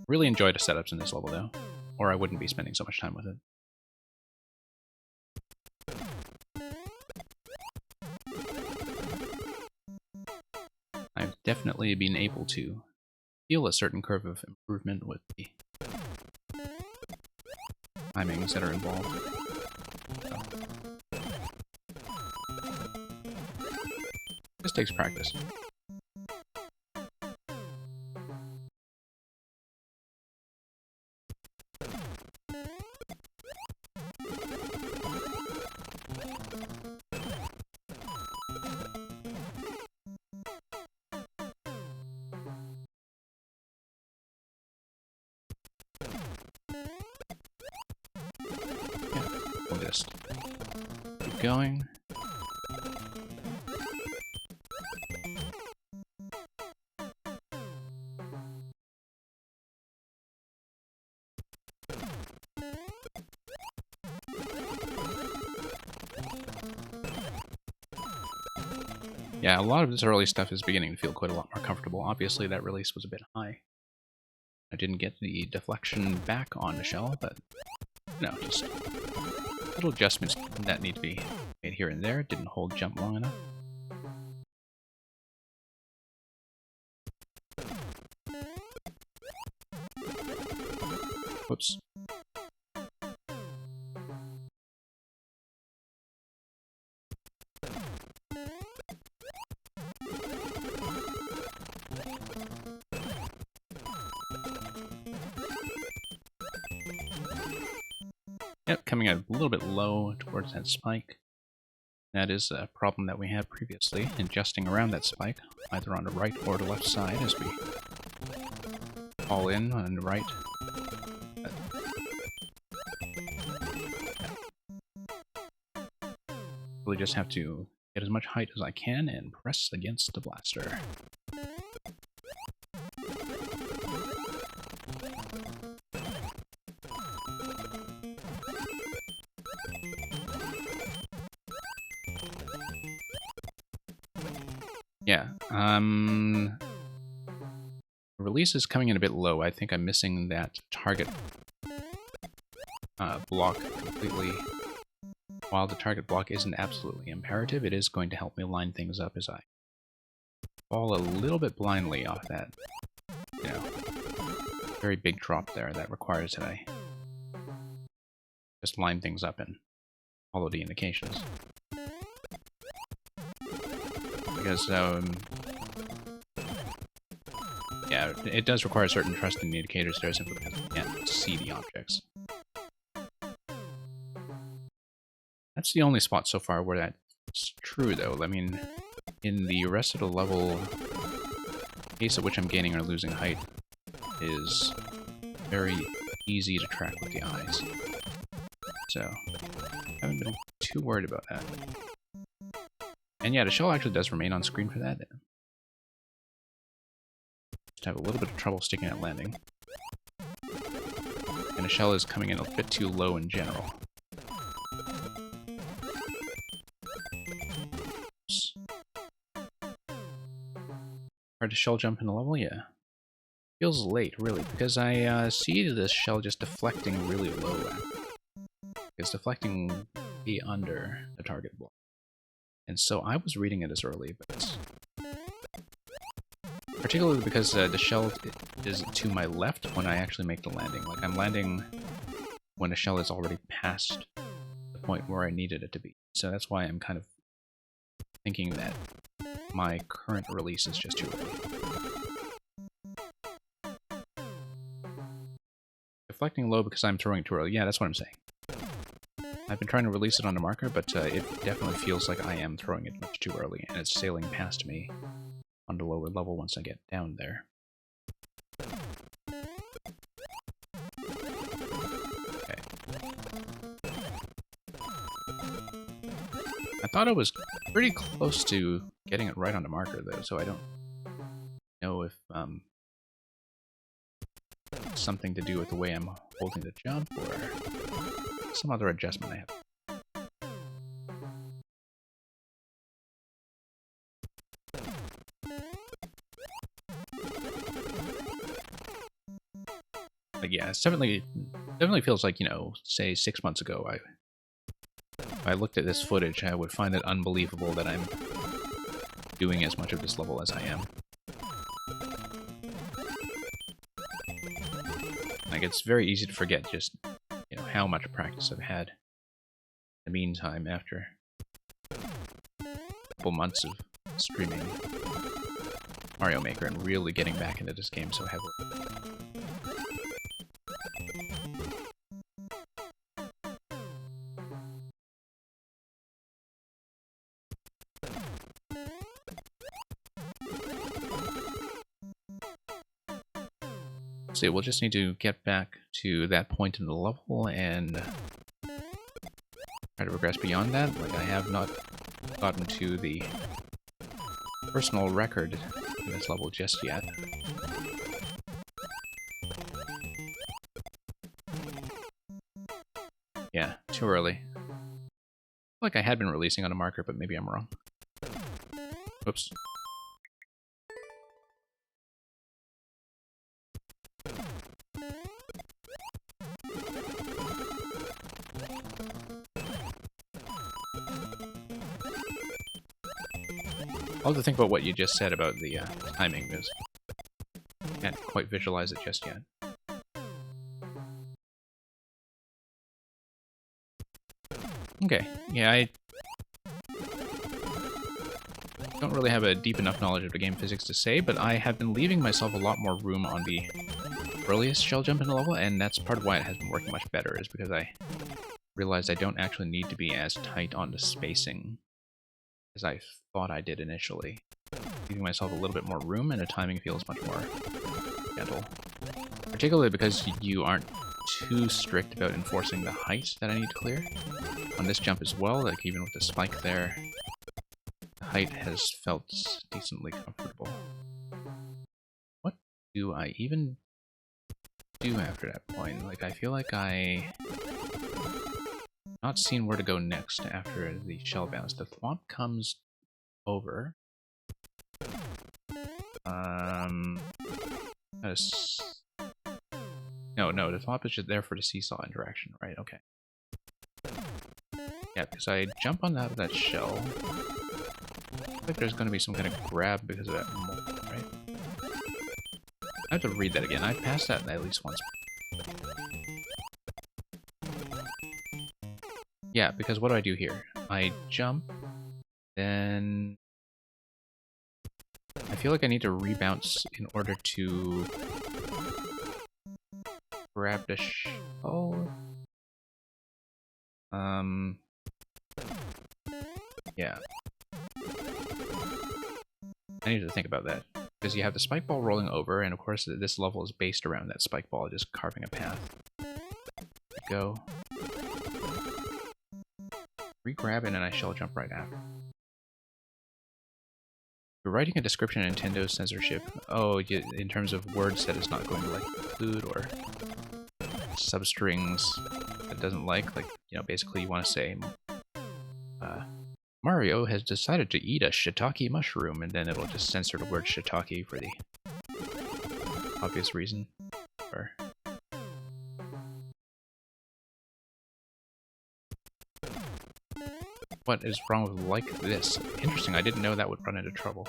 Really enjoy the setups in this level though, or I wouldn't be spending so much time with it. I've definitely been able to feel a certain curve of improvement with the timings that are involved. So, this takes practice. We'll just keep going. Yeah, a lot of this early stuff is beginning to feel quite a lot more comfortable. Obviously, that release was a bit high. I didn't get the deflection back on the shell, but, you know, just little adjustments that need to be made here and there. Didn't hold jump long enough. Whoops. Yep, coming out a little bit low towards that spike. That is a problem that we had previously, adjusting around that spike, either on the right or the left side as we fall in on the right. Really just have to get as much height as I can and press against the blaster. Yeah, the release is coming in a bit low. I think I'm missing that target block completely. While the target block isn't absolutely imperative, it is going to help me line things up as I fall a little bit blindly off that, you know, very big drop there that requires that I just line things up and follow the indications. Because, yeah, it does require a certain trust in the indicators there simply because I can't see the objects. That's the only spot so far where that's true, though. I mean, in the rest of the level, the pace at which I'm gaining or losing height is very easy to track with the eyes. So, I haven't been too worried about that. And yeah, the shell actually does remain on screen for that. Just have a little bit of trouble sticking at landing. And the shell is coming in a bit too low in general. Hard to shell jump in the level? Yeah. Feels late, really, because I see this shell just deflecting really low. It's deflecting way under the target block. And so I was reading it as early, but particularly because the shell is to my left when I actually make the landing. Like, I'm landing when the shell is already past the point where I needed it to be. So that's why I'm kind of thinking that my current release is just too early. Deflecting low because I'm throwing it too early. Yeah, that's what I'm saying. I've been trying to release it on the marker, but it definitely feels like I am throwing it much too early, and it's sailing past me on the lower level once I get down there. Okay. I thought I was pretty close to getting it right on the marker, though, so I don't know if something to do with the way I'm holding the jump, or some other adjustment I have. But yeah, it's definitely feels like, you know, say 6 months ago, if I looked at this footage, I would find it unbelievable that I'm doing as much of this level as I am. Like, it's very easy to forget just, you know, how much practice I've had in the meantime after a couple months of streaming Mario Maker and really getting back into this game so heavily. So we'll just need to get back to that point in the level and try to progress beyond that. Like, I have not gotten to the personal record in this level just yet. Yeah, too early. I feel like I had been releasing on a marker, but maybe I'm wrong. Whoops. I'll have to think about what you just said about the timing, because I can't quite visualize it just yet. Okay, yeah, I don't really have a deep enough knowledge of the game physics to say, but I have been leaving myself a lot more room on the earliest shell jump in the level, and that's part of why it has been working much better, is because I realized I don't actually need to be as tight on the spacing as I thought I did initially. Leaving myself a little bit more room, and the timing feels much more gentle. Particularly because you aren't too strict about enforcing the height that I need to clear. On this jump as well, like even with the spike there, the height has felt decently comfortable. What do I even do after that point? Like, I feel like I not seen where to go next after the shell bounce. The thwomp comes over. No, the thwomp is just there for the seesaw interaction, right? Okay. Yeah, because I jump on out of that shell. I feel like there's going to be some kind of grab because of that mold, right? I have to read that again. I've passed that at least once. Yeah, because what do I do here? I jump, then I feel like I need to rebounce in order to grab the shell. Yeah. I need to think about that. Because you have the spike ball rolling over, and of course this level is based around that spike ball, just carving a path. Go. Re-grab it, and I shell jump right after. You're writing a description in Nintendo censorship. Oh, in terms of words that it's not going to like include, or substrings that it doesn't like, you know, basically you want to say, Mario has decided to eat a shiitake mushroom, and then it'll just censor the word shiitake for the obvious reason. Or what is wrong with like this? Interesting, I didn't know that would run into trouble.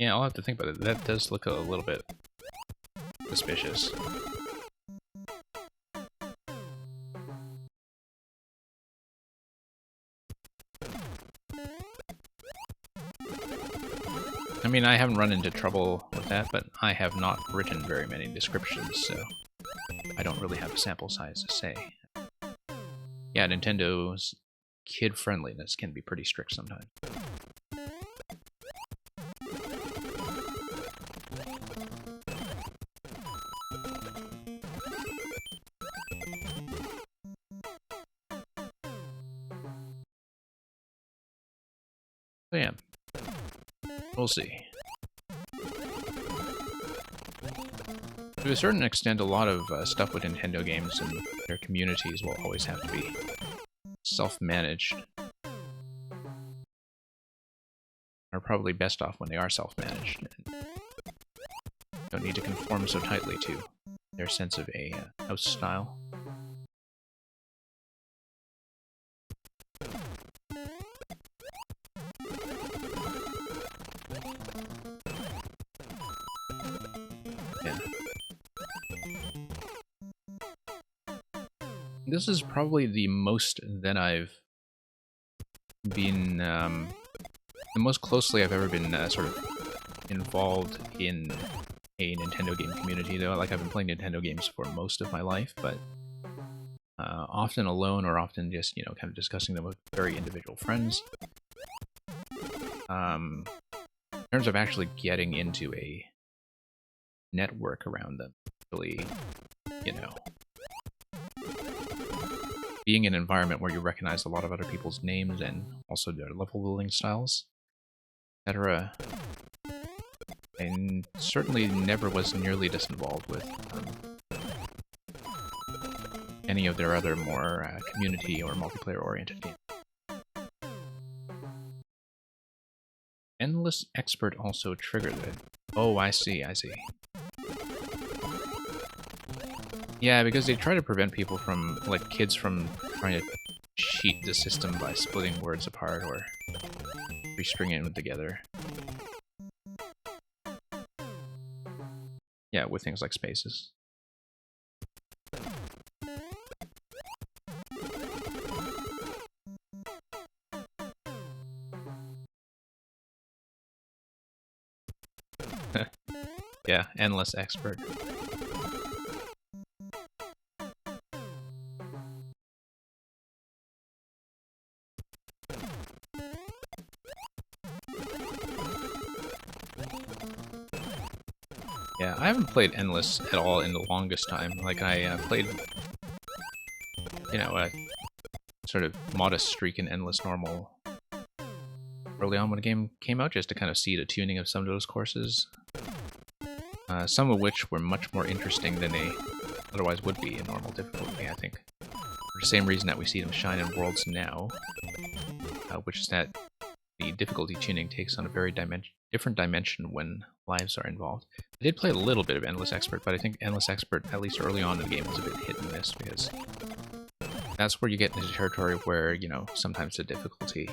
Yeah, I'll have to think about it. That does look a little bit suspicious. I mean, I haven't run into trouble with that, but I have not written very many descriptions, so I don't really have a sample size to say. Yeah, Nintendo's kid-friendliness can be pretty strict sometimes. So yeah, we'll see. To a certain extent, a lot of stuff with Nintendo games and their communities will always have to be self-managed. Are probably best off when they are self-managed. Don't need to conform so tightly to their sense of a house style. Yeah. This is probably the most that I've been, the most closely I've ever been sort of involved in a Nintendo game community, though. Like, I've been playing Nintendo games for most of my life, but often alone or often just, you know, kind of discussing them with very individual friends. In terms of actually getting into a network around them, really, you know, being in an environment where you recognize a lot of other people's names and also their level building styles, etc. And certainly never was nearly this involved with any of their other more community or multiplayer-oriented games. Endless Expert also triggered it. Oh, I see, I see. Yeah, because they try to prevent people from, like, kids from trying to cheat the system by splitting words apart or restringing them together. Yeah, with things like spaces. Yeah, Endless Expert. Yeah, I haven't played Endless at all in the longest time. Like, I played, you know, a sort of modest streak in Endless Normal early on when the game came out, just to kind of see the tuning of some of those courses. Some of which were much more interesting than they otherwise would be in normal difficulty, I think. For the same reason that we see them shine in Worlds now, which is that the difficulty tuning takes on a very different dimension when lives are involved. I did play a little bit of Endless Expert, but I think Endless Expert, at least early on in the game, was a bit hit and miss, because that's where you get into territory where, you know, sometimes the difficulty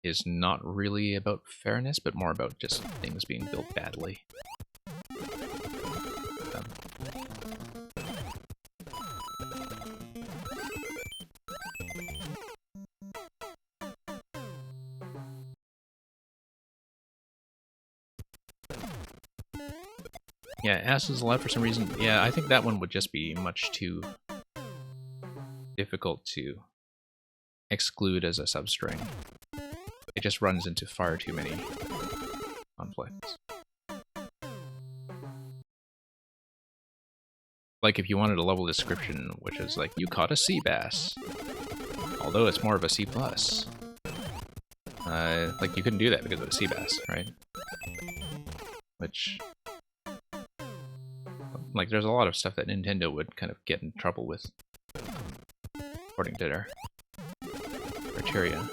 is not really about fairness, but more about just things being built badly. Yeah, Asses Allowed for some reason. Yeah, I think that one would just be much too difficult to exclude as a substring. It just runs into far too many conflicts. Like, if you wanted a level description, which is like, you caught a sea bass, although it's more of a C+. Like, you couldn't do that because of a sea bass, right? Which, like, there's a lot of stuff that Nintendo would kind of get in trouble with, according to their criteria.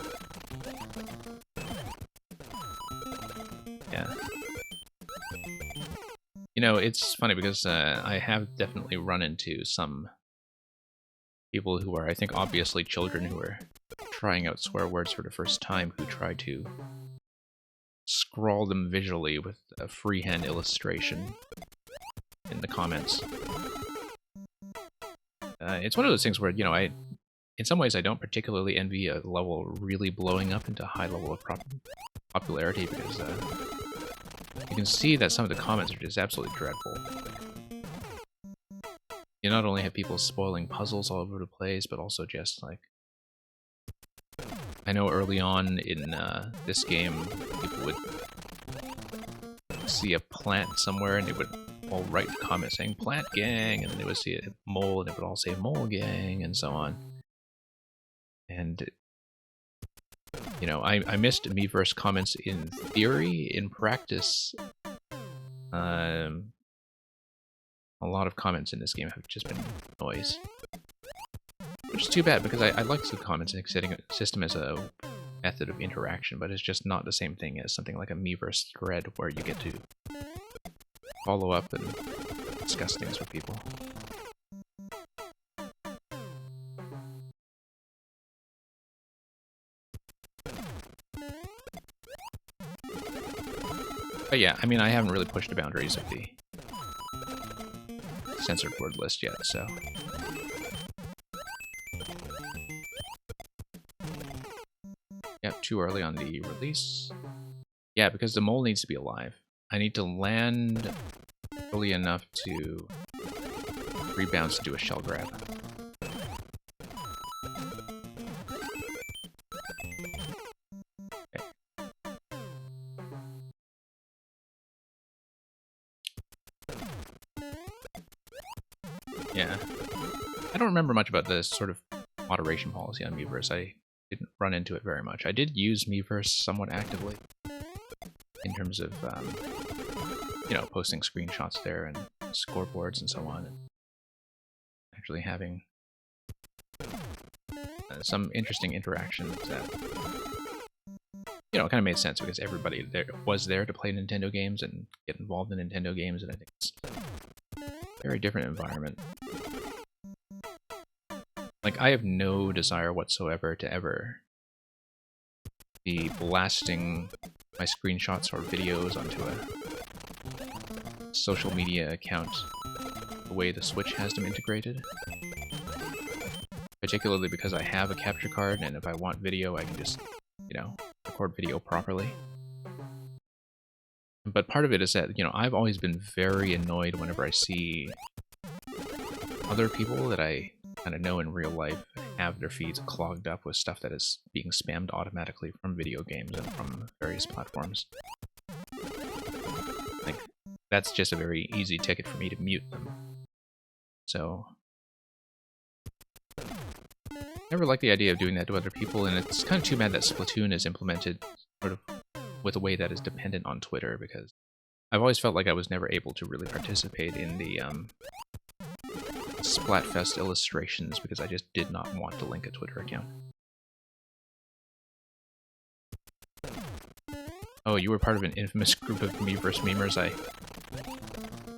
Yeah. You know, it's funny because I have definitely run into some people who are, I think, obviously children who are trying out swear words for the first time, who try to scrawl them visually with a freehand illustration in the comments. It's one of those things where, you know, in some ways I don't particularly envy a level really blowing up into a high level of popularity, because you can see that some of the comments are just absolutely dreadful. You not only have people spoiling puzzles all over the place, but also just like, I know early on in this game, people would see a plant somewhere and they would all write a comment saying "plant gang," and then they would see a mole and they would all say "mole gang," and so on. And you know, I missed Miiverse comments in theory. In practice, a lot of comments in this game have just been noise. Which is too bad, because I like the commenting system as a method of interaction, but it's just not the same thing as something like a Miiverse thread where you get to follow up and discuss things with people. But yeah, I mean, I haven't really pushed the boundaries of the censored word list yet, so... Yep, too early on the release. Yeah, because the mole needs to be alive. I need to land early enough to rebounds to do a shell grab. Okay. Yeah. I don't remember much about the sort of moderation policy on Miiverse. I didn't run into it very much. I did use Miiverse somewhat actively in terms of, you know, posting screenshots there and scoreboards and so on, and actually having some interesting interactions that, you know, kind of made sense because everybody there was there to play Nintendo games and get involved in Nintendo games, and I think it's a very different environment. Like, I have no desire whatsoever to ever be blasting my screenshots or videos onto a social media account the way the Switch has them integrated. Particularly because I have a capture card, and if I want video, I can just, you know, record video properly. But part of it is that, you know, I've always been very annoyed whenever I see other people that I kind of know in real life have their feeds clogged up with stuff that is being spammed automatically from video games and from various platforms. Like, that's just a very easy ticket for me to mute them. So, never liked the idea of doing that to other people, and it's kind of too bad that Splatoon is implemented sort of with a way that is dependent on Twitter, because I've always felt like I was never able to really participate in the Splatfest illustrations because I just did not want to link a Twitter account. Oh, you were part of an infamous group of Miiverse memers. I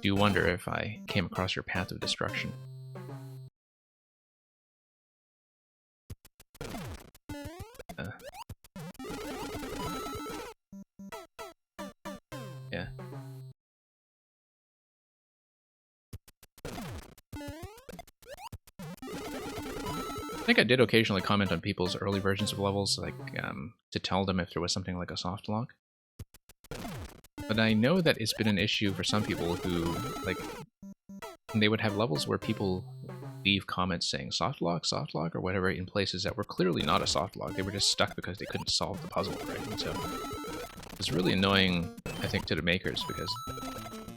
do wonder if I came across your path of destruction. Yeah. I think I did occasionally comment on people's early versions of levels, like, to tell them if there was something like a soft lock. But I know that it's been an issue for some people who, like, they would have levels where people leave comments saying soft lock, or whatever in places that were clearly not a soft lock. They were just stuck because they couldn't solve the puzzle, right? And so it's really annoying, I think, to the makers, because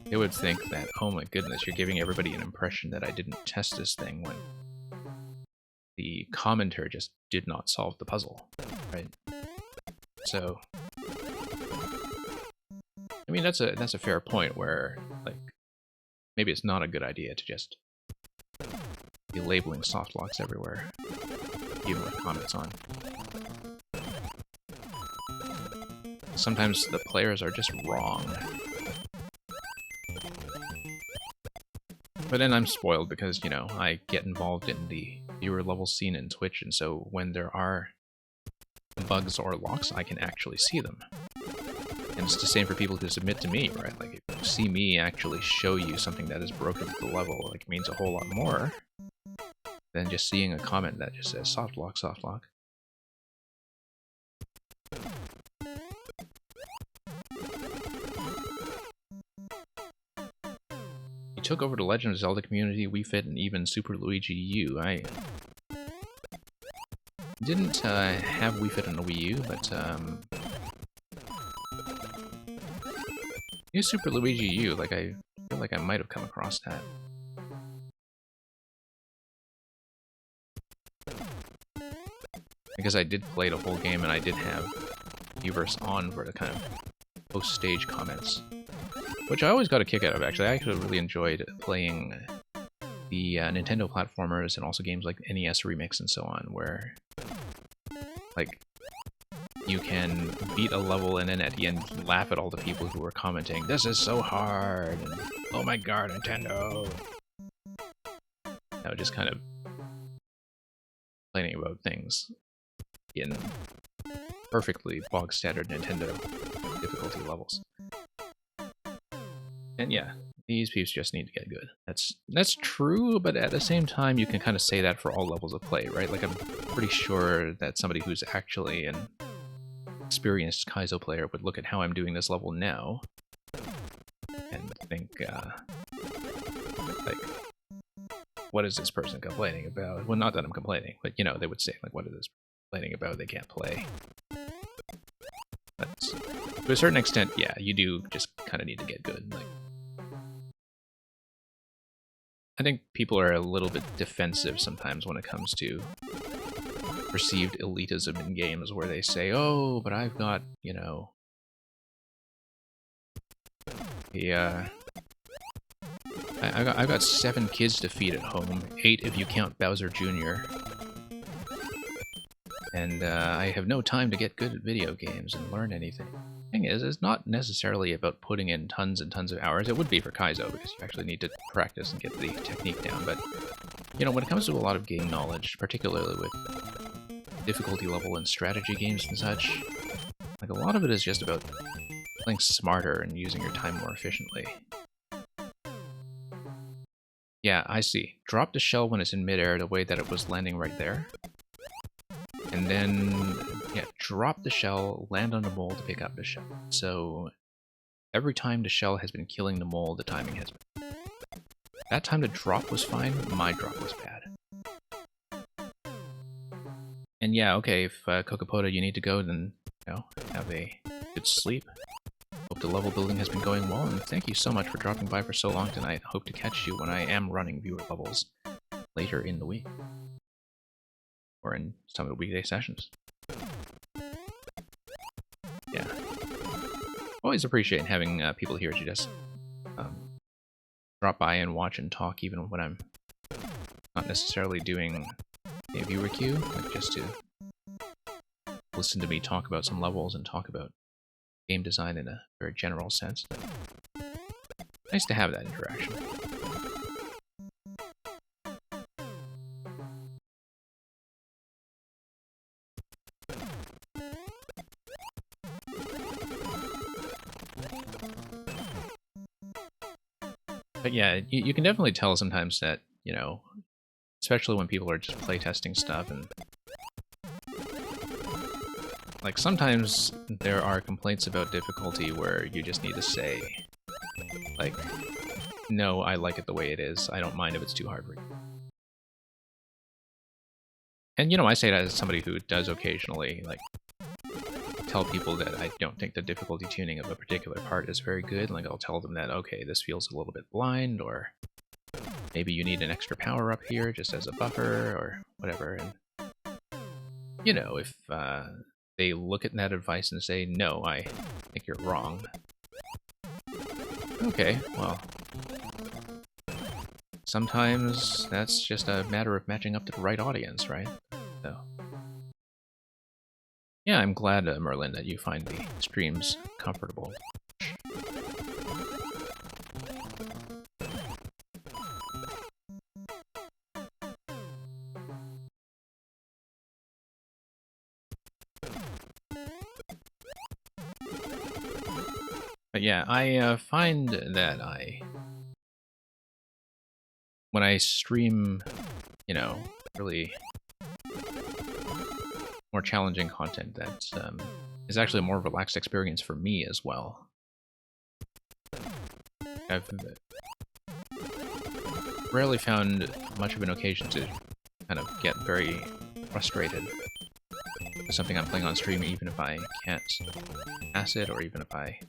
they would think that, oh my goodness, you're giving everybody an impression that I didn't test this thing when the commenter just did not solve the puzzle, right? So, I mean, that's a fair point where, like, maybe it's not a good idea to just be labeling soft locks everywhere, even with comments on. Sometimes the players are just wrong. But then I'm spoiled because, you know, I get involved in the viewer level scene in Twitch, and so when there are bugs or locks, I can actually see them. And it's the same for people who submit to me, right? Like, if you see me actually show you something that is broken to the level, like, it means a whole lot more than just seeing a comment that just says soft lock, soft lock. You took over the Legend of Zelda community, Wii Fit, and even Super Luigi U. I didn't have Wii Fit on the Wii U, but new Super Luigi U, like, I feel like I might have come across that. Because I did play the whole game and I did have Uverse on for the kind of post-stage comments. Which I always got a kick out of, actually. I actually really enjoyed playing the Nintendo platformers and also games like NES Remix and so on, where, like, you can beat a level and then at the end laugh at all the people who were commenting, "This is so hard," and "Oh my god, Nintendo!" Just kind of complaining about things in perfectly bog-standard Nintendo difficulty levels. And yeah, these peeps just need to get good. That's true, but at the same time, you can kind of say that for all levels of play, right? Like, I'm pretty sure that somebody who's actually an experienced Kaizo player would look at how I'm doing this level now and think, like, what is this person complaining about? Well, not that I'm complaining, but, you know, they would say, like, what is this complaining about? They can't play. But to a certain extent, yeah, you do just kind of need to get good. Like, I think people are a little bit defensive sometimes when it comes to perceived elitism in games, where they say, "Oh, but I've got, you know, I've got 7 kids to feed at home, 8 if you count Bowser Jr. And I have no time to get good at video games and learn anything." The thing is, it's not necessarily about putting in tons and tons of hours. It would be for Kaizo, because you actually need to practice and get the technique down. But, you know, when it comes to a lot of game knowledge, particularly with difficulty level and strategy games and such, like, a lot of it is just about playing smarter and using your time more efficiently. Yeah, I see. Drop the shell when it's in midair the way that it was landing right there. And then, yeah, drop the shell, land on the mole to pick up the shell. So every time the shell has been killing the mole, the timing has been. That time the drop was fine, my drop was bad. And yeah, okay, if Kokopoda, you need to go, then, you know, have a good sleep. Hope the level building has been going well, and thank you so much for dropping by for so long tonight. Hope to catch you when I am running viewer levels later in the week. Or in some of the weekday sessions. Yeah. Always appreciate having people here to just drop by and watch and talk, even when I'm not necessarily doing a viewer queue, like just to listen to me talk about some levels and talk about game design in a very general sense. Nice to have that interaction. But yeah, you can definitely tell sometimes that, you know, especially when people are just playtesting stuff, and like, sometimes there are complaints about difficulty where you just need to say, like, no, I like it the way it is. I don't mind if it's too hard for you. And, you know, I say that as somebody who does occasionally, like, tell people that I don't think the difficulty tuning of a particular part is very good. Like, I'll tell them that, okay, this feels a little bit blind, or maybe you need an extra power up here just as a buffer, or whatever. And, you know, if they look at that advice and say, no, I think you're wrong. Okay, well, sometimes that's just a matter of matching up to the right audience, right? So, yeah, I'm glad, Merlin, that you find the streams comfortable. But yeah, I find that when I stream, you know, really more challenging content, that is actually a more relaxed experience for me as well. I've rarely found much of an occasion to kind of get very frustrated with something I'm playing on stream, even if I can't pass it, or even if I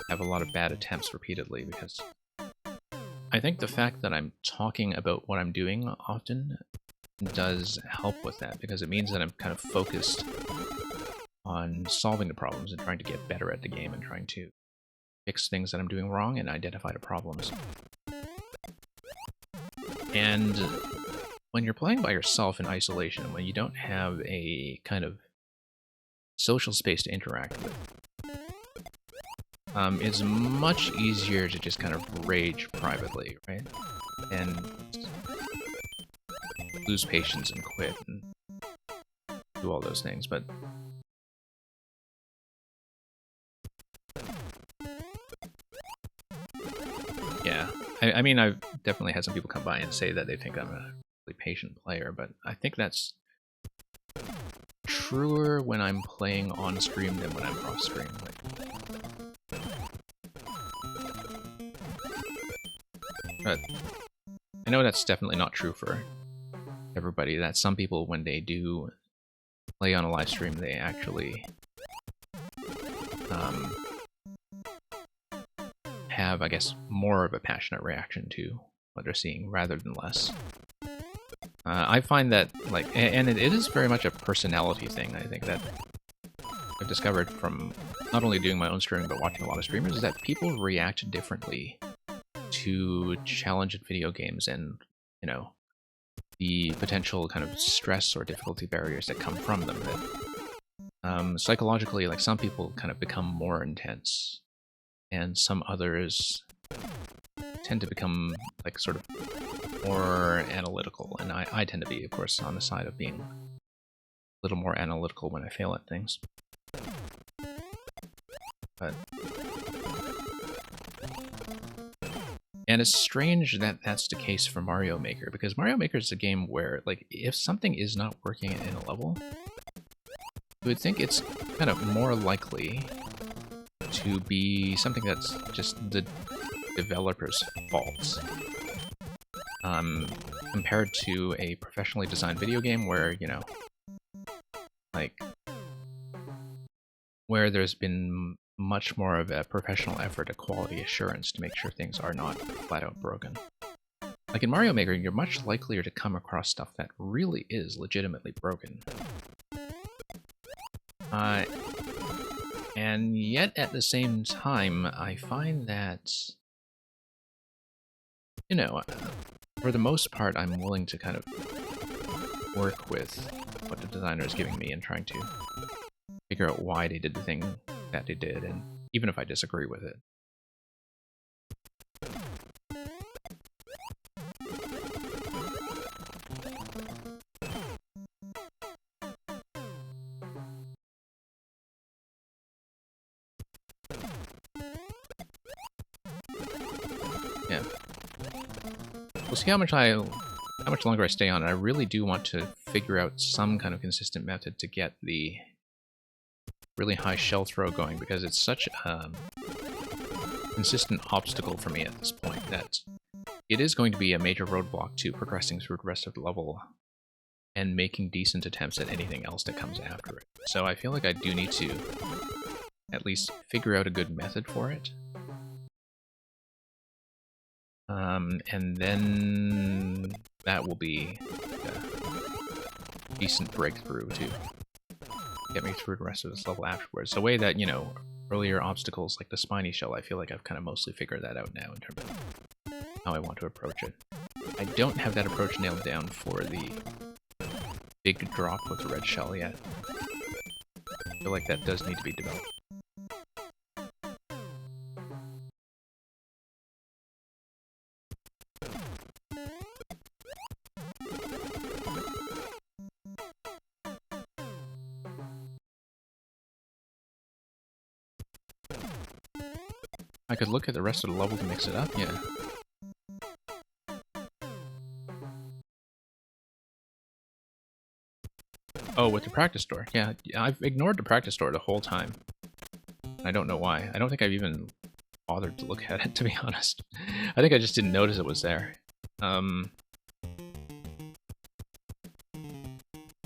have a lot of bad attempts repeatedly, because I think the fact that I'm talking about what I'm doing often does help with that, because it means that I'm kind of focused on solving the problems and trying to get better at the game and trying to fix things that I'm doing wrong and identify the problems. And when you're playing by yourself in isolation, when you don't have a kind of social space to interact with, it's much easier to just kind of rage privately, right? And lose patience and quit and do all those things, but yeah. I mean, I've definitely had some people come by and say that they think I'm a really patient player, but I think that's truer when I'm playing on stream than when I'm off stream. But I know that's definitely not true for everybody. That some people, when they do play on a live stream, they actually have, I guess, more of a passionate reaction to what they're seeing rather than less. I find that, like, and it is very much a personality thing, I think, that I've discovered from not only doing my own streaming but watching a lot of streamers, is that people react differently to challenging video games and, you know, the potential kind of stress or difficulty barriers that come from them. That psychologically, like, some people kind of become more intense, and some others tend to become, like, sort of more analytical, and I tend to be, of course, on the side of being a little more analytical when I fail at things. But and it's strange that that's the case for Mario Maker, because Mario Maker is a game where, like, if something is not working in a level, you would think it's kind of more likely to be something that's just the developer's fault. Compared to a professionally designed video game where, you know, like, where there's been much more of a professional effort at quality assurance to make sure things are not flat out broken. Like in Mario Maker, you're much likelier to come across stuff that really is legitimately broken. And yet at the same time, I find that, you know, for the most part, I'm willing to kind of work with what the designer is giving me and trying to figure out why they did the thing that they did, and even if I disagree with it. Yeah. We'll see how much longer I stay on it. I really do want to figure out some kind of consistent method to get the really high shell throw going, because it's such a consistent obstacle for me at this point that it is going to be a major roadblock to progressing through the rest of the level and making decent attempts at anything else that comes after it. So I feel like I do need to at least figure out a good method for it. And then that will be a decent breakthrough to get me through the rest of this level afterwards. The way that, you know, earlier obstacles like the spiny shell, I feel like I've kind of mostly figured that out now in terms of how I want to approach it. I don't have that approach nailed down for the big drop with the red shell yet. I feel like that does need to be developed. I could look at the rest of the level to mix it up, yeah. Oh, with the practice door. Yeah, I've ignored the practice door the whole time. I don't know why. I don't think I've even bothered to look at it, to be honest. I think I just didn't notice it was there.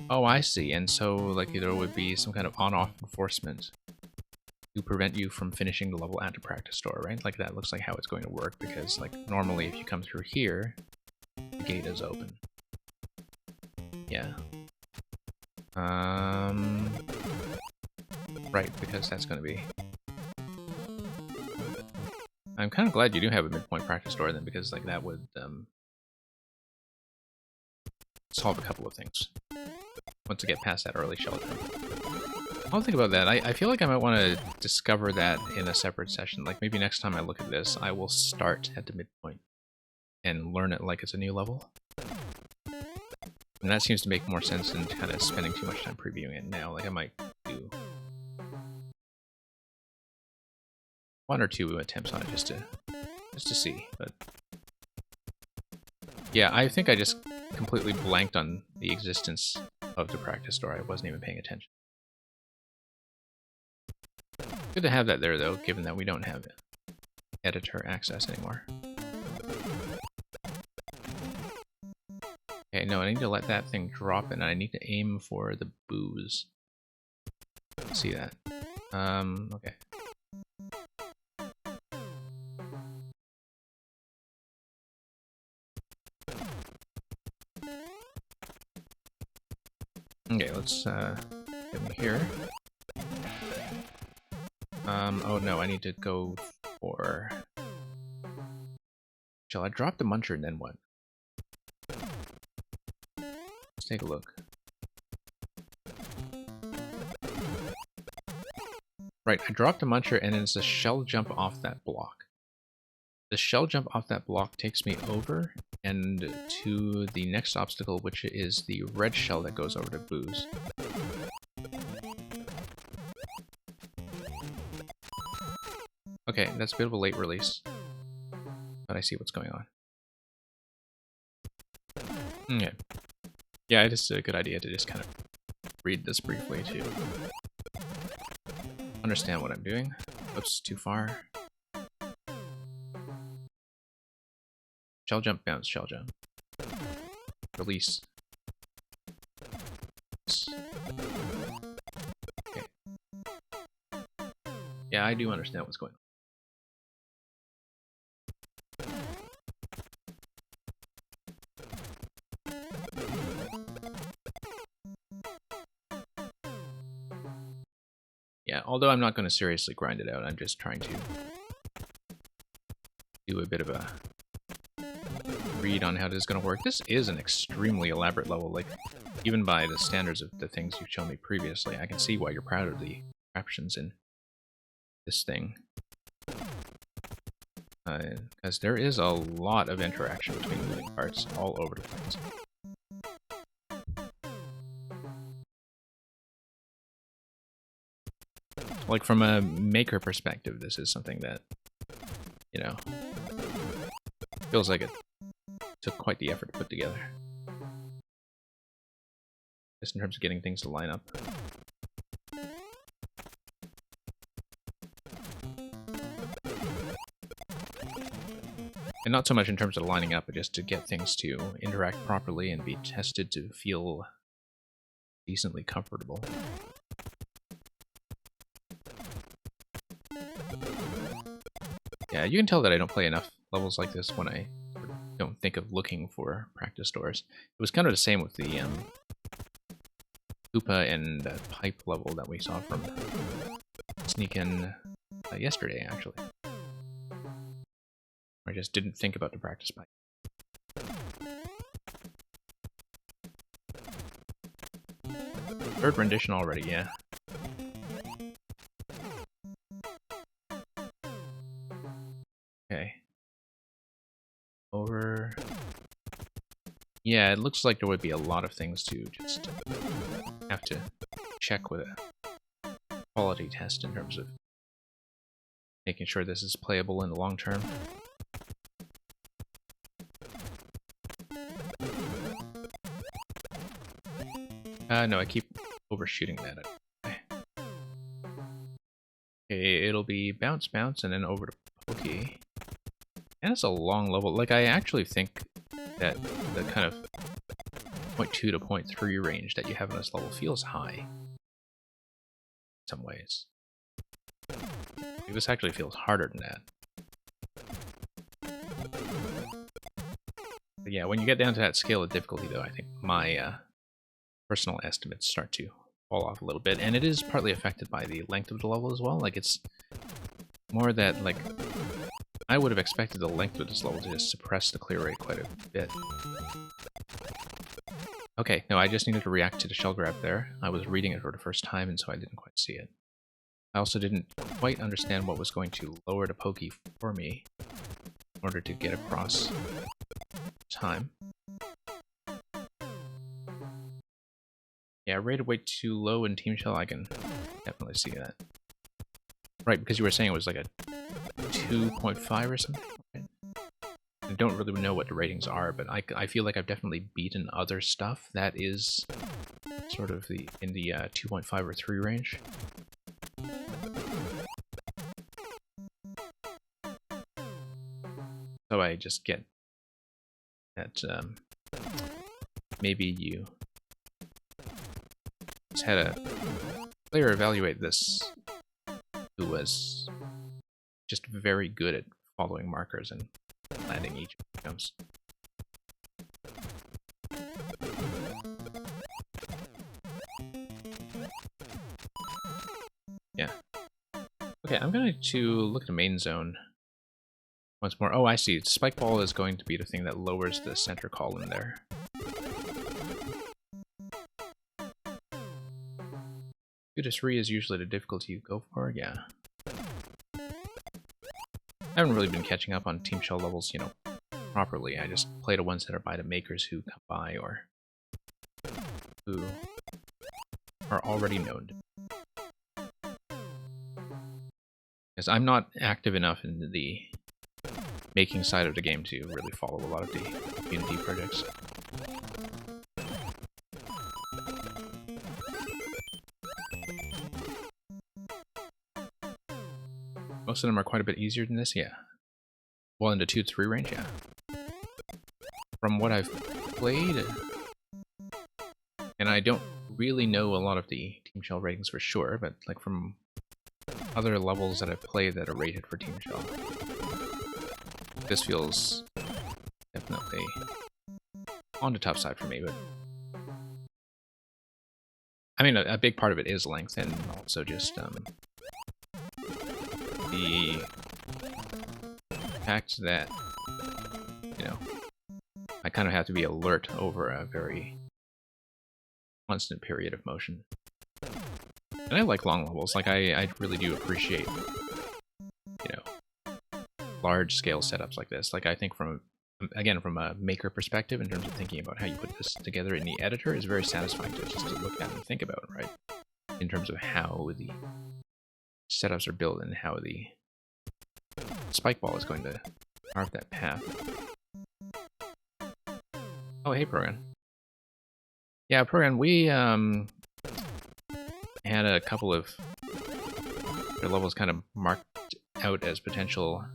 Oh, I see. And so, like, there would be some kind of on-off enforcement to prevent you from finishing the level at the practice door, right? Like, that looks like how it's going to work, because, like, normally if you come through here, the gate is open. Yeah. Right, because that's going to be... I'm kind of glad you do have a midpoint practice door then, because, like, that would, solve a couple of things. Once you get past that early shell jump. I'll think about that. I feel like I might want to discover that in a separate session. Like, maybe next time I look at this, I will start at the midpoint and learn it like it's a new level. And that seems to make more sense than kind of spending too much time previewing it now. Like, I might do 1 or 2 attempts on it just to see. But yeah, I think I just completely blanked on the existence of the practice door. I wasn't even paying attention. Good to have that there, though, given that we don't have editor access anymore. Okay, no, I need to let that thing drop, and I need to aim for the booze. See that? Okay. Okay, let's get in here. Oh no, I need to go for... Shall I drop the muncher and then what? Let's take a look. Right, I dropped the muncher and it's a shell jump off that block. The shell jump off that block takes me over and to the next obstacle, which is the red shell that goes over to booze. Okay, that's a bit of a late release, but I see what's going on. Okay. Yeah, it is a good idea to just kind of read this briefly to understand what I'm doing. Oops, too far. Shell jump, bounce, shell jump. Release. Okay. Yeah, I do understand what's going on. Yeah, although I'm not going to seriously grind it out, I'm just trying to do a bit of a read on how this is going to work. This is an extremely elaborate level, like, even by the standards of the things you've shown me previously. I can see why you're proud of the options in this thing. Because there is a lot of interaction between moving parts all over the place. Like, from a maker perspective, this is something that, you know, feels like it took quite the effort to put together. Just in terms of getting things to line up. And not so much in terms of lining up, but just to get things to interact properly and be tested to feel decently comfortable. Yeah, you can tell that I don't play enough levels like this when I don't think of looking for practice doors. It was kind of the same with the Koopa and pipe level that we saw from Sneak In yesterday, actually. I just didn't think about the practice pipe. Third rendition already, yeah. Okay. Over... Yeah, it looks like there would be a lot of things to just have to check with a quality test in terms of making sure this is playable in the long term. No, I keep overshooting that. Okay, it'll be bounce, bounce, and then over to pokey. And it's a long level. Like, I actually think that the kind of 0.2 to 0.3 range that you have in this level feels high. In some ways. This actually feels harder than that. But yeah, when you get down to that scale of difficulty, though, I think my personal estimates start to fall off a little bit. And it is partly affected by the length of the level as well. Like, it's more that, like, I would have expected the length of this level to just suppress the clear rate quite a bit. Okay, no, I just needed to react to the shell grab there. I was reading it for the first time, and so I didn't quite see it. I also didn't quite understand what was going to lower the pokey for me in order to get across time. Yeah, rated way too low in Team Shell, I can definitely see that. Right, because you were saying it was like a 2.5 or something? Right? I don't really know what the ratings are, but I feel like I've definitely beaten other stuff that is sort of in the 2.5 or 3 range. So I just get that maybe you just had a player evaluate this who was just very good at following markers and landing each jumps. Yeah. Okay, I'm going to look at the main zone once more. Oh, I see. Spike ball is going to be the thing that lowers the center column there. 2 to 3 is usually the difficulty you go for, yeah. I haven't really been catching up on Team Shell levels, you know, properly. I just play the ones that are by the makers who come by or who are already known. Because I'm not active enough in the making side of the game to really follow a lot of the community projects. Most of them are quite a bit easier than this, yeah. Well, in the 2 to 3 range, yeah. From what I've played, and I don't really know a lot of the Team Shell ratings for sure, but like from other levels that I've played that are rated for Team Shell, this feels definitely on the tough side for me, but I mean, a big part of it is length, and also just the fact that, you know, I kind of have to be alert over a very constant period of motion. And I like long levels. Like, I really do appreciate, you know, large-scale setups like this. Like, I think again, from a maker perspective, in terms of thinking about how you put this together in the editor, is very satisfying to just to look at and think about, right? In terms of how the setups are built and how the spike ball is going to carve that path. Oh, hey, Progan. Yeah, Progan, we had a couple of their levels kind of marked out as potential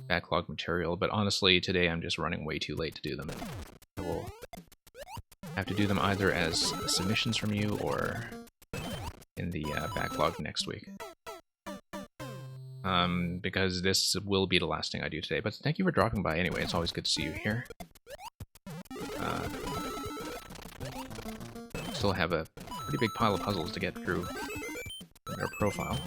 backlog material, but honestly, today I'm just running way too late to do them. I will have to do them either as submissions from you or in the backlog next week. Because this will be the last thing I do today. But thank you for dropping by anyway. It's always good to see you here. Still have a pretty big pile of puzzles to get through in their profile.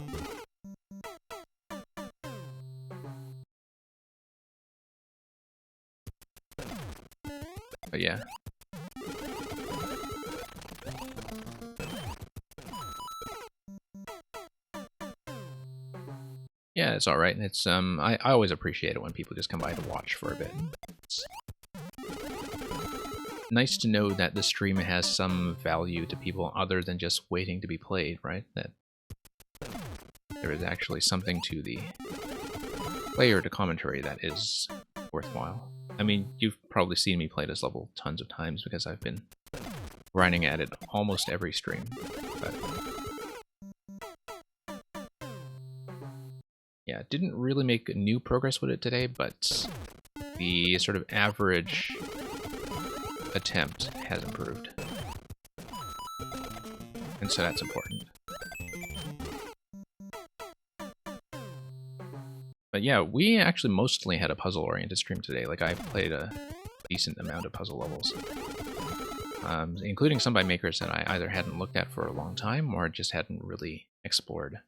But yeah. Yeah, it's alright. It's I always appreciate it when people just come by to watch for a bit. It's nice to know that the stream has some value to people other than just waiting to be played, right? That there is actually something to the player to commentary that is worthwhile. I mean, you've probably seen me play this level tons of times because I've been grinding at it almost every stream. But yeah, didn't really make new progress with it today, but the sort of average attempt has improved. And so that's important. But yeah, we actually mostly had a puzzle-oriented stream today. Like, I played a decent amount of puzzle levels. Including some by makers that I either hadn't looked at for a long time or just hadn't really explored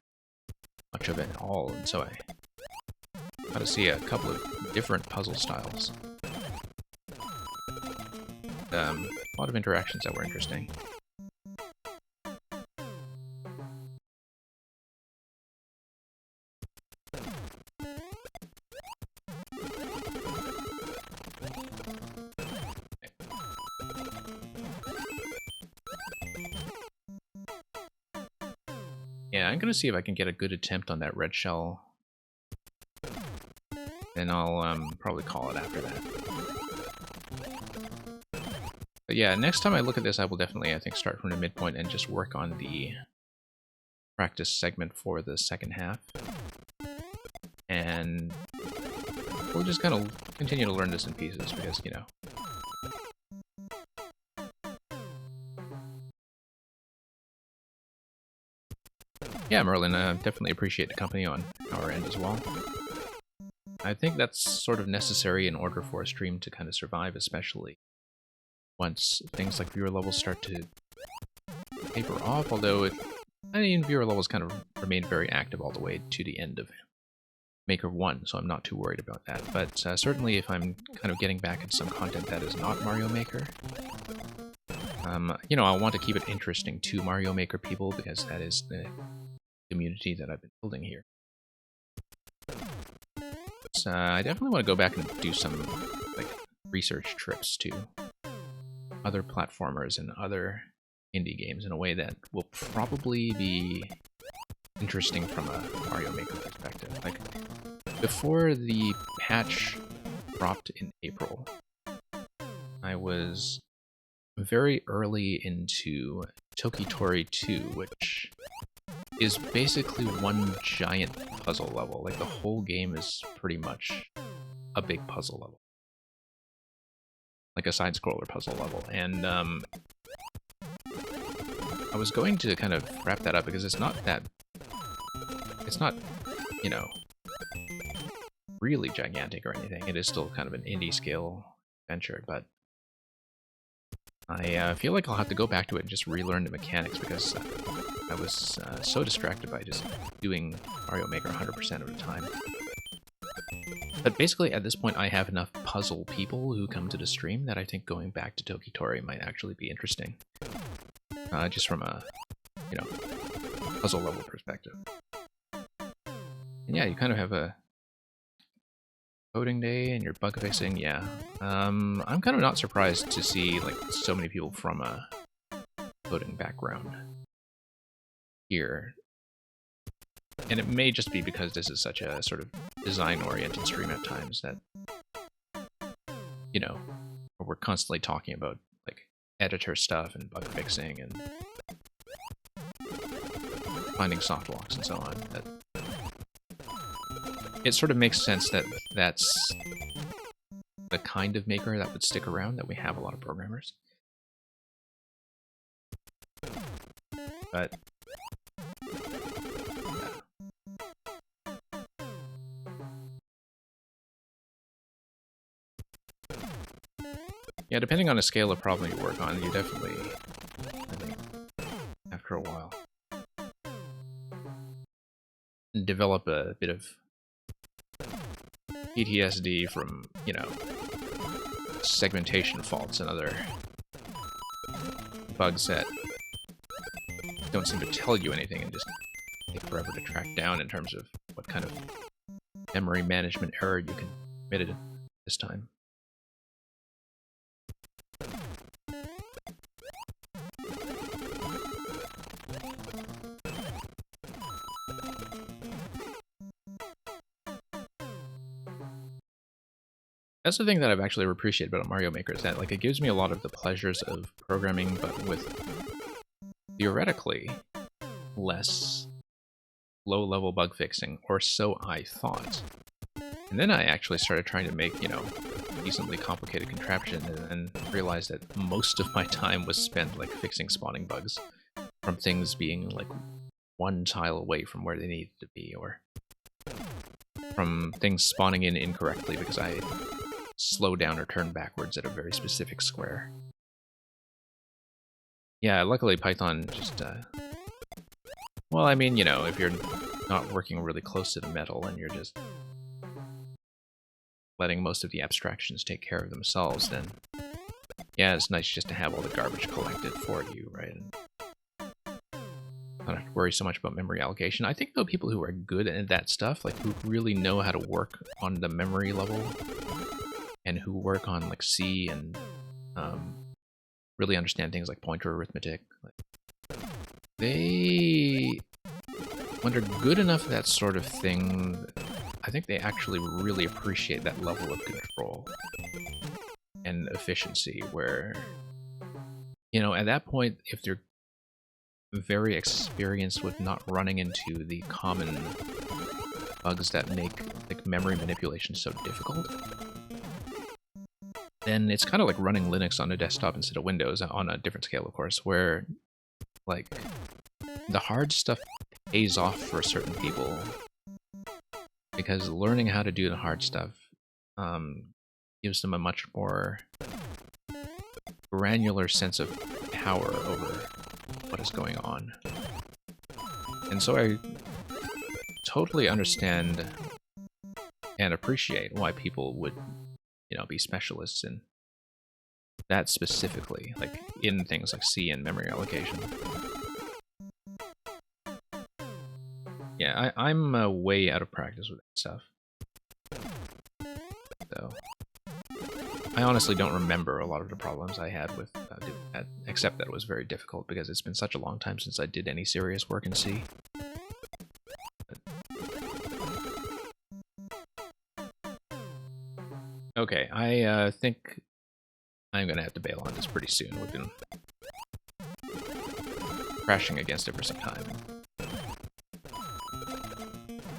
much of it at all. And so I got to see a couple of different puzzle styles. A lot of interactions that were interesting. Yeah, I'm gonna see if I can get a good attempt on that red shell. Then I'll probably call it after that. But yeah, next time I look at this, I will definitely, I think, start from the midpoint and just work on the practice segment for the second half. And we'll just kind of continue to learn this in pieces because, you know. Yeah, Merlin, definitely appreciate the company on our end as well. I think that's sort of necessary in order for a stream to kind of survive, especially once things like viewer levels start to taper off, although I mean, viewer levels kind of remain very active all the way to the end of Maker 1, so I'm not too worried about that. But certainly if I'm kind of getting back at some content that is not Mario Maker, you know, I want to keep it interesting to Mario Maker people because that is the community that I've been building here. But, I definitely want to go back and do some like research trips to other platformers and other indie games in a way that will probably be interesting from a Mario Maker perspective. Like, before the patch dropped in April, I was very early into Tokitori 2, which is basically one giant puzzle level. Like, the whole game is pretty much a big puzzle level. Like a side-scroller puzzle level. And I was going to kind of wrap that up because it's not, you know, really gigantic or anything. It is still kind of an indie scale adventure, but I feel like I'll have to go back to it and just relearn the mechanics because I was so distracted by just doing Mario Maker 100% of the time. But basically, at this point, I have enough puzzle people who come to the stream that I think going back to Tokitori might actually be interesting. Just from a, you know, puzzle level perspective. And yeah, you kind of have a coding day and you're bug fixing, yeah. I'm kind of not surprised to see like so many people from a coding background here. And it may just be because this is such a sort of design-oriented stream at times that, you know, we're constantly talking about like editor stuff and bug fixing and finding soft locks and so on. That it sort of makes sense that that's the kind of maker that would stick around, that we have a lot of programmers. But yeah, depending on the scale of problem you work on, you definitely, I think, after a while, develop a bit of PTSD from, you know, segmentation faults and other bugs that don't seem to tell you anything and just take forever to track down in terms of what kind of memory management error you committed this time. That's the thing that I've actually appreciated about Mario Maker is that like it gives me a lot of the pleasures of programming, but with theoretically less low-level bug fixing, or so I thought. And then I actually started trying to make, you know, decently complicated contraption, and then realized that most of my time was spent like fixing spawning bugs from things being like one tile away from where they needed to be, or from things spawning in incorrectly because I slow down or turn backwards at a very specific square. Yeah, luckily Python just, well, I mean, you know, if you're not working really close to the metal and you're just letting most of the abstractions take care of themselves, then yeah, it's nice just to have all the garbage collected for you, right? And not have to worry so much about memory allocation. I think though people who are good at that stuff, like who really know how to work on the memory level, and who work on like C and really understand things like pointer arithmetic, like, they, when they're good enough at that sort of thing, I think they actually really appreciate that level of control and efficiency where, you know, at that point, if they're very experienced with not running into the common bugs that make like memory manipulation so difficult, then it's kind of like running Linux on a desktop instead of Windows, on a different scale, of course, where like the hard stuff pays off for certain people, because learning how to do the hard stuff gives them a much more granular sense of power over what is going on. And so I totally understand and appreciate why people would, you know, be specialists in that specifically, like in things like C and memory allocation. Yeah, I'm way out of practice with that stuff. So I honestly don't remember a lot of the problems I had with doing that, except that it was very difficult because it's been such a long time since I did any serious work in C. Okay, I think I'm gonna have to bail on this pretty soon. We've been crashing against it for some time.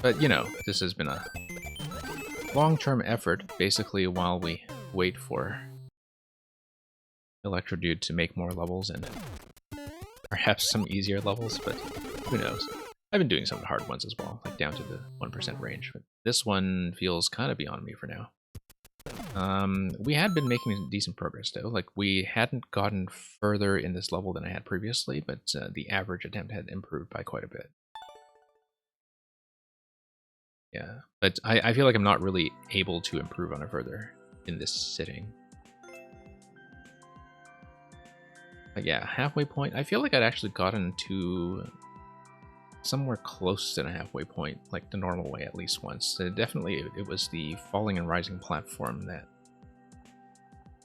But, you know, this has been a long-term effort, basically, while we wait for Electrodude to make more levels and perhaps some easier levels, but who knows. I've been doing some of the hard ones as well, like down to the 1% range, but this one feels kind of beyond me for now. We had been making decent progress, though. Like, we hadn't gotten further in this level than I had previously, but the average attempt had improved by quite a bit. Yeah, but I feel like I'm not really able to improve on it further in this sitting. But yeah, halfway point. I feel like I'd actually gotten to somewhere close to the halfway point, like the normal way at least once. Definitely, it was the falling and rising platform that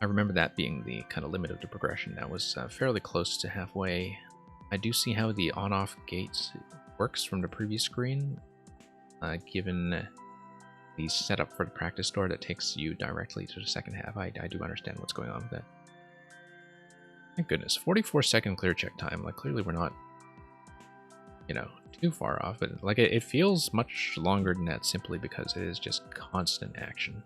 I remember that being the kind of limit of the progression. That was fairly close to halfway. I do see how the on-off gate works from the previous screen, given the setup for the practice door that takes you directly to the second half. I do understand what's going on with that. Thank goodness. 44-second clear check time. Like, clearly we're not, you know, too far off, but like it feels much longer than that simply because it is just constant action.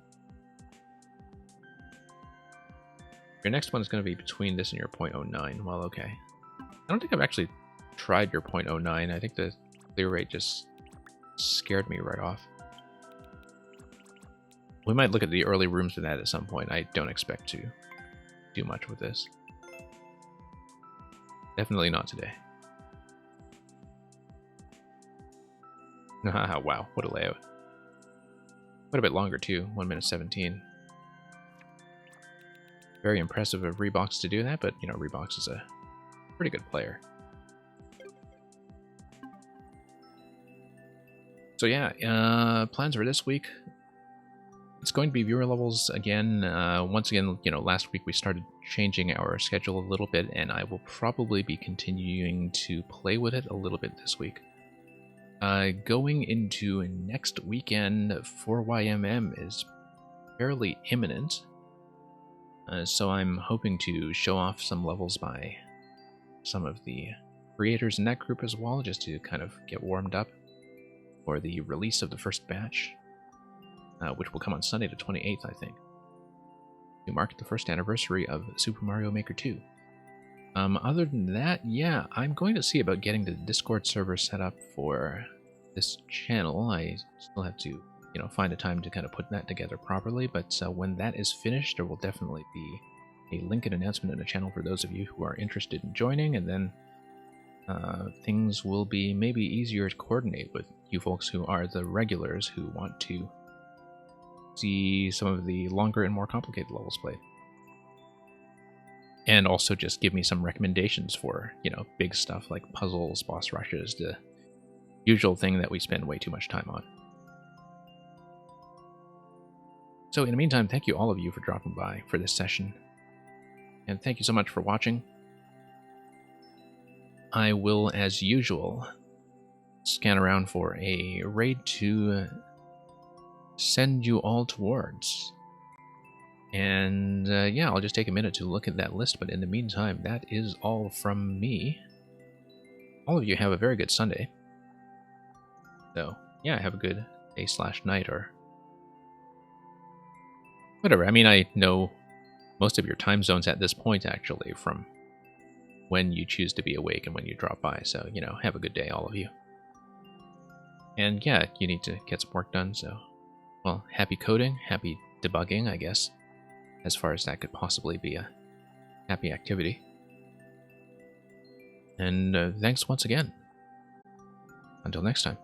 Your next one is going to be between this and your 0.09. Well, okay. I don't think I've actually tried your 0.09. I think the clear rate just scared me right off. We might look at the early rooms with that at some point. I don't expect to do much with this. Definitely not today. Wow, what a layout. Quite a bit longer too, 1 minute 17. Very impressive of Reebox to do that, but you know, Reebox is a pretty good player. So yeah, plans for this week. It's going to be viewer levels again. Once again, you know, last week we started changing our schedule a little bit, and I will probably be continuing to play with it a little bit this week. Going into next weekend, 4YMM is fairly imminent. So I'm hoping to show off some levels by some of the creators in that group as well, just to kind of get warmed up for the release of the first batch, which will come on Sunday the 28th, I think, to mark the first anniversary of Super Mario Maker 2. Other than that, yeah, I'm going to see about getting the Discord server set up for this channel. I still have to, find a time to kind of put that together properly, but when that is finished, there will definitely be a link and announcement in the channel for those of you who are interested in joining, and then things will be maybe easier to coordinate with you folks who are the regulars who want to see some of the longer and more complicated levels played. And also just give me some recommendations for, big stuff like puzzles, boss rushes, the usual thing that we spend way too much time on. So in the meantime, thank you all of you for dropping by for this session. And thank you so much for watching. I will, as usual, scan around for a raid to send you all towards. And yeah, I'll just take a minute to look at that list, but in the meantime, that is all from me. All of you have a very good Sunday. So, yeah, have a good day/night, or whatever. I mean, I know most of your time zones at this point, actually, from when you choose to be awake and when you drop by. So, have a good day, all of you. And yeah, you need to get some work done, so, well, happy coding, happy debugging, I guess, as far as that could possibly be a happy activity. And thanks once again. Until next time.